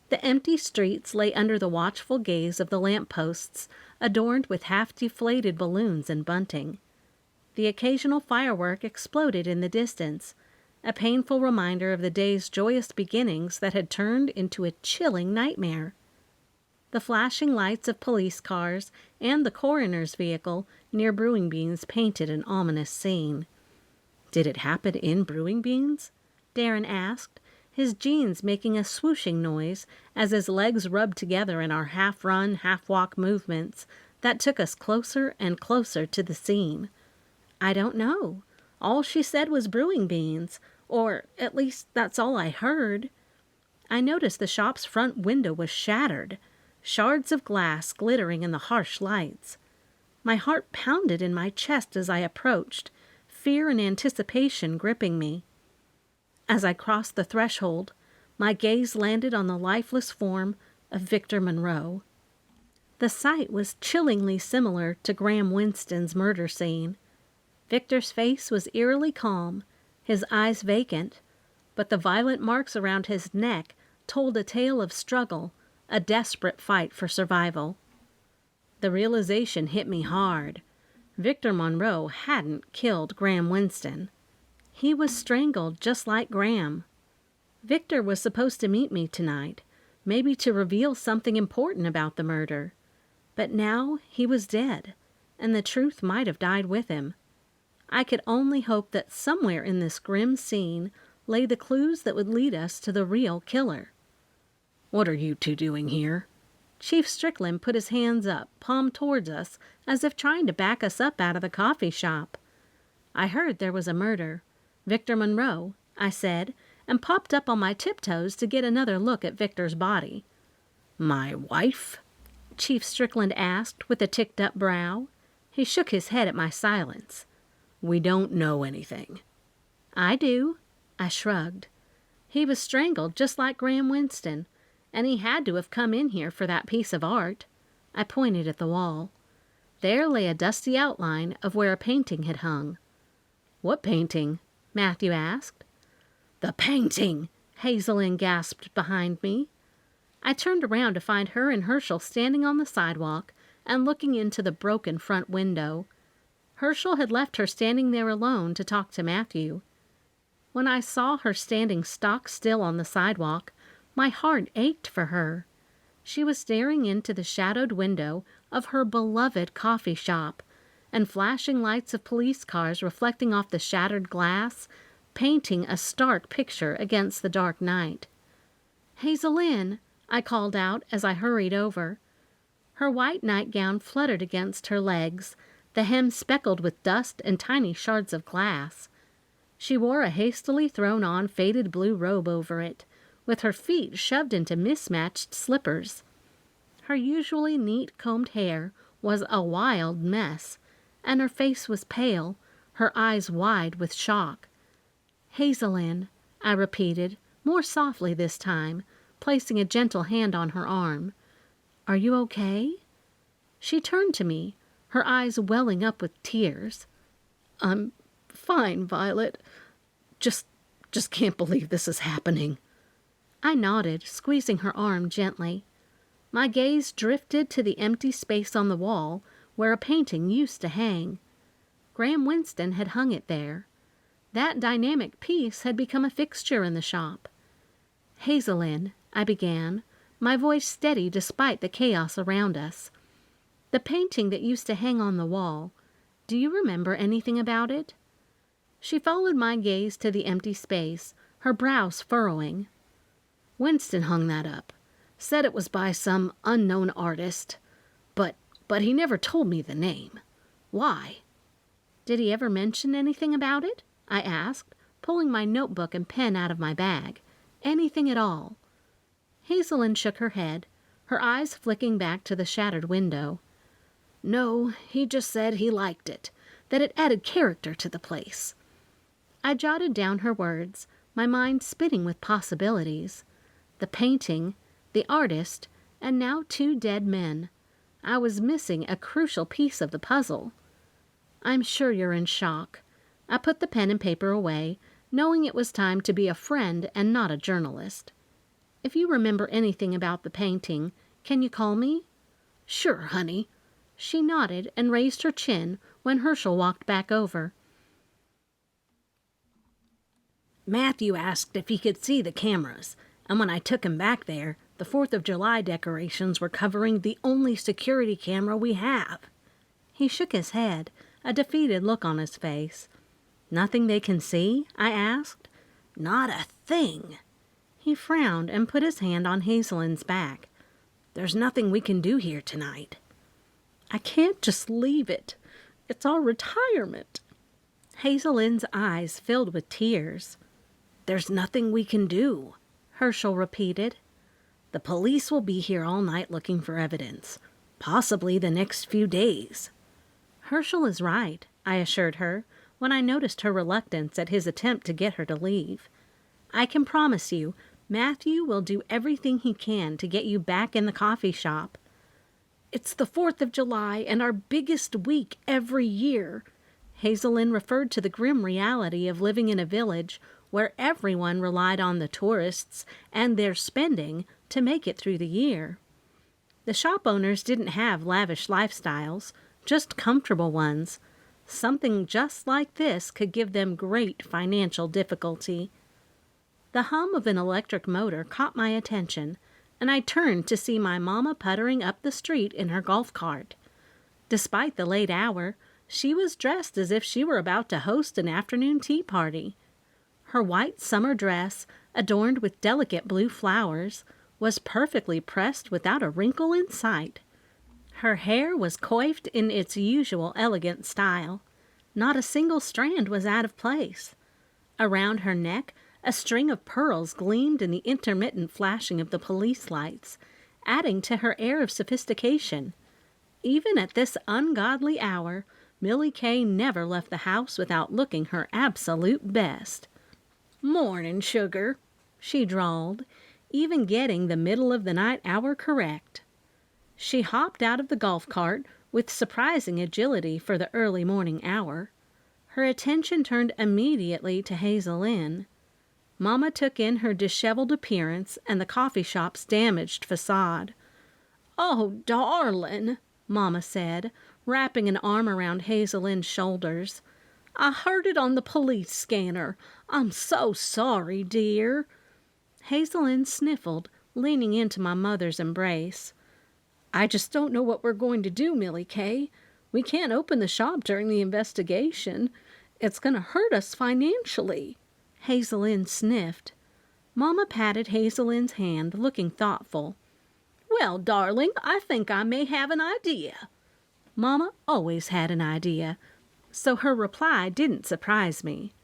The empty streets lay under the watchful gaze of the lampposts, adorned with half-deflated balloons and bunting. The occasional firework exploded in the distance, a painful reminder of the day's joyous beginnings that had turned into a chilling nightmare. the flashing lights of police cars, and the coroner's vehicle near Brewing Beans painted an ominous scene. Did it happen in Brewing Beans? Darren asked, his jeans making a swooshing noise as his legs rubbed together in our half-run, half-walk movements that took us closer and closer to the scene. I don't know. All she said was Brewing Beans, or at least that's all I heard. I noticed the shop's front window was shattered, shards of glass glittering in the harsh lights. My heart pounded in my chest as I approached, fear and anticipation gripping me. As I crossed the threshold, my gaze landed on the lifeless form of Victor Monroe. The sight was chillingly similar to Graham Winston's murder scene. Victor's face was eerily calm, his eyes vacant, but the violent marks around his neck told a tale of struggle, a desperate fight for survival. The realization hit me hard. Victor Monroe hadn't killed Graham Winston. He was strangled just like Graham. Victor was supposed to meet me tonight, maybe to reveal something important about the murder. But now he was dead, and the truth might have died with him. I could only hope that somewhere in this grim scene lay the clues that would lead us to the real killer. "What are you two doing here?" Chief Strickland put his hands up, palm towards us, as if trying to back us up out of the coffee shop. I heard there was a murder. Victor Monroe, I said, and popped up on my tiptoes to get another look at Victor's body. "My wife?" Chief Strickland asked with a ticked-up brow. He shook his head at my silence. "We don't know anything." "I do." I shrugged. "He was strangled just like Graham Winston, and he had to have come in here for that piece of art." I pointed at the wall. There lay a dusty outline of where a painting had hung. "What painting?" Matthew asked. "The painting!" Hazelyn gasped behind me. I turned around to find her and Herschel standing on the sidewalk and looking into the broken front window. Herschel had left her standing there alone to talk to Matthew. When I saw her standing stock still on the sidewalk, my heart ached for her. She was staring into the shadowed window of her beloved coffee shop, and flashing lights of police cars reflecting off the shattered glass, painting a stark picture against the dark night. "Hazelyn," I called out as I hurried over. Her white nightgown fluttered against her legs, the hem speckled with dust and tiny shards of glass. She wore a hastily thrown-on faded blue robe over it, with her feet shoved into mismatched slippers. Her usually neat combed hair was a wild mess, and her face was pale, her eyes wide with shock. "Hazelyn," I repeated, more softly this time, placing a gentle hand on her arm. "Are you okay?" She turned to me, her eyes welling up with tears. "I'm fine, Violet. Just can't believe this is happening." I nodded, squeezing her arm gently. My gaze drifted to the empty space on the wall where a painting used to hang. Graham Winston had hung it there. That dynamic piece had become a fixture in the shop. "Hazelyn," I began, my voice steady despite the chaos around us. "The painting that used to hang on the wall, do you remember anything about it?" She followed my gaze to the empty space, her brows furrowing. "Winston hung that up. Said it was by some unknown artist. But he never told me the name. Why?" "Did he ever mention anything about it?" I asked, pulling my notebook and pen out of my bag. "Anything at all?" Hazelyn shook her head, her eyes flicking back to the shattered window. "No, he just said he liked it, that it added character to the place." I jotted down her words, my mind spinning with possibilities. The painting, the artist, and now 2 dead men. I was missing a crucial piece of the puzzle. "I'm sure you're in shock." I put the pen and paper away, knowing it was time to be a friend and not a journalist. "If you remember anything about the painting, can you call me?" "Sure, honey." She nodded and raised her chin when Herschel walked back over. "Matthew asked if he could see the cameras, and when I took him back there, the 4th of July decorations were covering the only security camera we have." He shook his head, a defeated look on his face. "Nothing they can see?" I asked. "Not a thing." He frowned and put his hand on Hazelyn's back. "There's nothing we can do here tonight." "I can't just leave it. It's our retirement." Hazelyn's eyes filled with tears. "There's nothing we can do," Herschel repeated. "The police will be here all night looking for evidence, possibly the next few days." Herschel is right, I assured her, when I noticed her reluctance at his attempt to get her to leave. "I can promise you, Matthew will do everything he can to get you back in the coffee shop." "It's the 4th of July and our biggest week every year." Hazelyn referred to the grim reality of living in a village where everyone relied on the tourists and their spending to make it through the year. The shop owners didn't have lavish lifestyles, just comfortable ones. Something just like this could give them great financial difficulty. The hum of an electric motor caught my attention, and I turned to see my mama puttering up the street in her golf cart. Despite the late hour, she was dressed as if she were about to host an afternoon tea party. Her white summer dress, adorned with delicate blue flowers, was perfectly pressed without a wrinkle in sight. Her hair was coiffed in its usual elegant style. Not a single strand was out of place. Around her neck, a string of pearls gleamed in the intermittent flashing of the police lights, adding to her air of sophistication. Even at this ungodly hour, Millie Kay never left the house without looking her absolute best. "Morning, sugar," she drawled, even getting the middle of the night hour correct. She hopped out of the golf cart with surprising agility for the early morning hour. Her attention turned immediately to Hazelyn. Mama took in her disheveled appearance and the coffee shop's damaged facade. "Oh, darling," Mama said, wrapping an arm around Hazelyn's shoulders. "I heard it on the police scanner. I'm so sorry, dear." Hazelyn sniffled, leaning into my mother's embrace. "I just don't know what we're going to do, Millie Kay. We can't open the shop during the investigation. It's going to hurt us financially." Hazelyn sniffed. Mama patted Hazelyn's hand, looking thoughtful. "Well, darling, I think I may have an idea." Mama always had an idea, so her reply didn't surprise me.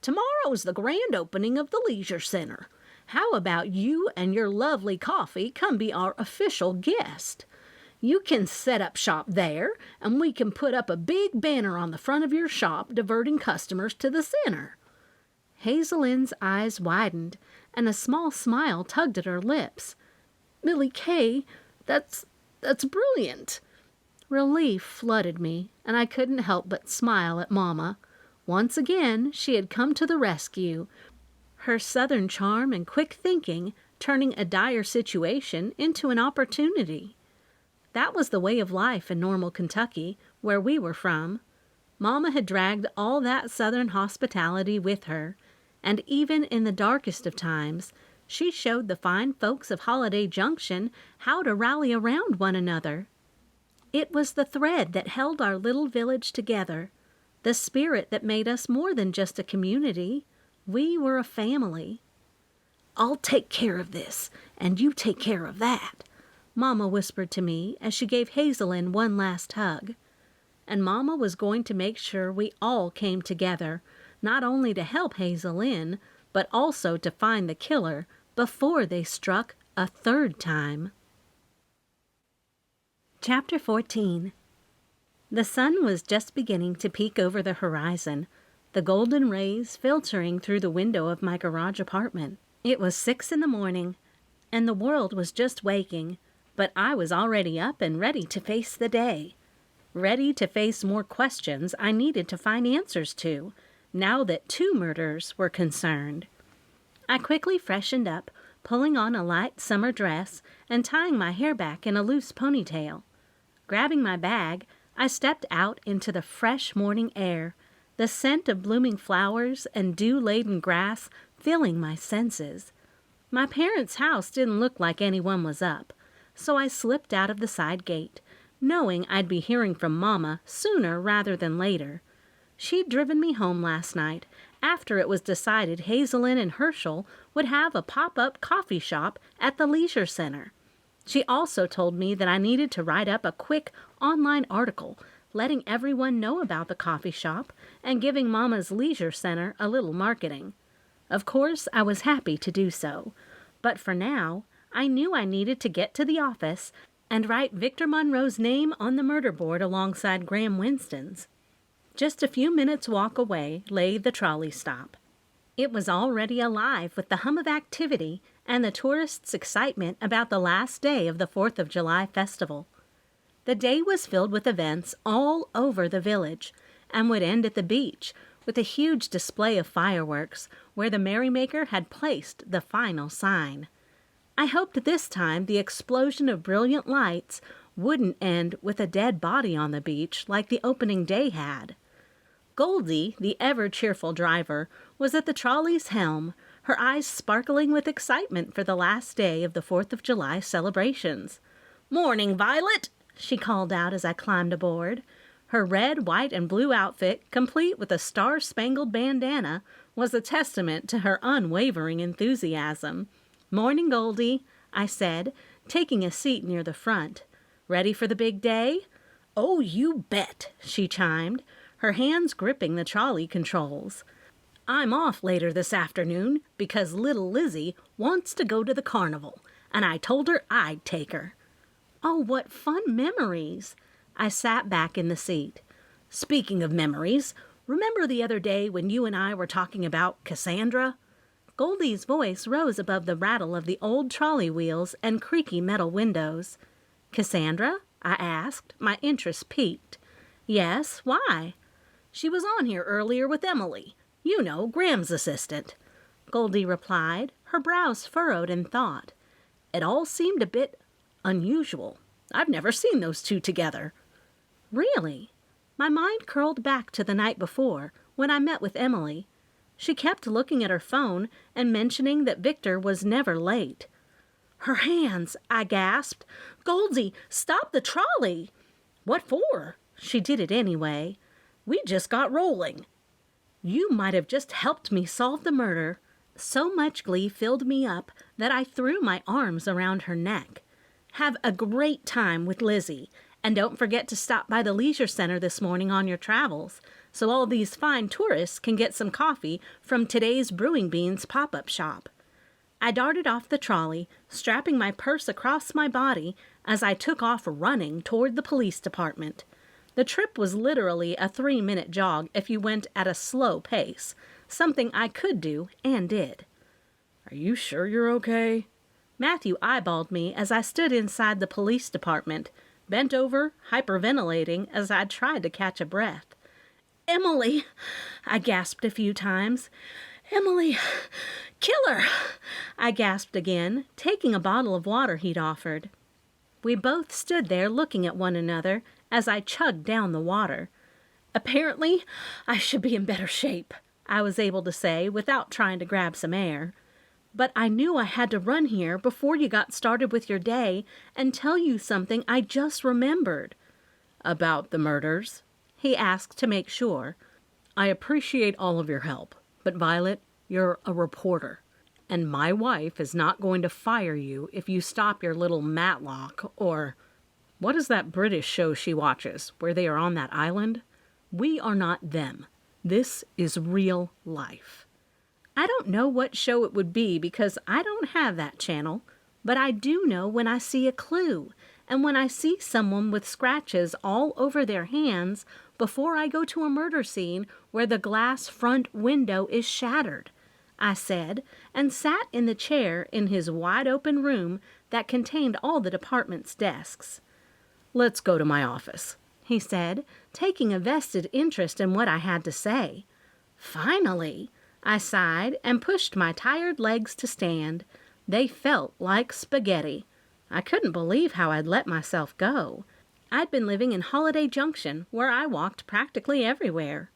"Tomorrow's the grand opening of the leisure center. How about you and your lovely coffee come be our official guest? You can set up shop there, and we can put up a big banner on the front of your shop diverting customers to the center." Hazelyn's eyes widened, and a small smile tugged at her lips. "Millie Kay, that's brilliant." Relief flooded me, and I couldn't help but smile at Mama. Once again, she had come to the rescue, her southern charm and quick thinking turning a dire situation into an opportunity. That was the way of life in Normal, Kentucky, where we were from. Mama had dragged all that southern hospitality with her, and even in the darkest of times, she showed the fine folks of Holiday Junction how to rally around one another. It was the thread that held our little village together, the spirit that made us more than just a community. We were a family. "I'll take care of this, and you take care of that," Mama whispered to me as she gave Hazelyn one last hug. And Mama was going to make sure we all came together, not only to help Hazelyn, but also to find the killer before they struck a third time. Chapter 14. The sun was just beginning to peek over the horizon, the golden rays filtering through the window of my garage apartment. It was 6 a.m, and the world was just waking, but I was already up and ready to face the day. Ready to face more questions I needed to find answers to, now that 2 murders were concerned. I quickly freshened up, pulling on a light summer dress and tying my hair back in a loose ponytail. Grabbing my bag, I stepped out into the fresh morning air, the scent of blooming flowers and dew-laden grass filling my senses. My parents' house didn't look like anyone was up, so I slipped out of the side gate, knowing I'd be hearing from Mama sooner rather than later. She'd driven me home last night after it was decided Hazelyn and Herschel would have a pop-up coffee shop at the leisure center. She also told me that I needed to write up a quick online article letting everyone know about the coffee shop and giving Mama's leisure center a little marketing. Of course, I was happy to do so, but for now, I knew I needed to get to the office and write Victor Monroe's name on the murder board alongside Graham Winston's. Just a few minutes' walk away lay the trolley stop. It was already alive with the hum of activity and the tourists' excitement about the last day of the 4th of July festival. The day was filled with events all over the village and would end at the beach with a huge display of fireworks where the merrymaker had placed the final sign. I hoped this time the explosion of brilliant lights wouldn't end with a dead body on the beach like the opening day had. Goldie, the ever-cheerful driver, was at the trolley's helm, her eyes sparkling with excitement for the last day of the 4th of July celebrations. "Morning, Violet!" she called out as I climbed aboard. Her red, white, and blue outfit, complete with a star-spangled bandana, was a testament to her unwavering enthusiasm. "Morning, Goldie," I said, taking a seat near the front. "Ready for the big day?" "Oh, you bet," she chimed, her hands gripping the trolley controls. "I'm off later this afternoon because little Lizzie wants to go to the carnival, and I told her I'd take her." Oh, what fun memories! I sat back in the seat. "Speaking of memories, remember the other day when you and I were talking about Cassandra?" Goldie's voice rose above the rattle of the old trolley wheels and creaky metal windows. "Cassandra?" I asked, my interest piqued. "Yes, why?" "She was on here earlier with Emily. You know, Graham's assistant," Goldie replied, her brows furrowed in thought. "It all seemed a bit unusual. I've never seen those two together." Really? My mind curled back to the night before, when I met with Emily. She kept looking at her phone and mentioning that Victor was never late. "Her hands!" I gasped. "Goldie, stop the trolley!" "What for?" She did it anyway. "We just got rolling." "You might have just helped me solve the murder." So much glee filled me up that I threw my arms around her neck. "Have a great time with Lizzie. And don't forget to stop by the leisure center this morning on your travels, so all these fine tourists can get some coffee from today's Brewing Beans pop-up shop." I darted off the trolley, strapping my purse across my body as I took off running toward the police department. The trip was literally a 3-minute jog if you went at a slow pace, something I could do and did. "Are you sure you're okay?" Matthew eyeballed me as I stood inside the police department, bent over, hyperventilating as I tried to catch a breath. "Emily," I gasped a few times. "Emily, killer!" I gasped again, taking a bottle of water he'd offered. We both stood there looking at one another as I chugged down the water. "Apparently, I should be in better shape," I was able to say without trying to grab some air. "But I knew I had to run here before you got started with your day and tell you something I just remembered." "About the murders?" he asked to make sure. "I appreciate all of your help, but Violet, you're a reporter, and my wife is not going to fire you if you stop your little Matlock or... what is that British show she watches, where they are on that island? We are not them. This is real life." I don't know what show it would be because I don't have that channel, but I do know when I see a clue and when I see someone with scratches all over their hands before I go to a murder scene where the glass front window is shattered, I said, and sat in the chair in his wide-open room that contained all the department's desks. "Let's go to my office," he said, taking a vested interest in what I had to say. "Finally!" I sighed and pushed my tired legs to stand. They felt like spaghetti. I couldn't believe how I'd let myself go. I'd been living in Holiday Junction, where I walked practically everywhere.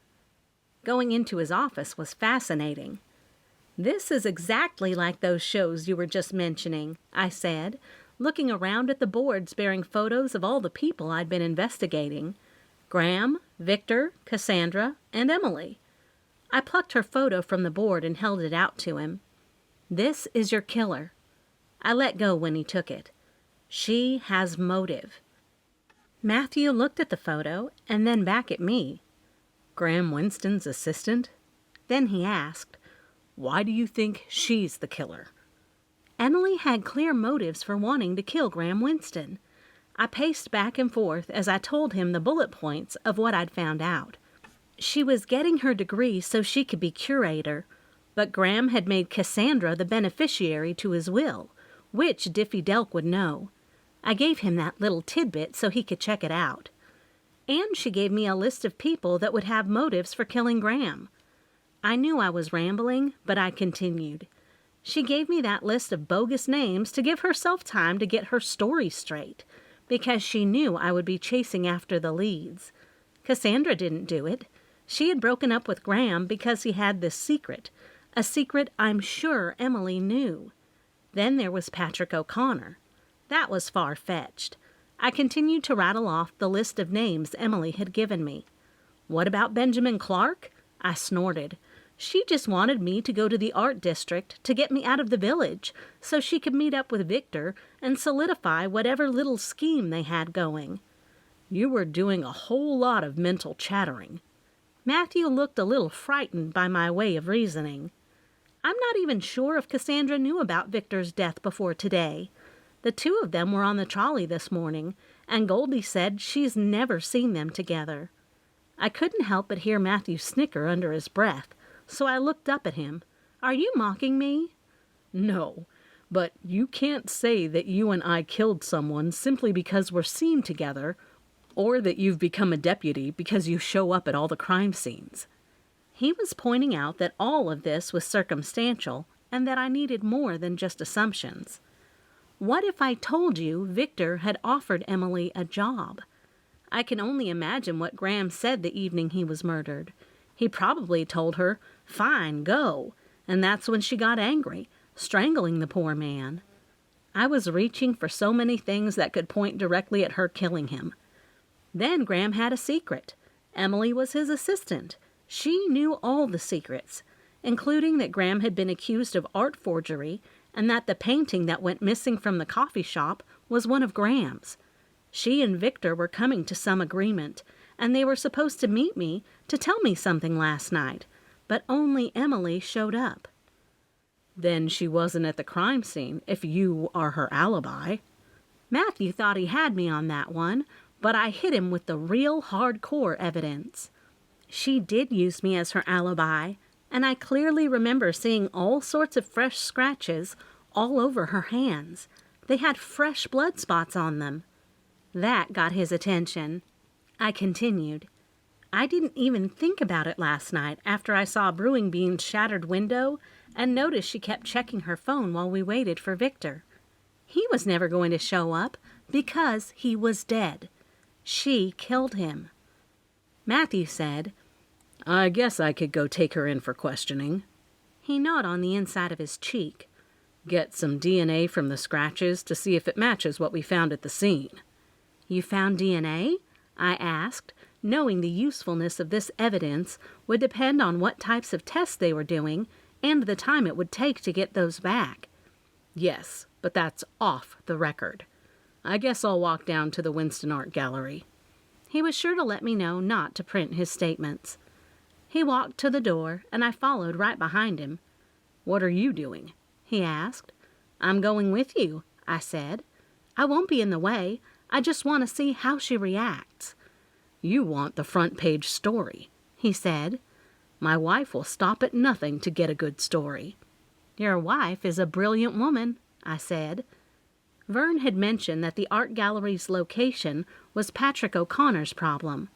Going into his office was fascinating. "This is exactly like those shows you were just mentioning," I said, looking around at the boards bearing photos of all the people I'd been investigating. Graham, Victor, Cassandra, and Emily. I plucked her photo from the board and held it out to him. "This is your killer." I let go when he took it. "She has motive." Matthew looked at the photo and then back at me. Graham Winston's assistant? Then he asked, Why do you think she's the killer? Emily had clear motives for wanting to kill Graham Winston. I paced back and forth as I told him the bullet points of what I'd found out. She was getting her degree so she could be curator, but Graham had made Cassandra the beneficiary to his will, which Diffie Delk would know. I gave him that little tidbit so he could check it out. And she gave me a list of people that would have motives for killing Graham. I knew I was rambling, but I continued. She gave me that list of bogus names to give herself time to get her story straight, because she knew I would be chasing after the leads. Cassandra didn't do it. She had broken up with Graham because he had this secret, a secret I'm sure Emily knew. Then there was Patrick O'Connor. That was far-fetched. I continued to rattle off the list of names Emily had given me. What about Benjamin Clark? I snorted. She just wanted me to go to the art district to get me out of the village so she could meet up with Victor and solidify whatever little scheme they had going. You were doing a whole lot of mental chattering. Matthew looked a little frightened by my way of reasoning. I'm not even sure if Cassandra knew about Victor's death before today. The two of them were on the trolley this morning, and Goldie said she's never seen them together. I couldn't help but hear Matthew snicker under his breath, so I looked up at him. Are you mocking me? No, but you can't say that you and I killed someone simply because we're seen together, or that you've become a deputy because you show up at all the crime scenes. He was pointing out that all of this was circumstantial and that I needed more than just assumptions. What if I told you Victor had offered Emily a job? I can only imagine what Graham said the evening he was murdered. He probably told her, "Fine, go," and that's when she got angry, strangling the poor man. I was reaching for so many things that could point directly at her killing him. Then Graham had a secret. Emily was his assistant. She knew all the secrets, including that Graham had been accused of art forgery and that the painting that went missing from the coffee shop was one of Graham's. She and Victor were coming to some agreement, and they were supposed to meet me to tell me something last night, but only Emily showed up. Then she wasn't at the crime scene, if you are her alibi. Matthew thought he had me on that one, but I hit him with the real hardcore evidence. She did use me as her alibi, and I clearly remember seeing all sorts of fresh scratches all over her hands. They had fresh blood spots on them. That got his attention. I continued. I didn't even think about it last night after I saw Brewing Bean's shattered window and noticed she kept checking her phone while we waited for Victor. He was never going to show up because he was dead. She killed him. Matthew said, I guess I could go take her in for questioning. He gnawed on the inside of his cheek. Get some DNA from the scratches to see if it matches what we found at the scene. You found DNA? I asked, knowing the usefulness of this evidence would depend on what types of tests they were doing and the time it would take to get those back. Yes, but that's off the record. I guess I'll walk down to the Winston Art Gallery. He was sure to let me know not to print his statements. He walked to the door, and I followed right behind him. What are you doing? He asked. I'm going with you, I said. I won't be in the way. I just want to see how she reacts. You want the front page story, he said. My wife will stop at nothing to get a good story. Your wife is a brilliant woman, I said. Vern had mentioned that the art gallery's location was Patrick O'Connor's problem.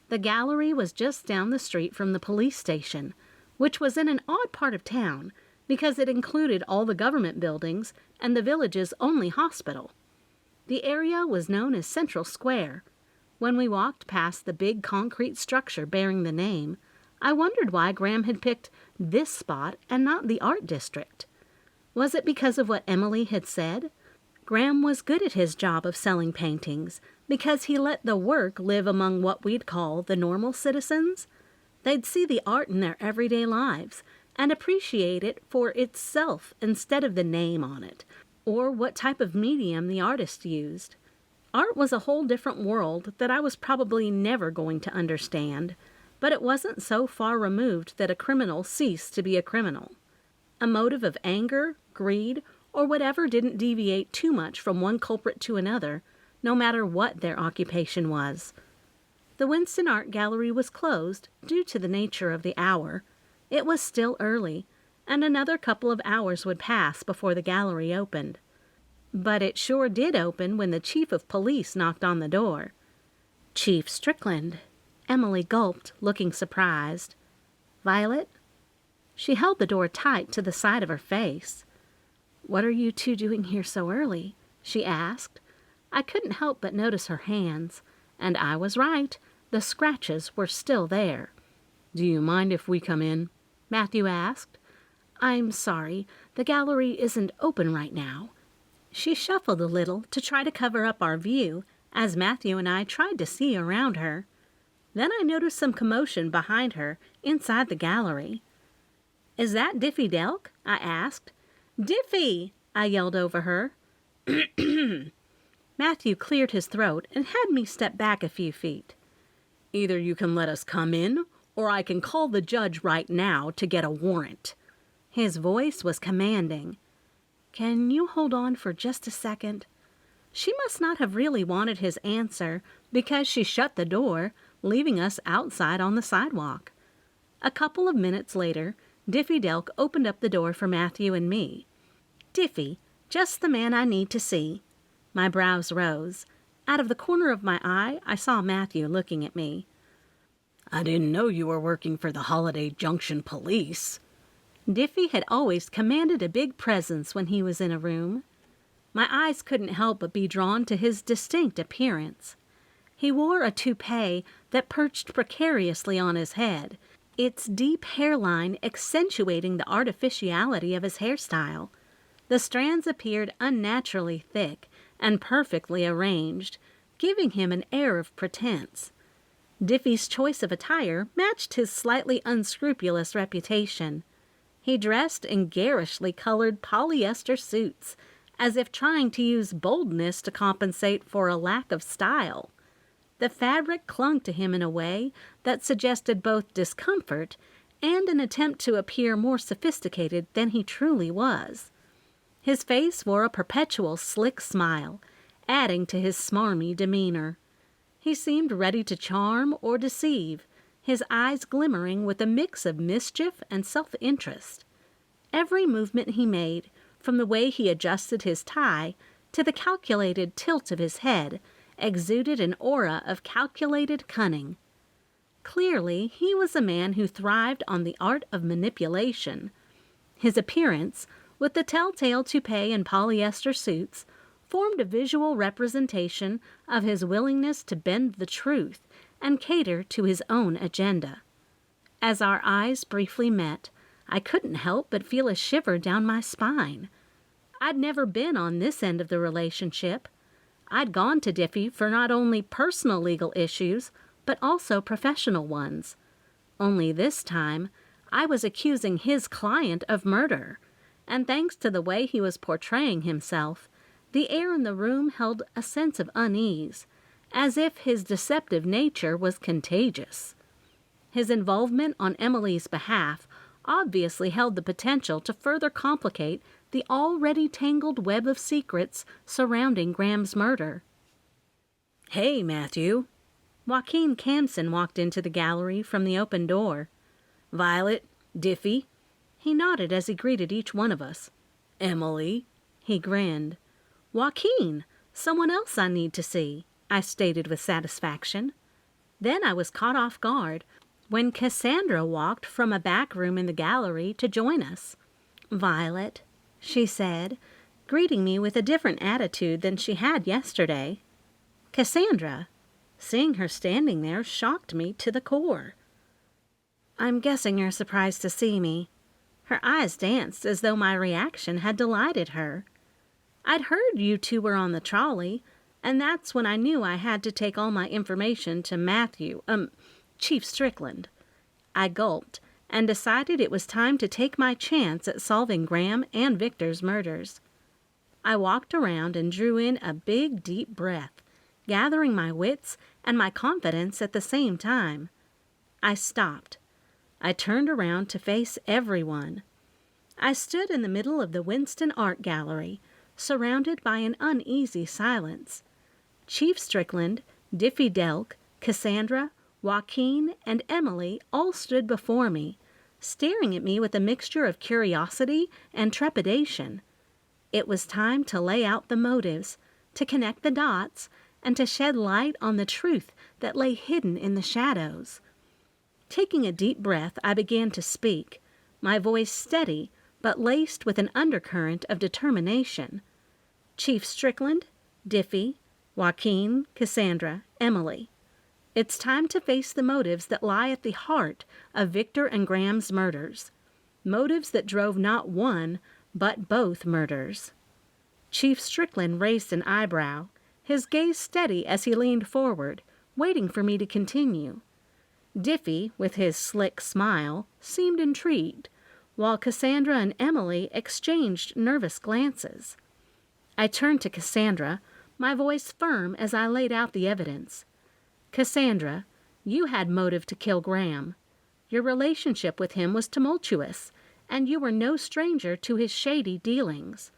The gallery was just down the street from the police station, which was in an odd part of town because it included all the government buildings and the village's only hospital. The area was known as Central Square. When we walked past the big concrete structure bearing the name, I wondered why Graham had picked this spot and not the art district. Was it because of what Emily had said? Graham was good at his job of selling paintings because he let the work live among what we'd call the normal citizens. They'd see the art in their everyday lives and appreciate it for itself instead of the name on it, or what type of medium the artist used. Art was a whole different world that I was probably never going to understand, but it wasn't so far removed that a criminal ceased to be a criminal. A motive of anger, greed, or whatever didn't deviate too much from one culprit to another, no matter what their occupation was. The Winston Art Gallery was closed due to the nature of the hour. It was still early, and another couple of hours would pass before the gallery opened. But it sure did open when the chief of police knocked on the door. "Chief Strickland," Emily gulped, looking surprised. "Violet?" She held the door tight to the side of her face. "What are you two doing here so early?" she asked. I couldn't help but notice her hands, and I was right. The scratches were still there. "Do you mind if we come in?" Matthew asked. "I'm sorry, the gallery isn't open right now." She shuffled a little to try to cover up our view as Matthew and I tried to see around her. Then I noticed some commotion behind her inside the gallery. "Is that Diffie Delk?" I asked. "Diffie!" I yelled over her. Matthew cleared his throat and had me step back a few feet. "Either you can let us come in, or I can call the judge right now to get a warrant." His voice was commanding. "Can you hold on for just a second?" She must not have really wanted his answer because she shut the door, leaving us outside on the sidewalk. A couple of minutes later, Diffie Delk opened up the door for Matthew and me. "Diffie, just the man I need to see." My brows rose. Out of the corner of my eye, I saw Matthew looking at me. "I didn't know you were working for the Holiday Junction police." Diffie had always commanded a big presence when he was in a room. My eyes couldn't help but be drawn to his distinct appearance. He wore a toupee that perched precariously on his head, its deep hairline accentuating the artificiality of his hairstyle. The strands appeared unnaturally thick and perfectly arranged, giving him an air of pretense. Diffie's choice of attire matched his slightly unscrupulous reputation. He dressed in garishly colored polyester suits, as if trying to use boldness to compensate for a lack of style. The fabric clung to him in a way that suggested both discomfort and an attempt to appear more sophisticated than he truly was. His face wore a perpetual slick smile, adding to his smarmy demeanor. He seemed ready to charm or deceive, his eyes glimmering with a mix of mischief and self-interest. Every movement he made, from the way he adjusted his tie to the calculated tilt of his head, exuded an aura of calculated cunning. Clearly, he was a man who thrived on the art of manipulation. His appearance, with the telltale toupee and polyester suits, formed a visual representation of his willingness to bend the truth and cater to his own agenda. As our eyes briefly met, I couldn't help but feel a shiver down my spine. I'd never been on this end of the relationship. I'd gone to Diffie for not only personal legal issues, but also professional ones. Only this time, I was accusing his client of murder, and thanks to the way he was portraying himself, the air in the room held a sense of unease, as if his deceptive nature was contagious. His involvement on Emily's behalf obviously held the potential to further complicate the already tangled web of secrets surrounding Graham's murder. "Hey, Matthew." Joaquin Canson walked into the gallery from the open door. "Violet, Diffie." He nodded as he greeted each one of us. "Emily." He grinned. "Joaquin, someone else I need to see," I stated with satisfaction. Then I was caught off guard when Cassandra walked from a back room in the gallery to join us. "Violet," she said, greeting me with a different attitude than she had yesterday. Cassandra, seeing her standing there, shocked me to the core. I'm guessing you're surprised to see me." Her eyes danced as though my reaction had delighted her. "I'd heard you two were on the trolley, and that's when I knew I had to take all my information to Chief Strickland." I gulped and decided it was time to take my chance at solving Graham and Victor's murders. I walked around and drew in a big, deep breath, gathering my wits and my confidence at the same time. I stopped. I turned around to face everyone. I stood in the middle of the Winston Art Gallery, surrounded by an uneasy silence. Chief Strickland, Diffie Delk, Cassandra, Joaquin, and Emily all stood before me, staring at me with a mixture of curiosity and trepidation. It was time to lay out the motives, to connect the dots, and to shed light on the truth that lay hidden in the shadows. Taking a deep breath, I began to speak, my voice steady but laced with an undercurrent of determination. Chief Strickland, Diffie, Joaquin, Cassandra, Emily. It's time to face the motives that lie at the heart of Victor and Graham's murders. Motives that drove not one, but both murders. Chief Strickland raised an eyebrow, his gaze steady as he leaned forward, waiting for me to continue. Diffie, with his slick smile, seemed intrigued, while Cassandra and Emily exchanged nervous glances. I turned to Cassandra, my voice firm as I laid out the evidence. "Cassandra, you had motive to kill Graham. Your relationship with him was tumultuous, and you were no stranger to his shady dealings.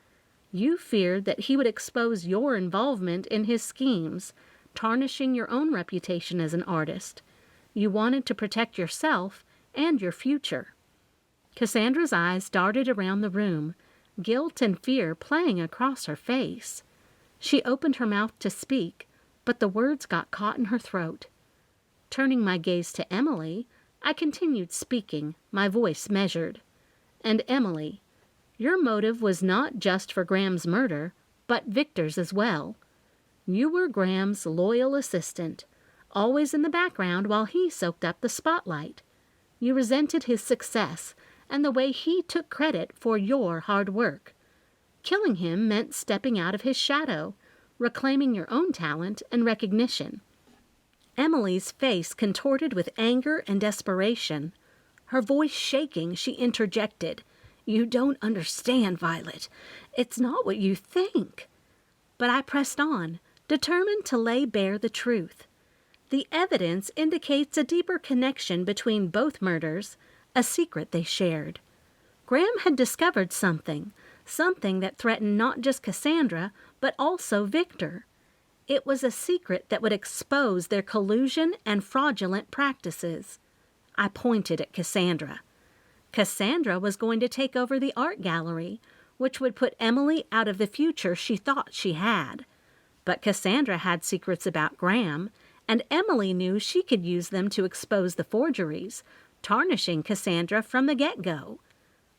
You feared that he would expose your involvement in his schemes, tarnishing your own reputation as an artist. You wanted to protect yourself and your future." Cassandra's eyes darted around the room, guilt and fear playing across her face. She opened her mouth to speak, but the words got caught in her throat. Turning my gaze to Emily, I continued speaking, my voice measured. "And Emily, your motive was not just for Graham's murder, but Victor's as well. You were Graham's loyal assistant, always in the background while he soaked up the spotlight. You resented his success and the way he took credit for your hard work. Killing him meant stepping out of his shadow, reclaiming your own talent and recognition." Emily's face contorted with anger and desperation. Her voice shaking, she interjected, "You don't understand, Violet. It's not what you think." But I pressed on, determined to lay bare the truth. The evidence indicates a deeper connection between both murders, a secret they shared. Graham had discovered something that threatened not just Cassandra, but also Victor. It was a secret that would expose their collusion and fraudulent practices. I pointed at Cassandra. Cassandra was going to take over the art gallery, which would put Emily out of the future she thought she had. But Cassandra had secrets about Graham, and Emily knew she could use them to expose the forgeries, tarnishing Cassandra from the get-go.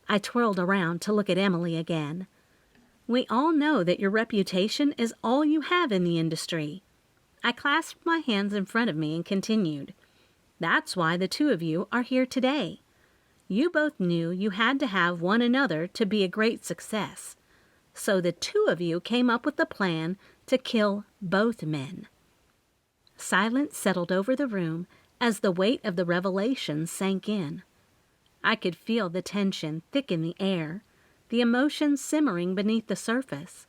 I twirled around to look at Emily again. "We all know that your reputation is all you have in the industry." I clasped my hands in front of me and continued. "That's why the two of you are here today. You both knew you had to have one another to be a great success. So the two of you came up with the plan to kill both men." Silence settled over the room as the weight of the revelation sank in. I could feel the tension thick in the air, the emotions simmering beneath the surface.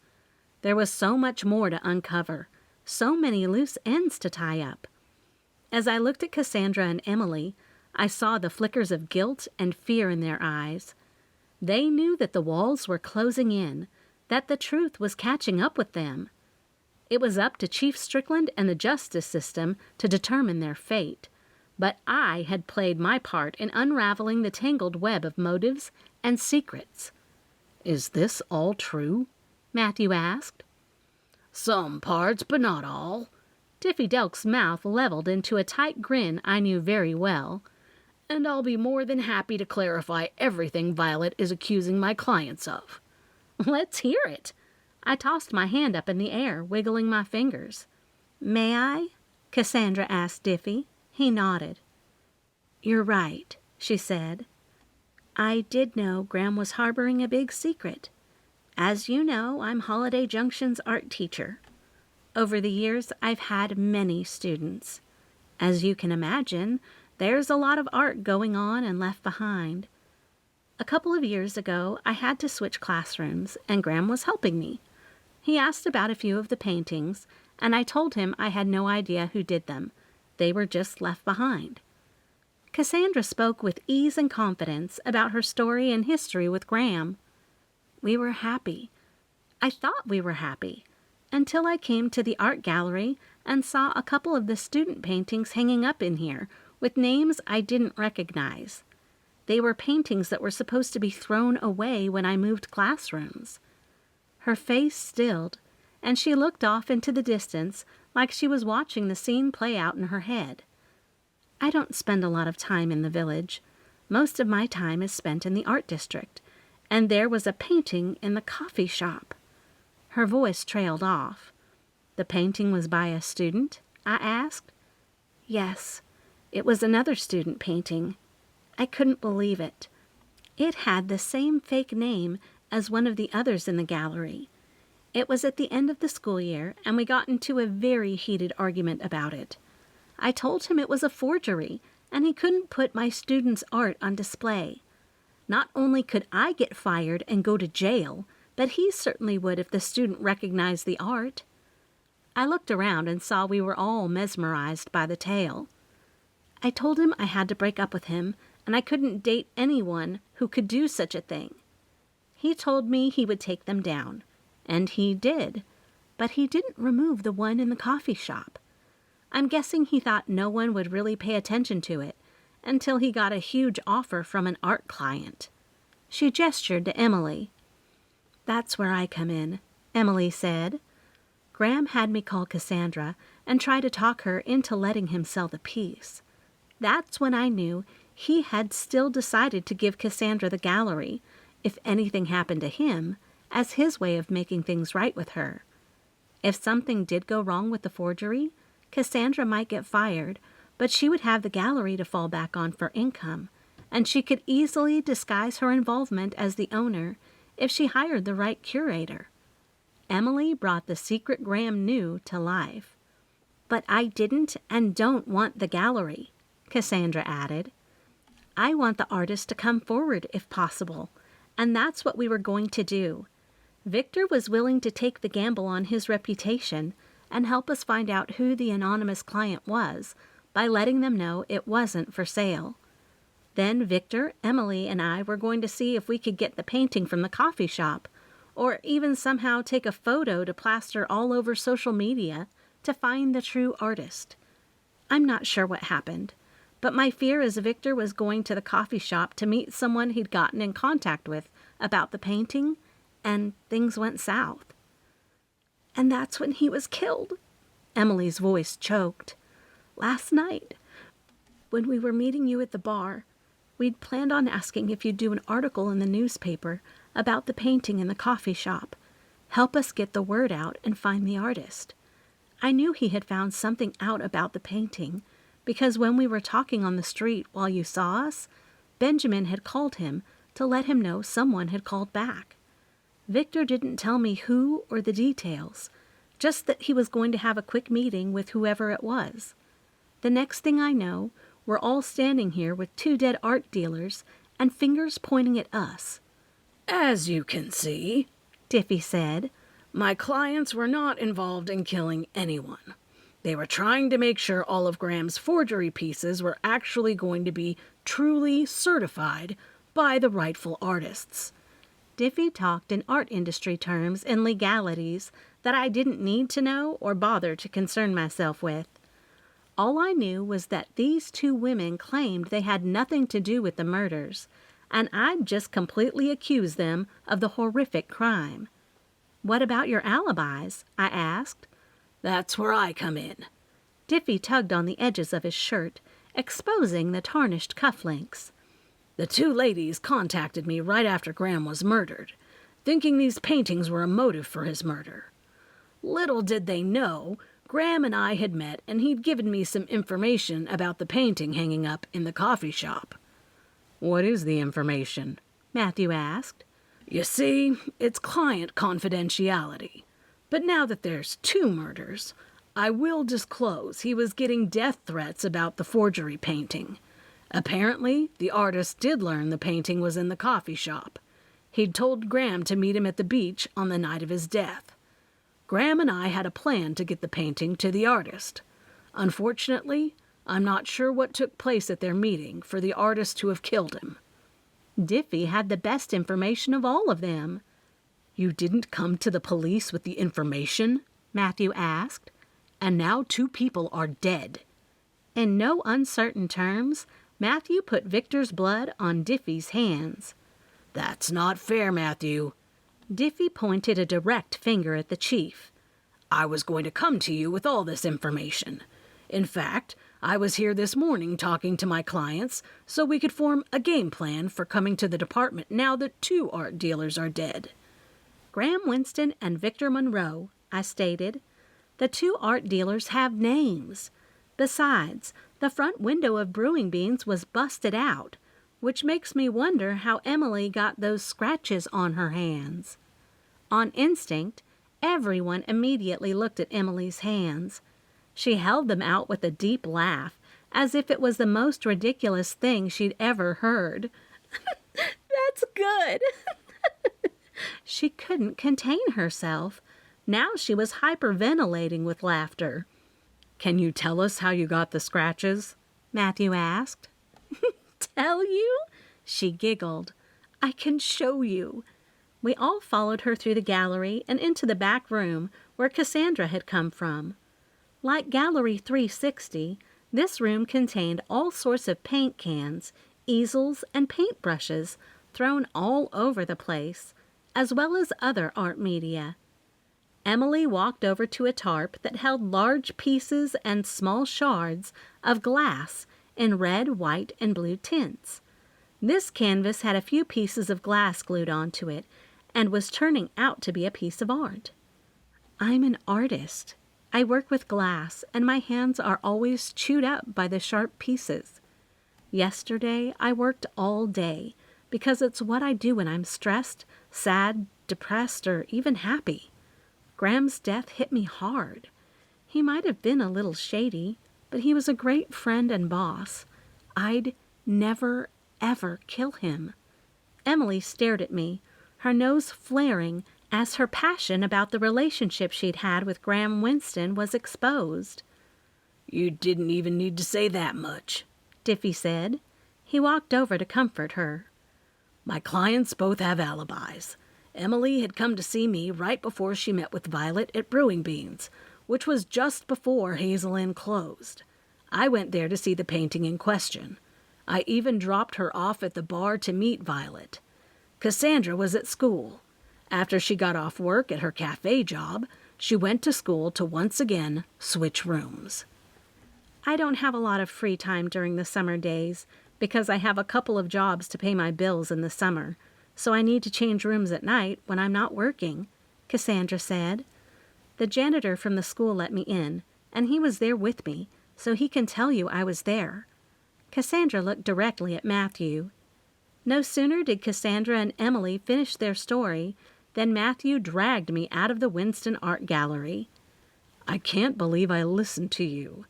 There was so much more to uncover, so many loose ends to tie up. As I looked at Cassandra and Emily, I saw the flickers of guilt and fear in their eyes. They knew that the walls were closing in, that the truth was catching up with them. It was up to Chief Strickland and the justice system to determine their fate, but I had played my part in unraveling the tangled web of motives and secrets. "Is this all true?" Matthew asked. "Some parts, but not all." Diffie Delk's mouth leveled into a tight grin I knew very well. "And I'll be more than happy to clarify everything Violet is accusing my clients of." "Let's hear it." I tossed my hand up in the air, wiggling my fingers. "May I?" Cassandra asked Diffie. He nodded. "You're right," she said. I did know Graham was harboring a big secret. As you know, I'm Holiday Junction's art teacher. Over the years, I've had many students. As you can imagine, there's a lot of art going on and left behind. A couple of years ago, I had to switch classrooms, and Graham was helping me. He asked about a few of the paintings, and I told him I had no idea who did them. They were just left behind. Cassandra spoke with ease and confidence about her story and history with Graham. We were happy. I thought we were happy, until I came to the art gallery and saw a couple of the student paintings hanging up in here with names I didn't recognize. They were paintings that were supposed to be thrown away when I moved classrooms. Her face stilled, and she looked off into the distance like she was watching the scene play out in her head. I don't spend a lot of time in the village. Most of my time is spent in the art district, and there was a painting in the coffee shop. Her voice trailed off. The painting was by a student? I asked. Yes, it was another student painting. I couldn't believe it. It had the same fake name as one of the others in the gallery. It was at the end of the school year, and we got into a very heated argument about it. I told him it was a forgery, and he couldn't put my students' art on display. Not only could I get fired and go to jail, but he certainly would if the student recognized the art. I looked around and saw we were all mesmerized by the tale. I told him I had to break up with him, and I couldn't date anyone who could do such a thing. He told me he would take them down, and he did, but he didn't remove the one in the coffee shop. I'm guessing he thought no one would really pay attention to it until he got a huge offer from an art client. She gestured to Emily. That's where I come in, Emily said. Graham had me call Cassandra and try to talk her into letting him sell the piece. That's when I knew he had still decided to give Cassandra the gallery, if anything happened to him, as his way of making things right with her. If something did go wrong with the forgery, Cassandra might get fired, but she would have the gallery to fall back on for income, and she could easily disguise her involvement as the owner if she hired the right curator. Emily brought the secret Graham knew to life. But I didn't and don't want the gallery, Cassandra added. I want the artist to come forward if possible, and that's what we were going to do. Victor was willing to take the gamble on his reputation and help us find out who the anonymous client was by letting them know it wasn't for sale. Then Victor, Emily, and I were going to see if we could get the painting from the coffee shop, or even somehow take a photo to plaster all over social media to find the true artist. I'm not sure what happened, but my fear is Victor was going to the coffee shop to meet someone he'd gotten in contact with about the painting, and things went south. And that's when he was killed. Emily's voice choked. Last night, when we were meeting you at the bar, we'd planned on asking if you'd do an article in the newspaper about the painting in the coffee shop. Help us get the word out and find the artist. I knew he had found something out about the painting, because when we were talking on the street while you saw us, Benjamin had called him to let him know someone had called back. Victor didn't tell me who or the details, just that he was going to have a quick meeting with whoever it was. The next thing I know, we're all standing here with two dead art dealers and fingers pointing at us. As you can see, Diffie said, my clients were not involved in killing anyone. They were trying to make sure all of Graham's forgery pieces were actually going to be truly certified by the rightful artists. Diffie talked in art industry terms and legalities that I didn't need to know or bother to concern myself with. All I knew was that these two women claimed they had nothing to do with the murders, and I'd just completely accused them of the horrific crime. What about your alibis? I asked. That's where I come in. Diffie tugged on the edges of his shirt, exposing the tarnished cufflinks. The two ladies contacted me right after Graham was murdered, thinking these paintings were a motive for his murder. Little did they know, Graham and I had met and he'd given me some information about the painting hanging up in the coffee shop. "What is the information?" Matthew asked. "You see, it's client confidentiality. But now that there's 2 murders, I will disclose he was getting death threats about the forgery painting. Apparently, the artist did learn the painting was in the coffee shop. He'd told Graham to meet him at the beach on the night of his death. Graham and I had a plan to get the painting to the artist. Unfortunately, I'm not sure what took place at their meeting for the artist to have killed him." Diffie had the best information of all of them. "You didn't come to the police with the information?" Matthew asked. "And now 2 people are dead." In no uncertain terms, Matthew put Victor's blood on Diffie's hands. "That's not fair, Matthew." Diffie pointed a direct finger at the chief. "I was going to come to you with all this information. In fact, I was here this morning talking to my clients so we could form a game plan for coming to the department now that 2 art dealers are dead." Graham Winston and Victor Monroe, I stated. The 2 art dealers have names. Besides, the front window of Brewing Beans was busted out, which makes me wonder how Emily got those scratches on her hands. On instinct, everyone immediately looked at Emily's hands. She held them out with a deep laugh, as if it was the most ridiculous thing she'd ever heard. That's good. She couldn't contain herself. Now she was hyperventilating with laughter. "Can you tell us how you got the scratches?" Matthew asked. Tell you? She giggled. "I can show you." We all followed her through the gallery and into the back room where Cassandra had come from. Like Gallery 360, this room contained all sorts of paint cans, easels, and paintbrushes thrown all over the place, as well as other art media. Emily walked over to a tarp that held large pieces and small shards of glass in red, white, and blue tints. This canvas had a few pieces of glass glued onto it and was turning out to be a piece of art. "I'm an artist. I work with glass, and my hands are always chewed up by the sharp pieces. Yesterday, I worked all day, because it's what I do when I'm stressed, sad, depressed, or even happy. Graham's death hit me hard. He might have been a little shady, but he was a great friend and boss. I'd never, ever kill him." Emily stared at me, her nose flaring as her passion about the relationship she'd had with Graham Winston was exposed. "You didn't even need to say that much," Diffie said. He walked over to comfort her. "My clients both have alibis. Emily had come to see me right before she met with Violet at Brewing Beans, which was just before Hazel Inn closed. I went there to see the painting in question. I even dropped her off at the bar to meet Violet. Cassandra was at school. After she got off work at her cafe job, she went to school to once again switch rooms." I don't have a lot of free time during the summer days because I have a couple of jobs to pay my bills in the summer, so I need to change rooms at night when I'm not working, Cassandra said. The janitor from the school let me in, and he was there with me, so he can tell you I was there. Cassandra looked directly at Matthew. No sooner did Cassandra and Emily finish their story than Matthew dragged me out of the Winston Art Gallery. "I can't believe I listened to you.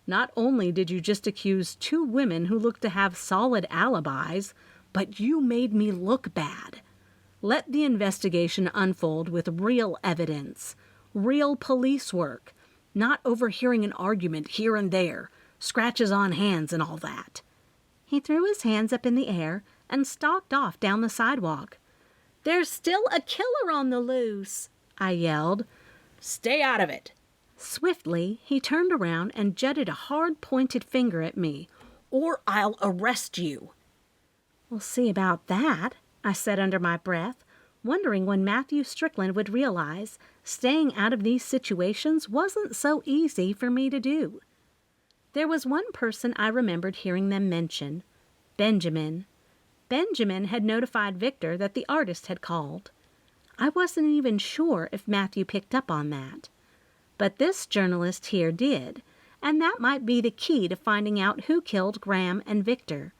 Not only did you just accuse 2 women who looked to have solid alibis, but you made me look bad. Let the investigation unfold with real evidence, real police work, not overhearing an argument here and there, scratches on hands and all that." He threw his hands up in the air and stalked off down the sidewalk. "There's still a killer on the loose," I yelled. "Stay out of it." Swiftly, he turned around and jutted a hard-pointed finger at me. "Or I'll arrest you." "We'll see about that," I said under my breath, wondering when Matthew Strickland would realize staying out of these situations wasn't so easy for me to do. There was one person I remembered hearing them mention, Benjamin. Benjamin had notified Victor that the artist had called. I wasn't even sure if Matthew picked up on that. But this journalist here did, and that might be the key to finding out who killed Graham and Victor.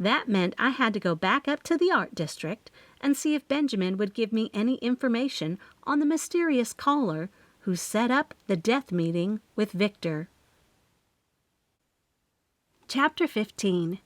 That meant I had to go back up to the art district and see if Benjamin would give me any information on the mysterious caller who set up the death meeting with Victor. Chapter 15.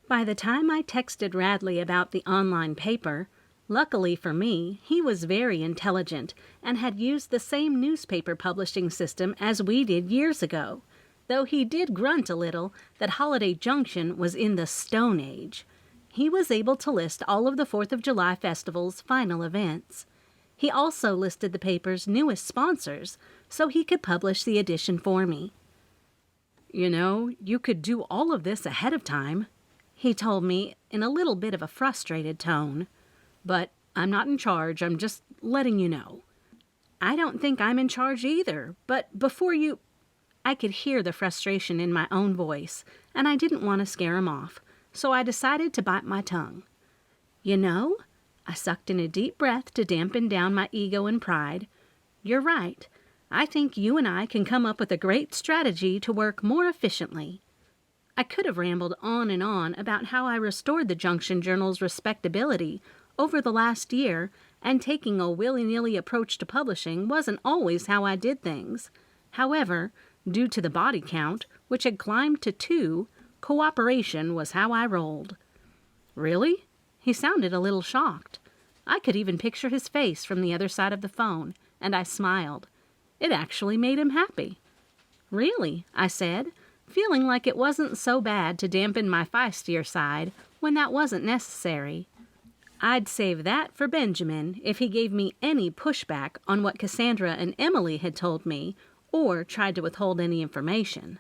By the time I texted Radley about the online paper, luckily for me, he was very intelligent and had used the same newspaper publishing system as we did years ago, though he did grunt a little that Holiday Junction was in the Stone Age. He was able to list all of the 4th of July festival's final events. He also listed the paper's newest sponsors, so he could publish the edition for me. You know, you could do all of this ahead of time, he told me in a little bit of a frustrated tone. But I'm not in charge, I'm just letting you know. I don't think I'm in charge either, but before you... I could hear the frustration in my own voice, and I didn't want to scare him off, so I decided to bite my tongue. You know, I sucked in a deep breath to dampen down my ego and pride. You're right. I think you and I can come up with a great strategy to work more efficiently. I could have rambled on and on about how I restored the Junction Journal's respectability over the last year, and taking a willy-nilly approach to publishing wasn't always how I did things. However, due to the body count, which had climbed to 2, cooperation was how I rolled. Really? He sounded a little shocked. I could even picture his face from the other side of the phone, and I smiled. It actually made him happy. Really, I said, feeling like it wasn't so bad to dampen my feistier side when that wasn't necessary. I'd save that for Benjamin if he gave me any pushback on what Cassandra and Emily had told me, or tried to withhold any information.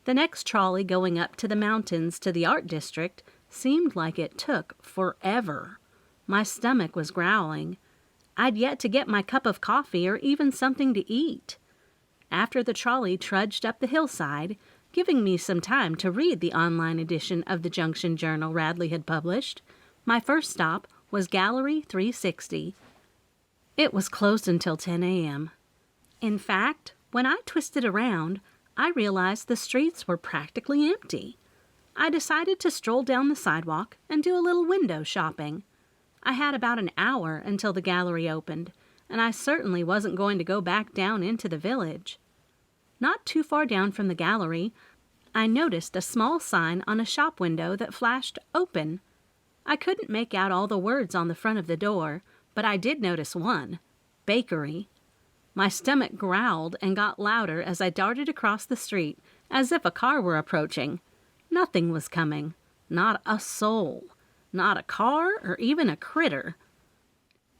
The next trolley going up to the mountains to the art district seemed like it took forever. My stomach was growling. I'd yet to get my cup of coffee or even something to eat. After the trolley trudged up the hillside, giving me some time to read the online edition of the Junction Journal Radley had published, my first stop was Gallery 360. It was closed until 10 a.m. In fact, when I twisted around, I realized the streets were practically empty. I decided to stroll down the sidewalk and do a little window shopping. I had about an hour until the gallery opened, and I certainly wasn't going to go back down into the village. Not too far down from the gallery, I noticed a small sign on a shop window that flashed open. I couldn't make out all the words on the front of the door, but I did notice one, bakery. My stomach growled and got louder as I darted across the street as if a car were approaching. Nothing was coming. Not a soul. Not a car or even a critter.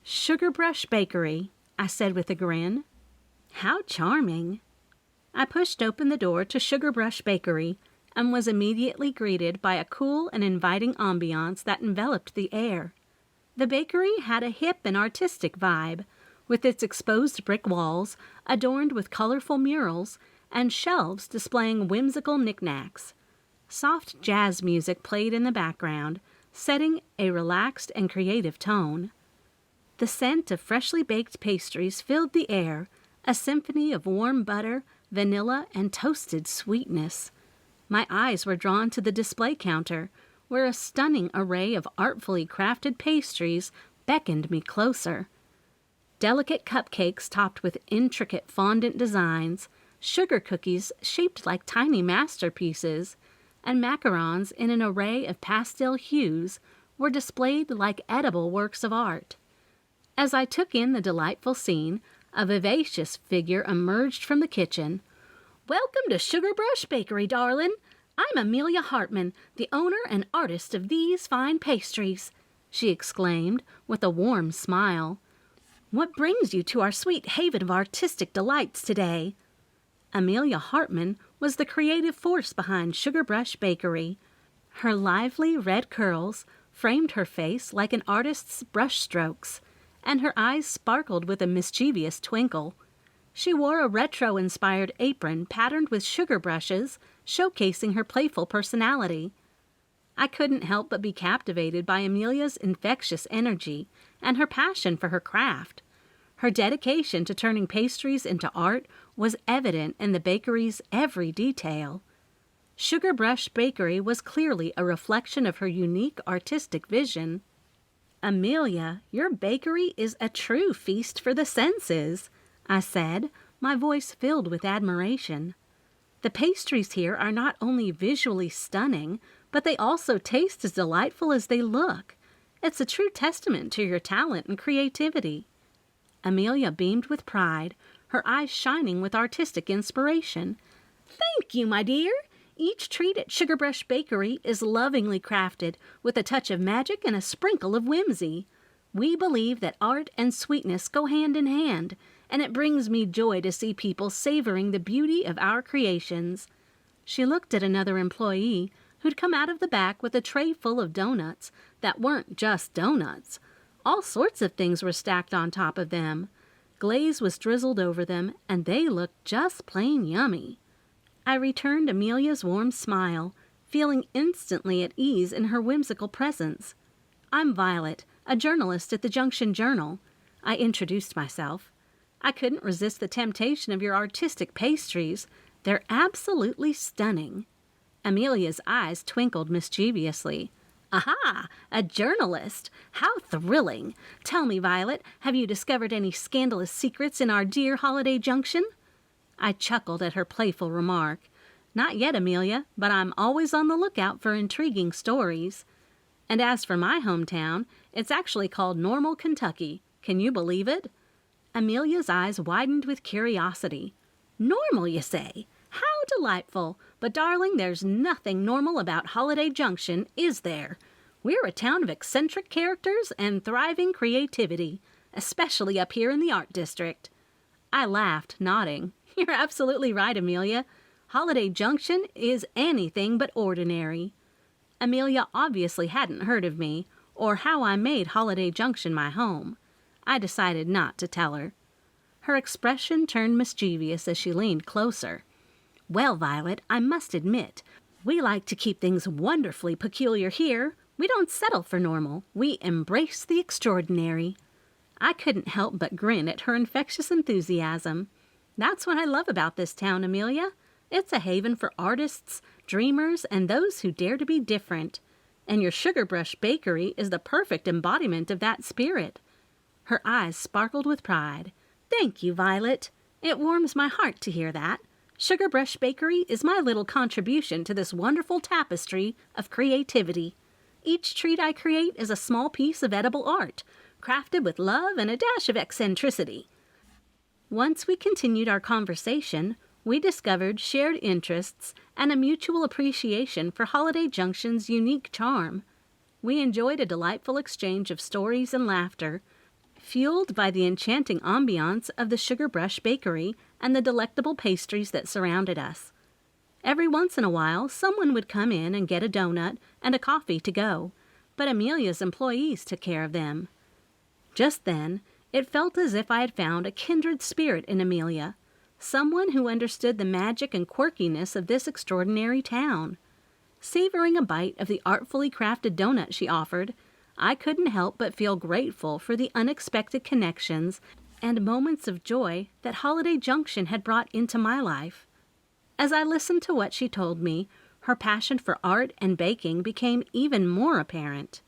Sugarbrush Bakery, I said with a grin. How charming. I pushed open the door to Sugarbrush Bakery and was immediately greeted by a cool and inviting ambiance that enveloped the air. The bakery had a hip and artistic vibe, with its exposed brick walls adorned with colorful murals and shelves displaying whimsical knickknacks. Soft jazz music played in the background, setting a relaxed and creative tone. The scent of freshly baked pastries filled the air, a symphony of warm butter, vanilla, and toasted sweetness. My eyes were drawn to the display counter, where a stunning array of artfully crafted pastries beckoned me closer. Delicate cupcakes topped with intricate fondant designs, sugar cookies shaped like tiny masterpieces, and macarons in an array of pastel hues were displayed like edible works of art. As I took in the delightful scene, a vivacious figure emerged from the kitchen. "Welcome to Sugarbrush Bakery, darling. I'm Amelia Hartman, the owner and artist of these fine pastries," she exclaimed with a warm smile. "What brings you to our sweet haven of artistic delights today?" Amelia Hartman was the creative force behind Sugarbrush Bakery. Her lively red curls framed her face like an artist's brushstrokes, and her eyes sparkled with a mischievous twinkle. She wore a retro-inspired apron patterned with sugar brushes, showcasing her playful personality. I couldn't help but be captivated by Amelia's infectious energy and her passion for her craft. Her dedication to turning pastries into art was evident in the bakery's every detail. Sugar Brush Bakery was clearly a reflection of her unique artistic vision. "Amelia, your bakery is a true feast for the senses," I said, my voice filled with admiration. "The pastries here are not only visually stunning, but they also taste as delightful as they look. It's a true testament to your talent and creativity." Amelia beamed with pride, her eyes shining with artistic inspiration. "Thank you, my dear. Each treat at Sugar Brush Bakery is lovingly crafted with a touch of magic and a sprinkle of whimsy. We believe that art and sweetness go hand in hand, and it brings me joy to see people savoring the beauty of our creations." She looked at another employee who'd come out of the back with a tray full of donuts that weren't just donuts. All sorts of things were stacked on top of them. Glaze was drizzled over them, and they looked just plain yummy. I returned Amelia's warm smile, feeling instantly at ease in her whimsical presence. "I'm Violet, a journalist at the Junction Journal," I introduced myself. "I couldn't resist the temptation of your artistic pastries. They're absolutely stunning." Amelia's eyes twinkled mischievously. "Aha! A journalist! How thrilling! Tell me, Violet, have you discovered any scandalous secrets in our dear Holiday Junction?" I chuckled at her playful remark. "Not yet, Amelia, but I'm always on the lookout for intriguing stories. And as for my hometown, it's actually called Normal, Kentucky. Can you believe it?" Amelia's eyes widened with curiosity. "Normal, you say? How delightful! But, darling, there's nothing normal about Holiday Junction, is there? We're a town of eccentric characters and thriving creativity, especially up here in the art district." I laughed, nodding. "You're absolutely right, Amelia. Holiday Junction is anything but ordinary." Amelia obviously hadn't heard of me, or how I made Holiday Junction my home. I decided not to tell her. Her expression turned mischievous as she leaned closer. "Well, Violet, I must admit, we like to keep things wonderfully peculiar here. We don't settle for normal. We embrace the extraordinary." I couldn't help but grin at her infectious enthusiasm. "That's what I love about this town, Amelia. It's a haven for artists, dreamers, and those who dare to be different. And your Sugar Brush Bakery is the perfect embodiment of that spirit." Her eyes sparkled with pride. "Thank you, Violet. It warms my heart to hear that. Sugar Brush Bakery is my little contribution to this wonderful tapestry of creativity. Each treat I create is a small piece of edible art, crafted with love and a dash of eccentricity." Once we continued our conversation, we discovered shared interests and a mutual appreciation for Holiday Junction's unique charm. We enjoyed a delightful exchange of stories and laughter, fueled by the enchanting ambiance of the Sugar Brush Bakery and the delectable pastries that surrounded us. Every once in a while, someone would come in and get a donut and a coffee to go, but Amelia's employees took care of them. Just then, it felt as if I had found a kindred spirit in Amelia, someone who understood the magic and quirkiness of this extraordinary town. Savoring a bite of the artfully crafted donut she offered, I couldn't help but feel grateful for the unexpected connections and moments of joy that Holiday Junction had brought into my life. As I listened to what she told me, her passion for art and baking became even more apparent.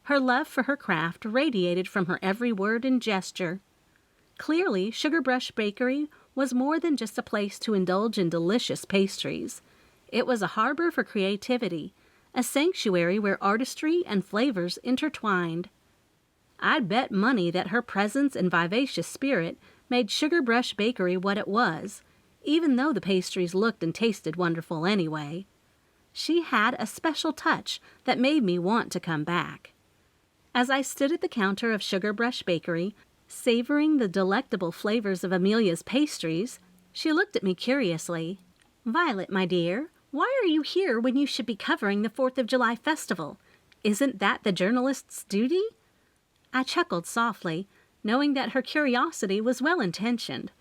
Her love for her craft radiated from her every word and gesture. Clearly, Sugar Brush Bakery was more than just a place to indulge in delicious pastries. It was a harbor for creativity, a sanctuary where artistry and flavors intertwined. I'd bet money that her presence and vivacious spirit made Sugar Brush Bakery what it was, even though the pastries looked and tasted wonderful anyway. She had a special touch that made me want to come back. As I stood at the counter of Sugar Brush Bakery, savoring the delectable flavors of Amelia's pastries, she looked at me curiously. "Violet, my dear, why are you here when you should be covering the 4th of July festival? Isn't that the journalist's duty?" I chuckled softly, knowing that her curiosity was well-intentioned.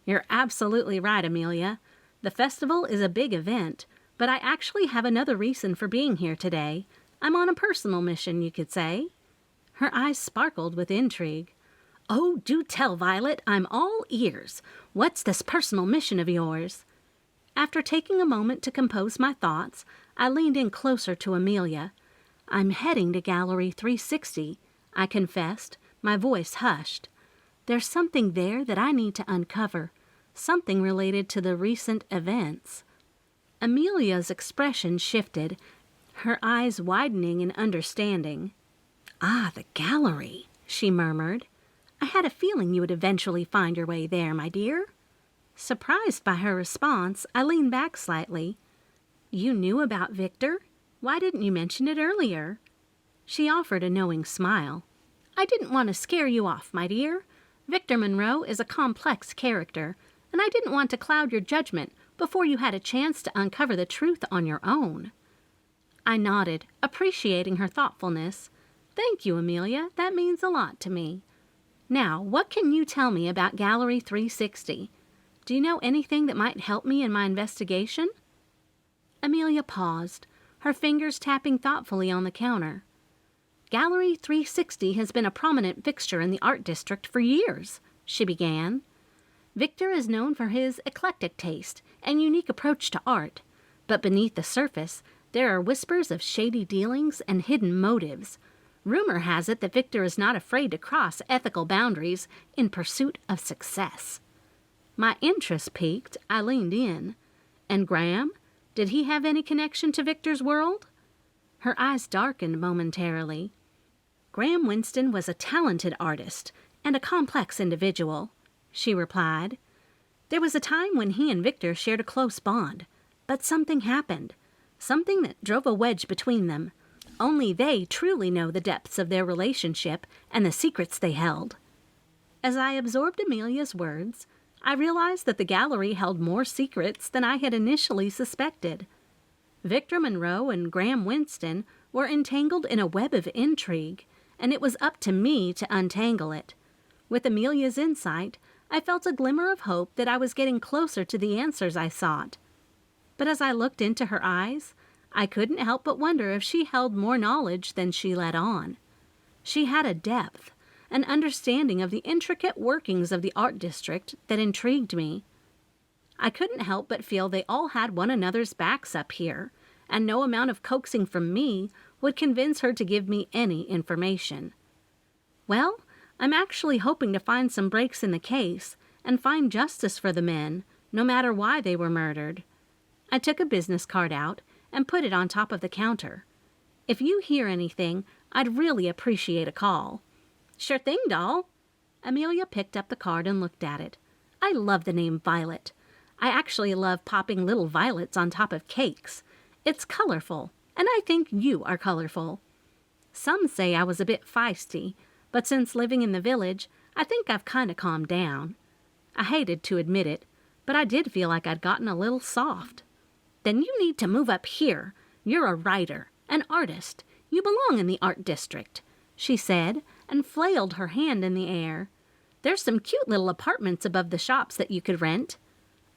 "You're absolutely right, Amelia. The festival is a big event, but I actually have another reason for being here today. I'm on a personal mission, you could say." Her eyes sparkled with intrigue. "Oh, do tell, Violet. I'm all ears. What's this personal mission of yours?" After taking a moment to compose my thoughts, I leaned in closer to Amelia. "I'm heading to Gallery 360, I confessed, my voice hushed. "There's something there that I need to uncover, something related to the recent events." Amelia's expression shifted, her eyes widening in understanding. "Ah, the gallery," she murmured. "I had a feeling you would eventually find your way there, my dear." Surprised by her response, I leaned back slightly. "You knew about Victor? Why didn't you mention it earlier?" She offered a knowing smile. "I didn't want to scare you off, my dear. Victor Monroe is a complex character, and I didn't want to cloud your judgment before you had a chance to uncover the truth on your own." I nodded, appreciating her thoughtfulness. "Thank you, Amelia. That means a lot to me. Now, what can you tell me about Gallery 360? Do you know anything that might help me in my investigation?" Amelia paused, her fingers tapping thoughtfully on the counter. "Gallery 360 has been a prominent fixture in the art district for years," she began. "Victor is known for his eclectic taste and unique approach to art, but beneath the surface, there are whispers of shady dealings and hidden motives. Rumor has it that Victor is not afraid to cross ethical boundaries in pursuit of success." My interest piqued, I leaned in. "And Graham? Did he have any connection to Victor's world?" Her eyes darkened momentarily. "Graham Winston was a talented artist and a complex individual," she replied. "There was a time when he and Victor shared a close bond, but something happened, something that drove a wedge between them. Only they truly know the depths of their relationship and the secrets they held." As I absorbed Amelia's words, I realized that the gallery held more secrets than I had initially suspected. Victor Monroe and Graham Winston were entangled in a web of intrigue, and it was up to me to untangle it. With Amelia's insight, I felt a glimmer of hope that I was getting closer to the answers I sought. But as I looked into her eyes, I couldn't help but wonder if she held more knowledge than she let on. She had a depth, an understanding of the intricate workings of the art district that intrigued me. I couldn't help but feel they all had one another's backs up here, and no amount of coaxing from me would convince her to give me any information. "Well, I'm actually hoping to find some breaks in the case and find justice for the men, no matter why they were murdered." I took a business card out and put it on top of the counter. "If you hear anything, I'd really appreciate a call." "Sure thing, doll." Amelia picked up the card and looked at it. "I love the name Violet. I actually love popping little violets on top of cakes. It's colorful, and I think you are colorful. Some say I was a bit feisty, but since living in the village, I think I've kind of calmed down. I hated to admit it, but I did feel like I'd gotten a little soft." "Then you need to move up here. You're a writer, an artist. You belong in the art district," she said, and flailed her hand in the air. "There's some cute little apartments above the shops that you could rent."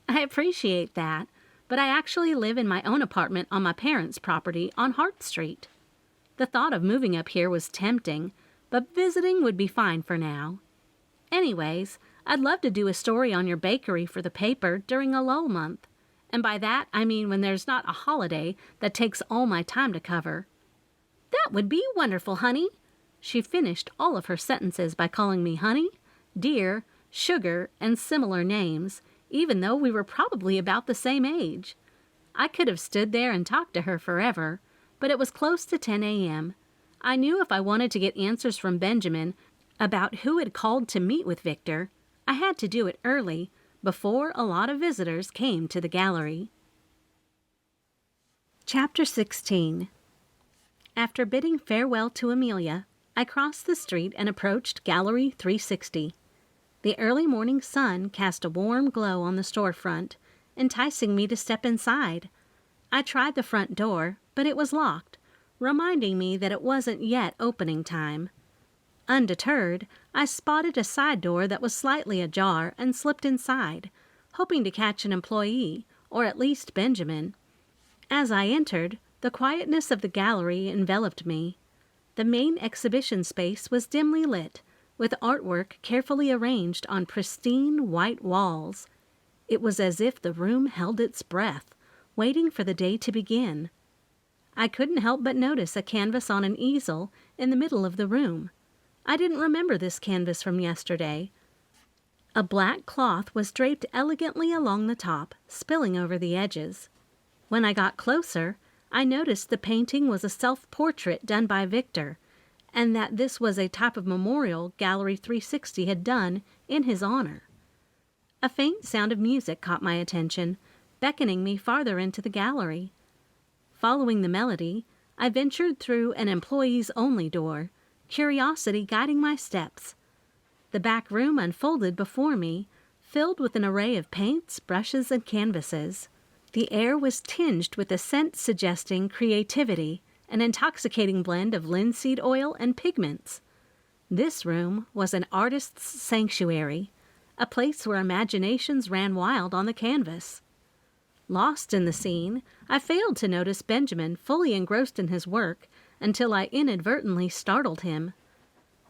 "I appreciate that, but I actually live in my own apartment on my parents' property on Hart Street." The thought of moving up here was tempting, but visiting would be fine for now. "Anyways, I'd love to do a story on your bakery for the paper during a lull month. And by that, I mean when there's not a holiday that takes all my time to cover." "That would be wonderful, honey." She finished all of her sentences by calling me honey, dear, sugar, and similar names, even though we were probably about the same age. I could have stood there and talked to her forever, but it was close to 10 a.m. I knew if I wanted to get answers from Benjamin about who had called to meet with Victor, I had to do it early, before a lot of visitors came to the gallery. Chapter 16. After bidding farewell to Amelia, I crossed the street and approached Gallery 360. The early morning sun cast a warm glow on the storefront, enticing me to step inside. I tried the front door, but it was locked, reminding me that it wasn't yet opening time. Undeterred, I spotted a side door that was slightly ajar and slipped inside, hoping to catch an employee, or at least Benjamin. As I entered, the quietness of the gallery enveloped me. The main exhibition space was dimly lit, with artwork carefully arranged on pristine white walls. It was as if the room held its breath, waiting for the day to begin. I couldn't help but notice a canvas on an easel in the middle of the room. I didn't remember this canvas from yesterday. A black cloth was draped elegantly along the top, spilling over the edges. When I got closer, I noticed the painting was a self-portrait done by Victor, and that this was a type of memorial Gallery 360 had done in his honor. A faint sound of music caught my attention, beckoning me farther into the gallery. Following the melody, I ventured through an employees-only door, curiosity guiding my steps. The back room unfolded before me, filled with an array of paints, brushes, and canvases. The air was tinged with a scent suggesting creativity, an intoxicating blend of linseed oil and pigments. This room was an artist's sanctuary, a place where imaginations ran wild on the canvas. Lost in the scene, I failed to notice Benjamin fully engrossed in his work until I inadvertently startled him.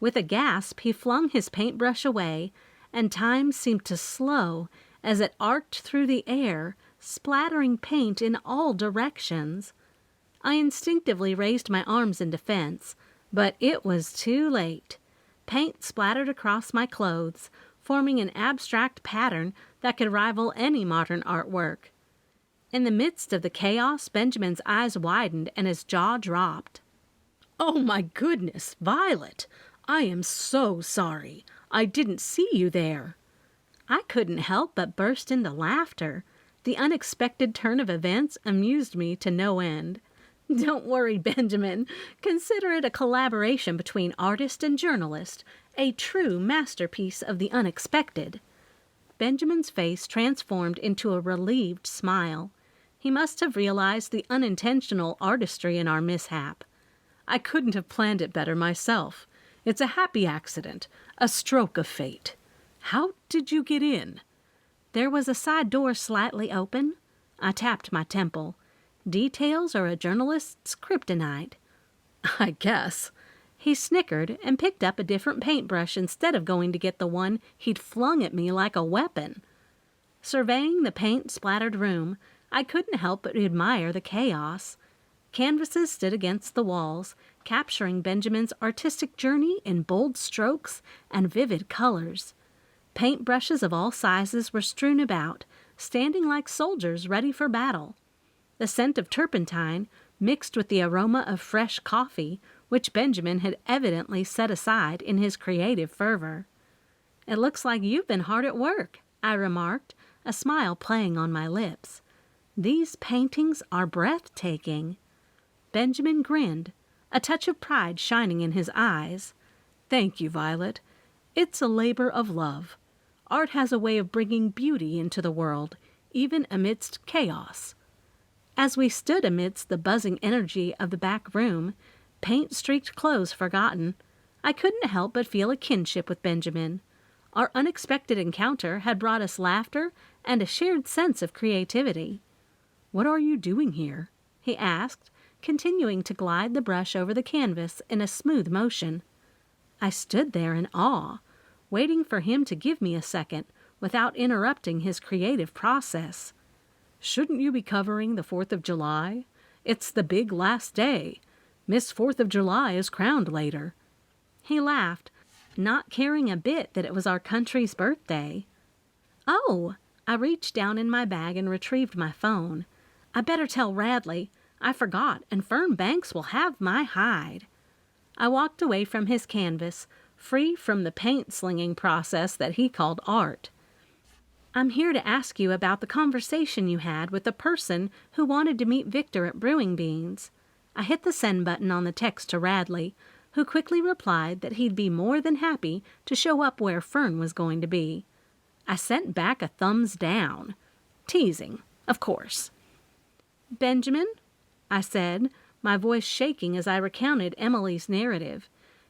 With a gasp, he flung his paintbrush away, and time seemed to slow as it arced through the air, splattering paint in all directions. I instinctively raised my arms in defense, but it was too late. Paint splattered across my clothes, forming an abstract pattern that could rival any modern artwork. In the midst of the chaos, Benjamin's eyes widened and his jaw dropped. "Oh my goodness, Violet! I am so sorry. I didn't see you there." I couldn't help but burst into laughter. The unexpected turn of events amused me to no end. Don't worry, Benjamin. Consider it a collaboration between artist and journalist, a true masterpiece of the unexpected. Benjamin's face transformed into a relieved smile. He must have realized the unintentional artistry in our mishap. I couldn't have planned it better myself. It's a happy accident, a stroke of fate. How did you get in? There was a side door slightly open. I tapped my temple. Details are a journalist's kryptonite. I guess. He snickered and picked up a different paintbrush instead of going to get the one he'd flung at me like a weapon. Surveying the paint-splattered room, I couldn't help but admire the chaos. Canvases stood against the walls, capturing Benjamin's artistic journey in bold strokes and vivid colors. Paintbrushes of all sizes were strewn about, standing like soldiers ready for battle. The scent of turpentine, mixed with the aroma of fresh coffee, which Benjamin had evidently set aside in his creative fervor. "It looks like you've been hard at work," I remarked, a smile playing on my lips. "These paintings are breathtaking." Benjamin grinned, a touch of pride shining in his eyes. "Thank you, Violet. It's a labor of love. Art has a way of bringing beauty into the world, even amidst chaos." As we stood amidst the buzzing energy of the back room, paint-streaked clothes forgotten, I couldn't help but feel a kinship with Benjamin. Our unexpected encounter had brought us laughter and a shared sense of creativity. "What are you doing here?" he asked, continuing to glide the brush over the canvas in a smooth motion. I stood there in awe, waiting for him to give me a second without interrupting his creative process. "Shouldn't you be covering the 4th of July? It's the big last day. Miss 4th of July is crowned later." He laughed, not caring a bit that it was our country's birthday. "Oh!" I reached down in my bag and retrieved my phone. "I better tell Radley. I forgot, and Fern Banks will have my hide." I walked away from his canvas, free from the paint-slinging process that he called art. "I'm here to ask you about the conversation you had with the person who wanted to meet Victor at Brewing Beans." I hit the send button on the text to Radley, who quickly replied that he'd be more than happy to show up where Fern was going to be. I sent back a thumbs down. Teasing, of course. "Benjamin," I said, my voice shaking as I recounted Emily's narrative,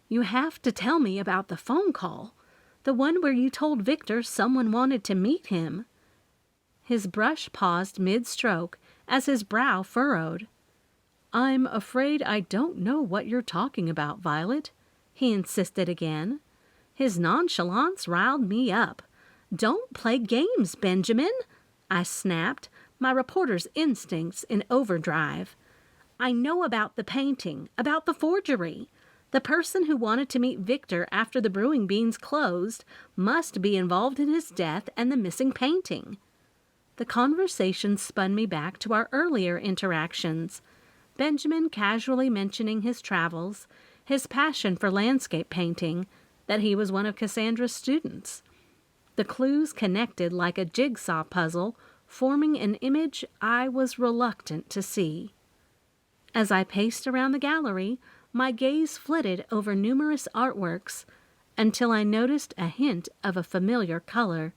"you have to tell me about the phone call, the one where you told Victor someone wanted to meet him." His brush paused mid-stroke as his brow furrowed. "I'm afraid I don't know what you're talking about, Violet," he insisted again. His nonchalance riled me up. "Don't play games, Benjamin," I snapped, my reporter's instincts in overdrive. I know about the painting, about the forgery. The person who wanted to meet Victor after the brewing beans closed must be involved in his death and the missing painting. The conversation spun me back to our earlier interactions. Benjamin casually mentioning his travels, his passion for landscape painting, that he was one of Cassandra's students. The clues connected like a jigsaw puzzle, forming an image I was reluctant to see. As I paced around the gallery, my gaze flitted over numerous artworks until I noticed a hint of a familiar color,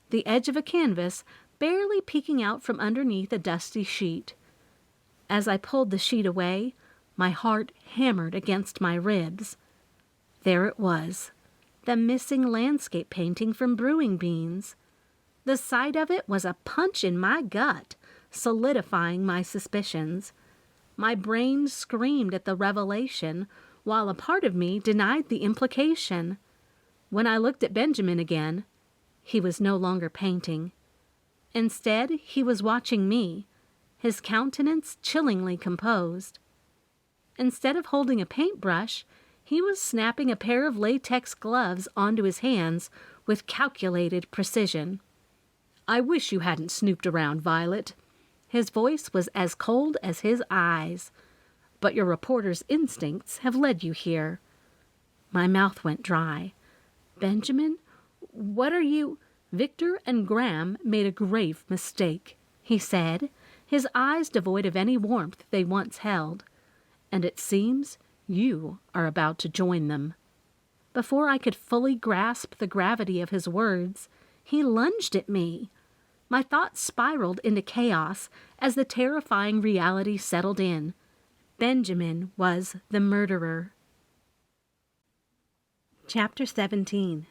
the edge of a canvas barely peeking out from underneath a dusty sheet. As I pulled the sheet away, my heart hammered against my ribs. There it was, the missing landscape painting from Brewing Beans. The sight of it was a punch in my gut, solidifying my suspicions. My brain screamed at the revelation, while a part of me denied the implication. When I looked at Benjamin again, he was no longer painting. Instead, he was watching me, his countenance chillingly composed. Instead of holding a paintbrush, he was snapping a pair of latex gloves onto his hands with calculated precision. "I wish you hadn't snooped around, Violet." His voice was as cold as his eyes. "But your reporter's instincts have led you here." My mouth went dry. "Benjamin, what are you—" "Victor and Graham made a grave mistake," he said, his eyes devoid of any warmth they once held. "And it seems you are about to join them." Before I could fully grasp the gravity of his words, he lunged at me. My thoughts spiraled into chaos as the terrifying reality settled in. Benjamin was the murderer. Chapter 17.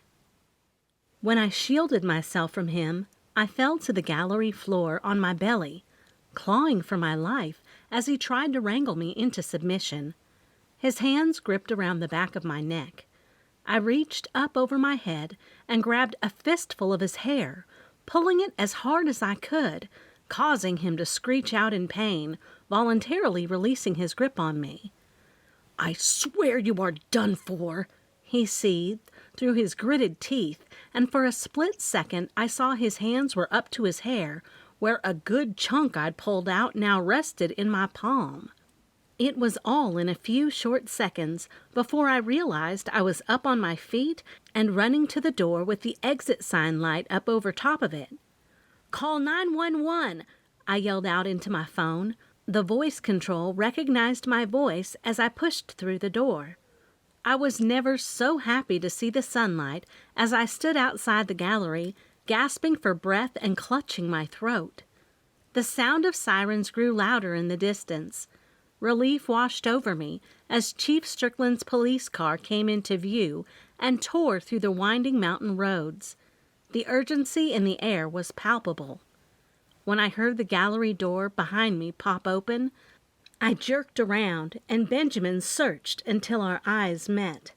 When I shielded myself from him, I fell to the gallery floor on my belly, clawing for my life as he tried to wrangle me into submission. His hands gripped around the back of my neck. I reached up over my head and grabbed a fistful of his hair, pulling it as hard as I could, causing him to screech out in pain, voluntarily releasing his grip on me. "I swear you are done for," he seethed through his gritted teeth, and for a split second I saw his hands were up to his hair, where a good chunk I'd pulled out now rested in my palm. It was all in a few short seconds before I realized I was up on my feet and running to the door with the exit sign light up over top of it. "Call 911!" I yelled out into my phone. The voice control recognized my voice as I pushed through the door. I was never so happy to see the sunlight as I stood outside the gallery, gasping for breath and clutching my throat. The sound of sirens grew louder in the distance. Relief washed over me as Chief Strickland's police car came into view and tore through the winding mountain roads. The urgency in the air was palpable. When I heard the gallery door behind me pop open, I jerked around and Benjamin searched until our eyes met.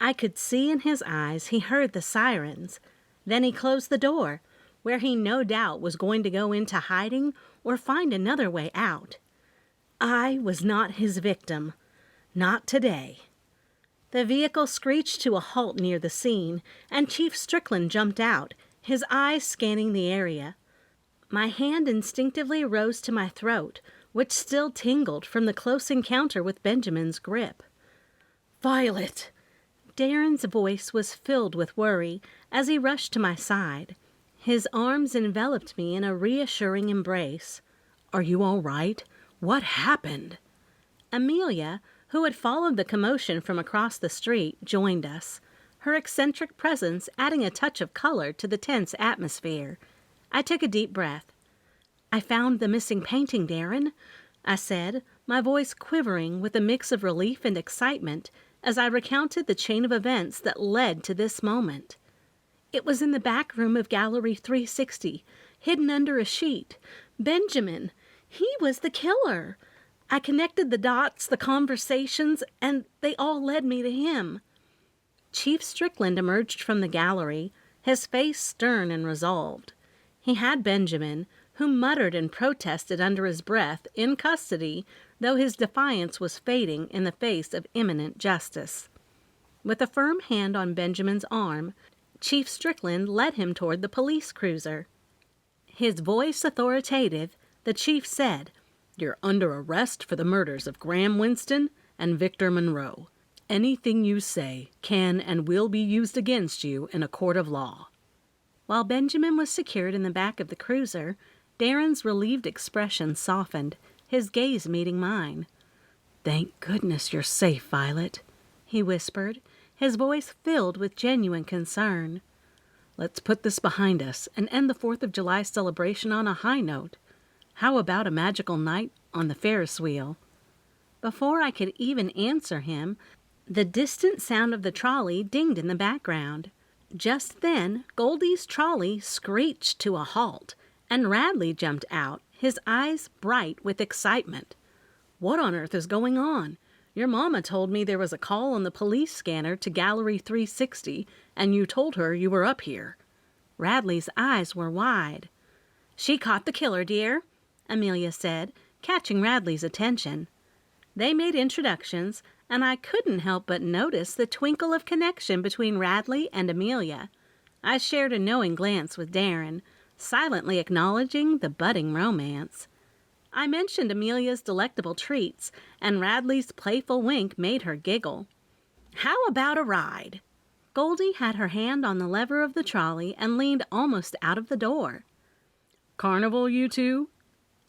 I could see in his eyes he heard the sirens. Then he closed the door, where he no doubt was going to go into hiding or find another way out. I was not his victim. Not today. The vehicle screeched to a halt near the scene, and Chief Strickland jumped out, his eyes scanning the area. My hand instinctively rose to my throat, which still tingled from the close encounter with Benjamin's grip. "Violet!" Darren's voice was filled with worry as he rushed to my side. His arms enveloped me in a reassuring embrace. "Are you all right? What happened?" Amelia, who had followed the commotion from across the street, joined us, her eccentric presence adding a touch of color to the tense atmosphere. I took a deep breath. "I found the missing painting, Darren," I said, my voice quivering with a mix of relief and excitement as I recounted the chain of events that led to this moment. "It was in the back room of Gallery 360, hidden under a sheet. Benjamin, he was the killer. I connected the dots, the conversations, and they all led me to him." Chief Strickland emerged from the gallery, his face stern and resolved. He had Benjamin, who muttered and protested under his breath, in custody, though his defiance was fading in the face of imminent justice. With a firm hand on Benjamin's arm, Chief Strickland led him toward the police cruiser. His voice authoritative, the chief said, "You're under arrest for the murders of Graham Winston and Victor Monroe. Anything you say can and will be used against you in a court of law." While Benjamin was secured in the back of the cruiser, Darren's relieved expression softened, his gaze meeting mine. "Thank goodness you're safe, Violet," he whispered, his voice filled with genuine concern. "Let's put this behind us and end the 4th of July celebration on a high note. How about a magical night on the Ferris wheel?" Before I could even answer him, the distant sound of the trolley dinged in the background. Just then, Goldie's trolley screeched to a halt, and Radley jumped out, his eyes bright with excitement. "What on earth is going on? Your mama told me there was a call on the police scanner to Gallery 360, and you told her you were up here." Radley's eyes were wide. "She caught the killer, dear," Amelia said, catching Radley's attention. They made introductions, and I couldn't help but notice the twinkle of connection between Radley and Amelia. I shared a knowing glance with Darren, silently acknowledging the budding romance. I mentioned Amelia's delectable treats, and Radley's playful wink made her giggle. "How about a ride?" Goldie had her hand on the lever of the trolley and leaned almost out of the door. "Carnival, you two?"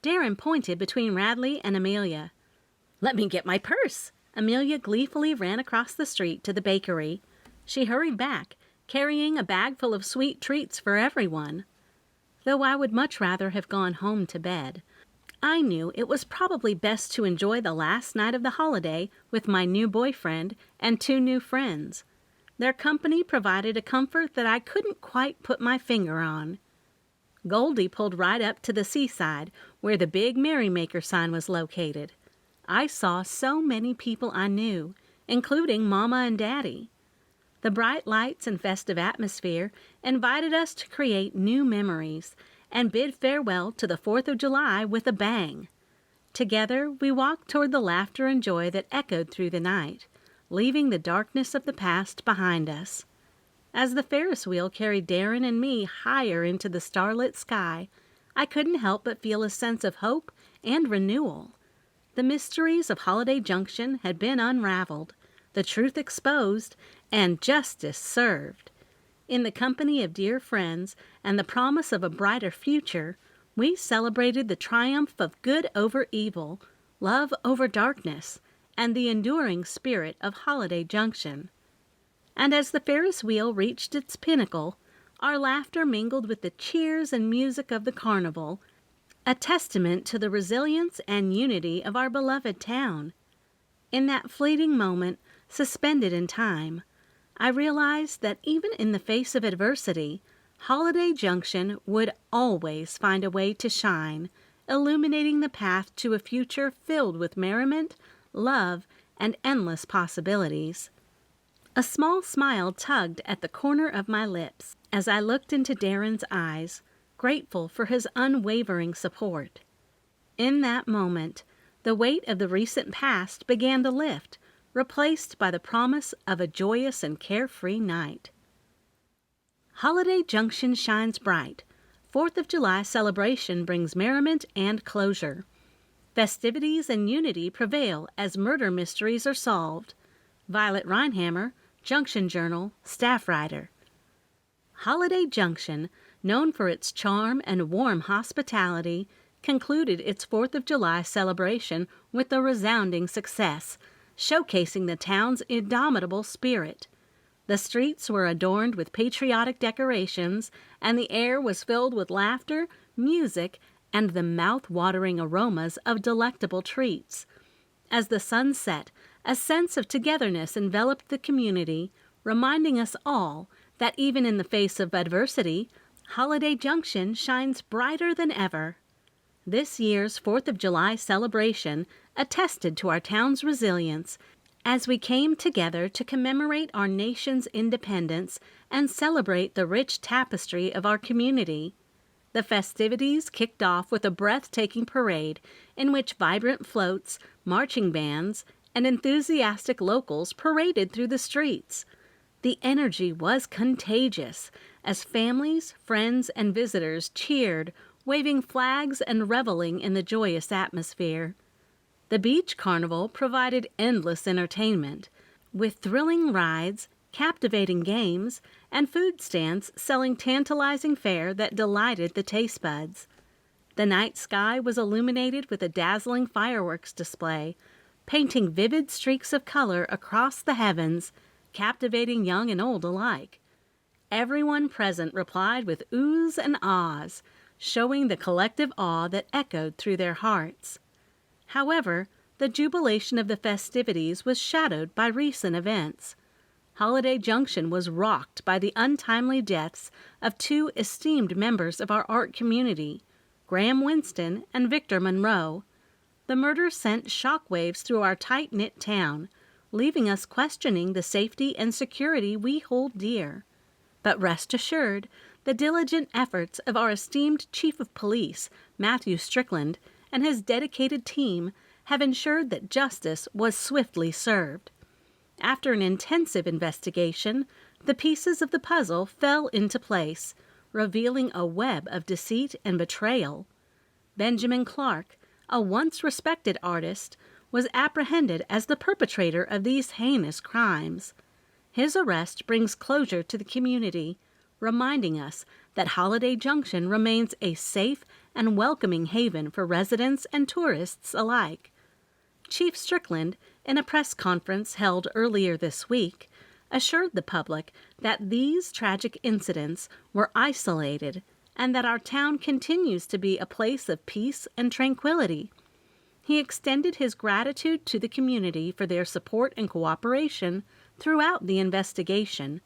Darren pointed between Radley and Amelia. "Let me get my purse." Amelia gleefully ran across the street to the bakery. She hurried back, carrying a bag full of sweet treats for everyone. Though I would much rather have gone home to bed, I knew it was probably best to enjoy the last night of the holiday with my new boyfriend and 2 new friends. Their company provided a comfort that I couldn't quite put my finger on. Goldie pulled right up to the seaside, where the big Merrymaker sign was located. I saw so many people I knew, including Mama and Daddy. The bright lights and festive atmosphere invited us to create new memories and bid farewell to the 4th of July with a bang. Together, we walked toward the laughter and joy that echoed through the night, leaving the darkness of the past behind us. As the Ferris wheel carried Darren and me higher into the starlit sky, I couldn't help but feel a sense of hope and renewal. The mysteries of Holiday Junction had been unraveled, the truth exposed, and justice served. In the company of dear friends and the promise of a brighter future, we celebrated the triumph of good over evil, love over darkness, and the enduring spirit of Holiday Junction. And as the Ferris wheel reached its pinnacle, our laughter mingled with the cheers and music of the carnival, a testament to the resilience and unity of our beloved town. In that fleeting moment, suspended in time, I realized that even in the face of adversity, Holiday Junction would always find a way to shine, illuminating the path to a future filled with merriment, love, and endless possibilities. A small smile tugged at the corner of my lips as I looked into Darren's eyes, grateful for his unwavering support. In that moment, the weight of the recent past began to lift, replaced by the promise of a joyous and carefree night. Holiday Junction shines bright. 4th of July celebration brings merriment and closure. Festivities and unity prevail as murder mysteries are solved. Violet Rhinehammer, Junction Journal, staff writer. Holiday Junction, known for its charm and warm hospitality, concluded its 4th of July celebration with a resounding success, showcasing the town's indomitable spirit. The streets were adorned with patriotic decorations, and the air was filled with laughter, music, and the mouth-watering aromas of delectable treats. As the sun set, a sense of togetherness enveloped the community, reminding us all that even in the face of adversity, Holiday Junction shines brighter than ever. This year's 4th of July celebration attested to our town's resilience as we came together to commemorate our nation's independence and celebrate the rich tapestry of our community. The festivities kicked off with a breathtaking parade in which vibrant floats, marching bands, and enthusiastic locals paraded through the streets. The energy was contagious as families, friends, and visitors cheered, waving flags and reveling in the joyous atmosphere. The beach carnival provided endless entertainment, with thrilling rides, captivating games, and food stands selling tantalizing fare that delighted the taste buds. The night sky was illuminated with a dazzling fireworks display, painting vivid streaks of color across the heavens, captivating young and old alike. Everyone present replied with oohs and ahs, showing the collective awe that echoed through their hearts. However, the jubilation of the festivities was shadowed by recent events. Holiday Junction was rocked by the untimely deaths of two esteemed members of our art community, Graham Winston and Victor Monroe. The murder sent shockwaves through our tight-knit town, leaving us questioning the safety and security we hold dear. But rest assured, the diligent efforts of our esteemed Chief of Police, Matthew Strickland, and his dedicated team have ensured that justice was swiftly served. After an intensive investigation, the pieces of the puzzle fell into place, revealing a web of deceit and betrayal. Benjamin Clark, a once respected artist, was apprehended as the perpetrator of these heinous crimes. His arrest brings closure to the community, reminding us that Holiday Junction remains a safe and welcoming haven for residents and tourists alike. Chief Strickland, in a press conference held earlier this week, assured the public that these tragic incidents were isolated and that our town continues to be a place of peace and tranquility. He extended his gratitude to the community for their support and cooperation throughout the investigation,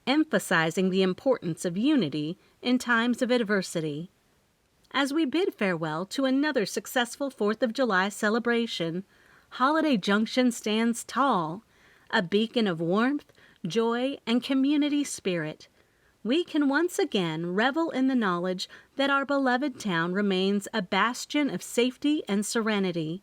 emphasizing the importance of unity in times of adversity. As we bid farewell to another successful 4th of July celebration, Holiday Junction stands tall, a beacon of warmth, joy, and community spirit. We can once again revel in the knowledge that our beloved town remains a bastion of safety and serenity.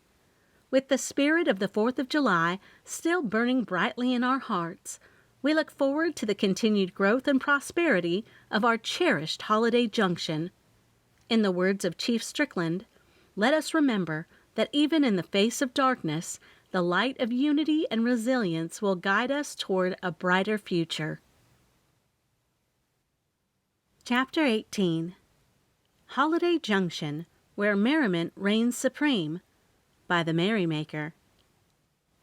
With the spirit of the 4th of July still burning brightly in our hearts, we look forward to the continued growth and prosperity of our cherished Holiday Junction. In the words of Chief Strickland, let us remember that even in the face of darkness, the light of unity and resilience will guide us toward a brighter future. Chapter 18. Holiday Junction, Where Merriment Reigns Supreme, by the Merrymaker.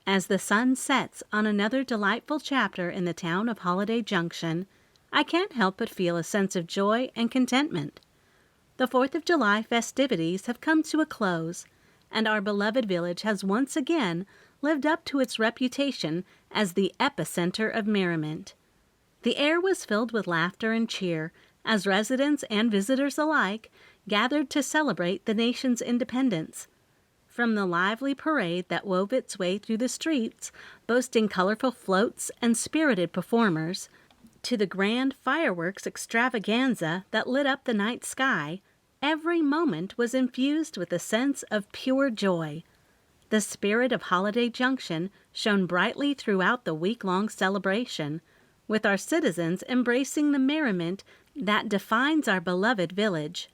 As the sun sets on another delightful chapter in the town of Holiday Junction, I can't help but feel a sense of joy and contentment. The 4th of July festivities have come to a close, and our beloved village has once again lived up to its reputation as the epicenter of merriment. The air was filled with laughter and cheer as residents and visitors alike gathered to celebrate the nation's independence. From the lively parade that wove its way through the streets, boasting colorful floats and spirited performers, to the grand fireworks extravaganza that lit up the night sky, every moment was infused with a sense of pure joy. The spirit of Holiday Junction shone brightly throughout the week-long celebration, with our citizens embracing the merriment that defines our beloved village.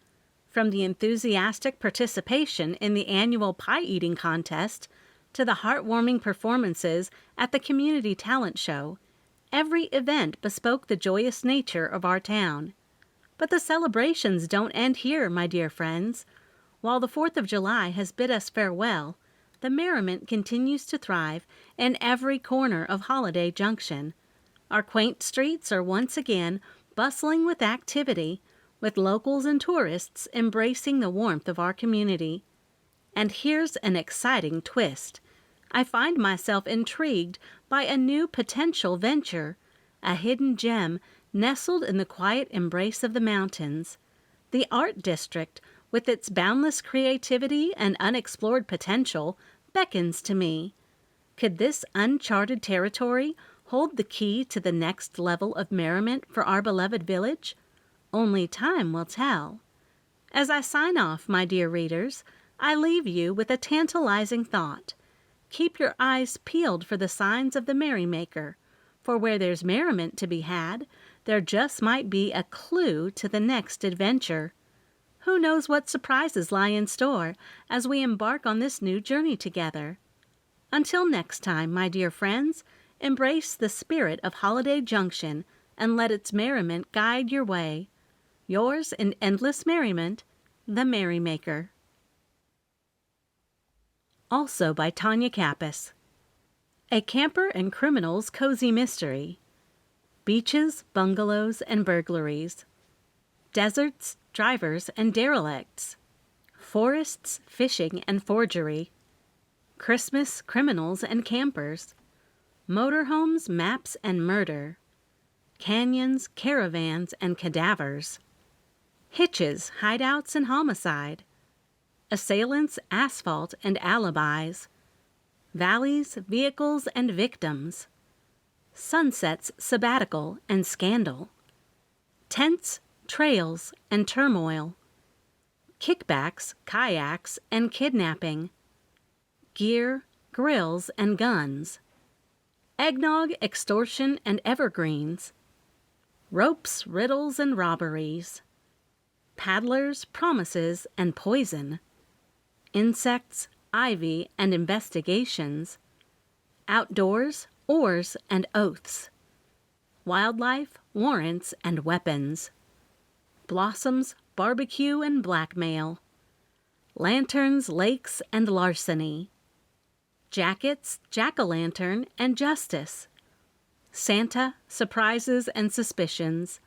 From the enthusiastic participation in the annual pie-eating contest to the heartwarming performances at the community talent show, every event bespoke the joyous nature of our town. But the celebrations don't end here, my dear friends. While the 4th of July has bid us farewell, the merriment continues to thrive in every corner of Holiday Junction. Our quaint streets are once again bustling with activity, with locals and tourists embracing the warmth of our community. And here's an exciting twist. I find myself intrigued by a new potential venture, a hidden gem nestled in the quiet embrace of the mountains. The Art District, with its boundless creativity and unexplored potential, beckons to me. Could this uncharted territory hold the key to the next level of merriment for our beloved village? Only time will tell. As I sign off, my dear readers, I leave you with a tantalizing thought. Keep your eyes peeled for the signs of the merrymaker, for where there's merriment to be had, there just might be a clue to the next adventure. Who knows what surprises lie in store as we embark on this new journey together? Until next time, my dear friends, embrace the spirit of Holiday Junction and let its merriment guide your way. Yours in endless merriment, The Merrymaker. Also by Tonya Kappas. A Camper and Criminal's Cozy Mystery. Beaches, bungalows, and burglaries. Deserts, drivers, and derelicts. Forests, fishing, and forgery. Christmas, criminals, and campers. Motorhomes, maps, and murder. Canyons, caravans, and cadavers. Hitches, hideouts, and homicide. Assailants, asphalt, and alibis. Valleys, vehicles, and victims. Sunsets, sabbatical, and scandal. Tents, trails, and turmoil. Kickbacks, kayaks, and kidnapping. Gear, grills, and guns. Eggnog, extortion, and evergreens. Ropes, riddles, and robberies. Paddlers, promises, and poison. Insects, ivy, and investigations. Outdoors, oars, and oaths. Wildlife, warrants, and weapons. Blossoms, barbecue, and blackmail. Lanterns, lakes, and larceny. Jackets, jack-o'-lantern, and justice. Santa, surprises, and suspicions.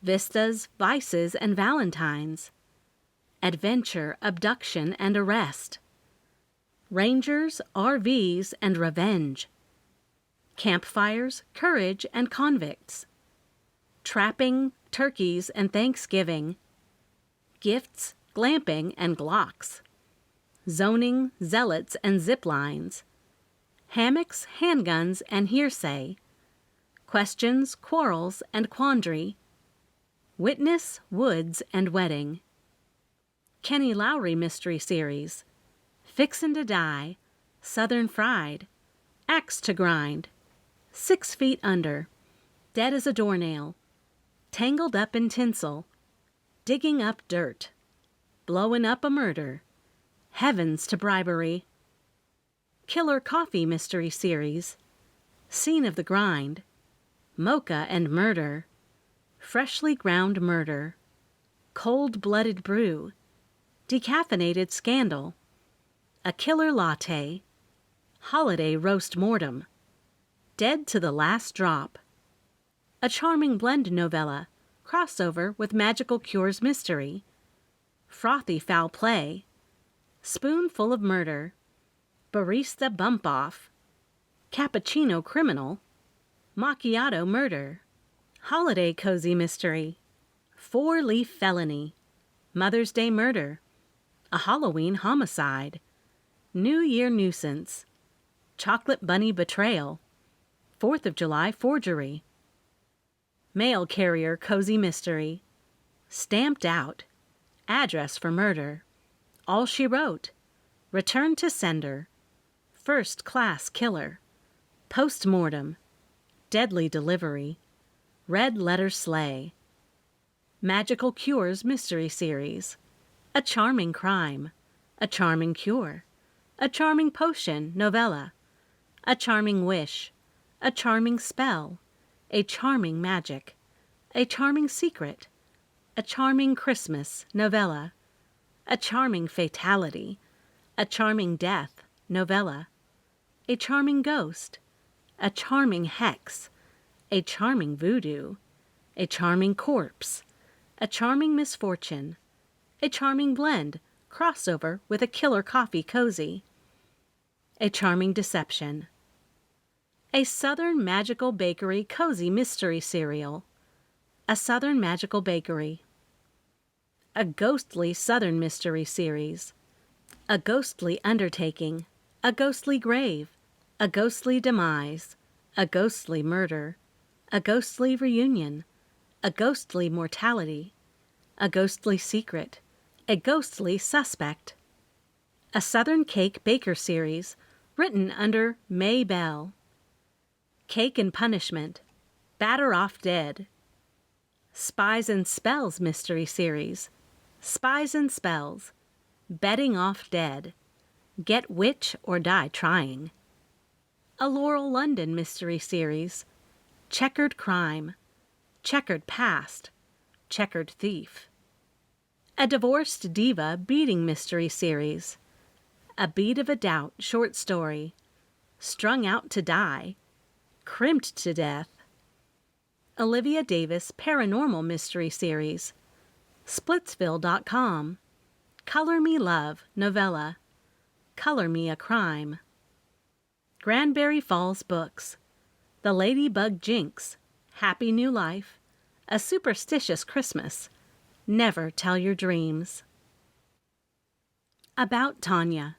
Vistas, vices, and valentines. Adventure, abduction, and arrest. Rangers, RVs, and revenge. Campfires, courage, and convicts. Trapping, turkeys, and Thanksgiving. Gifts, glamping, and glocks. Zoning, zealots, and zip lines. Hammocks, handguns, and hearsay. Questions, quarrels, and quandary. Witness, woods, and wedding. Kenny Lowry Mystery Series. Fixin' to Die. Southern Fried. Axe to Grind. 6 Feet Under. Dead as a Doornail. Tangled Up in Tinsel. Digging Up Dirt. Blowin' Up a Murder. Heavens to Bribery. Killer Coffee Mystery Series. Scene of the Grind. Mocha and Murder. Freshly Ground Murder. Cold-Blooded Brew. Decaffeinated Scandal. A Killer Latte. Holiday Roast Mortem. Dead to the Last Drop. A Charming Blend novella, crossover with Magical Cures Mystery. Frothy Foul Play. Spoonful of Murder. Barista Bump Off. Cappuccino Criminal. Macchiato Murder. Holiday Cozy Mystery. 4-Leaf Felony. Mother's Day Murder. A Halloween Homicide. New Year Nuisance. Chocolate Bunny Betrayal. 4th of July Forgery. Mail Carrier Cozy Mystery. Stamped Out. Address for Murder. All She Wrote. Return to Sender. First Class Killer. Postmortem. Deadly Delivery. Red Letter Slay. Magical Cures Mystery Series. A Charming Crime. A Charming Cure. A Charming Potion novella. A Charming Wish. A Charming Spell. A Charming Magic. A Charming Secret. A Charming Christmas novella. A Charming Fatality. A Charming Death novella. A Charming Ghost. A Charming Hex. A Charming Voodoo. A Charming Corpse. A Charming Misfortune. A Charming Blend, crossover with a Killer Coffee Cozy. A Charming Deception. A Southern Magical Bakery Cozy Mystery Cereal. A Southern Magical Bakery. A Ghostly Southern Mystery Series. A Ghostly Undertaking. A Ghostly Grave. A Ghostly Demise. A Ghostly Murder. A Ghostly Reunion. A Ghostly Mortality. A Ghostly Secret. A Ghostly Suspect. A Southern Cake Baker series written under May Bell. Cake and Punishment. Batter Off Dead. Spies and Spells mystery series. Spies and Spells. Betting Off Dead. Get Witch or Die Trying. A Laurel London mystery series. Checkered Crime. Checkered Past. Checkered Thief. A Divorced Diva beating mystery series. A Beat of a Doubt short story. Strung Out to Die. Crimped to Death. Olivia Davis paranormal mystery series. Splitsville.com. Color Me Love novella. Color Me a Crime. Granbury Falls Books. The Ladybug Jinx. Happy New Life. A Superstitious Christmas. Never Tell Your Dreams. About Tonya.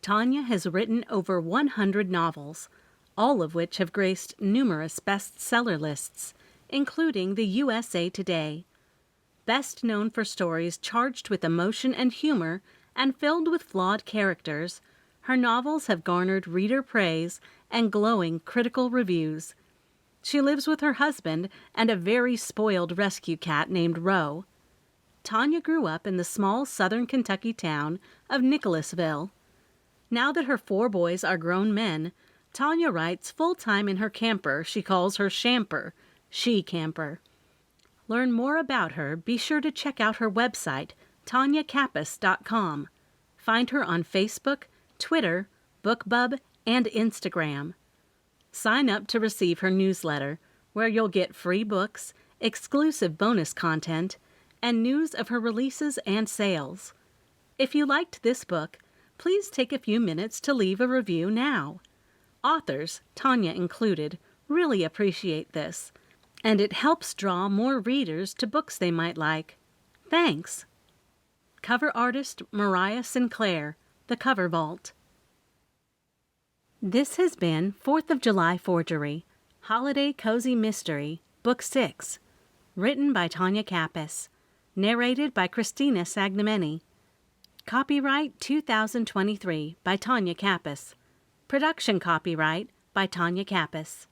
Tonya has written over 100 novels, all of which have graced numerous bestseller lists, including the USA Today. Best known for stories charged with emotion and humor and filled with flawed characters, her novels have garnered reader praise and glowing critical reviews. She lives with her husband and a very spoiled rescue cat named Ro. Tonya grew up in the small southern Kentucky town of Nicholasville. Now that her 4 boys are grown men, Tonya writes full-time in her camper she calls her shamper, she-camper. Learn more about her, be sure to check out her website, TonyaKappas.com. Find her on Facebook, Twitter, BookBub, and Instagram. Sign up to receive her newsletter, where you'll get free books, exclusive bonus content, and news of her releases and sales. If you liked this book, please take a few minutes to leave a review now. Authors, Tonya included, really appreciate this, and it helps draw more readers to books they might like. Thanks. Cover artist Mariah Sinclair, The Cover Vault. This has been 4th of July Forgery, Holiday Cozy Mystery, Book 6, written by Tonya Kappas. Narrated by Christina Sagnameni. Copyright 2023 by Tonya Kappas. Production copyright by Tonya Kappas.